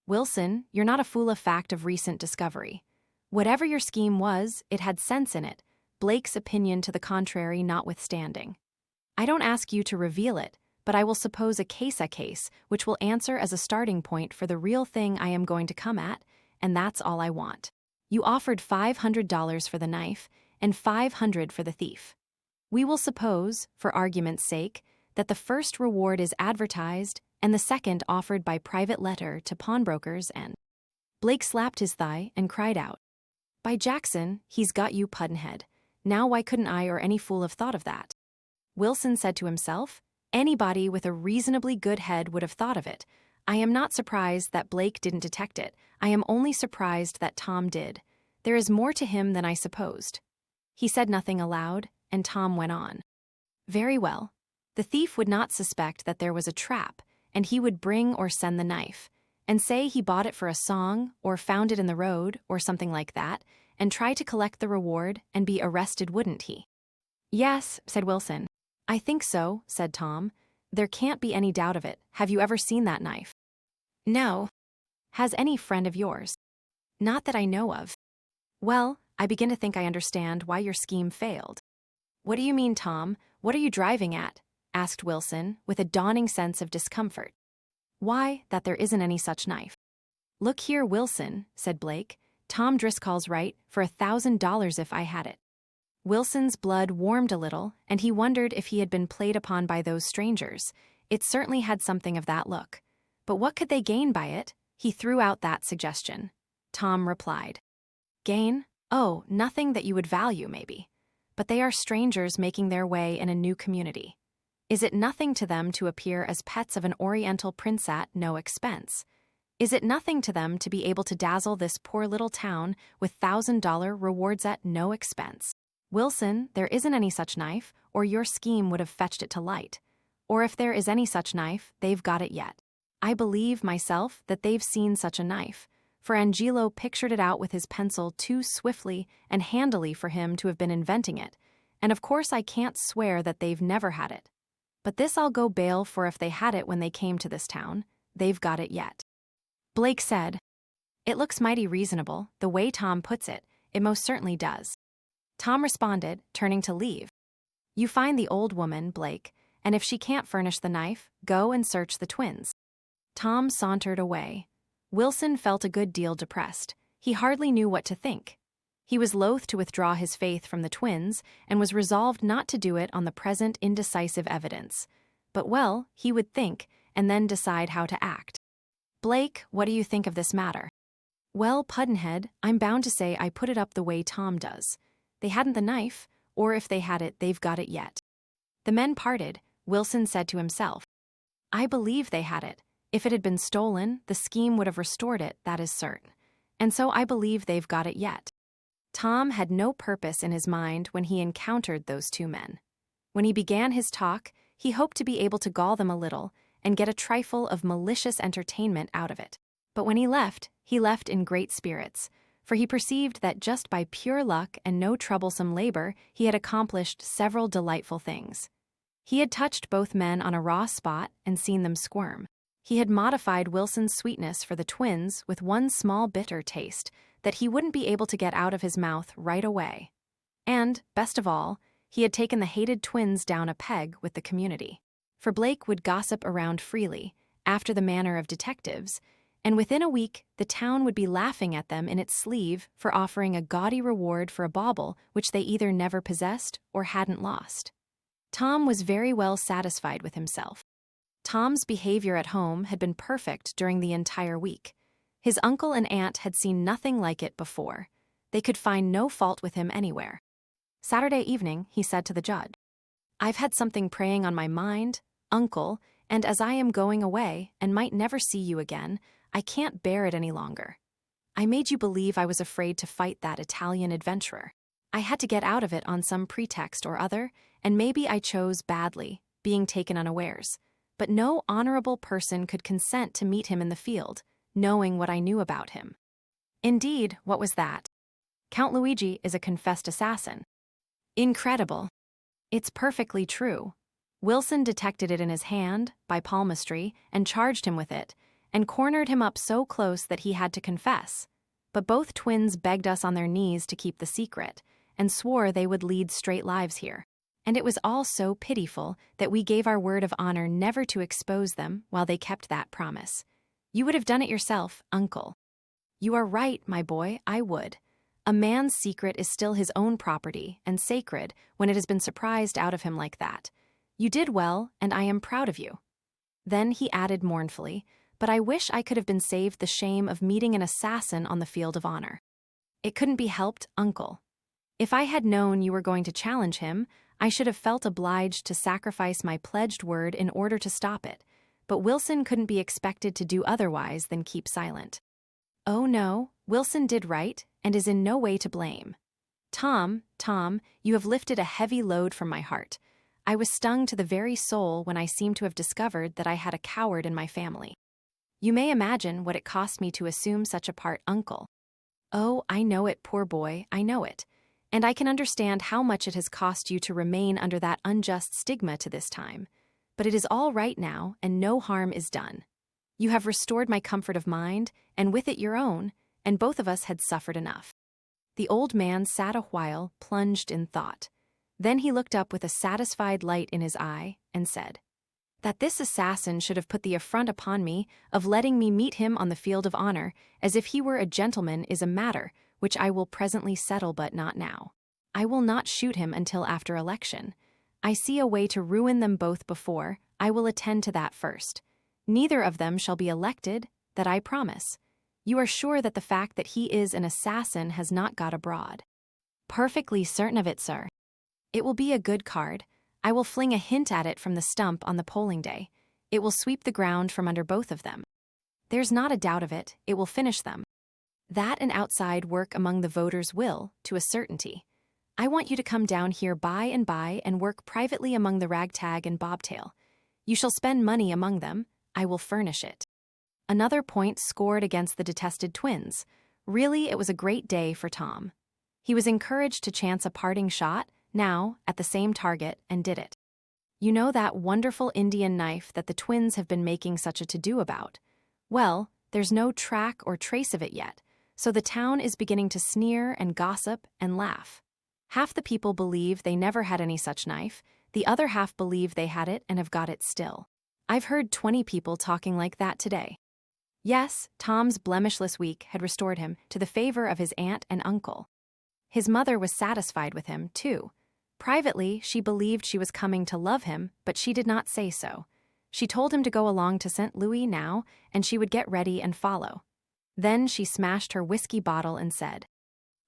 "Wilson, you're not a fool of fact of recent discovery. Whatever your scheme was, it had sense in it, Blake's opinion to the contrary notwithstanding. I don't ask you to reveal it, but I will suppose a case, which will answer as a starting point for the real thing I am going to come at, and that's all I want. You offered $500 for the knife, and $500 for the thief. We will suppose, for argument's sake, that the first reward is advertised and the second offered by private letter to pawnbrokers and... Blake slapped his thigh and cried out, "By Jackson, he's got you, Pudd'nhead. Now why couldn't I or any fool have thought of that?" Wilson said to himself, "Anybody with a reasonably good head would have thought of it. I am not surprised that Blake didn't detect it. I am only surprised that Tom did. There is more to him than I supposed." He said nothing aloud, and Tom went on. "Very well. The thief would not suspect that there was a trap, and he would bring or send the knife, and say he bought it for a song, or found it in the road, or something like that, and try to collect the reward and be arrested, wouldn't he?" "Yes," said Wilson. "I think so," said Tom. "There can't be any doubt of it. Have you ever seen that knife?" "No." "Has any friend of yours?" "Not that I know of." "Well, I begin to think I understand why your scheme failed." "What do you mean, Tom? What are you driving at?" asked Wilson, with a dawning sense of discomfort. "Why, that there isn't any such knife." "Look here, Wilson," said Blake. "Tom Driscoll's right, for $1,000 if I had it." Wilson's blood warmed a little, and he wondered if he had been played upon by those strangers. It certainly had something of that look. But what could they gain by it? He threw out that suggestion. Tom replied, "Gain? Oh, nothing that you would value, maybe. But they are strangers making their way in a new community. Is it nothing to them to appear as pets of an Oriental prince at no expense? Is it nothing to them to be able to dazzle this poor little town with $1,000 rewards at no expense? Wilson, there isn't any such knife, or your scheme would have fetched it to light. Or if there is any such knife, they've got it yet. I believe, myself, that they've seen such a knife, for Angelo pictured it out with his pencil too swiftly and handily for him to have been inventing it, and of course I can't swear that they've never had it. But this I'll go bail for, if they had it when they came to this town, they've got it yet." Blake said, "It looks mighty reasonable, the way Tom puts it. It most certainly does." Tom responded, turning to leave, "You find the old woman, Blake, and if she can't furnish the knife, go and search the twins." Tom sauntered away. Wilson felt a good deal depressed. He hardly knew what to think. He was loath to withdraw his faith from the twins, and was resolved not to do it on the present indecisive evidence. But well, he would think, and then decide how to act. "Blake, what do you think of this matter?" "Well, Pudd'nhead, I'm bound to say I put it up the way Tom does. They hadn't the knife, or if they had it, they've got it yet." The men parted. Wilson said to himself, "I believe they had it. If it had been stolen, the scheme would have restored it, that is certain. And so I believe they've got it yet." Tom had no purpose in his mind when he encountered those two men. When he began his talk, he hoped to be able to gall them a little and get a trifle of malicious entertainment out of it. But when he left in great spirits, for he perceived that just by pure luck and no troublesome labor he had accomplished several delightful things. He had touched both men on a raw spot and seen them squirm. He had modified Wilson's sweetness for the twins with one small bitter taste that he wouldn't be able to get out of his mouth right away. And, best of all, he had taken the hated twins down a peg with the community. For Blake would gossip around freely, after the manner of detectives, and within a week the town would be laughing at them in its sleeve for offering a gaudy reward for a bauble which they either never possessed or hadn't lost. Tom was very well satisfied with himself. Tom's behavior at home had been perfect during the entire week. His uncle and aunt had seen nothing like it before. They could find no fault with him anywhere. Saturday evening, he said to the judge, "I've had something preying on my mind, uncle, and as I am going away and might never see you again, I can't bear it any longer. I made you believe I was afraid to fight that Italian adventurer. I had to get out of it on some pretext or other, and maybe I chose badly, being taken unawares. But no honorable person could consent to meet him in the field, knowing what I knew about him." Indeed, what was that? Count Luigi is a confessed assassin. Incredible. It's perfectly true. Wilson detected it in his hand, by palmistry, and charged him with it, and cornered him up so close that he had to confess. but both twins begged us on their knees to keep the secret, and swore they would lead straight lives here. And it was all so pitiful that we gave our word of honor never to expose them while they kept that promise. You would have done it yourself, Uncle. You are right, my boy, I would. A man's secret is still his own property and sacred when it has been surprised out of him like that. You did well, and I am proud of you. Then he added mournfully, but I wish I could have been saved the shame of meeting an assassin on the field of honor. It couldn't be helped, Uncle. If I had known you were going to challenge him, I should have felt obliged to sacrifice my pledged word in order to stop it, but Wilson couldn't be expected to do otherwise than keep silent. Oh no, Wilson did right, and is in no way to blame. Tom, you have lifted a heavy load from my heart. I was stung to the very soul when I seemed to have discovered that I had a coward in my family. You may imagine what it cost me to assume such a part, Uncle. Oh, I know it, poor boy, I know it. And I can understand how much it has cost you to remain under that unjust stigma to this time. But it is all right now, and no harm is done. You have restored my comfort of mind, and with it your own, and both of us had suffered enough. The old man sat a while, plunged in thought. Then he looked up with a satisfied light in his eye, and said, That this assassin should have put the affront upon me of letting me meet him on the field of honor, as if he were a gentleman, is a matter which I will presently settle, but not now. I will not shoot him until after election. I see a way to ruin them both before. I will attend to that first. Neither of them shall be elected, that I promise. You are sure that the fact that he is an assassin has not got abroad? Perfectly certain of it, sir. It will be a good card. I will fling a hint at it from the stump on the polling day. It will sweep the ground from under both of them. There's not a doubt of it, it will finish them. That and outside work among the voters will, to a certainty. I want you to come down here by and work privately among the ragtag and bobtail. You shall spend money among them. I will furnish it. Another point scored against the detested twins. Really, it was a great day for Tom. He was encouraged to chance a parting shot, now, at the same target, and did it. You know that wonderful Indian knife that the twins have been making such a to-do about? Well, there's no track or trace of it yet, so the town is beginning to sneer and gossip and laugh. Half the people believe they never had any such knife, the other half believe they had it and have got it still. I've heard 20 people talking like that today. Yes, Tom's blemishless week had restored him to the favor of his aunt and uncle. His mother was satisfied with him, too. Privately, she believed she was coming to love him, but she did not say so. She told him to go along to St. Louis now, and she would get ready and follow. Then she smashed her whiskey bottle and said,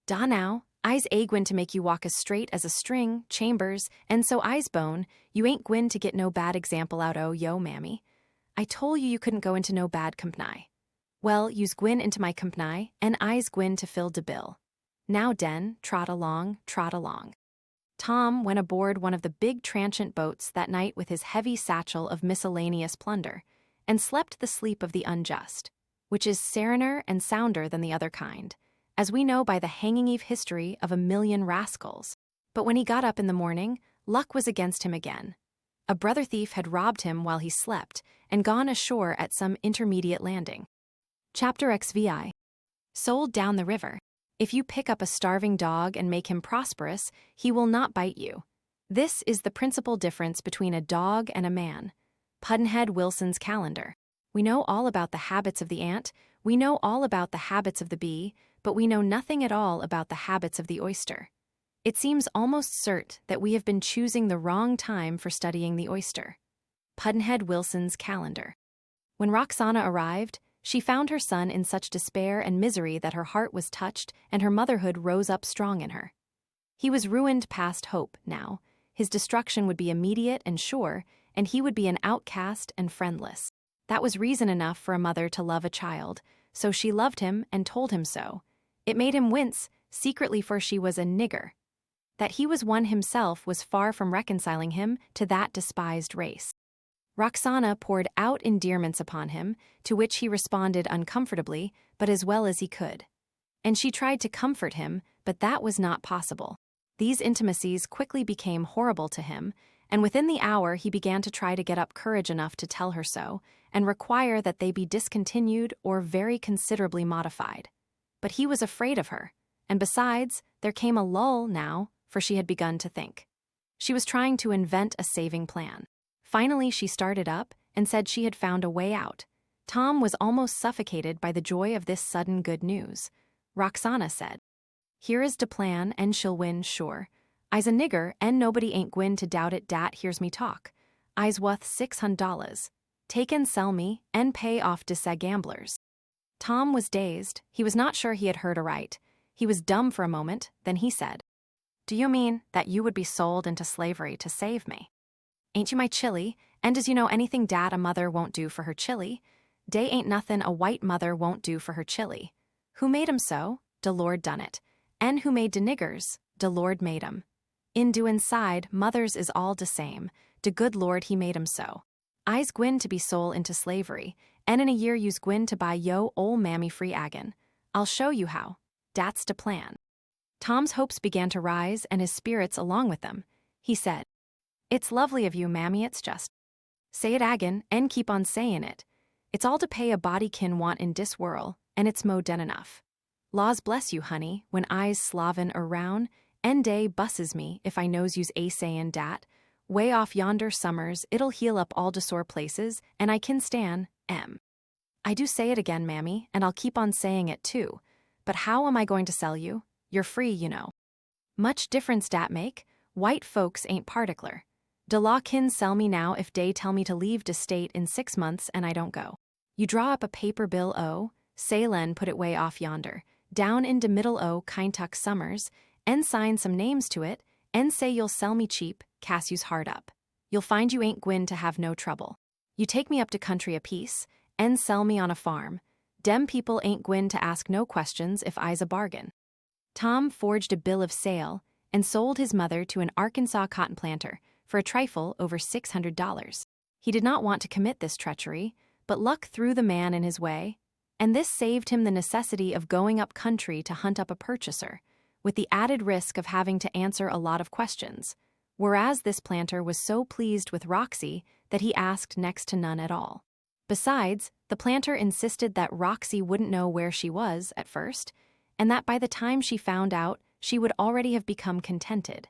"Da now, I's gwine to make you walk as straight as a string, Chambers, and so I's bone, you ain't gwine to get no bad example out o' yo, mammy. I tole you couldn't go into no bad company. Well, you's gwine into my company, and I's gwine to fill de bill. Now den, trot along, trot along." Tom went aboard one of the big transient boats that night with his heavy satchel of miscellaneous plunder, and slept the sleep of the unjust, which is serener and sounder than the other kind, as we know by the hanging-eve history of a million rascals. But when he got up in the morning, luck was against him again. A brother thief had robbed him while he slept and gone ashore at some intermediate landing. Chapter XVI. Sold down the river. If you pick up a starving dog and make him prosperous, he will not bite you. This is the principal difference between a dog and a man. Pudd'nhead Wilson's calendar. We know all about the habits of the ant, we know all about the habits of the bee, but we know nothing at all about the habits of the oyster. It seems almost certain that we have been choosing the wrong time for studying the oyster. Pudd'nhead Wilson's calendar. When Roxana arrived, she found her son in such despair and misery that her heart was touched and her motherhood rose up strong in her. He was ruined past hope now. His destruction would be immediate and sure, and he would be an outcast and friendless. That was reason enough for a mother to love a child, so she loved him and told him so. It made him wince, secretly, for she was a nigger. That he was one himself was far from reconciling him to that despised race. Roxana poured out endearments upon him, to which he responded uncomfortably, but as well as he could. And she tried to comfort him, but that was not possible. These intimacies quickly became horrible to him, and within the hour he began to try to get up courage enough to tell her so, and require that they be discontinued or very considerably modified. But he was afraid of her, and besides, there came a lull now, for she had begun to think. She was trying to invent a saving plan. Finally, she started up and said she had found a way out. Tom was almost suffocated by the joy of this sudden good news. Roxana said, "Here is de plan, and she'll win, sure. I's a nigger, and nobody ain't gwine to doubt it dat hears me talk. I's wuth $600. Take and sell me, and pay off de said gamblers." Tom was dazed. He was not sure he had heard aright. He was dumb for a moment, then he said, "Do you mean that you would be sold into slavery to save me? Ain't you my chilly, and does you know anything dat a mother won't do for her chilly? Dey ain't nothin' a white mother won't do for her chilly. Who made 'em so? De Lord done it. And who made de niggers? De Lord made 'em. In doin' side, mothers is all de same. De good Lord he made 'em so. I's gwine to be sold into slavery, and in a year you's gwine to buy yo ol' mammy free agin. I'll show you how. Dat's de plan." Tom's hopes began to rise and his spirits along with them. He said, "It's lovely of you, mammy, it's just. Say it agin, and keep on sayin' it. It's all to pay a body kin want in dis whirl, and it's mo den enough. Laws bless you, honey, when I's slavin' around, and dey busses me if I knows you's a-sayin' dat. Way off yonder summers, it'll heal up all de sore places, and I kin stan, I do say it again, mammy, and I'll keep on saying it too. But how am I going to sell you? You're free, you know. Much difference dat make. White folks ain't particular. De law kin sell me now if dey tell me to leave de state in 6 months and I don't go. You draw up a paper bill say len put it way off yonder, down in de middle Kintuck summers, and sign some names to it, and say you'll sell me cheap, cass you's hard up. You'll find you ain't gwine to have no trouble. You take me up to country a piece, and sell me on a farm. Dem people ain't gwine to ask no questions if I's a bargain." Tom forged a bill of sale and sold his mother to an Arkansas cotton planter for a trifle over $600. He did not want to commit this treachery, but luck threw the man in his way, and this saved him the necessity of going up country to hunt up a purchaser, with the added risk of having to answer a lot of questions, whereas this planter was so pleased with Roxy that he asked next to none at all. Besides, the planter insisted that Roxy wouldn't know where she was at first, and that by the time she found out, she would already have become contented.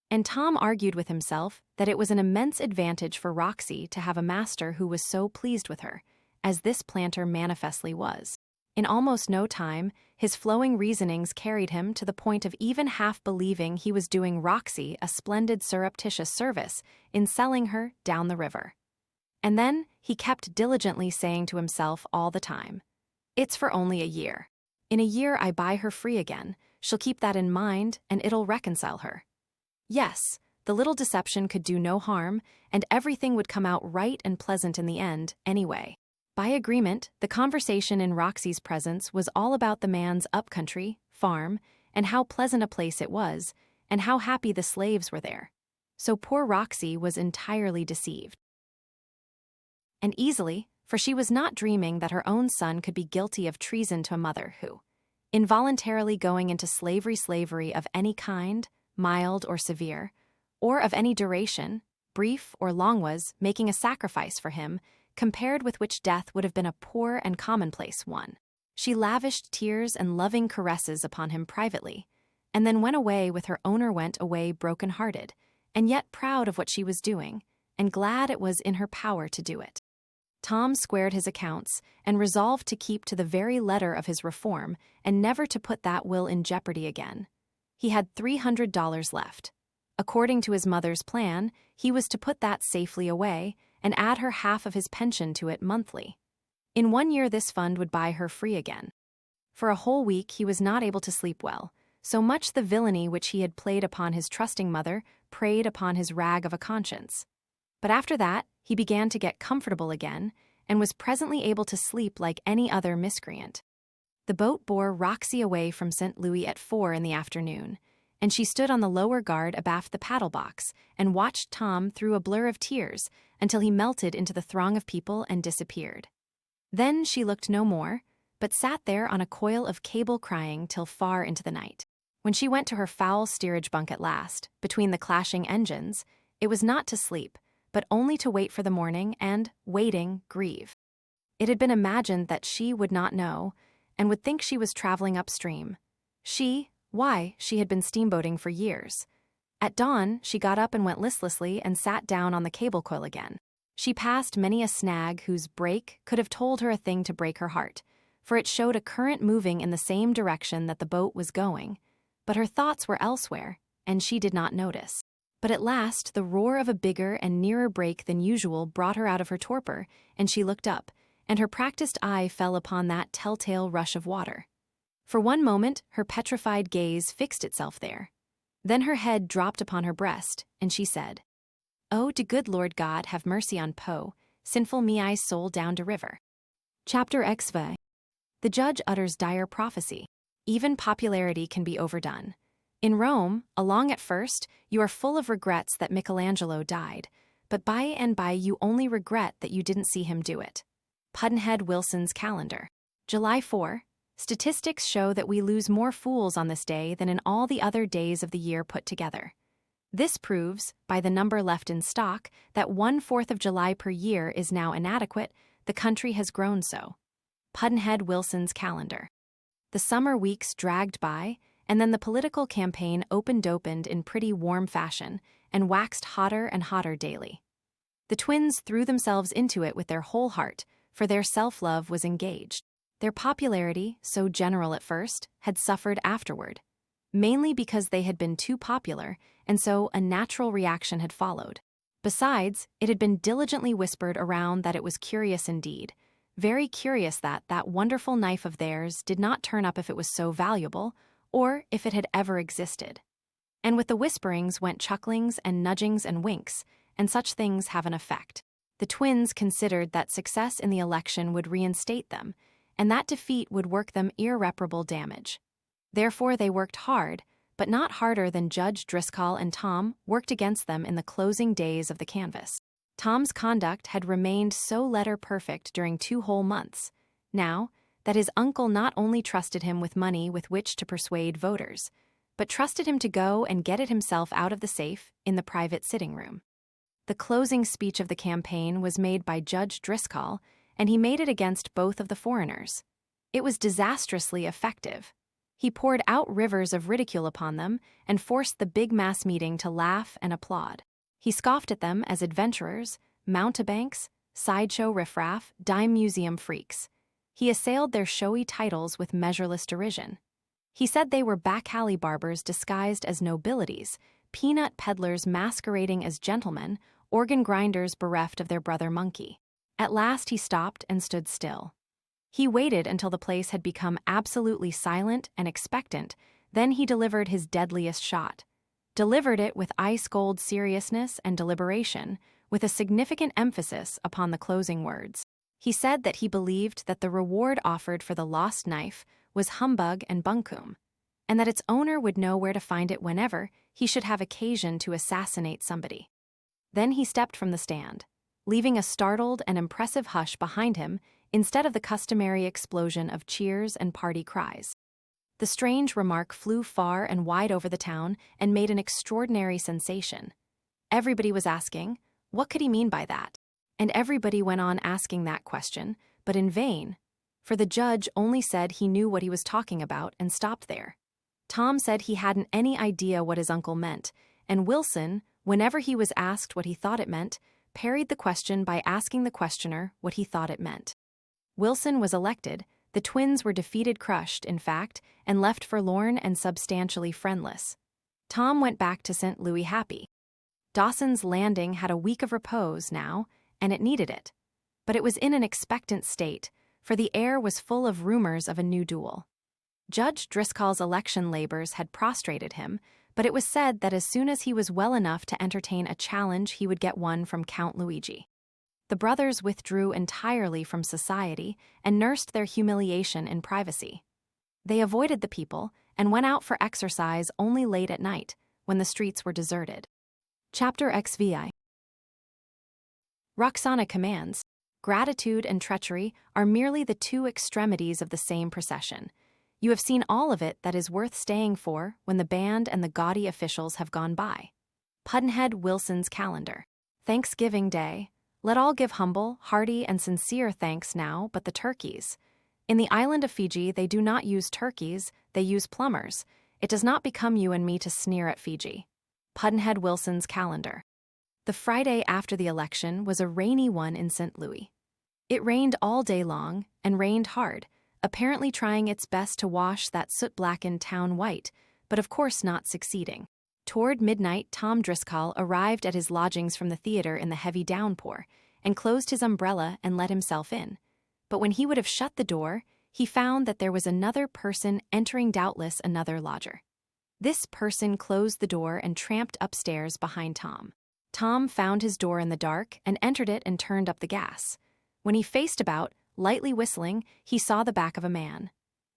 And Tom argued with himself that it was an immense advantage for Roxy to have a master who was so pleased with her, as this planter manifestly was. In almost no time, his flowing reasonings carried him to the point of even half believing he was doing Roxy a splendid surreptitious service in selling her down the river. And then he kept diligently saying to himself all the time, "It's for only a year. In a year I buy her free again, she'll keep that in mind, and it'll reconcile her." Yes, the little deception could do no harm, and everything would come out right and pleasant in the end, anyway. By agreement, the conversation in Roxy's presence was all about the man's upcountry, farm, and how pleasant a place it was, and how happy the slaves were there. So poor Roxy was entirely deceived. And easily, for she was not dreaming that her own son could be guilty of treason to a mother who, involuntarily going into slavery of any kind, mild or severe, or of any duration, brief or long, was making a sacrifice for him, compared with which death would have been a poor and commonplace one. She lavished tears and loving caresses upon him privately, and then went away with her owner went away broken-hearted, and yet proud of what she was doing, and glad it was in her power to do it. Tom squared his accounts and resolved to keep to the very letter of his reform and never to put that will in jeopardy again. He had $300 left. According to his mother's plan, he was to put that safely away and add her half of his pension to it monthly. In 1 year this fund would buy her free again. For a whole week he was not able to sleep well, so much the villainy which he had played upon his trusting mother preyed upon his rag of a conscience. But after that, he began to get comfortable again, and was presently able to sleep like any other miscreant. The boat bore Roxy away from St. Louis at 4 in the afternoon, and she stood on the lower guard abaft the paddle box and watched Tom through a blur of tears until he melted into the throng of people and disappeared. Then she looked no more, but sat there on a coil of cable crying till far into the night. When she went to her foul steerage bunk at last, between the clashing engines, it was not to sleep, but only to wait for the morning and, waiting, grieve. It had been imagined that she would not know, and would think she was traveling upstream. Why, she had been steamboating for years. At dawn, she got up and went listlessly and sat down on the cable coil again. She passed many a snag whose break could have told her a thing to break her heart, for it showed a current moving in the same direction that the boat was going. But her thoughts were elsewhere, and she did not notice. But at last, the roar of a bigger and nearer break than usual brought her out of her torpor, and she looked up, and her practiced eye fell upon that telltale rush of water. For one moment, her petrified gaze fixed itself there. Then her head dropped upon her breast, and she said, "Oh, de good Lord God, have mercy on Poe, sinful me I soul down de river." Chapter XV. The judge utters dire prophecy. Even popularity can be overdone. In Rome, along at first, you are full of regrets that Michelangelo died, but by and by you only regret that you didn't see him do it. Pudd'nhead Wilson's calendar. July 4. Statistics show that we lose more fools on this day than in all the other days of the year put together. This proves, by the number left in stock, that 1/4 of July per year is now inadequate. The country has grown so. Pudd'nhead Wilson's calendar. The summer weeks dragged by, and then the political campaign opened in pretty warm fashion, and waxed hotter and hotter daily. The twins threw themselves into it with their whole heart, for their self-love was engaged. Their popularity, so general at first, had suffered afterward, mainly because they had been too popular, and so a natural reaction had followed. Besides, it had been diligently whispered around that it was curious indeed, very curious that that wonderful knife of theirs did not turn up if it was so valuable, or if it had ever existed. And with the whisperings went chucklings and nudgings and winks, and such things have an effect. The twins considered that success in the election would reinstate them, and that defeat would work them irreparable damage. Therefore they worked hard, but not harder than Judge Driscoll and Tom worked against them in the closing days of the canvass. Tom's conduct had remained so letter-perfect during 2 whole months, now, that his uncle not only trusted him with money with which to persuade voters, but trusted him to go and get it himself out of the safe in the private sitting room. The closing speech of the campaign was made by Judge Driscoll, and he made it against both of the foreigners. It was disastrously effective. He poured out rivers of ridicule upon them and forced the big mass meeting to laugh and applaud. He scoffed at them as adventurers, mountebanks, sideshow riffraff, dime museum freaks. He assailed their showy titles with measureless derision. He said they were back-alley barbers disguised as nobilities, peanut peddlers masquerading as gentlemen, organ grinders bereft of their brother monkey. At last he stopped and stood still. He waited until the place had become absolutely silent and expectant, then he delivered his deadliest shot. Delivered it with ice-cold seriousness and deliberation, with a significant emphasis upon the closing words. He said that he believed that the reward offered for the lost knife was humbug and bunkum, and that its owner would know where to find it whenever he should have occasion to assassinate somebody. Then he stepped from the stand, leaving a startled and impressive hush behind him instead of the customary explosion of cheers and party cries. The strange remark flew far and wide over the town and made an extraordinary sensation. Everybody was asking, what could he mean by that? And everybody went on asking that question, but in vain, for the judge only said he knew what he was talking about and stopped there. Tom said he hadn't any idea what his uncle meant, and Wilson, whenever he was asked what he thought it meant, parried the question by asking the questioner what he thought it meant. Wilson was elected, the twins were defeated-crushed, in fact, and left forlorn and substantially friendless. Tom went back to St. Louis happy. Dawson's Landing had a week of repose now, and it needed it. But it was in an expectant state, for the air was full of rumors of a new duel. Judge Driscoll's election labors had prostrated him, but it was said that as soon as he was well enough to entertain a challenge he would get one from Count Luigi. The brothers withdrew entirely from society and nursed their humiliation in privacy. They avoided the people and went out for exercise only late at night, when the streets were deserted. Chapter XVI. Roxana commands. Gratitude and treachery are merely the 2 extremities of the same procession. You have seen all of it that is worth staying for when the band and the gaudy officials have gone by. Pudd'nhead Wilson's calendar. Thanksgiving Day. Let all give humble, hearty, and sincere thanks now but the turkeys. In the island of Fiji, they do not use turkeys, they use plumbers. It does not become you and me to sneer at Fiji. Pudd'nhead Wilson's calendar. The Friday after the election was a rainy one in St. Louis. It rained all day long, and rained hard, apparently trying its best to wash that soot-blackened town white, but of course not succeeding. Toward midnight, Tom Driscoll arrived at his lodgings from the theater in the heavy downpour, and closed his umbrella and let himself in. But when he would have shut the door, he found that there was another person entering, doubtless another lodger. This person closed the door and tramped upstairs behind Tom. Tom found his door in the dark and entered it and turned up the gas. When he faced about, lightly whistling, he saw the back of a man.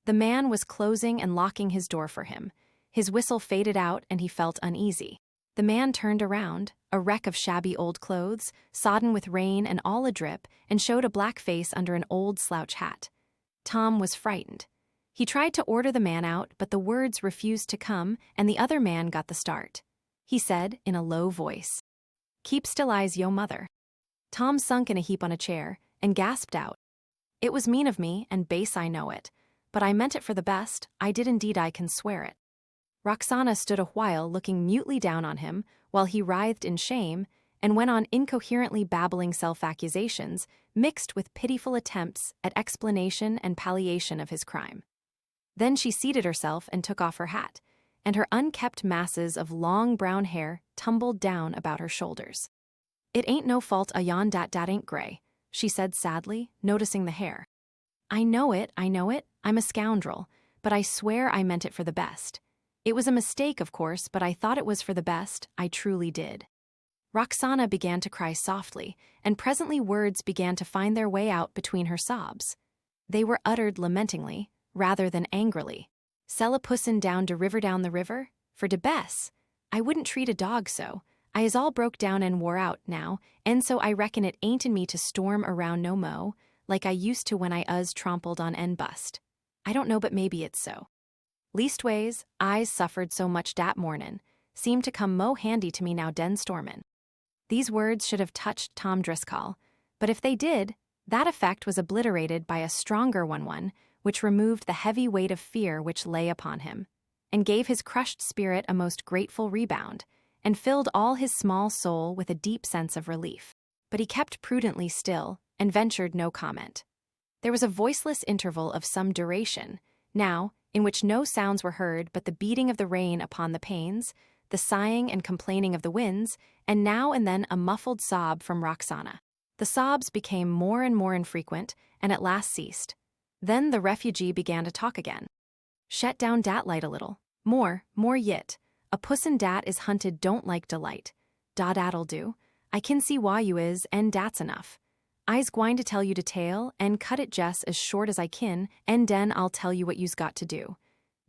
The man was closing and locking his door for him. His whistle faded out and he felt uneasy. The man turned around, a wreck of shabby old clothes, sodden with rain and all adrip, and showed a black face under an old slouch hat. Tom was frightened. He tried to order the man out, but the words refused to come, and the other man got the start. He said, in a low voice, "Keep still, eyes, yo mother." Tom sunk in a heap on a chair, and gasped out, "It was mean of me, and base, I know it. But I meant it for the best, I did indeed, I can swear it." Roxana stood a while looking mutely down on him, while he writhed in shame, and went on incoherently babbling self-accusations, mixed with pitiful attempts at explanation and palliation of his crime. Then she seated herself and took off her hat, and her unkempt masses of long brown hair tumbled down about her shoulders. "It ain't no fault o' yon dat ain't gray," she said sadly, noticing the hair. I know it, I'm a scoundrel, but I swear I meant it for the best. It was a mistake, of course, but I thought it was for the best, I truly did." Roxana began to cry softly, and presently words began to find their way out between her sobs. They were uttered lamentingly, rather than angrily. "Sell a pussin down de river, for de best. I wouldn't treat a dog so. I is all broke down and wore out now, and so I reckon it ain't in me to storm around no mo, like I used to when I trompled on en bust. I don't know, but maybe it's so. Leastways, I's suffered so much dat mornin', seemed to come mo handy to me now den stormin'." These words should have touched Tom Driscoll, but if they did, that effect was obliterated by a stronger one which removed the heavy weight of fear which lay upon him, and gave his crushed spirit a most grateful rebound, and filled all his small soul with a deep sense of relief. But he kept prudently still, and ventured no comment. There was a voiceless interval of some duration, now, in which no sounds were heard but the beating of the rain upon the panes, the sighing and complaining of the winds, and now and then a muffled sob from Roxana. The sobs became more and more infrequent, and at last ceased. Then the refugee began to talk again. "Shet down dat light a little. More yit. A pussin' dat is hunted don't like delight. Da dat'll do. I kin see why you is, and dat's enough. I's gwine to tell you de tale, and cut it jes as short as I kin, and den I'll tell you what you's got to do.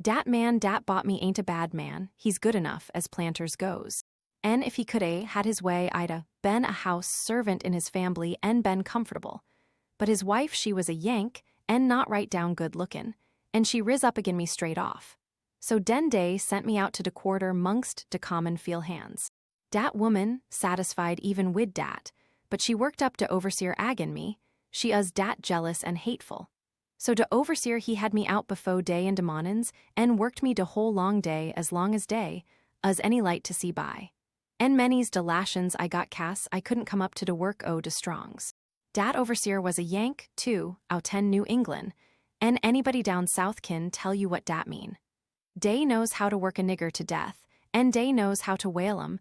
Dat man dat bought me ain't a bad man, he's good enough, as planters goes. En if he could had his way, I'd been a house servant in his family and been comfortable. But his wife, she was a Yank, and not right down good lookin', and she riz up agin me straight off. So den day sent me out to de quarter mongst de common feel hands. Dat woman, satisfied even wid dat, but she worked up to overseer agin me, she dat jealous and hateful. So de overseer he had me out befo day and de monnins, and worked me de whole long day as day, as any light to see by. En many's de lashins I got cas I couldn't come up to de work o de strongs. Dat overseer was a Yank, too, outen New England, and anybody down south kin tell you what dat mean. Day knows how to work a nigger to death, and day knows how to whale 'em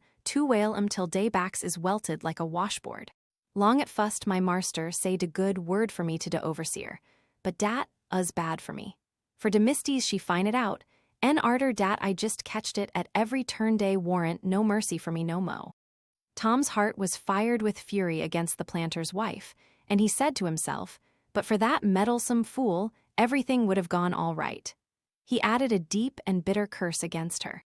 till day backs is welted like a washboard. Long at fust my marster say de good word for me to de overseer, but dat bad for me. For de misties she find it out, en arter dat I just catched it at every turn day warrant no mercy for me no mo. Tom's heart was fired with fury against the planter's wife, and he said to himself, but for that meddlesome fool, everything would have gone all right. He added a deep and bitter curse against her.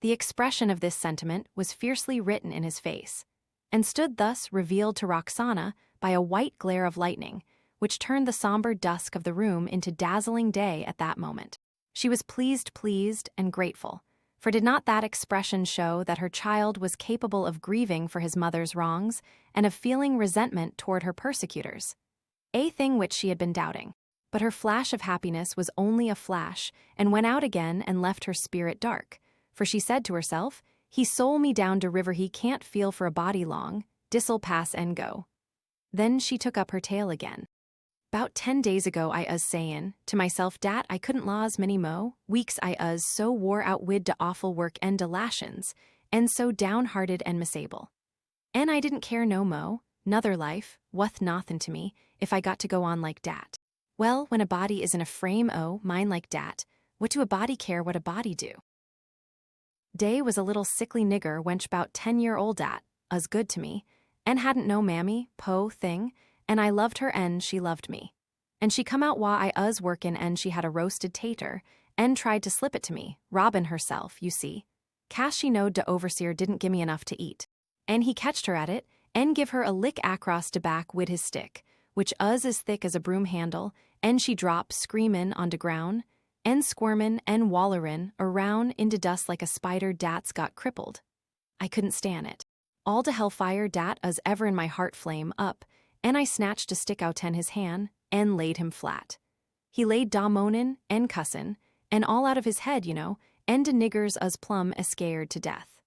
The expression of this sentiment was fiercely written in his face, and stood thus revealed to Roxana by a white glare of lightning, which turned the somber dusk of the room into dazzling day at that moment. She was pleased and grateful, for did not that expression show that her child was capable of grieving for his mother's wrongs and of feeling resentment toward her persecutors? A thing which she had been doubting. But her flash of happiness was only a flash, and went out again and left her spirit dark. For she said to herself, "He soul me down de river he can't feel for a body long, dis'll pass and go." Then she took up her tale again. "'Bout 10 days ago I us sayin' to myself dat I couldn't laws many mo weeks I us so wore out wid de awful work and de lashins, and so downhearted and misable. And I didn't care no mo, nother life, wuth nothin' to me, if I got to go on like dat. Well, when a body is in a frame o' mind like dat, what do a body care what a body do?" Day was a little sickly nigger wench 'bout 10-year-old dat, us good to me, and hadn't no mammy, po thing, and I loved her and she loved me. And she come out while I us workin' and she had a roasted tater, and tried to slip it to me, robbin' herself, you see. 'Cause she knowed de overseer didn't gimme enough to eat. And he catched her at it, and give her a lick across de back wid his stick, which us as thick as a broom handle, and she drop screamin' on de ground, and squirmin' and wallerin' around in de dust like a spider dat's got crippled. I couldn't stan it. All de hellfire dat us ever in my heart flame up, and I snatched a stick outen his hand, and laid him flat. He laid da moanin' and cussin', and all out of his head, you know, and de niggers us plumb a-scared to death.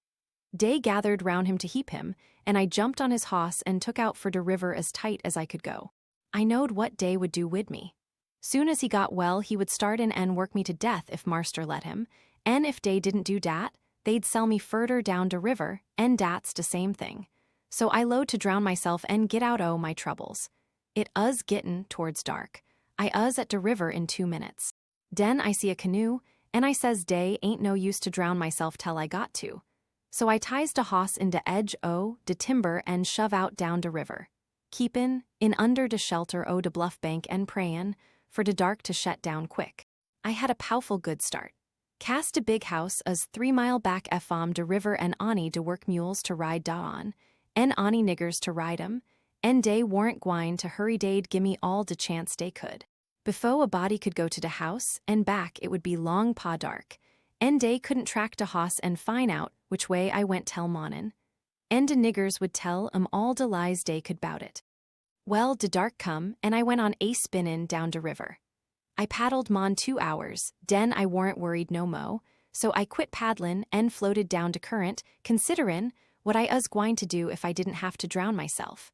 Day gathered round him to heap him, and I jumped on his hoss and took out for de river as tight as I could go. I knowed what Day would do wid me. Soon as he got well, he would start in and work me to death if marster let him, and if Day didn't do dat, they'd sell me furder down de river, and dat's de same thing. So I lowed to drown myself and get out o' my troubles. It us gittin' towards dark. I us at de river in 2 minutes. Den I see a canoe, and I says Day ain't no use to drown myself tell I got to. So I ties de hoss in de edge o' de timber and shove out down de river, keepin' in under de shelter o' de bluff bank and prayin' for de dark to shet down quick. I had a pow'ful good start. Cast de big house us 3 mile back efom de river and Ani de work mules to ride da on, and Ani niggers to ride 'em, and Day warn't gwine to hurry Day'd gimme all de chance Day could. Befo a body could go to de house and back it would be long pa dark, and Day couldn't track de hoss and find out which way I went tell monin', and de niggers would tell 'em all de lies Day could bout it. Well, de dark come, and I went on a spinnin' down de river. I paddled mon 2 hours, den I warn't worried no mo, so I quit paddlin' and floated down de current, considerin' what I us gwine to do if I didn't have to drown myself.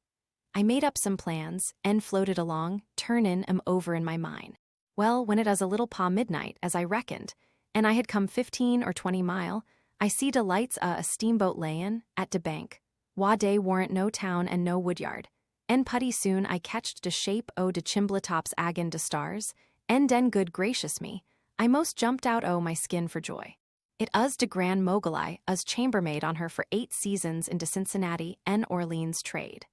I made up some plans, and floated along, turnin' 'em over in my mind. Well, when it us a little pa midnight, as I reckoned, and I had come 15 or 20 mile, I see de lights a steamboat layin' at de bank. Wa Day warn't no town and no woodyard. And putty soon I catched de shape o' de chimbletops agin de stars, and den good gracious me, I most jumped out o' my skin for joy. It us de grand mogul I us chambermaid on her for 8 seasons into Cincinnati and Orleans trade.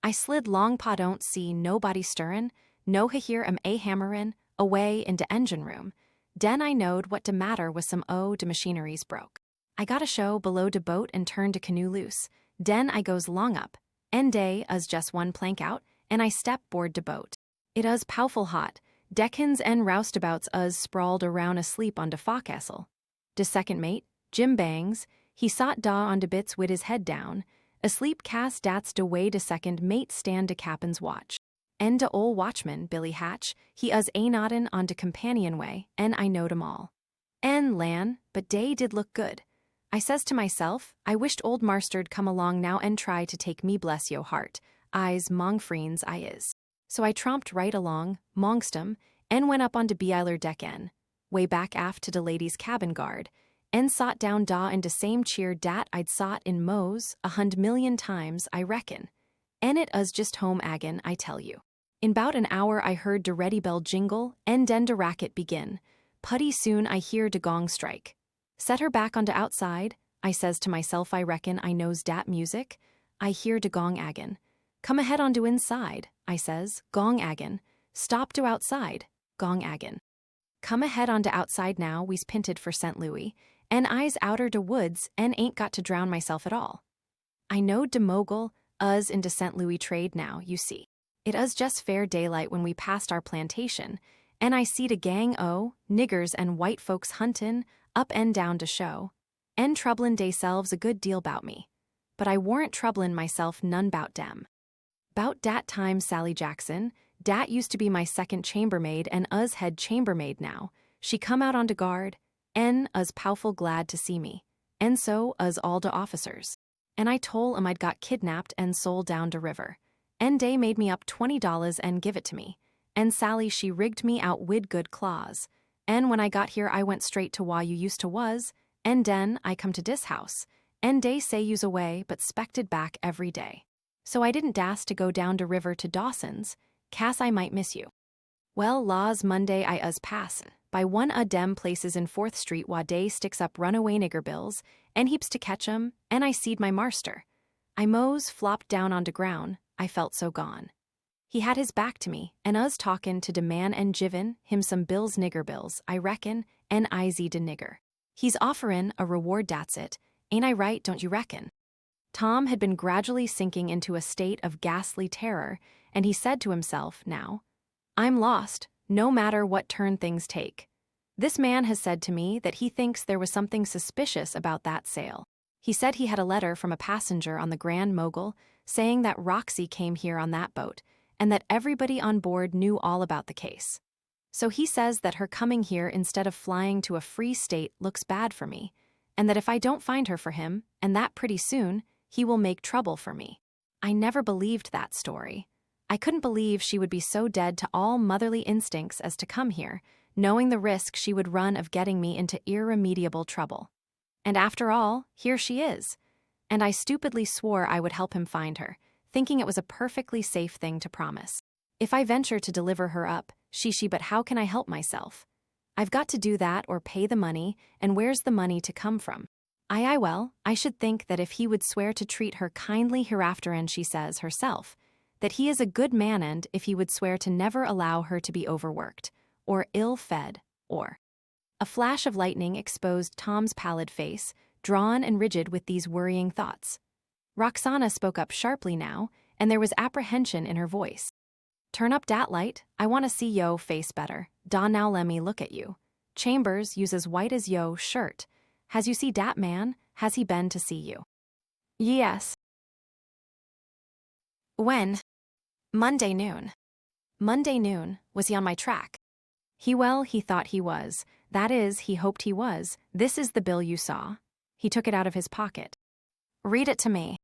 I slid long pa don't see nobody stirrin', no hear a hammerin', away in de engine room. Den I knowed what de matter was some o' de machineries broke. I got a show below de boat and turned de canoe loose, den I goes long up, and Day us just one plank out, and I step board de boat. It us pow'ful hot, deckins and roustabouts us sprawled around asleep on de fo'castle. De second mate, Jim Bangs, he sot da on de bits wid his head down, asleep cast dat's de way de second mate stand de cap'n's watch. And de ol' watchman, Billy Hatch, he us a-noddin' on de companionway, and I knowed 'em all. And lan, but Day did look good. I says to myself, I wished old marster'd come along now and try to take me bless yo heart, I's mongfreens I is. So I tromped right along, mongst 'em, and went up on de beeiler deck en, way back aft to de ladies' cabin guard, and sot down da in de same cheer dat I'd sot in Moe's 100,000,000 times, I reckon. And it us just home agin, I tell you. In 'bout an hour I heard de ready bell jingle, and den de racket begin. Putty soon I hear de gong strike. Set her back on de outside, I says to myself I reckon I knows dat music. I hear de gong agin. Come ahead on de inside, I says, gong agin. Stop to outside, gong agin. Come ahead on de outside now, we's pinted for St. Louis, and I's outer de woods and ain't got to drown myself at all. I knowed de mogul, us in de St. Louis trade now, you see. It us just fair daylight when we passed our plantation, and I seed a gang o' niggers and white folks huntin' up and down de show, and troublin' deyselves a good deal 'bout me. But I warn't troublin' myself none 'bout dem. 'Bout dat time Sally Jackson, Dat used to be my second chambermaid and us head chambermaid now. She come out onto guard, en us powerful glad to see me, and so us all de officers. And I told 'em I'd got kidnapped and sold down de river. And dey made me up $20 and give it to me. And Sally she rigged me out wid good claws. And when I got here I went straight to wha you used to was, and den I come to dis house. And dey say you's away but spected back every day. So I didn't dast to go down de river to Dawson's, Cass I might miss you. Well, laws Monday I us pass by one a dem places in 4th Street wha dey sticks up runaway nigger bills, and heaps to catch 'em, and I seed my marster. I mose flopped down on de ground, I felt so gone. He had his back to me, and us talkin' to de man and givin' him some bills nigger bills, I reckon, and I zee de nigger. He's offerin' a reward dat's it, ain't I right don't you reckon? Tom had been gradually sinking into a state of ghastly terror, and he said to himself, now, I'm lost, no matter what turn things take. This man has said to me that he thinks there was something suspicious about that sale. He said he had a letter from a passenger on the Grand Mogul saying that Roxy came here on that boat, and that everybody on board knew all about the case. So he says that her coming here instead of flying to a free state looks bad for me, and that if I don't find her for him, and that pretty soon, he will make trouble for me. I never believed that story. I couldn't believe she would be so dead to all motherly instincts as to come here, knowing the risk she would run of getting me into irremediable trouble. And after all, here she is. And I stupidly swore I would help him find her, thinking it was a perfectly safe thing to promise. If I venture to deliver her up, but how can I help myself? I've got to do that or pay the money, and where's the money to come from? Well, I should think that if he would swear to treat her kindly hereafter, and she says herself, that he is a good man, and if he would swear to never allow her to be overworked, or ill-fed, or... A flash of lightning exposed Tom's pallid face, drawn and rigid with these worrying thoughts. Roxana spoke up sharply now, and there was apprehension in her voice. Turn up dat light, I want to see yo face better. Da now lemme look at you. Chambers uses white as yo shirt. Has you see dat man? Has he been to see you? Yes. When? Monday noon. Monday noon, was he on my track? He thought he was. That is, he hoped he was. This is the bill you saw. He took it out of his pocket. Read it to me.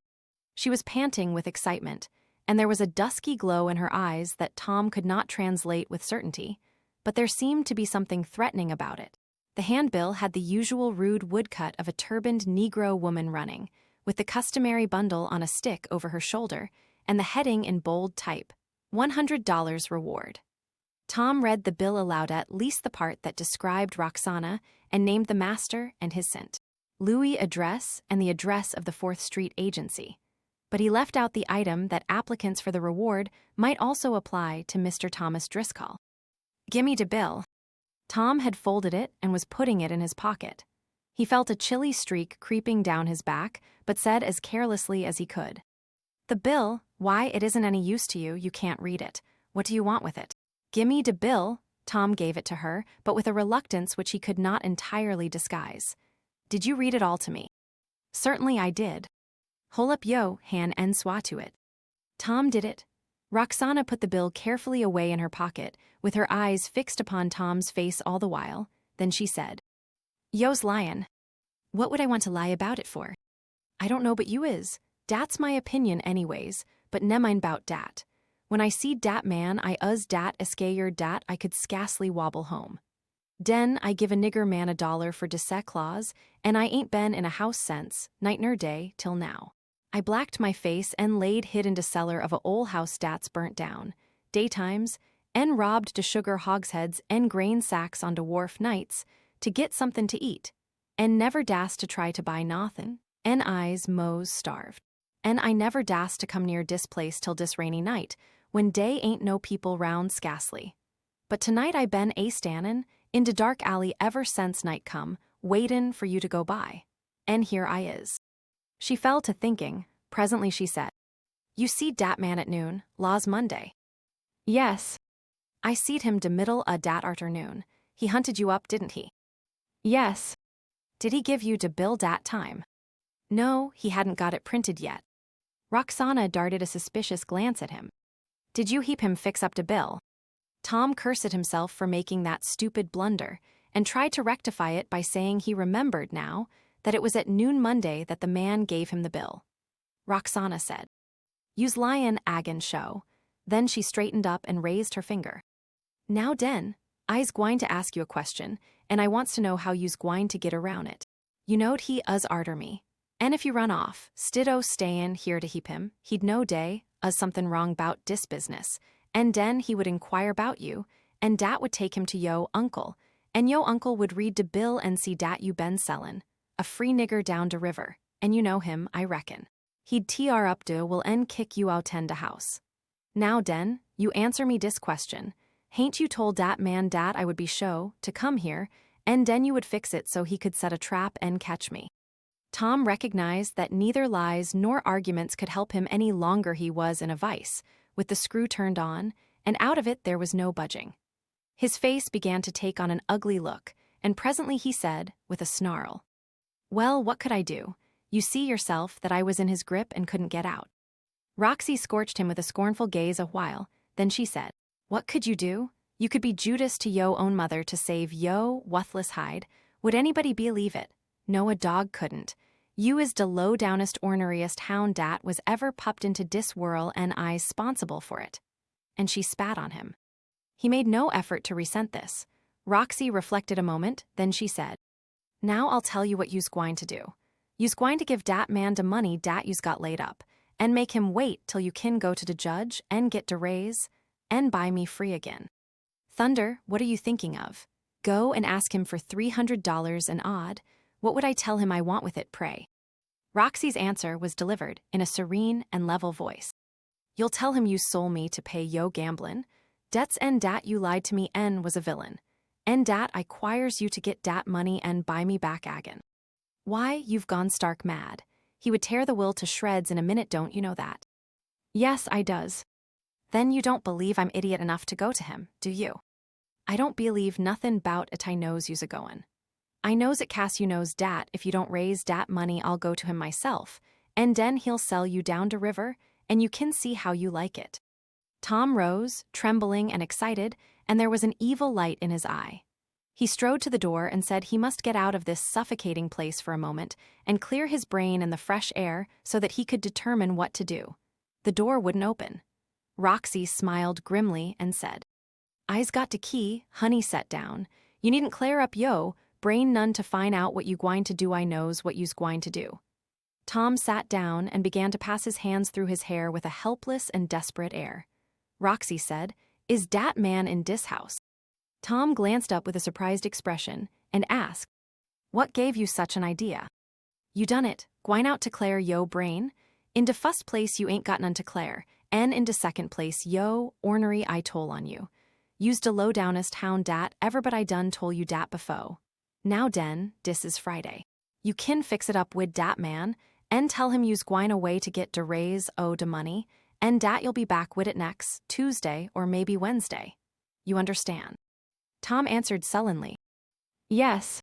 She was panting with excitement, and there was a dusky glow in her eyes that Tom could not translate with certainty, but there seemed to be something threatening about it. The handbill had the usual rude woodcut of a turbaned Negro woman running, with the customary bundle on a stick over her shoulder, and the heading in bold type, $100 reward. Tom read the bill aloud, at least the part that described Roxana and named the master and his cent, Louis address and the address of the 4th Street agency. But he left out the item that applicants for the reward might also apply to Mr. Thomas Driscoll. Gimme de bill. Tom had folded it and was putting it in his pocket. He felt a chilly streak creeping down his back, but said as carelessly as he could, The bill? Why, it isn't any use to you, you can't read it. What do you want with it? Gimme de bill. Tom gave it to her, but with a reluctance which he could not entirely disguise. Did you read it all to me? Certainly I did. Hol up yo, han en swa to it. Tom did it. Roxana put the bill carefully away in her pocket, with her eyes fixed upon Tom's face all the while. Then she said, Yo's lyin'. What would I want to lie about it for? I don't know but you is. Dat's my opinion anyways, but ne mind bout dat. When I see dat man, I dat eskayer dat I could scasely wobble home. Den I give a nigger man $1 for de sec clause, and I ain't been in a house since, night ner day, till now. I blacked my face and laid hid in de cellar of a ol' house dat's burnt down, daytimes, and robbed de sugar hogsheads and grain sacks on de wharf nights, to git somethin' to eat, and never dast to try to buy nothin', and I's mose starved. And I never dast to come near dis place till dis rainy night, when day ain't no people round scasely. But tonight I been a-stannin' in de dark alley ever since night come, waitin' for you to go by. And here I is. She fell to thinking. Presently she said, You seed dat man at noon, law's Monday. Yes. I seed him de middle a dat arternoon. He hunted you up, didn't he? Yes. Did he give you de bill dat time? No, he hadn't got it printed yet. Roxana darted a suspicious glance at him. Did you heap him fix up de bill? Tom cursed himself for making that stupid blunder, and tried to rectify it by saying he remembered now that it was at noon Monday that the man gave him the bill. Roxana said, "You's lyin' agin show." Then she straightened up and raised her finger. "Now den, I's gwine to ask you a question, and I wants to know how you's gwine to get around it. You knowed he arter me, and if you run off, stid stayin' here to heap him, he'd know day, something wrong 'bout dis business, and den he would inquire 'bout you, and dat would take him to yo uncle, and yo uncle would read de bill and see dat you been sellin', a free nigger down de river, and you know him, I reckon. He'd tr up de will en kick you outen de house. Now den, you answer me dis question. Hain't you told dat man dat I would be show to come here, and den you would fix it so he could set a trap and catch me?" Tom recognized that neither lies nor arguments could help him any longer. He was in a vice, with the screw turned on, and out of it there was no budging. His face began to take on an ugly look, and presently he said, with a snarl, "Well, what could I do? You see yourself that I was in his grip and couldn't get out." Roxy scorched him with a scornful gaze a while, then she said, "What could you do? You could be Judas to yo own mother to save yo wuthless hide. Would anybody believe it? No, a dog couldn't. You is de low-downest orneriest hound dat was ever pupped into dis whirl, and I's 'sponsible for it." And she spat on him. He made no effort to resent this. Roxy reflected a moment, then she said, "Now I'll tell you what you's gwine to do. You's gwine to give dat man de money dat you's got laid up, and make him wait till you kin go to de judge and get de raise, and buy me free again. Thunder, what are you thinking of? Go and ask him for $300 and odd. What would I tell him I want with it, pray?" Roxy's answer was delivered in a serene and level voice. "You'll tell him you sold me to pay yo gamblin'. Debts and dat you lied to me en was a villain. En dat I quires you to get dat money and buy me back agin. Why, you've gone stark mad. He would tear the will to shreds in a minute, don't you know that?" "Yes, I does." "Then you don't believe I'm idiot enough to go to him, do you?" "I don't believe nothin' 'bout it. I knows you's a-goin'. I knows it Cass you knows dat if you don't raise dat money I'll go to him myself, and den he'll sell you down de river, and you kin see how you like it." Tom rose, trembling and excited, and there was an evil light in his eye. He strode to the door and said he must get out of this suffocating place for a moment and clear his brain in the fresh air so that he could determine what to do. The door wouldn't open. Roxy smiled grimly and said, "I's got de key, honey set down. You needn't clear up yo, brain none to find out what you gwine to do. I knows what you's gwine to do." Tom sat down and began to pass his hands through his hair with a helpless and desperate air. Roxy said, "Is dat man in dis house?" Tom glanced up with a surprised expression and asked, "What gave you such an idea?" "You done it, gwine out to Clare yo brain. In de fust place you ain't got none to Clare, and in de second place yo ornery I tole on you. You's de low-downest hound dat ever but I done tole you dat befo. Now den, dis is Friday. You kin fix it up wid dat man, and tell him you's gwine away to get de raise de money, and dat you'll be back wid it next Tuesday or maybe Wednesday. You understand?" Tom answered sullenly, "Yes.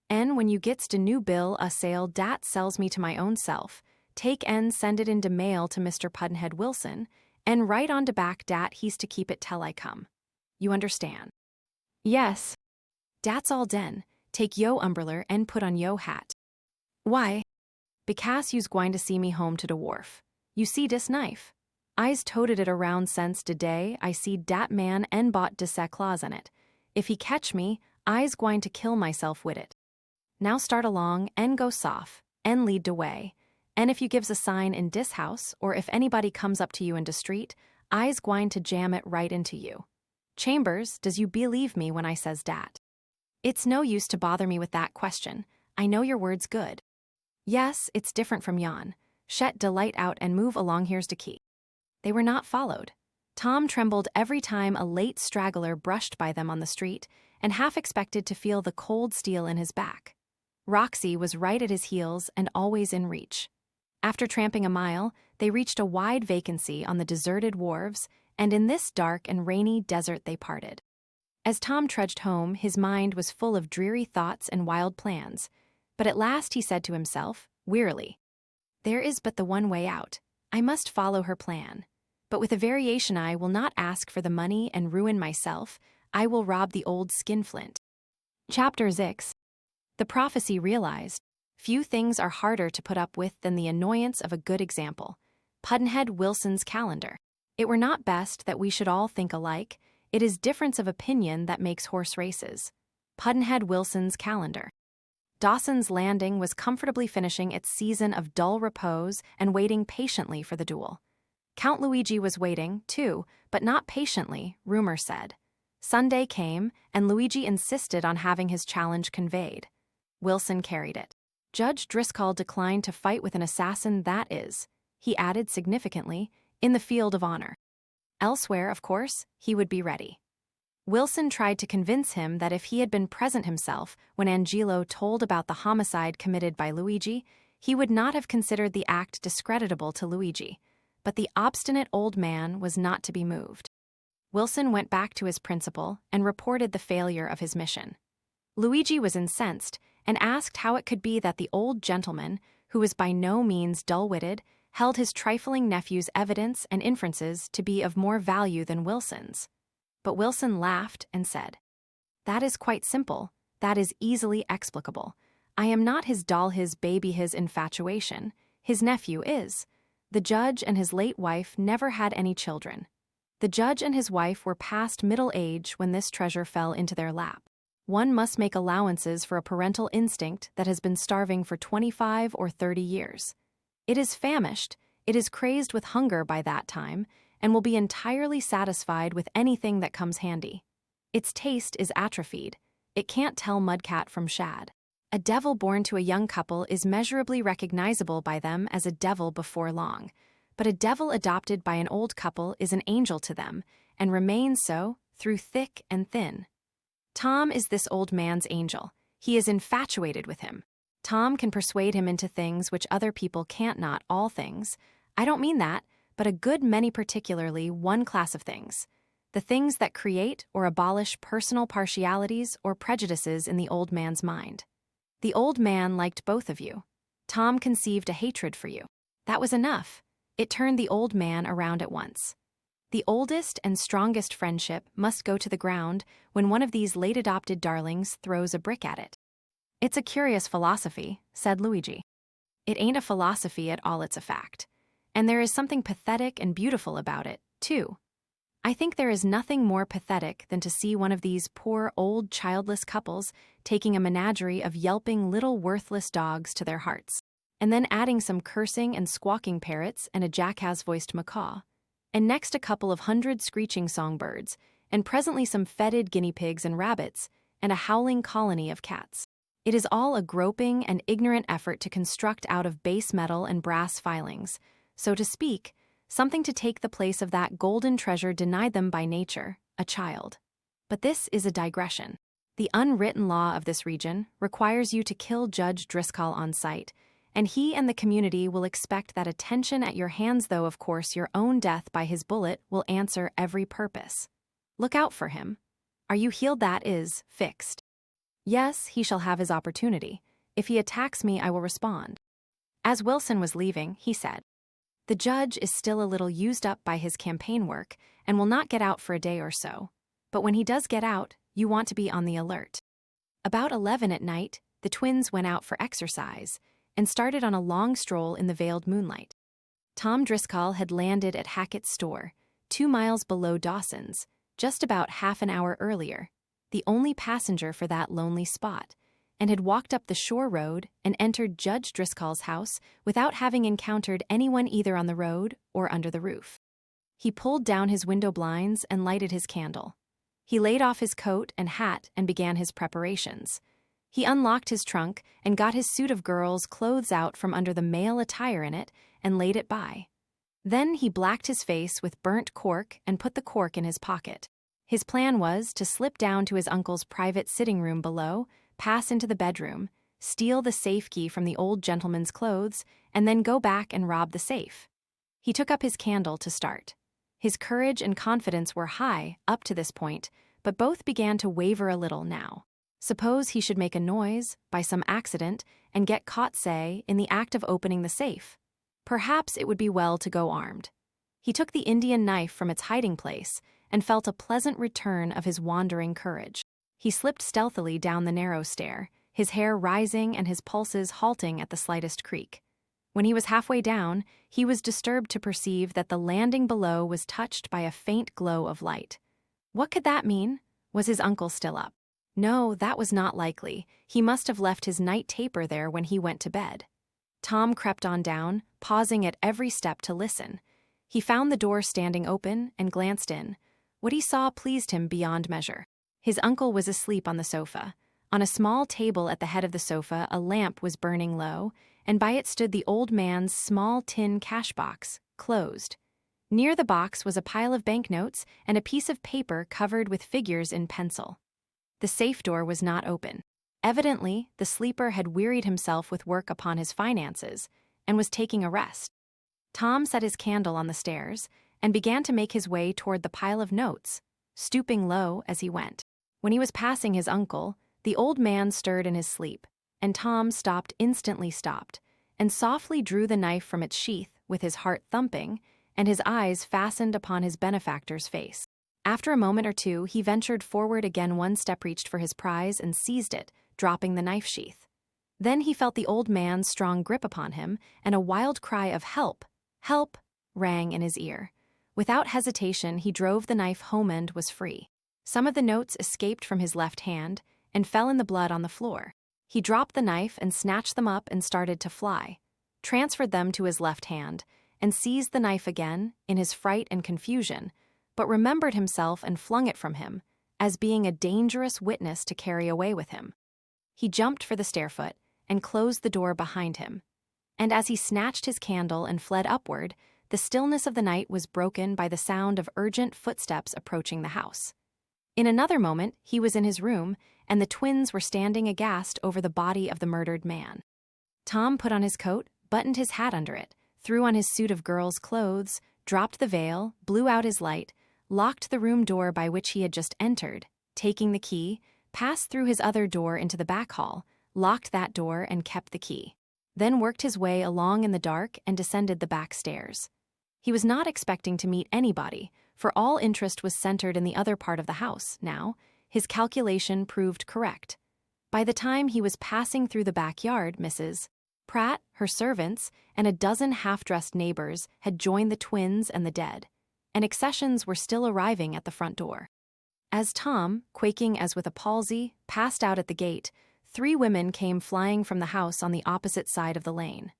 En when you gets de new bill a sale dat sells me to my own self, take en send it in de mail to Mr. Pudd'nhead Wilson, and write on de back dat he's to keep it tell I come. You understand?" "Yes." "Dat's all den. Take yo umbrellar and put on yo hat." "Why?" "Becase you's gwine to see me home to de wharf. You see dis knife? I's toted it around since de day I seed dat man en bought de claws in it. If he catch me, I's gwine to kill myself wid it. Now start along and go soft, and lead de way. And if you gives a sign in dis house, or if anybody comes up to you in de street, I's gwine to jam it right into you. Chambers, does you believe me when I says dat?" "It's no use to bother me with that question. I know your word's good." "Yes, it's different from yon. Shet de light out and move along, here's de key." They were not followed. Tom trembled every time a late straggler brushed by them on the street, and half expected to feel the cold steel in his back. Roxy was right at his heels and always in reach. After tramping a mile, they reached a wide vacancy on the deserted wharves, and in this dark and rainy desert they parted. As Tom trudged home, his mind was full of dreary thoughts and wild plans, but at last he said to himself, wearily, "There is but the one way out. I must follow her plan. but with a variation I will not ask for the money and ruin myself, I will rob the old skinflint. Chapter 6. The prophecy realized. Few things are harder to put up with than the annoyance of a good example. Pudd'nhead Wilson's calendar. It were not best that we should all think alike. It is difference of opinion that makes horse races. Pudd'nhead Wilson's calendar. Dawson's Landing was comfortably finishing its season of dull repose and waiting patiently for the duel. Count Luigi was waiting, too, but not patiently, rumor said. Sunday came, and Luigi insisted on having his challenge conveyed. Wilson carried it. Judge Driscoll declined to fight with an assassin, that is, he added significantly, in the field of honor. Elsewhere, of course, he would be ready. Wilson tried to convince him that if he had been present himself when Angelo told about the homicide committed by Luigi, he would not have considered the act discreditable to Luigi, but the obstinate old man was not to be moved. Wilson went back to his principal and reported the failure of his mission. Luigi was incensed and asked how it could be that the old gentleman, who was by no means dull-witted, held his trifling nephew's evidence and inferences to be of more value than Wilson's. But Wilson laughed and said, "That is quite simple. That is easily explicable. I am not his doll, his baby, his infatuation. His nephew is. The judge and his late wife never had any children. The judge and his wife were past middle age when this treasure fell into their lap. One must make allowances for a parental instinct that has been starving for 25 or 30 years. It is famished, it is crazed with hunger by that time, and will be entirely satisfied with anything that comes handy. Its taste is atrophied. It can't tell mudcat from shad. A devil born to a young couple is measurably recognizable by them as a devil before long, but a devil adopted by an old couple is an angel to them, and remains so through thick and thin. Tom is this old man's angel. He is infatuated with him. Tom can persuade him into things which other people can't, not all things. I don't mean that, but a good many, particularly one class of things. The things that create or abolish personal partialities or prejudices in the old man's mind. The old man liked both of you. Tom conceived a hatred for you. That was enough. It turned the old man around at once. The oldest and strongest friendship must go to the ground when one of these late-adopted darlings throws a brick at it. It's a curious philosophy, said Luigi. It ain't a philosophy at all, it's a fact. And there is something pathetic and beautiful about it, too. I think there is nothing more pathetic than to see one of these poor old childless couples taking a menagerie of yelping little worthless dogs to their hearts, and then adding some cursing and squawking parrots and a jackass-voiced macaw, and next a couple of 100 screeching songbirds, and presently some fetid guinea pigs and rabbits, and a howling colony of cats. It is all a groping and ignorant effort to construct out of base metal and brass filings, so to speak, something to take the place of that golden treasure denied them by nature, a child. But this is a digression. The unwritten law of this region requires you to kill Judge Driscoll on sight, and he and the community will expect that attention at your hands, though of course your own death by his bullet will answer every purpose. Look out for him. Are you healed? That is fixed. Yes, he shall have his opportunity. If he attacks me, I will respond. As Wilson was leaving, he said, "The judge is still a little used up by his campaign work and will not get out for a day or so. But when he does get out, you want to be on the alert." About 11 at night, the twins went out for exercise and started on a long stroll in the veiled moonlight. Tom Driscoll had landed at Hackett's store, 2 miles below Dawson's, just about half an hour earlier, the only passenger for that lonely spot, and had walked up the shore road and entered Judge Driscoll's house without having encountered anyone either on the road or under the roof. He pulled down his window blinds and lighted his candle. He laid off his coat and hat and began his preparations. He unlocked his trunk and got his suit of girl's clothes out from under the male attire in it and laid it by. Then he blacked his face with burnt cork and put the cork in his pocket. His plan was to slip down to his uncle's private sitting room below, pass into the bedroom, steal the safe key from the old gentleman's clothes, and then go back and rob the safe. He took up his candle to start. His courage and confidence were high up to this point, but both began to waver a little now. Suppose he should make a noise, by some accident, and get caught, say, in the act of opening the safe. Perhaps it would be well to go armed. He took the Indian knife from its hiding place and felt a pleasant return of his wandering courage. He slipped stealthily down the narrow stair, his hair rising and his pulses halting at the slightest creak. When he was halfway down, he was disturbed to perceive that the landing below was touched by a faint glow of light. What could that mean? Was his uncle still up? No, that was not likely. He must have left his night taper there when he went to bed. Tom crept on down, pausing at every step to listen. He found the door standing open and glanced in. What he saw pleased him beyond measure. His uncle was asleep on the sofa. On a small table at the head of the sofa, a lamp was burning low, and by it stood the old man's small tin cash box, closed. Near the box was a pile of banknotes and a piece of paper covered with figures in pencil. The safe door was not open. Evidently, the sleeper had wearied himself with work upon his finances and was taking a rest. Tom set his candle on the stairs and began to make his way toward the pile of notes, stooping low as he went. When he was passing his uncle, the old man stirred in his sleep, and Tom instantly stopped, and softly drew the knife from its sheath with his heart thumping and his eyes fastened upon his benefactor's face. After a moment or two, he ventured forward again, one step reached for his prize and seized it, dropping the knife sheath. Then he felt the old man's strong grip upon him, and a wild cry of "Help! Help!" rang in his ear. Without hesitation, he drove the knife home and was free. Some of the notes escaped from his left hand and fell in the blood on the floor. He dropped the knife and snatched them up and started to fly, transferred them to his left hand, and seized the knife again in his fright and confusion, but remembered himself and flung it from him, as being a dangerous witness to carry away with him. He jumped for the stairfoot and closed the door behind him. And as he snatched his candle and fled upward, the stillness of the night was broken by the sound of urgent footsteps approaching the house. In another moment, he was in his room, and the twins were standing aghast over the body of the murdered man. Tom put on his coat, buttoned his hat under it, threw on his suit of girl's clothes, dropped the veil, blew out his light, locked the room door by which he had just entered, taking the key, passed through his other door into the back hall, locked that door and kept the key. Then worked his way along in the dark and descended the back stairs. He was not expecting to meet anybody, for all interest was centered in the other part of the house now. His calculation proved correct. By the time he was passing through the backyard, Mrs. Pratt, her servants, and a dozen half-dressed neighbors had joined the twins and the dead, and accessions were still arriving at the front door. As Tom, quaking as with a palsy, passed out at the gate, 3 women came flying from the house on the opposite side of the lane.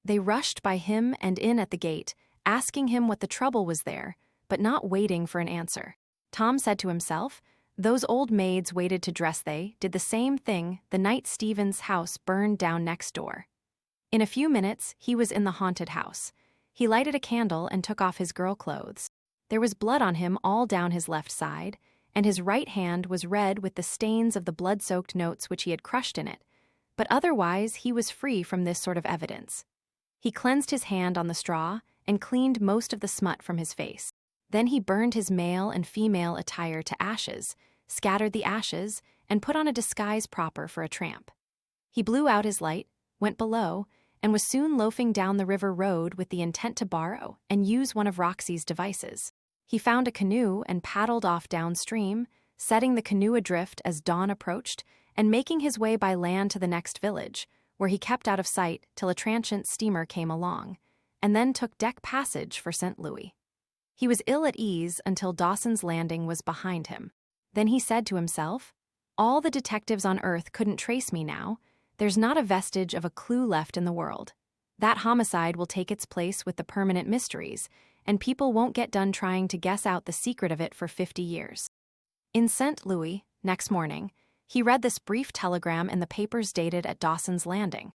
They rushed by him and in at the gate, asking him what the trouble was there, but not waiting for an answer. Tom said to himself, those old maids waited to dress. They did the same thing the night Stephen's house burned down next door. In a few minutes, he was in the haunted house. He lighted a candle and took off his girl clothes. There was blood on him all down his left side, and his right hand was red with the stains of the blood-soaked notes which he had crushed in it, but otherwise he was free from this sort of evidence. He cleansed his hand on the straw and cleaned most of the smut from his face. Then he burned his male and female attire to ashes, scattered the ashes, and put on a disguise proper for a tramp. He blew out his light, went below, and was soon loafing down the river road with the intent to borrow and use one of Roxy's devices. He found a canoe and paddled off downstream, setting the canoe adrift as dawn approached and making his way by land to the next village, where he kept out of sight till a transient steamer came along, and then took deck passage for St. Louis. He was ill at ease until Dawson's Landing was behind him. Then he said to himself, all the detectives on Earth couldn't trace me now. There's not a vestige of a clue left in the world. That homicide will take its place with the permanent mysteries, and people won't get done trying to guess out the secret of it for 50 years. In St. Louis, next morning, he read this brief telegram in the papers dated at Dawson's Landing.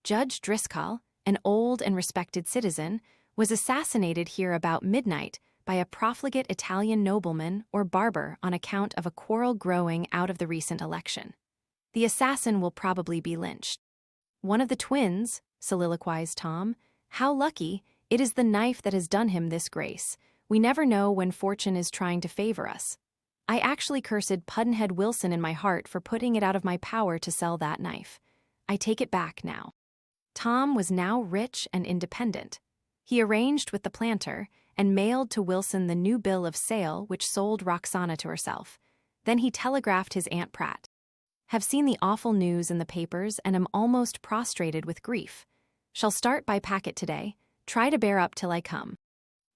Judge Driscoll, an old and respected citizen, was assassinated here about midnight by a profligate Italian nobleman or barber on account of a quarrel growing out of the recent election. The assassin will probably be lynched. One of the twins, soliloquized Tom. How lucky, it is the knife that has done him this grace. We never know when fortune is trying to favor us. I actually cursed Pudd'nhead Wilson in my heart for putting it out of my power to sell that knife. I take it back now. Tom was now rich and independent. He arranged with the planter, and mailed to Wilson the new bill of sale which sold Roxana to herself. Then he telegraphed his Aunt Pratt. Have seen the awful news in the papers and am almost prostrated with grief. Shall start by packet today. Try to bear up till I come.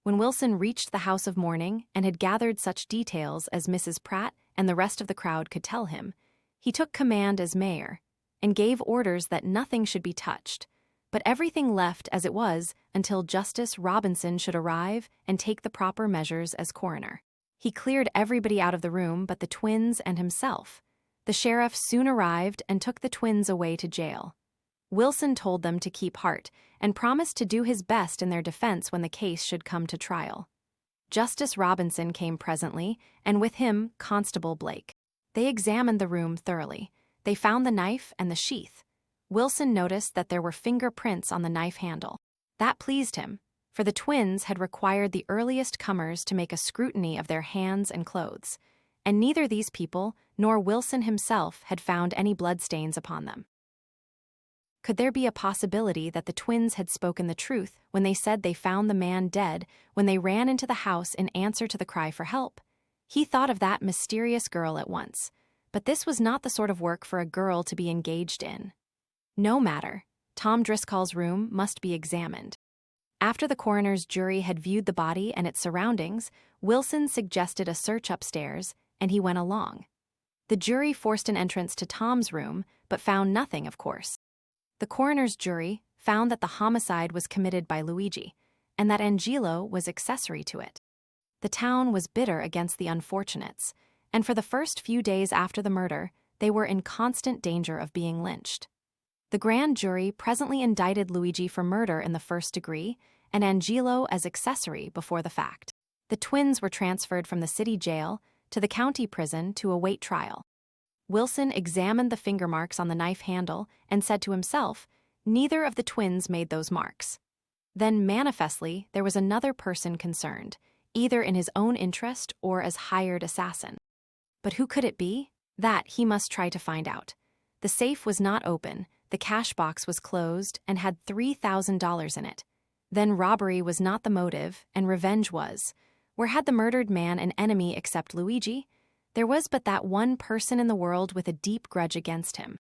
When Wilson reached the house of mourning and had gathered such details as Mrs. Pratt and the rest of the crowd could tell him, he took command as mayor and gave orders that nothing should be touched, but everything left as it was until Justice Robinson should arrive and take the proper measures as coroner. He cleared everybody out of the room but the twins and himself. The sheriff soon arrived and took the twins away to jail. Wilson told them to keep heart and promised to do his best in their defense when the case should come to trial. Justice Robinson came presently, and with him Constable Blake. They examined the room thoroughly. They found the knife and the sheath. Wilson noticed that there were fingerprints on the knife handle. That pleased him, for the twins had required the earliest comers to make a scrutiny of their hands and clothes, and neither these people nor Wilson himself had found any bloodstains upon them. Could there be a possibility that the twins had spoken the truth when they said they found the man dead when they ran into the house in answer to the cry for help? He thought of that mysterious girl at once, but this was not the sort of work for a girl to be engaged in. No matter, Tom Driscoll's room must be examined. After the coroner's jury had viewed the body and its surroundings, Wilson suggested a search upstairs, and he went along. The jury forced an entrance to Tom's room, but found nothing, of course. The coroner's jury found that the homicide was committed by Luigi, and that Angelo was accessory to it. The town was bitter against the unfortunates, and for the first few days after the murder, they were in constant danger of being lynched. The grand jury presently indicted Luigi for murder in the first degree, and Angelo as accessory before the fact. The twins were transferred from the city jail to the county prison to await trial. Wilson examined the finger marks on the knife handle and said to himself, neither of the twins made those marks. Then manifestly there was another person concerned, either in his own interest or as hired assassin. But who could it be? That he must try to find out. The safe was not open, the cash box was closed and had $3,000 in it. Then robbery was not the motive, and revenge was. Where had the murdered man an enemy except Luigi? There was but that one person in the world with a deep grudge against him.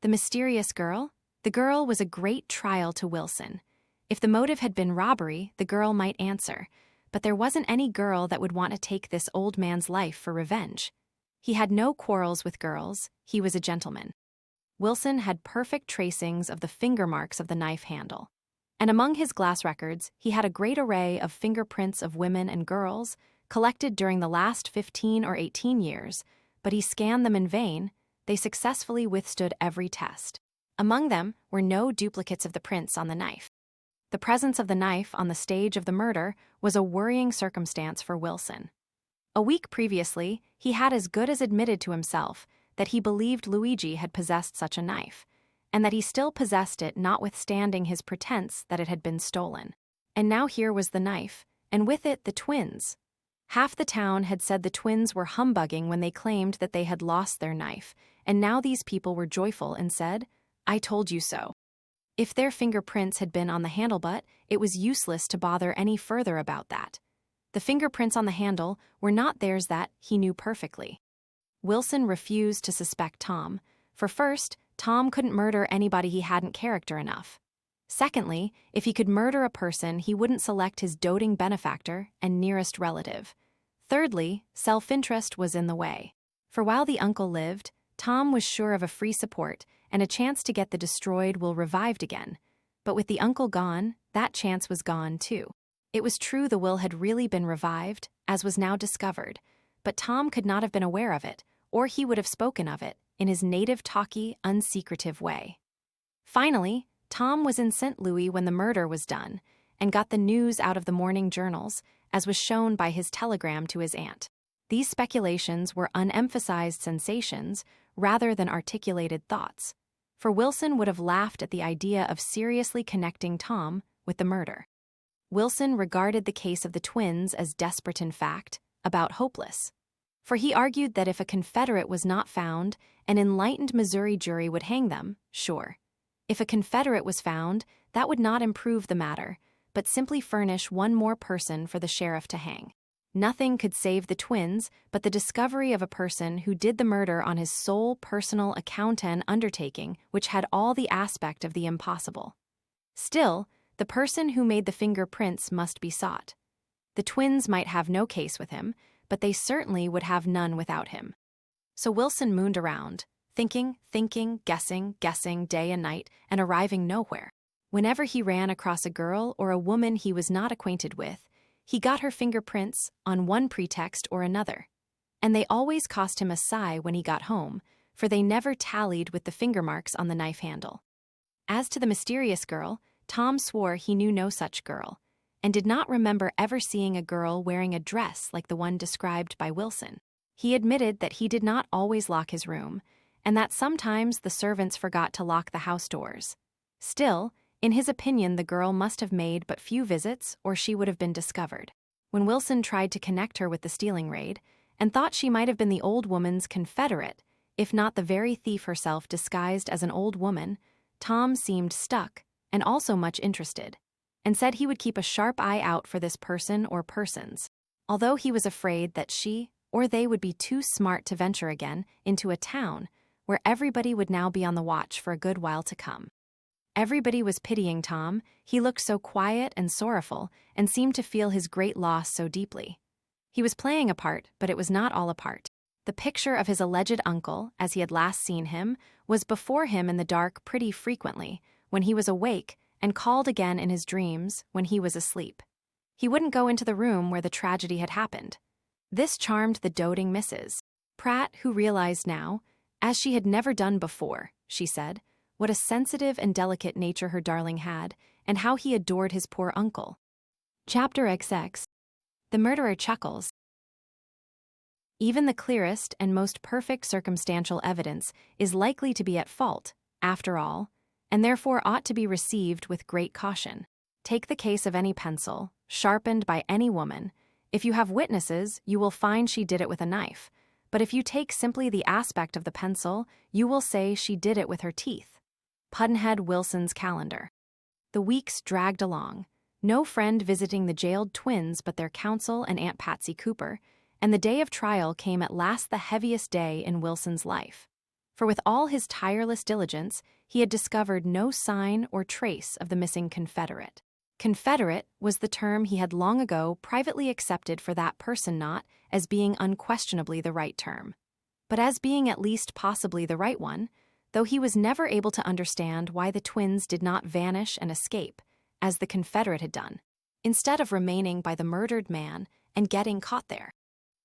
The mysterious girl? The girl was a great trial to Wilson. If the motive had been robbery, the girl might answer, but there wasn't any girl that would want to take this old man's life for revenge. He had no quarrels with girls, he was a gentleman. Wilson had perfect tracings of the finger marks of the knife handle. And among his glass records, he had a great array of fingerprints of women and girls, collected during the last 15 or 18 years, but he scanned them in vain. They successfully withstood every test. Among them were no duplicates of the prints on the knife. The presence of the knife on the stage of the murder was a worrying circumstance for Wilson. A week previously, he had as good as admitted to himself that he believed Luigi had possessed such a knife, and that he still possessed it notwithstanding his pretense that it had been stolen. And now here was the knife, and with it the twins. Half the town had said the twins were humbugging when they claimed that they had lost their knife, and now these people were joyful and said, "I told you so." If their fingerprints had been on the handle butt, it was useless to bother any further about that. The fingerprints on the handle were not theirs, that he knew perfectly. Wilson refused to suspect Tom, for first, Tom couldn't murder anybody he hadn't character enough. Secondly, if he could murder a person, he wouldn't select his doting benefactor and nearest relative. Thirdly, self-interest was in the way. For while the uncle lived, Tom was sure of a free support and a chance to get the destroyed will revived again. But with the uncle gone, that chance was gone too. It was true the will had really been revived, as was now discovered, but Tom could not have been aware of it, or he would have spoken of it, in his native talky, unsecretive way. Finally, Tom was in St. Louis when the murder was done, and got the news out of the morning journals, as was shown by his telegram to his aunt. These speculations were unemphasized sensations rather than articulated thoughts, for Wilson would have laughed at the idea of seriously connecting Tom with the murder. Wilson regarded the case of the twins as desperate in fact, about hopeless. For he argued that if a Confederate was not found, an enlightened Missouri jury would hang them, sure. If a Confederate was found, that would not improve the matter, but simply furnish one more person for the sheriff to hang. Nothing could save the twins but the discovery of a person who did the murder on his sole personal accountant undertaking, which had all the aspect of the impossible. Still, the person who made the fingerprints must be sought. The twins might have no case with him, but they certainly would have none without him. So Wilson mooned around, thinking, guessing day and night, and arriving nowhere. Whenever he ran across a girl or a woman he was not acquainted with, he got her fingerprints on one pretext or another. And they always cost him a sigh when he got home, for they never tallied with the finger marks on the knife handle. As to the mysterious girl, Tom swore he knew no such girl, and did not remember ever seeing a girl wearing a dress like the one described by Wilson. He admitted that he did not always lock his room, and that sometimes the servants forgot to lock the house doors. Still, in his opinion, the girl must have made but few visits, or she would have been discovered. When Wilson tried to connect her with the stealing raid, and thought she might have been the old woman's confederate, if not the very thief herself disguised as an old woman, Tom seemed stuck, and also much interested, and said he would keep a sharp eye out for this person or persons, although he was afraid that she or they would be too smart to venture again into a town where everybody would now be on the watch for a good while to come. Everybody was pitying Tom. He looked so quiet and sorrowful, and seemed to feel his great loss so deeply. He was playing a part, but it was not all a part. The picture of his alleged uncle, as he had last seen him, was before him in the dark pretty frequently, when he was awake, and called again in his dreams when he was asleep. He wouldn't go into the room where the tragedy had happened. This charmed the doting Mrs. Pratt, who realized now, as she had never done before, she said, what a sensitive and delicate nature her darling had, and how he adored his poor uncle. Chapter XX. The murderer chuckles. Even the clearest and most perfect circumstantial evidence is likely to be at fault, after all, and therefore ought to be received with great caution. Take the case of any pencil, sharpened by any woman. If you have witnesses, you will find she did it with a knife, but if you take simply the aspect of the pencil, you will say she did it with her teeth. Pudd'nhead Wilson's calendar. The weeks dragged along, no friend visiting the jailed twins but their counsel and Aunt Patsy Cooper, and the day of trial came at last, the heaviest day in Wilson's life. For with all his tireless diligence, he had discovered no sign or trace of the missing confederate. Confederate was the term he had long ago privately accepted for that person, not as being unquestionably the right term, but as being at least possibly the right one, though he was never able to understand why the twins did not vanish and escape, as the confederate had done, instead of remaining by the murdered man and getting caught there.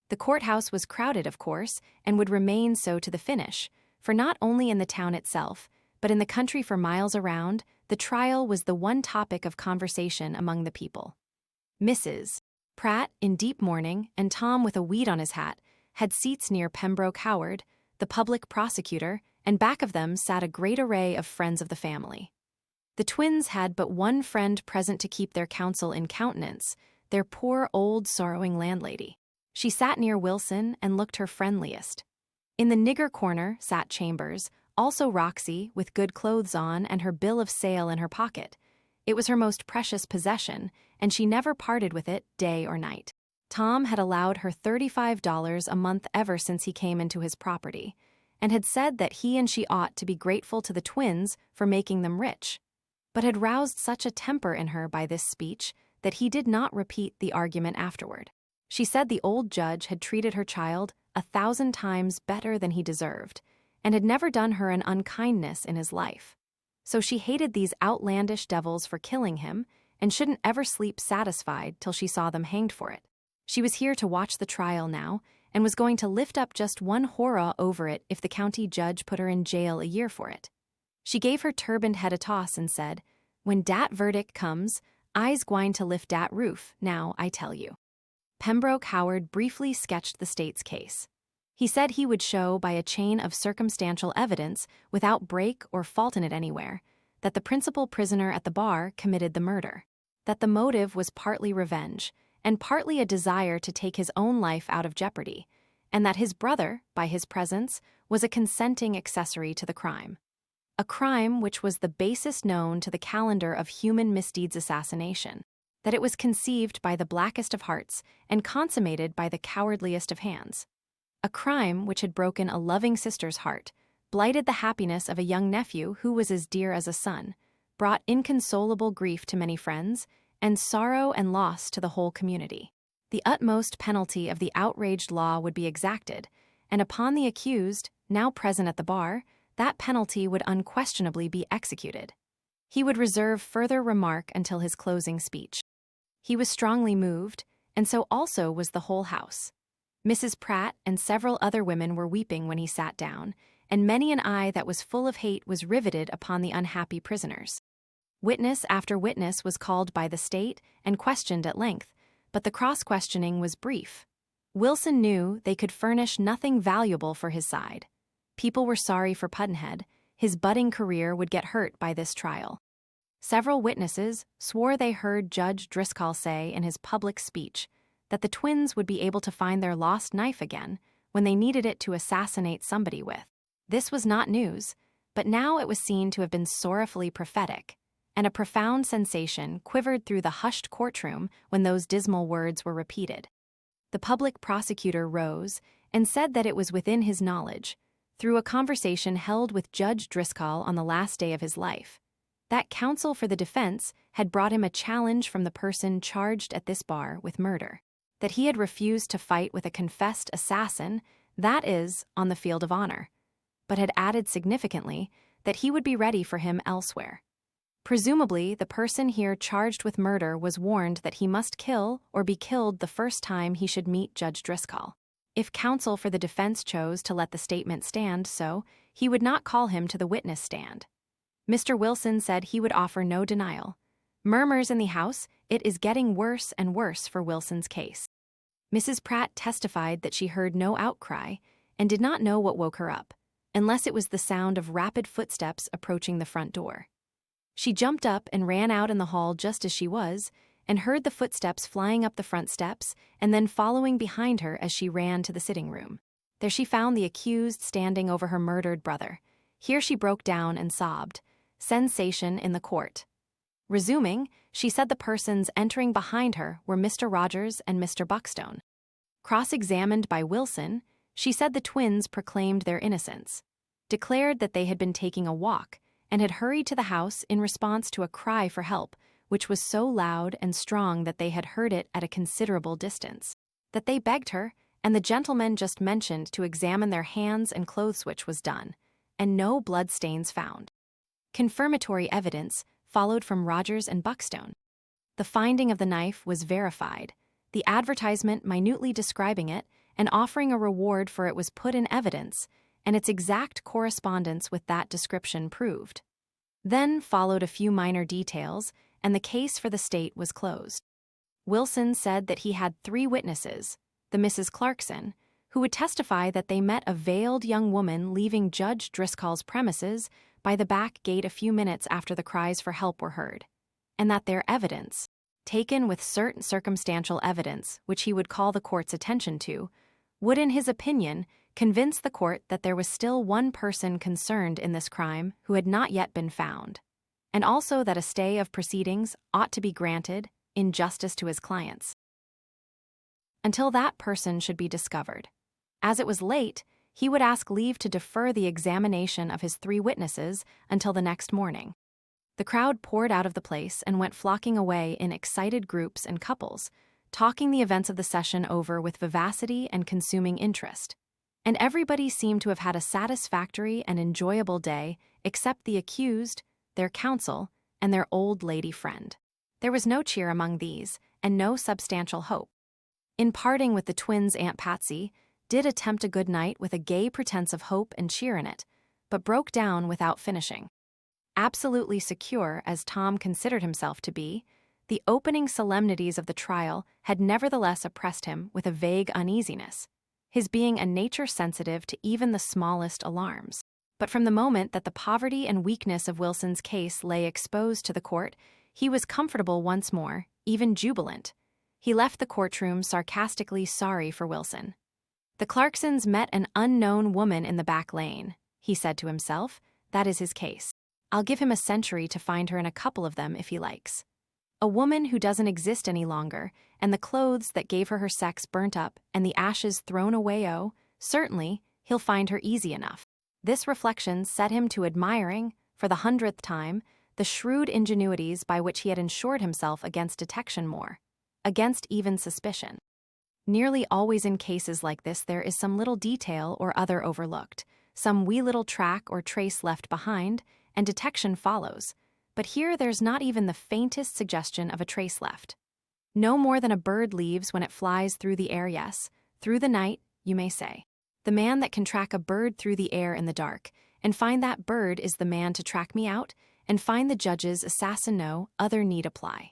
The courthouse was crowded, of course, and would remain so to the finish, for not only in the town itself, but in the country for miles around, the trial was the one topic of conversation among the people. Mrs. Pratt, in deep mourning, and Tom with a weed on his hat, had seats near Pembroke Howard, the public prosecutor, and back of them sat a great array of friends of the family. The twins had but one friend present to keep their counsel in countenance, their poor old sorrowing landlady. She sat near Wilson and looked her friendliest. In the nigger corner sat Chambers, also Roxy, with good clothes on and her bill of sale in her pocket. It was her most precious possession, and she never parted with it day or night. Tom had allowed her $35 a month ever since he came into his property, and had said that he and she ought to be grateful to the twins for making them rich, but had roused such a temper in her by this speech that he did not repeat the argument afterward. She said the old judge had treated her child 1,000 times better than he deserved, and had never done her an unkindness in his life. So she hated these outlandish devils for killing him, and shouldn't ever sleep satisfied till she saw them hanged for it. She was here to watch the trial now, and was going to lift up just one horror over it if the county judge put her in jail a year for it. She gave her turbaned head a toss and said, "When dat verdict comes, I's gwine to lift dat roof, now I tell you." Pembroke Howard briefly sketched the state's case. He said he would show by a chain of circumstantial evidence, without break or fault in it anywhere, that the principal prisoner at the bar committed the murder, that the motive was partly revenge, and partly a desire to take his own life out of jeopardy, and that his brother, by his presence, was a consenting accessory to the crime. A crime which was the basest known to the calendar of human misdeeds assassination. that it was conceived by the blackest of hearts and consummated by the cowardliest of hands. A crime which had broken a loving sister's heart, blighted the happiness of a young nephew who was as dear as a son, brought inconsolable grief to many friends, and sorrow and loss to the whole community. The utmost penalty of the outraged law would be exacted, and upon the accused, now present at the bar, that penalty would unquestionably be executed. He would reserve further remark until his closing speech. He was strongly moved, and so also was the whole house. Mrs. Pratt and several other women were weeping when he sat down, and many an eye that was full of hate was riveted upon the unhappy prisoners. Witness after witness was called by the state and questioned at length, but the cross-questioning was brief. Wilson knew they could furnish nothing valuable for his side. People were sorry for Pudd'nhead. His budding career would get hurt by this trial. Several witnesses swore they heard Judge Driscoll say in his public speech that the twins would be able to find their lost knife again when they needed it to assassinate somebody with. This was not news, but now it was seen to have been sorrowfully prophetic, and a profound sensation quivered through the hushed courtroom when those dismal words were repeated. The public prosecutor rose and said that it was within his knowledge, through a conversation held with Judge Driscoll on the last day of his life, that counsel for the defense had brought him a challenge from the person charged at this bar with murder, that he had refused to fight with a confessed assassin, that is, on the field of honor, but had added significantly that he would be ready for him elsewhere. Presumably, the person here charged with murder was warned that he must kill or be killed the first time he should meet Judge Driscoll. If counsel for the defense chose to let the statement stand so, he would not call him to the witness stand. Mr. Wilson said he would offer no denial. Murmurs in the house, it is getting worse and worse for Wilson's case. Mrs. Pratt testified that she heard no outcry and did not know what woke her up, unless it was the sound of rapid footsteps approaching the front door. She jumped up and ran out in the hall just as she was, and heard the footsteps flying up the front steps and then following behind her as she ran to the sitting room. There she found the accused standing over her murdered brother. Here she broke down and sobbed. Sensation in the court. Resuming, she said the persons entering behind her were Mr. Rogers and Mr. Buckstone. Cross-examined by Wilson, she said the twins proclaimed their innocence, declared that they had been taking a walk, and had hurried to the house in response to a cry for help, which was so loud and strong that they had heard it at a considerable distance, that they begged her, and the gentleman just mentioned, to examine their hands and clothes, which was done, and no blood stains found. Confirmatory evidence followed from Rogers and Buckstone. The finding of the knife was verified. The advertisement minutely describing it and offering a reward for it was put in evidence, and its exact correspondence with that description proved. Then followed a few minor details, and the case for the state was closed. Wilson said that he had 3 witnesses, the Mrs. Clarkson, who would testify that they met a veiled young woman leaving Judge Driscoll's premises by the back gate a few minutes after the cries for help were heard, and that their evidence, taken with certain circumstantial evidence which he would call the court's attention to, would, in his opinion, convince the court that there was still one person concerned in this crime who had not yet been found, and also that a stay of proceedings ought to be granted in justice to his clients, until that person should be discovered. As it was late, he would ask leave to defer the examination of his 3 witnesses until the next morning. The crowd poured out of the place and went flocking away in excited groups and couples, talking the events of the session over with vivacity and consuming interest. And everybody seemed to have had a satisfactory and enjoyable day except the accused, their counsel, and their old lady friend. There was no cheer among these, and no substantial hope. In parting with the twins, Aunt Patsy did attempt a good night with a gay pretense of hope and cheer in it, but broke down without finishing. Absolutely secure as Tom considered himself to be, the opening solemnities of the trial had nevertheless oppressed him with a vague uneasiness, his being a nature sensitive to even the smallest alarms. But from the moment that the poverty and weakness of Wilson's case lay exposed to the court, he was comfortable once more, even jubilant. He left the courtroom sarcastically sorry for Wilson. The Clarksons met an unknown woman in the back lane, he said to himself. That is his case. I'll give him a century to find her in a couple of them if he likes. A woman who doesn't exist any longer, and the clothes that gave her sex burnt up and the ashes thrown away. Oh, certainly, he'll find her easy enough. This reflection set him to admiring, for the 100th time, the shrewd ingenuities by which he had ensured himself against detection more, against even suspicion. Nearly always in cases like this there is some little detail or other overlooked, some wee little track or trace left behind, and detection follows. But here there's not even the faintest suggestion of a trace left. No more than a bird leaves when it flies through the air, yes, through the night, you may say. The man that can track a bird through the air in the dark, and find that bird is the man to track me out, and find the judge's assassin no other need apply.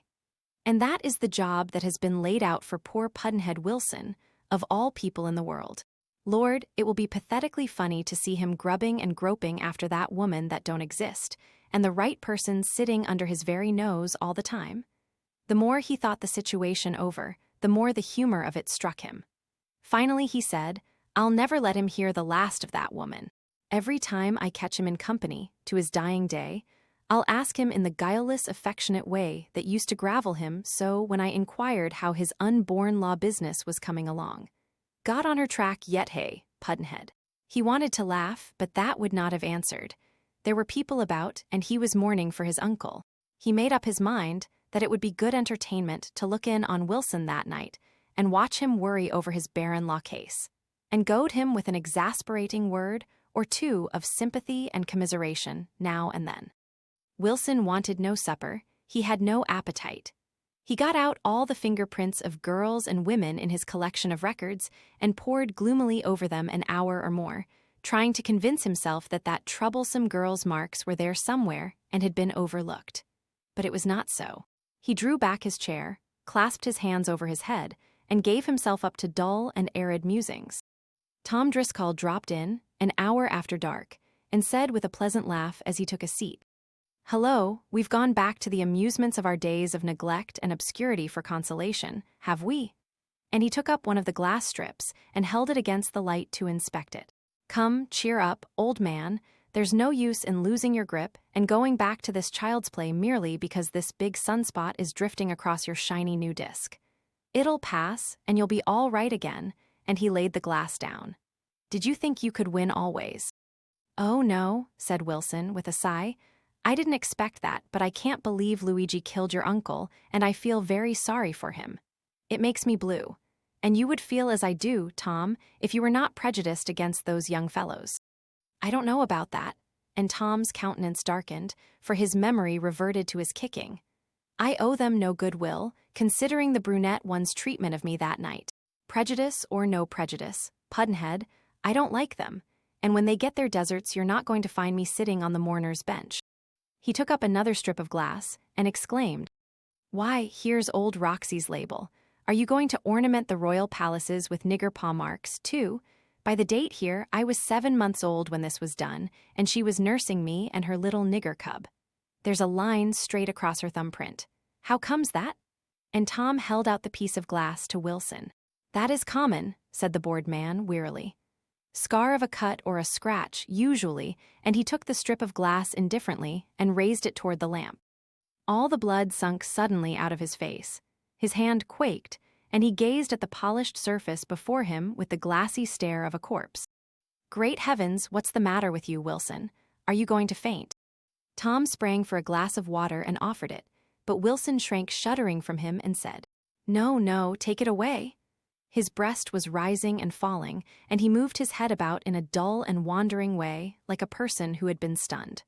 And that is the job that has been laid out for poor Pudd'nhead Wilson, of all people in the world. Lord, it will be pathetically funny to see him grubbing and groping after that woman that don't exist, and the right person sitting under his very nose all the time. The more he thought the situation over, the more the humor of it struck him. Finally he said, I'll never let him hear the last of that woman. Every time I catch him in company, to his dying day, I'll ask him in the guileless, affectionate way that used to gravel him so when I inquired how his unborn law business was coming along. Got on her track yet, hey, Pudd'nhead? He wanted to laugh, but that would not have answered. There were people about, and he was mourning for his uncle. He made up his mind that it would be good entertainment to look in on Wilson that night and watch him worry over his barren law case, and goad him with an exasperating word or two of sympathy and commiseration now and then. Wilson wanted no supper, he had no appetite. He got out all the fingerprints of girls and women in his collection of records and pored gloomily over them an hour or more, trying to convince himself that that troublesome girl's marks were there somewhere and had been overlooked. But it was not so. He drew back his chair, clasped his hands over his head, and gave himself up to dull and arid musings. Tom Driscoll dropped in, an hour after dark, and said with a pleasant laugh as he took a seat, Hello, we've gone back to the amusements of our days of neglect and obscurity for consolation, have we? And he took up one of the glass strips and held it against the light to inspect it. Come, cheer up, old man, there's no use in losing your grip and going back to this child's play merely because this big sunspot is drifting across your shiny new disc. It'll pass, and you'll be all right again, and he laid the glass down. Did you think you could win always? Oh no, said Wilson with a sigh. I didn't expect that, but I can't believe Luigi killed your uncle, and I feel very sorry for him. It makes me blue. And you would feel as I do, Tom, if you were not prejudiced against those young fellows. I don't know about that, and Tom's countenance darkened, for his memory reverted to his kicking. I owe them no goodwill, considering the brunette one's treatment of me that night. Prejudice or no prejudice, Pudd'nhead, I don't like them, and when they get their deserts you're not going to find me sitting on the mourner's bench. He took up another strip of glass and exclaimed, Why, here's old Roxy's label. Are you going to ornament the royal palaces with nigger paw marks, too? By the date here, I was 7 months old when this was done, and she was nursing me and her little nigger cub. There's a line straight across her thumbprint. How comes that? And Tom held out the piece of glass to Wilson. That is common, said the bored man wearily. Scar of a cut or a scratch, usually, and he took the strip of glass indifferently and raised it toward the lamp. All the blood sunk suddenly out of his face. His hand quaked, and he gazed at the polished surface before him with the glassy stare of a corpse. Great heavens, what's the matter with you, Wilson? Are you going to faint? Tom sprang for a glass of water and offered it, but Wilson shrank shuddering from him and said, No, no, take it away. His breast was rising and falling, and he moved his head about in a dull and wandering way, like a person who had been stunned.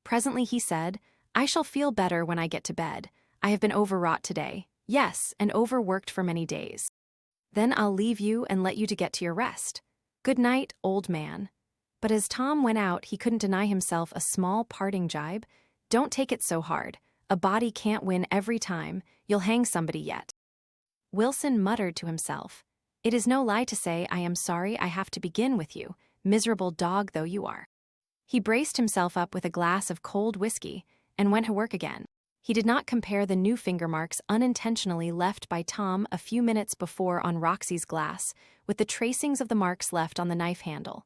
Presently he said, I shall feel better when I get to bed. I have been overwrought today. Yes, and overworked for many days. Then I'll leave you and let you to get to your rest. Good night, old man. But as Tom went out, he couldn't deny himself a small parting jibe. Don't take it so hard. A body can't win every time. You'll hang somebody yet. Wilson muttered to himself, It is no lie to say I am sorry I have to begin with you, miserable dog though you are. He braced himself up with a glass of cold whiskey and went to work again. He did not compare the new finger marks unintentionally left by Tom a few minutes before on Roxy's glass with the tracings of the marks left on the knife handle,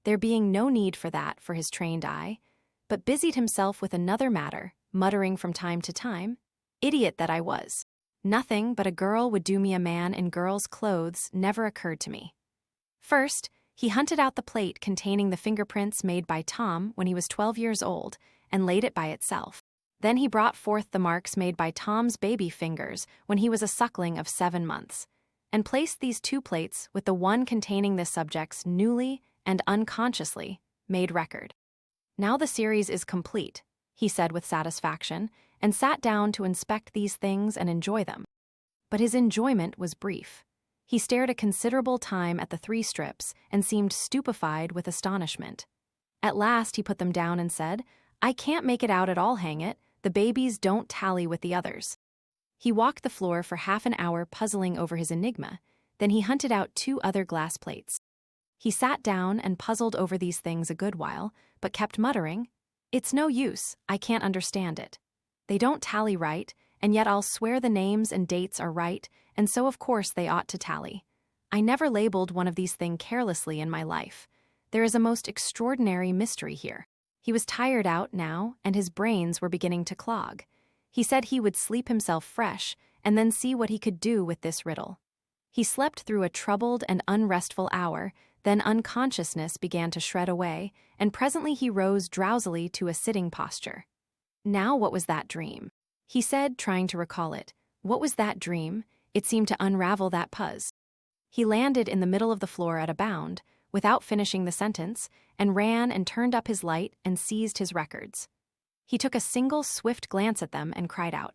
there being no need for that for his trained eye, but busied himself with another matter, muttering from time to time, Idiot that I was. Nothing but a girl would do me a man in girl's clothes never occurred to me. First, he hunted out the plate containing the fingerprints made by Tom when he was 12 years old and laid it by itself. Then he brought forth the marks made by Tom's baby fingers when he was a suckling of 7 months, and placed these two plates with the one containing the subject's newly and unconsciously made record. Now the series is complete, he said with satisfaction, and sat down to inspect these things and enjoy them. But his enjoyment was brief. He stared a considerable time at the 3 strips and seemed stupefied with astonishment. At last he put them down and said, "I can't make it out at all, hang it. The babies don't tally with the others." He walked the floor for half an hour puzzling over his enigma, then he hunted out 2 other glass plates. He sat down and puzzled over these things a good while, but kept muttering, "It's no use, I can't understand it. They don't tally right, and yet I'll swear the names and dates are right, and so of course they ought to tally. I never labeled one of these things carelessly in my life. There is a most extraordinary mystery here." He was tired out now, and his brains were beginning to clog. He said he would sleep himself fresh, and then see what he could do with this riddle. He slept through a troubled and unrestful hour, then unconsciousness began to shred away, and presently he rose drowsily to a sitting posture. Now what was that dream? He said, trying to recall it. What was that dream? It seemed to unravel that puzzle. He landed in the middle of the floor at a bound, without finishing the sentence, and ran and turned up his light and seized his records. He took a single swift glance at them and cried out,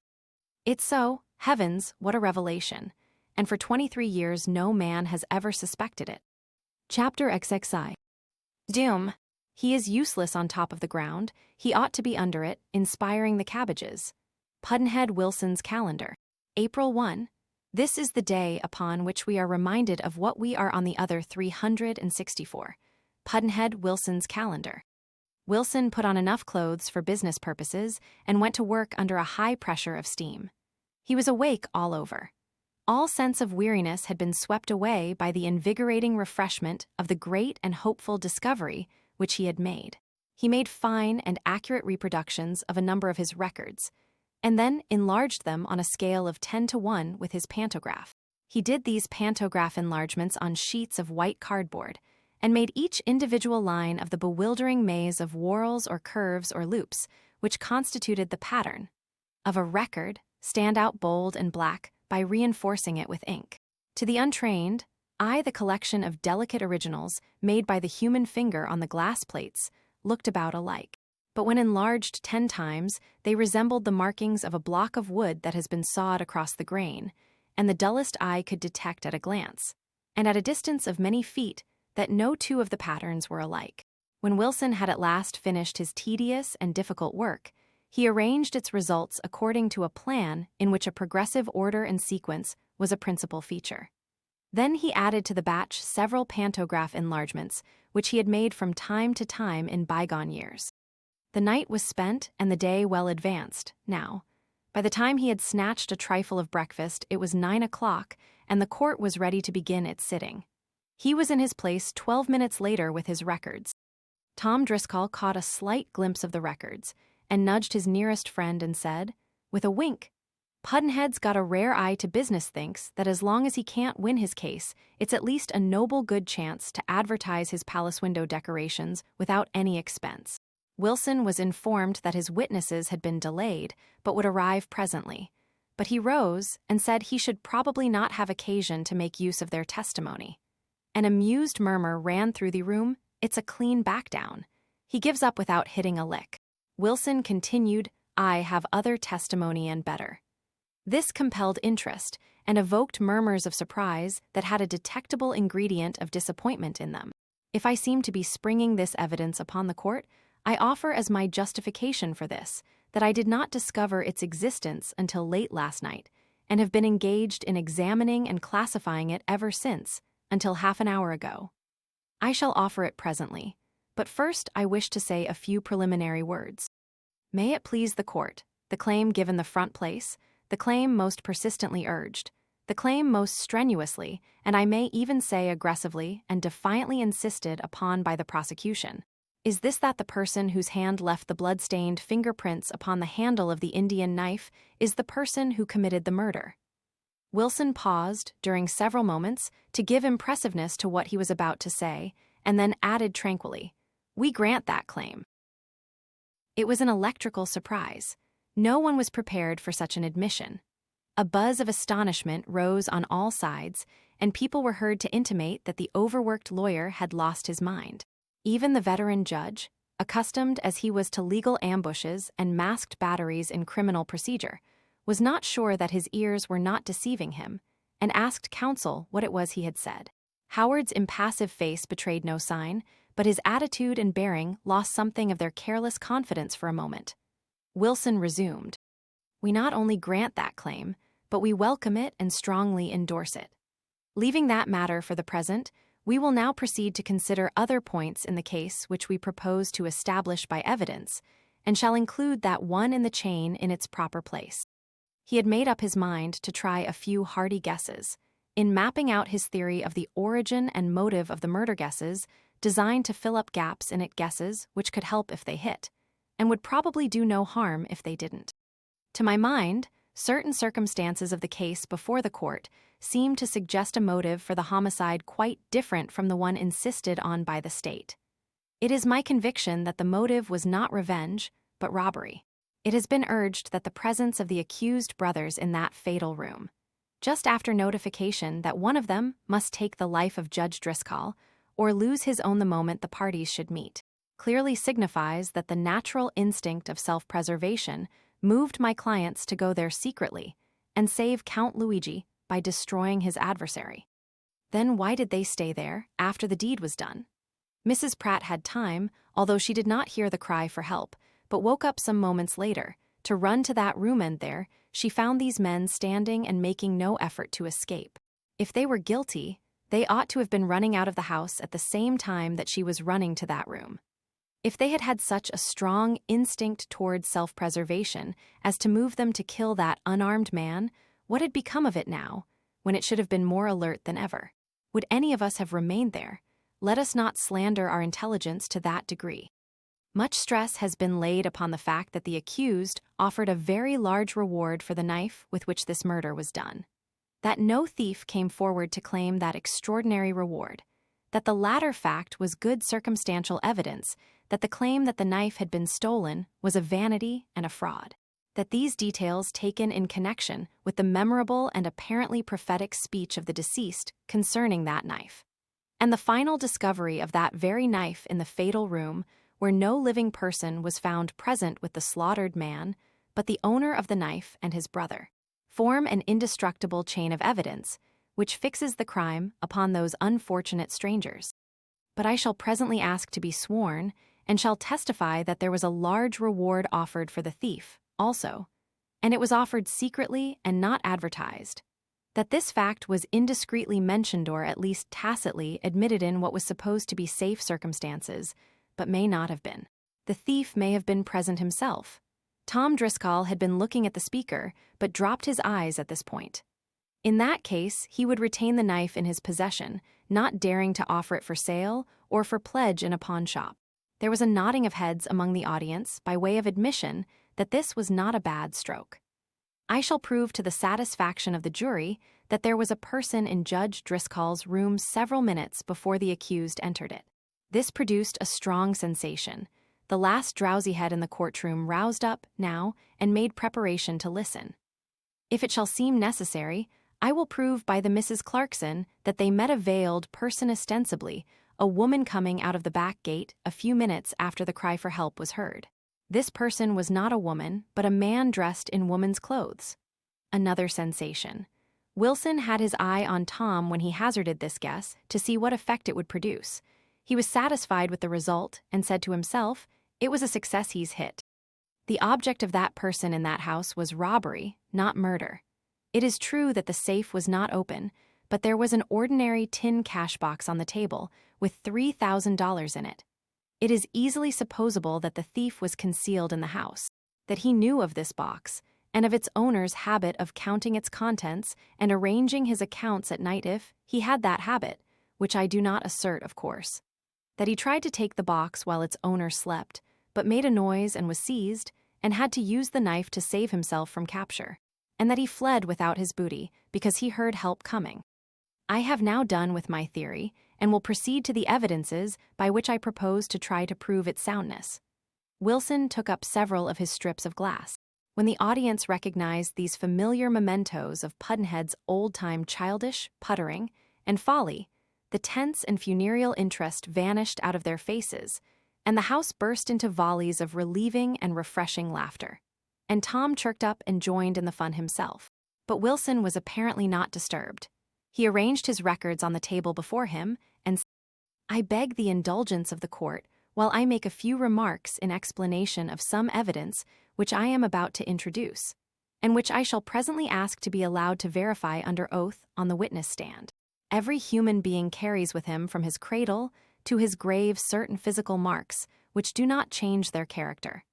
"It's so, heavens, what a revelation, and for 23 years no man has ever suspected it." Chapter XXI. Doom. He is useless on top of the ground, he ought to be under it, inspiring the cabbages. Pudd'nhead Wilson's calendar. April 1. This is the day upon which we are reminded of what we are on the other 364. Pudd'nhead Wilson's calendar. Wilson put on enough clothes for business purposes and went to work under a high pressure of steam. He was awake all over. All sense of weariness had been swept away by the invigorating refreshment of the great and hopeful discovery which he had made. He made fine and accurate reproductions of a number of his records, and then enlarged them on a scale of 10:1 with his pantograph. He did these pantograph enlargements on sheets of white cardboard, and made each individual line of the bewildering maze of whorls or curves or loops which constituted the pattern of a record stand out bold and black by reinforcing it with ink. To the untrained eye, the collection of delicate originals made by the human finger on the glass plates looked about alike. But when enlarged 10 times, they resembled the markings of a block of wood that has been sawed across the grain, and the dullest eye could detect at a glance, and at a distance of many feet, that no 2 of the patterns were alike. When Wilson had at last finished his tedious and difficult work, he arranged its results according to a plan in which a progressive order and sequence was a principal feature. Then he added to the batch several pantograph enlargements, which he had made from time to time in bygone years. The night was spent and the day well advanced, now. By the time he had snatched a trifle of breakfast, it was 9 o'clock, and the court was ready to begin its sitting. He was in his place 12 minutes later with his records. Tom Driscoll caught a slight glimpse of the records, and nudged his nearest friend and said, with a wink, "Pudd'nhead's got a rare eye to business, thinks that as long as he can't win his case, it's at least a noble good chance to advertise his palace window decorations without any expense." Wilson was informed that his witnesses had been delayed, but would arrive presently. But he rose and said he should probably not have occasion to make use of their testimony. An amused murmur ran through the room. "It's a clean back-down. He gives up without hitting a lick." Wilson continued, "I have other testimony and better." This compelled interest and evoked murmurs of surprise that had a detectable ingredient of disappointment in them. If I seem to be springing this evidence upon the court, I offer as my justification for this that I did not discover its existence until late last night, and have been engaged in examining and classifying it ever since, until half an hour ago. I shall offer it presently, but first I wish to say a few preliminary words. May it please the court, the claim given the front place, the claim most persistently urged, the claim most strenuously, and I may even say aggressively and defiantly insisted upon by the prosecution, Is this that the person whose hand left the blood-stained fingerprints upon the handle of the Indian knife is the person who committed the murder? Wilson paused during several moments to give impressiveness to what he was about to say, and then added tranquilly, "We grant that claim." It was an electrical surprise. No one was prepared for such an admission. A buzz of astonishment rose on all sides, and people were heard to intimate that the overworked lawyer had lost his mind. Even the veteran judge, accustomed as he was to legal ambushes and masked batteries in criminal procedure, was not sure that his ears were not deceiving him, and asked counsel what it was he had said. Howard's impassive face betrayed no sign, but his attitude and bearing lost something of their careless confidence for a moment. Wilson resumed, "We not only grant that claim, but we welcome it and strongly endorse it. Leaving that matter for the present, we will now proceed to consider other points in the case which we propose to establish by evidence, and shall include that one in the chain in its proper place." He had made up his mind to try a few hardy guesses, in mapping out his theory of the origin and motive of the murder guesses, designed to fill up gaps in it, guesses which could help if they hit, and would probably do no harm if they didn't. To my mind, certain circumstances of the case before the court seem to suggest a motive for the homicide quite different from the one insisted on by the state. It is my conviction that the motive was not revenge, but robbery. It has been urged that the presence of the accused brothers in that fatal room, just after notification that one of them must take the life of Judge Driscoll or lose his own the moment the parties should meet, clearly signifies that the natural instinct of self-preservation moved my clients to go there secretly and save Count Luigi by destroying his adversary. Then why did they stay there after the deed was done? Mrs. Pratt had time, although she did not hear the cry for help, but woke up some moments later, to run to that room, and there she found these men standing and making no effort to escape. If they were guilty, they ought to have been running out of the house at the same time that she was running to that room. If they had had such a strong instinct towards self-preservation as to move them to kill that unarmed man, what had become of it now, when it should have been more alert than ever? Would any of us have remained there? Let us not slander our intelligence to that degree. Much stress has been laid upon the fact that the accused offered a very large reward for the knife with which this murder was done. That no thief came forward to claim that extraordinary reward. That the latter fact was good circumstantial evidence that the claim that the knife had been stolen was a vanity and a fraud. That these details taken in connection with the memorable and apparently prophetic speech of the deceased concerning that knife, and the final discovery of that very knife in the fatal room where no living person was found present with the slaughtered man, but the owner of the knife and his brother, form an indestructible chain of evidence which fixes the crime upon those unfortunate strangers. But I shall presently ask to be sworn, and shall testify that there was a large reward offered for the thief, also, and it was offered secretly and not advertised. That this fact was indiscreetly mentioned, or at least tacitly admitted in what was supposed to be safe circumstances, but may not have been. The thief may have been present himself. Tom Driscoll had been looking at the speaker, but dropped his eyes at this point. In that case, he would retain the knife in his possession, not daring to offer it for sale or for pledge in a pawn shop. There was a nodding of heads among the audience by way of admission that this was not a bad stroke. I shall prove to the satisfaction of the jury that there was a person in Judge Driscoll's room several minutes before the accused entered it. This produced a strong sensation. The last drowsy head in the courtroom roused up now and made preparation to listen. If it shall seem necessary, I will prove by the Mrs. Clarkson that they met a veiled person, ostensibly a woman, coming out of the back gate a few minutes after the cry for help was heard. This person was not a woman, but a man dressed in woman's clothes. Another sensation. Wilson had his eye on Tom when he hazarded this guess to see what effect it would produce. He was satisfied with the result and said to himself, "It was a success, he's hit." The object of that person in that house was robbery, not murder. It is true that the safe was not open, but there was an ordinary tin cash box on the table with $3,000 in it. It is easily supposable that the thief was concealed in the house, that he knew of this box, and of its owner's habit of counting its contents and arranging his accounts at night if he had that habit, which I do not assert, of course. that he tried to take the box while its owner slept, but made a noise and was seized, and had to use the knife to save himself from capture, and that he fled without his booty because he heard help coming. I have now done with my theory, and will proceed to the evidences by which I propose to try to prove its soundness. Wilson took up several of his strips of glass. When the audience recognized these familiar mementos of Pudd'nhead's old-time childish puttering and folly, the tense and funereal interest vanished out of their faces, and the house burst into volleys of relieving and refreshing laughter. And Tom chirked up and joined in the fun himself. But Wilson was apparently not disturbed. He arranged his records on the table before him and said, "I beg the indulgence of the court while I make a few remarks in explanation of some evidence which I am about to introduce, and which I shall presently ask to be allowed to verify under oath on the witness stand. Every human being carries with him from his cradle to his grave certain physical marks which do not change their character,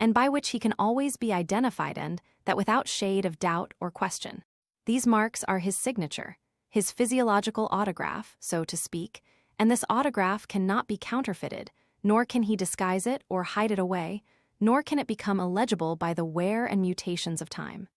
and by which he can always be identified, and that without shade of doubt or question. These marks are his signature, his physiological autograph, so to speak, and this autograph cannot be counterfeited, nor can he disguise it or hide it away, nor can it become illegible by the wear and mutations of time.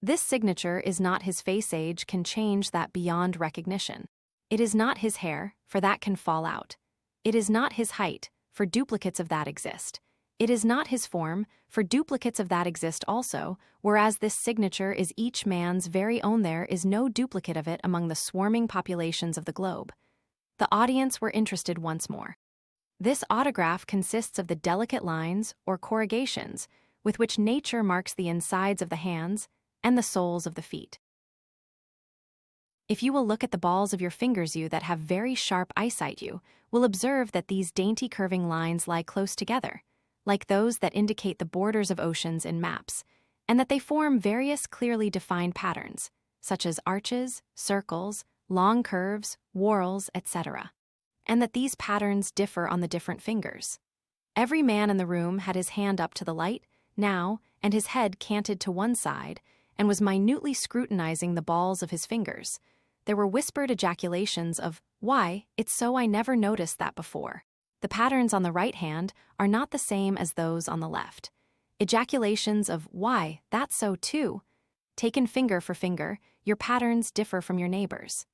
This signature is not his face. Age can change that beyond recognition. It is not his hair, for that can fall out. It is not his height, for duplicates of that exist. It is not his form, for duplicates of that exist also, whereas this signature is each man's very own. There is no duplicate of it among the swarming populations of the globe." The audience were interested once more. This autograph consists of the delicate lines or corrugations with which nature marks the insides of the hands and the soles of the feet. If you will look at the balls of your fingers, you that have very sharp eyesight, you will observe that these dainty curving lines lie close together, like those that indicate the borders of oceans in maps, and that they form various clearly defined patterns, such as arches, circles, long curves, whorls, etc., and that these patterns differ on the different fingers. Every man in the room had his hand up to the light now, and his head canted to one side, and was minutely scrutinizing the balls of his fingers. There were whispered ejaculations of, "Why, it's so, I never noticed that before." The patterns on the right hand are not the same as those on the left. Ejaculations of, "Why, that's so too." Taken finger for finger, your patterns differ from your neighbors.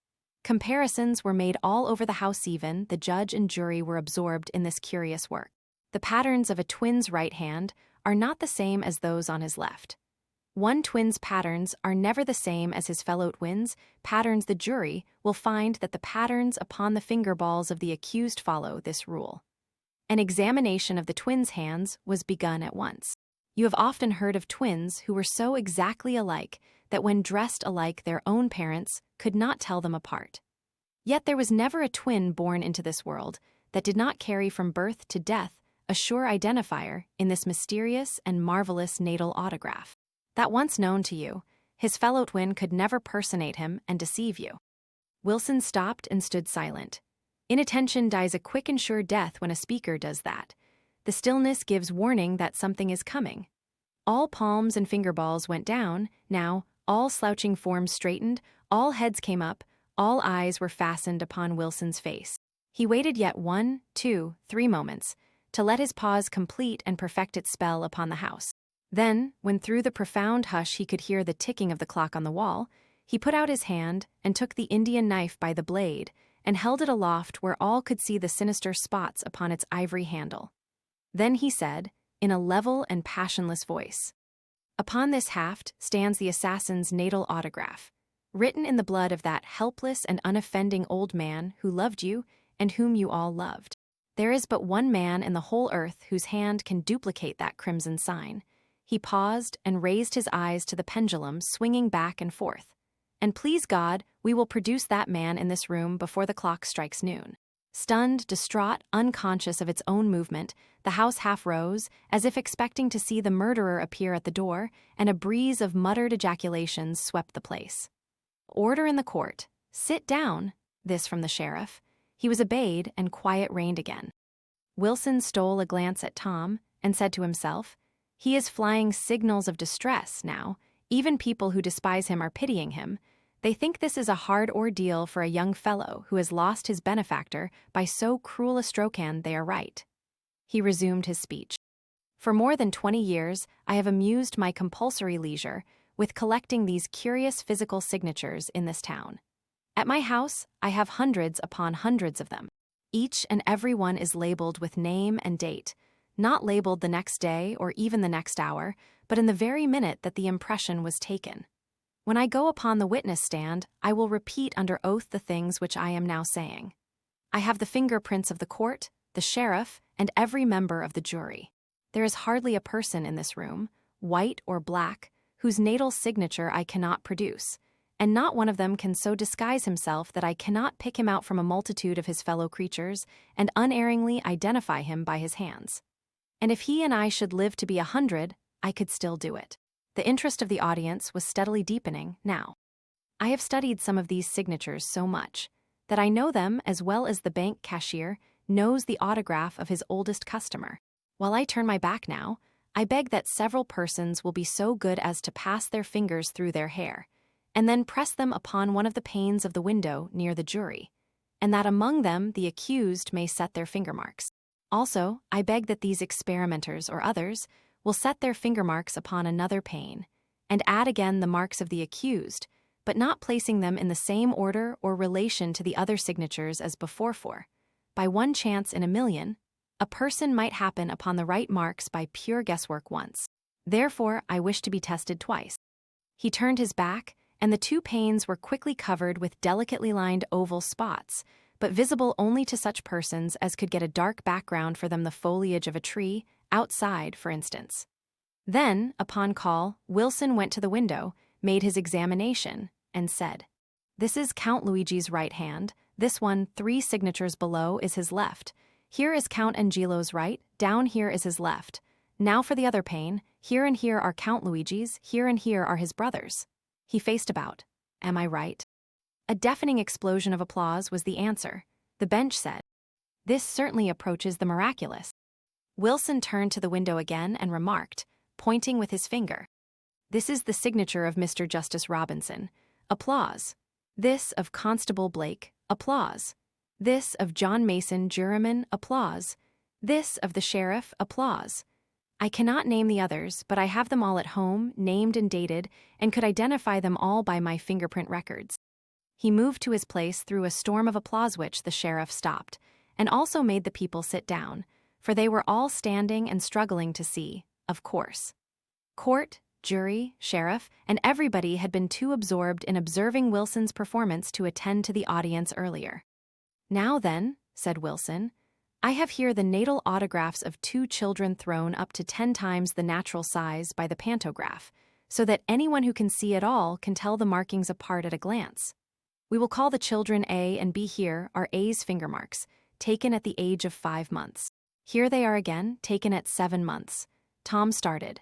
Comparisons were made all over the house. Even the judge and jury were absorbed in this curious work. The patterns of a twin's right hand are not the same as those on his left. One twin's patterns are never the same as his fellow twins' patterns. The jury will find that the patterns upon the finger balls of the accused follow this rule. An examination of the twins' hands was begun at once. You have often heard of twins who were so exactly alike that when dressed alike their own parents could not tell them apart. Yet there was never a twin born into this world that did not carry from birth to death a sure identifier in this mysterious and marvelous natal autograph. That once known to you, his fellow twin could never personate him and deceive you. Wilson stopped and stood silent. Inattention dies a quick and sure death when a speaker does that. The stillness gives warning that something is coming. All palms and finger balls went down, now, all slouching forms straightened, all heads came up, all eyes were fastened upon Wilson's face. He waited yet 1, 2, 3 moments, to let his pause complete and perfect its spell upon the house. Then, when through the profound hush he could hear the ticking of the clock on the wall, he put out his hand and took the Indian knife by the blade and held it aloft where all could see the sinister spots upon its ivory handle. Then he said, in a level and passionless voice, "Upon this haft stands the assassin's natal autograph, written in the blood of that helpless and unoffending old man who loved you and whom you all loved. There is but one man in the whole earth whose hand can duplicate that crimson sign." He paused and raised his eyes to the pendulum swinging back and forth. "And please God, we will produce that man in this room before the clock strikes noon." Stunned, distraught, unconscious of its own movement, the house half rose, as if expecting to see the murderer appear at the door, and a breeze of muttered ejaculations swept the place. "Order in the court. Sit down," this from the sheriff. He was obeyed, and quiet reigned again. Wilson stole a glance at Tom, and said to himself, "He is flying signals of distress now. Even people who despise him are pitying him. They think this is a hard ordeal for a young fellow who has lost his benefactor by so cruel a stroke, and they are right. He resumed his speech. For more than 20 years, I have amused my compulsory leisure with collecting these curious physical signatures in this town. At my house, I have hundreds upon hundreds of them. Each and every one is labeled with name and date, not labeled the next day or even the next hour, but in the very minute that the impression was taken. When I go upon the witness stand, I will repeat under oath the things which I am now saying. I have the fingerprints of the court, the sheriff, and every member of the jury. There is hardly a person in this room, white or black, whose natal signature I cannot produce, and not one of them can so disguise himself that I cannot pick him out from a multitude of his fellow creatures and unerringly identify him by his hands. And if he and I should live to be 100, I could still do it. The interest of the audience was steadily deepening now. I have studied some of these signatures so much that I know them as well as the bank cashier knows the autograph of his oldest customer. While I turn my back now, I beg that several persons will be so good as to pass their fingers through their hair, and then press them upon one of the panes of the window near the jury, and that among them the accused may set their finger marks. Also, I beg that these experimenters or others will set their finger marks upon another pane, and add again the marks of the accused, but not placing them in the same order or relation to the other signatures as before, for, by one chance in a million, a person might happen upon the right marks by pure guesswork once. Therefore, I wish to be tested twice. He turned his back, and the two panes were quickly covered with delicately lined oval spots, but visible only to such persons as could get a dark background for them, the foliage of a tree, outside, for instance. Then, upon call, Wilson went to the window, made his examination, and said, "This is Count Luigi's right hand. This one, 3 signatures below, is his left. Here is Count Angelo's right, down here is his left. Now for the other pane, here and here are Count Luigi's, here and here are his brothers." He faced about. "Am I right?" A deafening explosion of applause was the answer. The bench said, "This certainly approaches the miraculous." Wilson turned to the window again and remarked, pointing with his finger, "This is the signature of Mr. Justice Robinson." Applause. "This of Constable Blake." Applause. "This of John Mason, juryman." Applause. "This of the sheriff." Applause. I cannot name the others, but I have them all at home, named and dated, and could identify them all by my fingerprint records. He moved to his place through a storm of applause, which the sheriff stopped, and also made the people sit down, for they were all standing and struggling to see, of course. Court, jury, sheriff, and everybody had been too absorbed in observing Wilson's performance to attend to the audience earlier. "Now then," said Wilson, "I have here the natal autographs of 2 children thrown up to 10 times the natural size by the pantograph, so that anyone who can see at all can tell the markings apart at a glance. We will call the children A and B. Here are A's finger marks, taken at the age of 5 months. Here they are again, taken at 7 months. Tom started.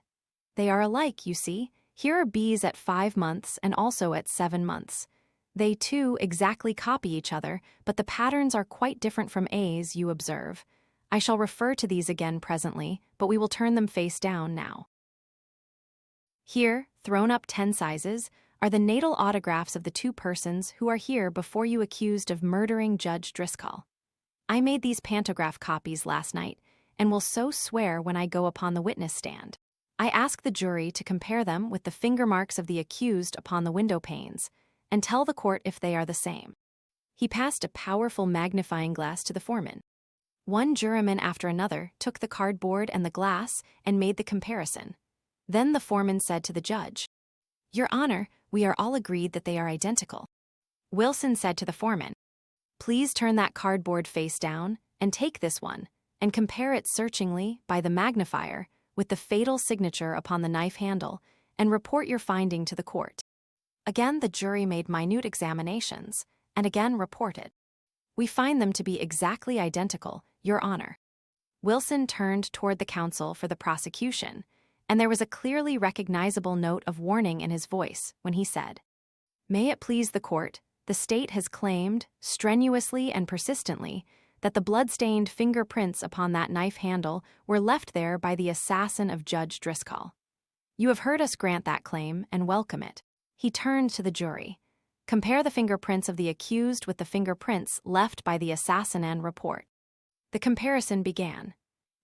They are alike, you see. Here are B's at 5 months and also at 7 months. They, too, exactly copy each other, but the patterns are quite different from A's, you observe. I shall refer to these again presently, but we will turn them face down now. Here, thrown up 10 sizes, are the natal autographs of the 2 persons who are here before you accused of murdering Judge Driscoll. I made these pantograph copies last night, and will so swear when I go upon the witness stand. I ask the jury to compare them with the finger marks of the accused upon the window panes, and tell the court if they are the same." He passed a powerful magnifying glass to the foreman. One juryman after another took the cardboard and the glass and made the comparison. Then the foreman said to the judge, "Your Honor, we are all agreed that they are identical." Wilson said to the foreman, "Please turn that cardboard face down and take this one and compare it searchingly by the magnifier with the fatal signature upon the knife handle and report your finding to the court." Again the jury made minute examinations and again reported, "We find them to be exactly identical, Your Honor." Wilson turned toward the counsel for the prosecution, and there was a clearly recognizable note of warning in his voice when he said, "May it please the court, the state has claimed, strenuously and persistently, that the blood-stained fingerprints upon that knife handle were left there by the assassin of Judge Driscoll. You have heard us grant that claim and welcome it." He turned to the jury. Compare the fingerprints of the accused with the fingerprints left by the assassin and report. The comparison began.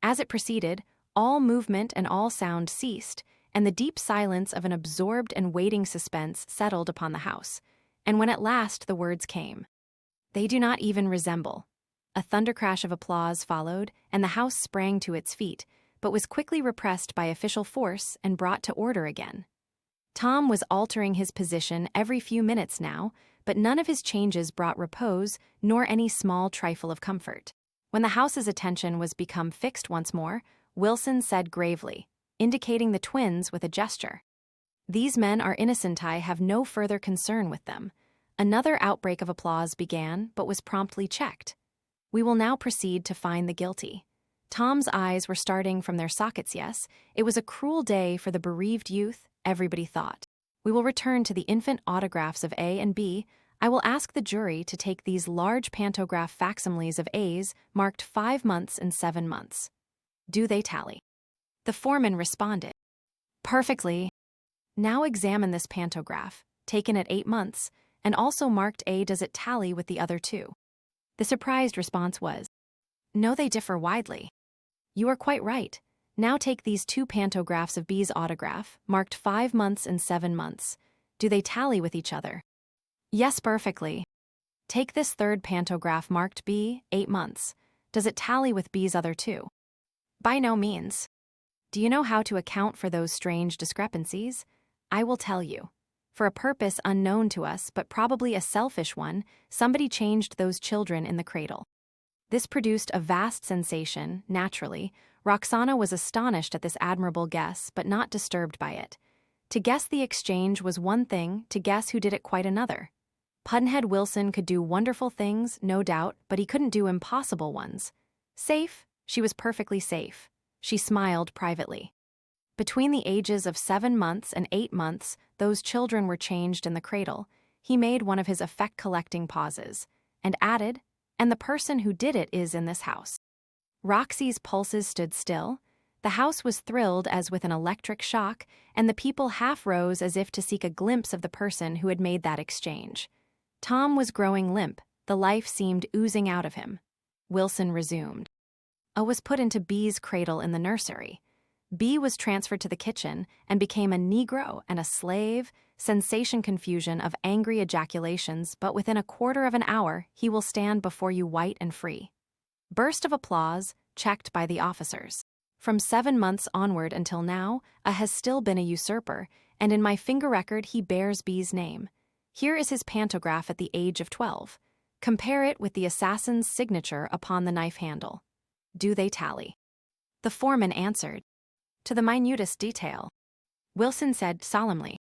As it proceeded, all movement and all sound ceased, and the deep silence of an absorbed and waiting suspense settled upon the house. And when at last the words came, "They do not even resemble," a thundercrash of applause followed, and the house sprang to its feet, but was quickly repressed by official force and brought to order again. Tom was altering his position every few minutes now, but none of his changes brought repose nor any small trifle of comfort. When the house's attention was become fixed once more, Wilson said gravely, indicating the twins with a gesture, "These men are innocent. I have no further concern with them." Another outbreak of applause began, but was promptly checked. "We will now proceed to find the guilty." Tom's eyes were starting from their sockets. Yes, it was a cruel day for the bereaved youth, everybody thought. "We will return to the infant autographs of A and B. I will ask the jury to take these large pantograph facsimiles of A's marked 5 months and 7 months. Do they tally?" The foreman responded, "Perfectly." "Now examine this pantograph, taken at 8 months, and also marked A. Does it tally with the other two?" The surprised response was, "No, they differ widely." "You are quite right. Now take these 2 pantographs of B's autograph, marked 5 months and 7 months. Do they tally with each other?" "Yes, perfectly." "Take this 3rd pantograph marked B, 8 months. Does it tally with B's other 2? "By no means." "Do you know how to account for those strange discrepancies?" "I will tell you. For a purpose unknown to us, but probably a selfish one, somebody changed those children in the cradle." This produced a vast sensation, naturally. Roxana was astonished at this admirable guess, but not disturbed by it. To guess the exchange was one thing, to guess who did it quite another. Pudd'nhead Wilson could do wonderful things, no doubt, but he couldn't do impossible ones. Safe? She was perfectly safe. She smiled privately. Between the ages of 7 months and 8 months, those children were changed in the cradle. He made one of his effect-collecting pauses, and added, "And the person who did it is in this house." Roxy's pulses stood still. The house was thrilled as with an electric shock, and the people half rose as if to seek a glimpse of the person who had made that exchange. Tom was growing limp. The life seemed oozing out of him. Wilson resumed. A was put into B's cradle in the nursery. B was transferred to the kitchen and became a Negro and a slave, sensation confusion of angry ejaculations, but within a quarter of an hour he will stand before you white and free. Burst of applause, checked by the officers. From 7 months onward until now, A has still been a usurper, and in my finger record he bears B's name. Here is his pantograph at the age of 12. Compare it with the assassin's signature upon the knife handle. Do they tally? The foreman answered, "To the minutest detail." Wilson said solemnly,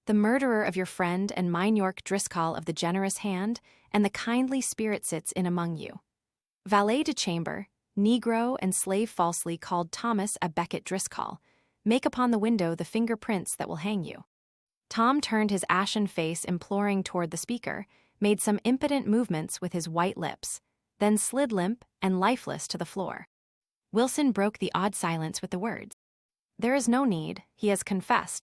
"The murderer of your friend and mine York Driscoll of the generous hand, and the kindly spirit sits in among you. Valet de chamber, Negro and slave falsely called Thomas a Becket Driscoll. Make upon the window the fingerprints that will hang you." Tom turned his ashen face imploring toward the speaker, made some impotent movements with his white lips, then slid limp and lifeless to the floor. Wilson broke the odd silence with the words, "There is no need, he has confessed."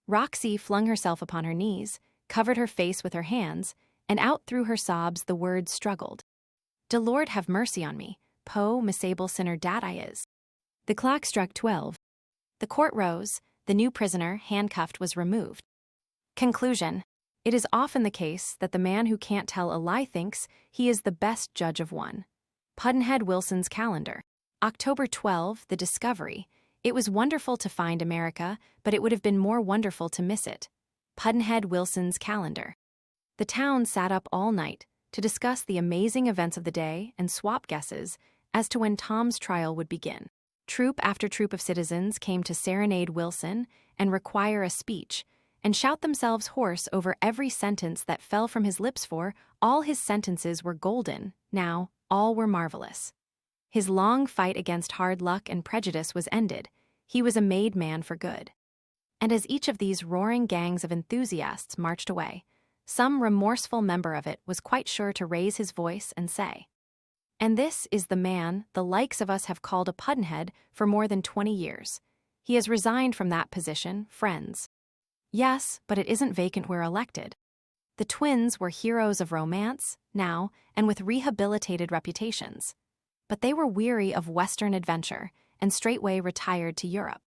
Roxy flung herself upon her knees, covered her face with her hands, and out through her sobs the words struggled. "De Lord have mercy on me, po misable sinner dat I is." The clock struck 12. The court rose, the new prisoner, handcuffed, was removed. Conclusion. It is often the case that the man who can't tell a lie thinks he is the best judge of one. Pudd'nhead Wilson's calendar. October 12, the discovery. It was wonderful to find America, but it would have been more wonderful to miss it. Pudd'nhead Wilson's calendar. The town sat up all night to discuss the amazing events of the day and swap guesses as to when Tom's trial would begin. Troop after troop of citizens came to serenade Wilson and require a speech, and shout themselves hoarse over every sentence that fell from his lips, for all his sentences were golden, now all were marvelous. His long fight against hard luck and prejudice was ended. He was a made man for good. And as each of these roaring gangs of enthusiasts marched away, some remorseful member of it was quite sure to raise his voice and say, "And this is the man the likes of us have called a Pudd'nhead for more than 20 years. He has resigned from that position, friends. Yes, but it isn't vacant where elected." The twins were heroes of romance, now, and with rehabilitated reputations. But they were weary of Western adventure, and straightway retired to Europe.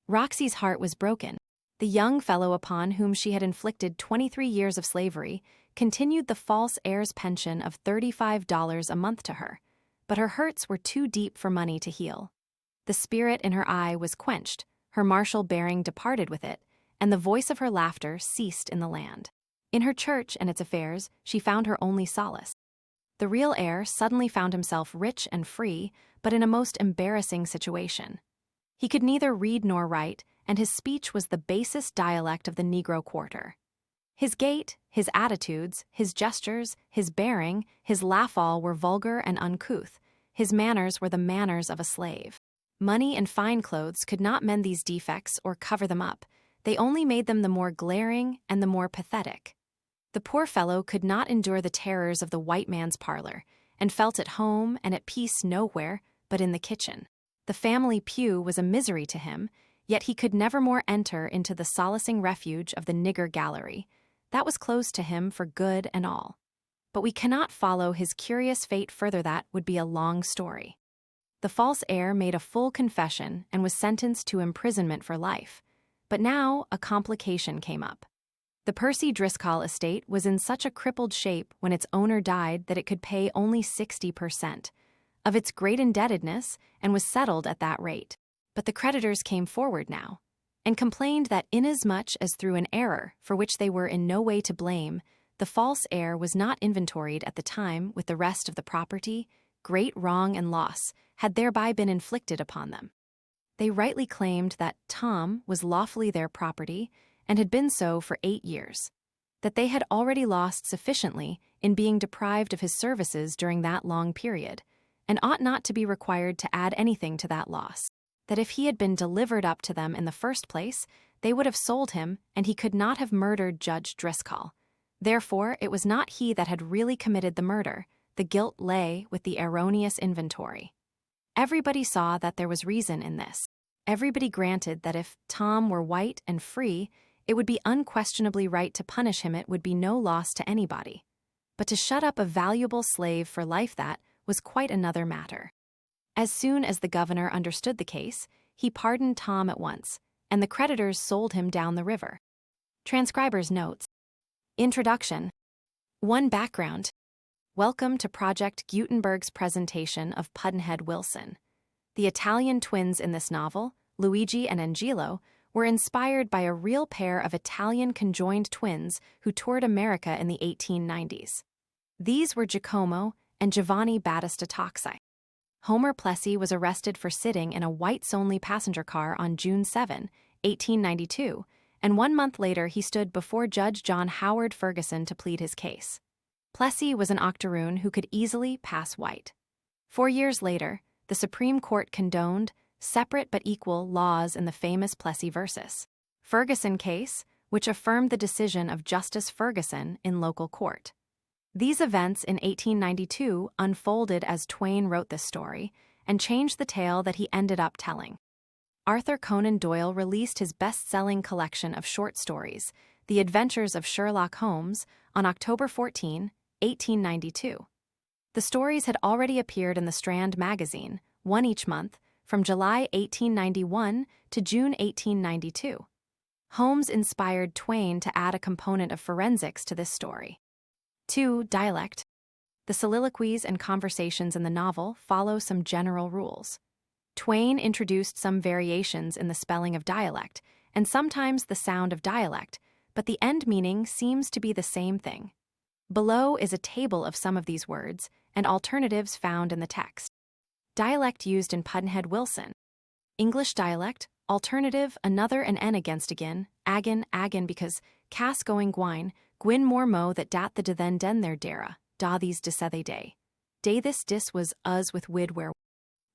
Roxy's heart was broken. The young fellow upon whom she had inflicted 23 years of slavery continued the false heir's pension of $35 a month to her, but her hurts were too deep for money to heal. The spirit in her eye was quenched, her martial bearing departed with it, and the voice of her laughter ceased in the land. In her church and its affairs, she found her only solace. The real heir suddenly found himself rich and free, but in a most embarrassing situation. He could neither read nor write, and his speech was the basest dialect of the Negro quarter. His gait, his attitudes, his gestures, his bearing, his laugh-all were vulgar and uncouth. His manners were the manners of a slave. Money and fine clothes could not mend these defects or cover them up. They only made them the more glaring and the more pathetic. The poor fellow could not endure the terrors of the white man's parlor, and felt at home and at peace nowhere but in the kitchen. The family pew was a misery to him, yet he could never more enter into the solacing refuge of the nigger gallery. That was closed to him for good and all. But we cannot follow his curious fate further. That would be a long story. The false heir made a full confession and was sentenced to imprisonment for life. But now a complication came up. The Percy Driscoll estate was in such a crippled shape when its owner died that it could pay only 60% of its great indebtedness and was settled at that rate. But the creditors came forward now and complained that inasmuch as through an error for which they were in no way to blame, the false heir was not inventoried at the time with the rest of the property, great wrong and loss had thereby been inflicted upon them. They rightly claimed that Tom was lawfully their property and had been so for 8 years, that they had already lost sufficiently in being deprived of his services during that long period, and ought not to be required to add anything to that loss, that if he had been delivered up to them in the first place, they would have sold him, and he could not have murdered Judge Driscoll. Therefore, it was not he that had really committed the murder. The guilt lay with the erroneous inventory. Everybody saw that there was reason in this. Everybody granted that if Tom were white and free, it would be unquestionably right to punish him. It would be no loss to anybody. But to shut up a valuable slave for life, that was quite another matter. As soon as the governor understood the case, he pardoned Tom at once, and the creditors sold him down the river. Transcriber's notes. Introduction. 1. Background. Welcome to Project Gutenberg's presentation of Pudd'nhead Wilson. The Italian twins in this novel, Luigi and Angelo, were inspired by a real pair of Italian conjoined twins who toured America in the 1890s. These were Giacomo and Giovanni Battista Toxi. Homer Plessy was arrested for sitting in a whites-only passenger car on June 7, 1892, and 1 month later he stood before Judge John Howard Ferguson to plead his case. Plessy was an octoroon who could easily pass white. 4 years later, the Supreme Court condoned separate but equal laws in the famous Plessy versus Ferguson case, which affirmed the decision of Justice Ferguson in local court. These events in 1892 unfolded as Twain wrote this story and changed the tale that he ended up telling. Arthur Conan Doyle released his best-selling collection of short stories, The Adventures of Sherlock Holmes, on October 14, 1892. The stories had already appeared in the Strand magazine, one each month, from July 1891 to June 1892. Holmes inspired Twain to add a component of forensics to this story. 2. Dialect. The soliloquies and conversations in the novel follow some general rules. Twain introduced some variations in the spelling of dialect, and sometimes the sound of dialect, but the end meaning seems to be the same thing. Below is a table of some of these words and alternatives found in the text. Dialect used in Pudd'nhead Wilson. English dialect, alternative, another and en against again, agin because, cas going gwine, gwyn more mo that dat the de then den their dera, da these de se they day. Day this dis was us with wid where.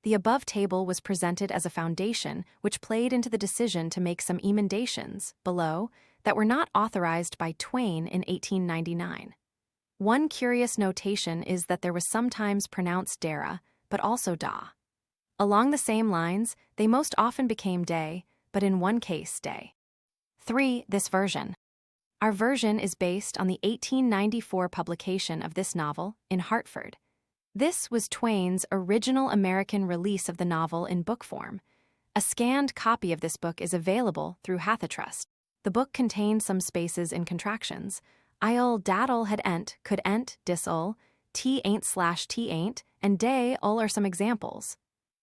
The above table was presented as a foundation which played into the decision to make some emendations, below, that were not authorized by Twain in 1899. One curious notation is that there was sometimes pronounced dera, but also da. Along the same lines, they most often became day, but in one case day. 3. This version. Our version is based on the 1894 publication of this novel in Hartford. This was Twain's original American release of the novel in book form. A scanned copy of this book is available through Hathitrust. The book contained some spaces in contractions. I'll, daddle, had ent, could ent, dis'll, t ain't slash t ain't, and day, ul are some examples.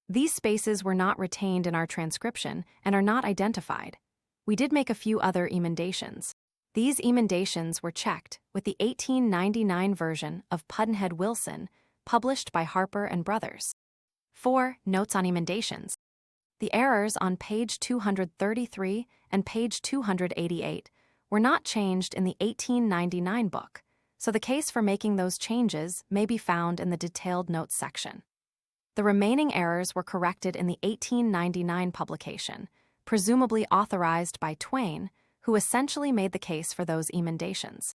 These spaces were not retained in our transcription and are not identified. We did make a few other emendations. These emendations were checked with the 1899 version of Pudd'nhead Wilson, published by Harper and Brothers. 4. Notes on emendations. The errors on page 233 and page 288 were not changed in the 1899 book, so the case for making those changes may be found in the detailed notes section. The remaining errors were corrected in the 1899 publication, presumably authorized by Twain, who essentially made the case for those emendations.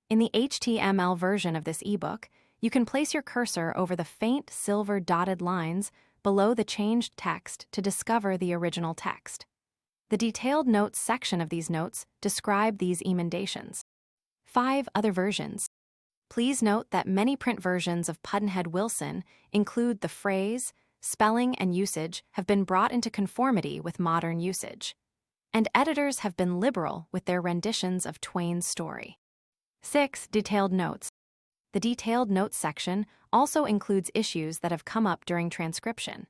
In the HTML version of this ebook, you can place your cursor over the faint silver dotted lines below the changed text to discover the original text. The detailed notes section of these notes describe these emendations. 5. Other versions. Please note that many print versions of Pudd'nhead Wilson include the phrase, spelling, and usage have been brought into conformity with modern usage, and editors have been liberal with their renditions of Twain's story. 6. Detailed notes. The detailed notes section also includes issues that have come up during transcription.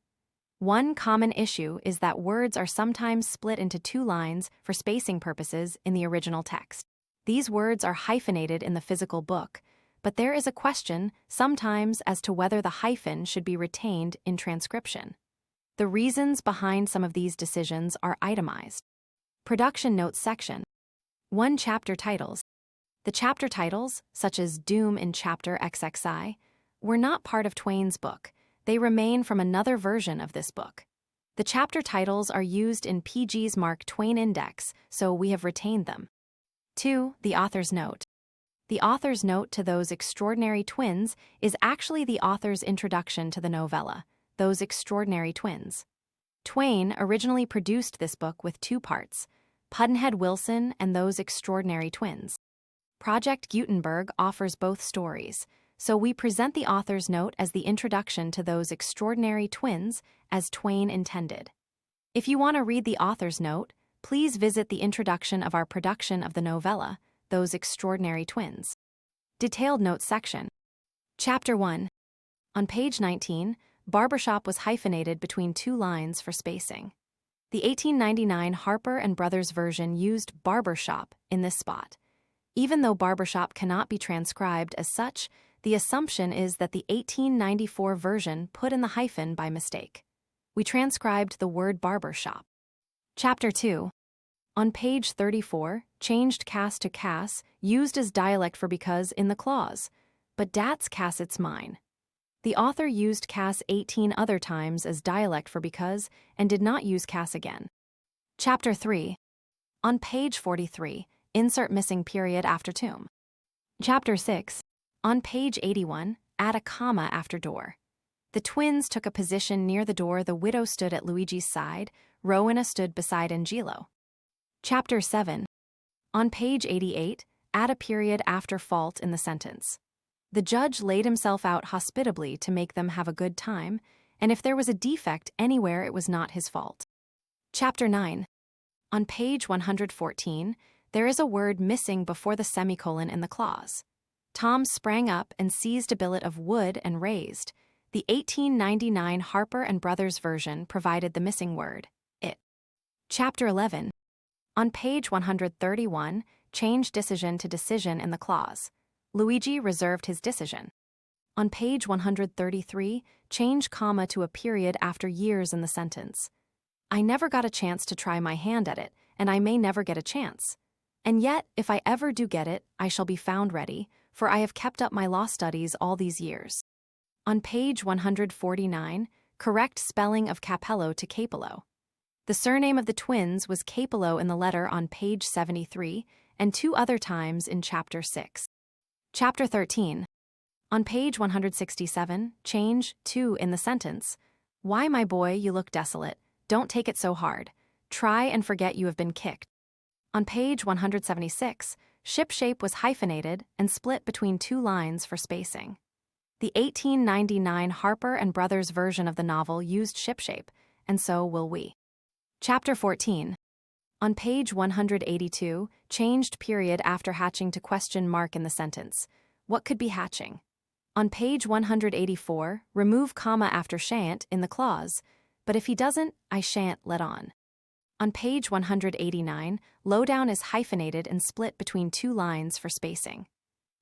One common issue is that words are sometimes split into two lines for spacing purposes in the original text. These words are hyphenated in the physical book, but there is a question sometimes as to whether the hyphen should be retained in transcription. The reasons behind some of these decisions are itemized. Production notes section. 1. Chapter titles. The chapter titles, such as Doom in Chapter XXI, were not part of Twain's book. They remain from another version of this book. The chapter titles are used in PG's Mark Twain Index, so we have retained them. 2. The author's note. The author's note to Those Extraordinary Twins is actually the author's introduction to the novella, Those Extraordinary Twins. Twain originally produced this book with two parts, Pudd'nhead Wilson and Those Extraordinary Twins. Project Gutenberg offers both stories, so we present the author's note as the introduction to Those Extraordinary Twins as Twain intended. If you want to read the author's note, please visit the introduction of our production of the novella, Those Extraordinary Twins. Detailed notes section. Chapter 1. On page 19, barbershop was hyphenated between two lines for spacing. The 1899 Harper and Brothers version used barbershop in this spot. Even though barbershop cannot be transcribed as such, the assumption is that the 1894 version put in the hyphen by mistake. We transcribed the word barbershop. Chapter 2. On page 34, changed Cass to Cass, used as dialect for because in the clause, but dat's Cass it's mine. The author used Cass 18 other times as dialect for because and did not use Cass again. Chapter 3. On page 43, insert missing period after tomb. Chapter 6. On page 81, add a comma after door. The twins took a position near the door. The widow stood at Luigi's side, Rowena stood beside Angelo. Chapter 7. On page 88, add a period after fault in the sentence. The judge laid himself out hospitably to make them have a good time, and if there was a defect anywhere, it was not his fault. Chapter 9. On page 114, there is a word missing before the semicolon in the clause. Tom sprang up and seized a billet of wood and raised. The 1899 Harper and Brothers version provided the missing word, it. Chapter 11. On page 131, change decision to decision in the clause. Luigi reserved his decision. On page 133, change comma to a period after years in the sentence. I never got a chance to try my hand at it, and I may never get a chance. And yet, if I ever do get it, I shall be found ready, for I have kept up my law studies all these years. On page 149, correct spelling of Capello to Capello. The surname of the twins was Capello in the letter on page 73, and two other times in Chapter 6. Chapter 13. On page 167, change to in the sentence. Why, my boy, you look desolate. Don't take it so hard. Try and forget you have been kicked. On page 176, Ship shape was hyphenated and split between two lines for spacing. The 1899 Harper and Brothers version of the novel used ship shape, and so will we. Chapter 14. On page 182, changed period after hatching to question mark in the sentence. What could be hatching? On page 184, remove comma after shan't in the clause, but if he doesn't, I shan't let on. On page 189, lowdown is hyphenated and split between two lines for spacing.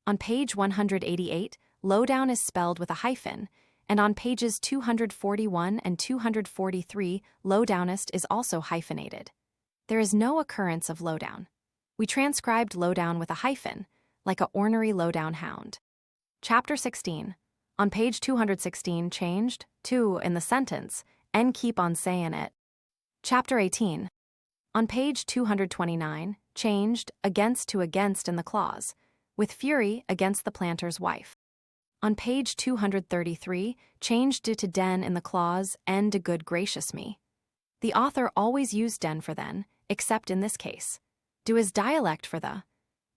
On page 188, lowdown is spelled with a hyphen, and on pages 241 and 243, lowdownist is also hyphenated. There is no occurrence of lowdown. We transcribed lowdown with a hyphen, like a ornery lowdown hound. Chapter 16. On page 216, changed to in the sentence, and keep on sayin' it. Chapter 18. On page 229, changed against to against in the clause, with fury against the planter's wife. On page 233, changed to den in the clause, and to good gracious me. The author always used den for then, except in this case. Do is dialect for the.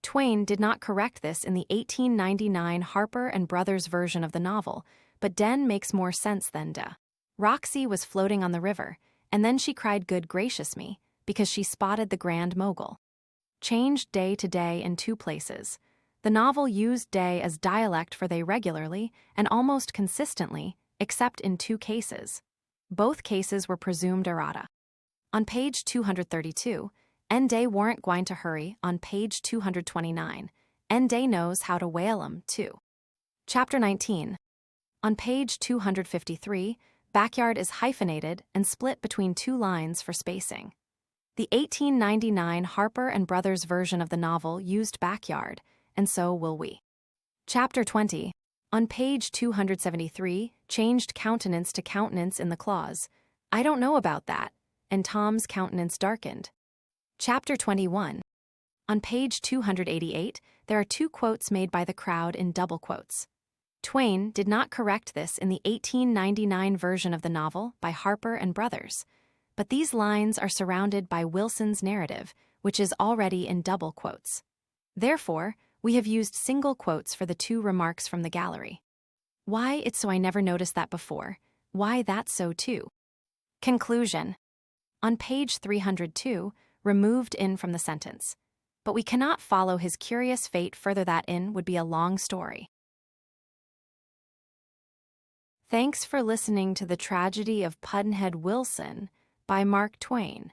Twain did not correct this in the 1899 Harper and Brothers version of the novel, but den makes more sense than de. Roxy was floating on the river, and then she cried good gracious me, because she spotted the Grand Mogul. Changed day to day in two places. The novel used day as dialect for they regularly and almost consistently, except in two cases. Both cases were presumed errata. On page 232, day warn't gwine to hurry. On page 229, day knows how to whale 'em, too. Chapter 19. On page 253, backyard is hyphenated and split between two lines for spacing. The 1899 Harper and Brothers version of the novel used backyard, and so will we. Chapter 20. On page 273, changed countenance to countenance in the clause. I don't know about that, and Tom's countenance darkened. Chapter 21. On page 288, there are two quotes made by the crowd in double quotes. Twain did not correct this in the 1899 version of the novel by Harper and Brothers, but these lines are surrounded by Wilson's narrative, which is already in double quotes. Therefore, we have used single quotes for the two remarks from the gallery. Why it's so I never noticed that before, why that's so too. Conclusion. On page 302, removed in from the sentence. But we cannot follow his curious fate further, that in would be a long story. Thanks for listening to The Tragedy of Pudd'nhead Wilson by Mark Twain.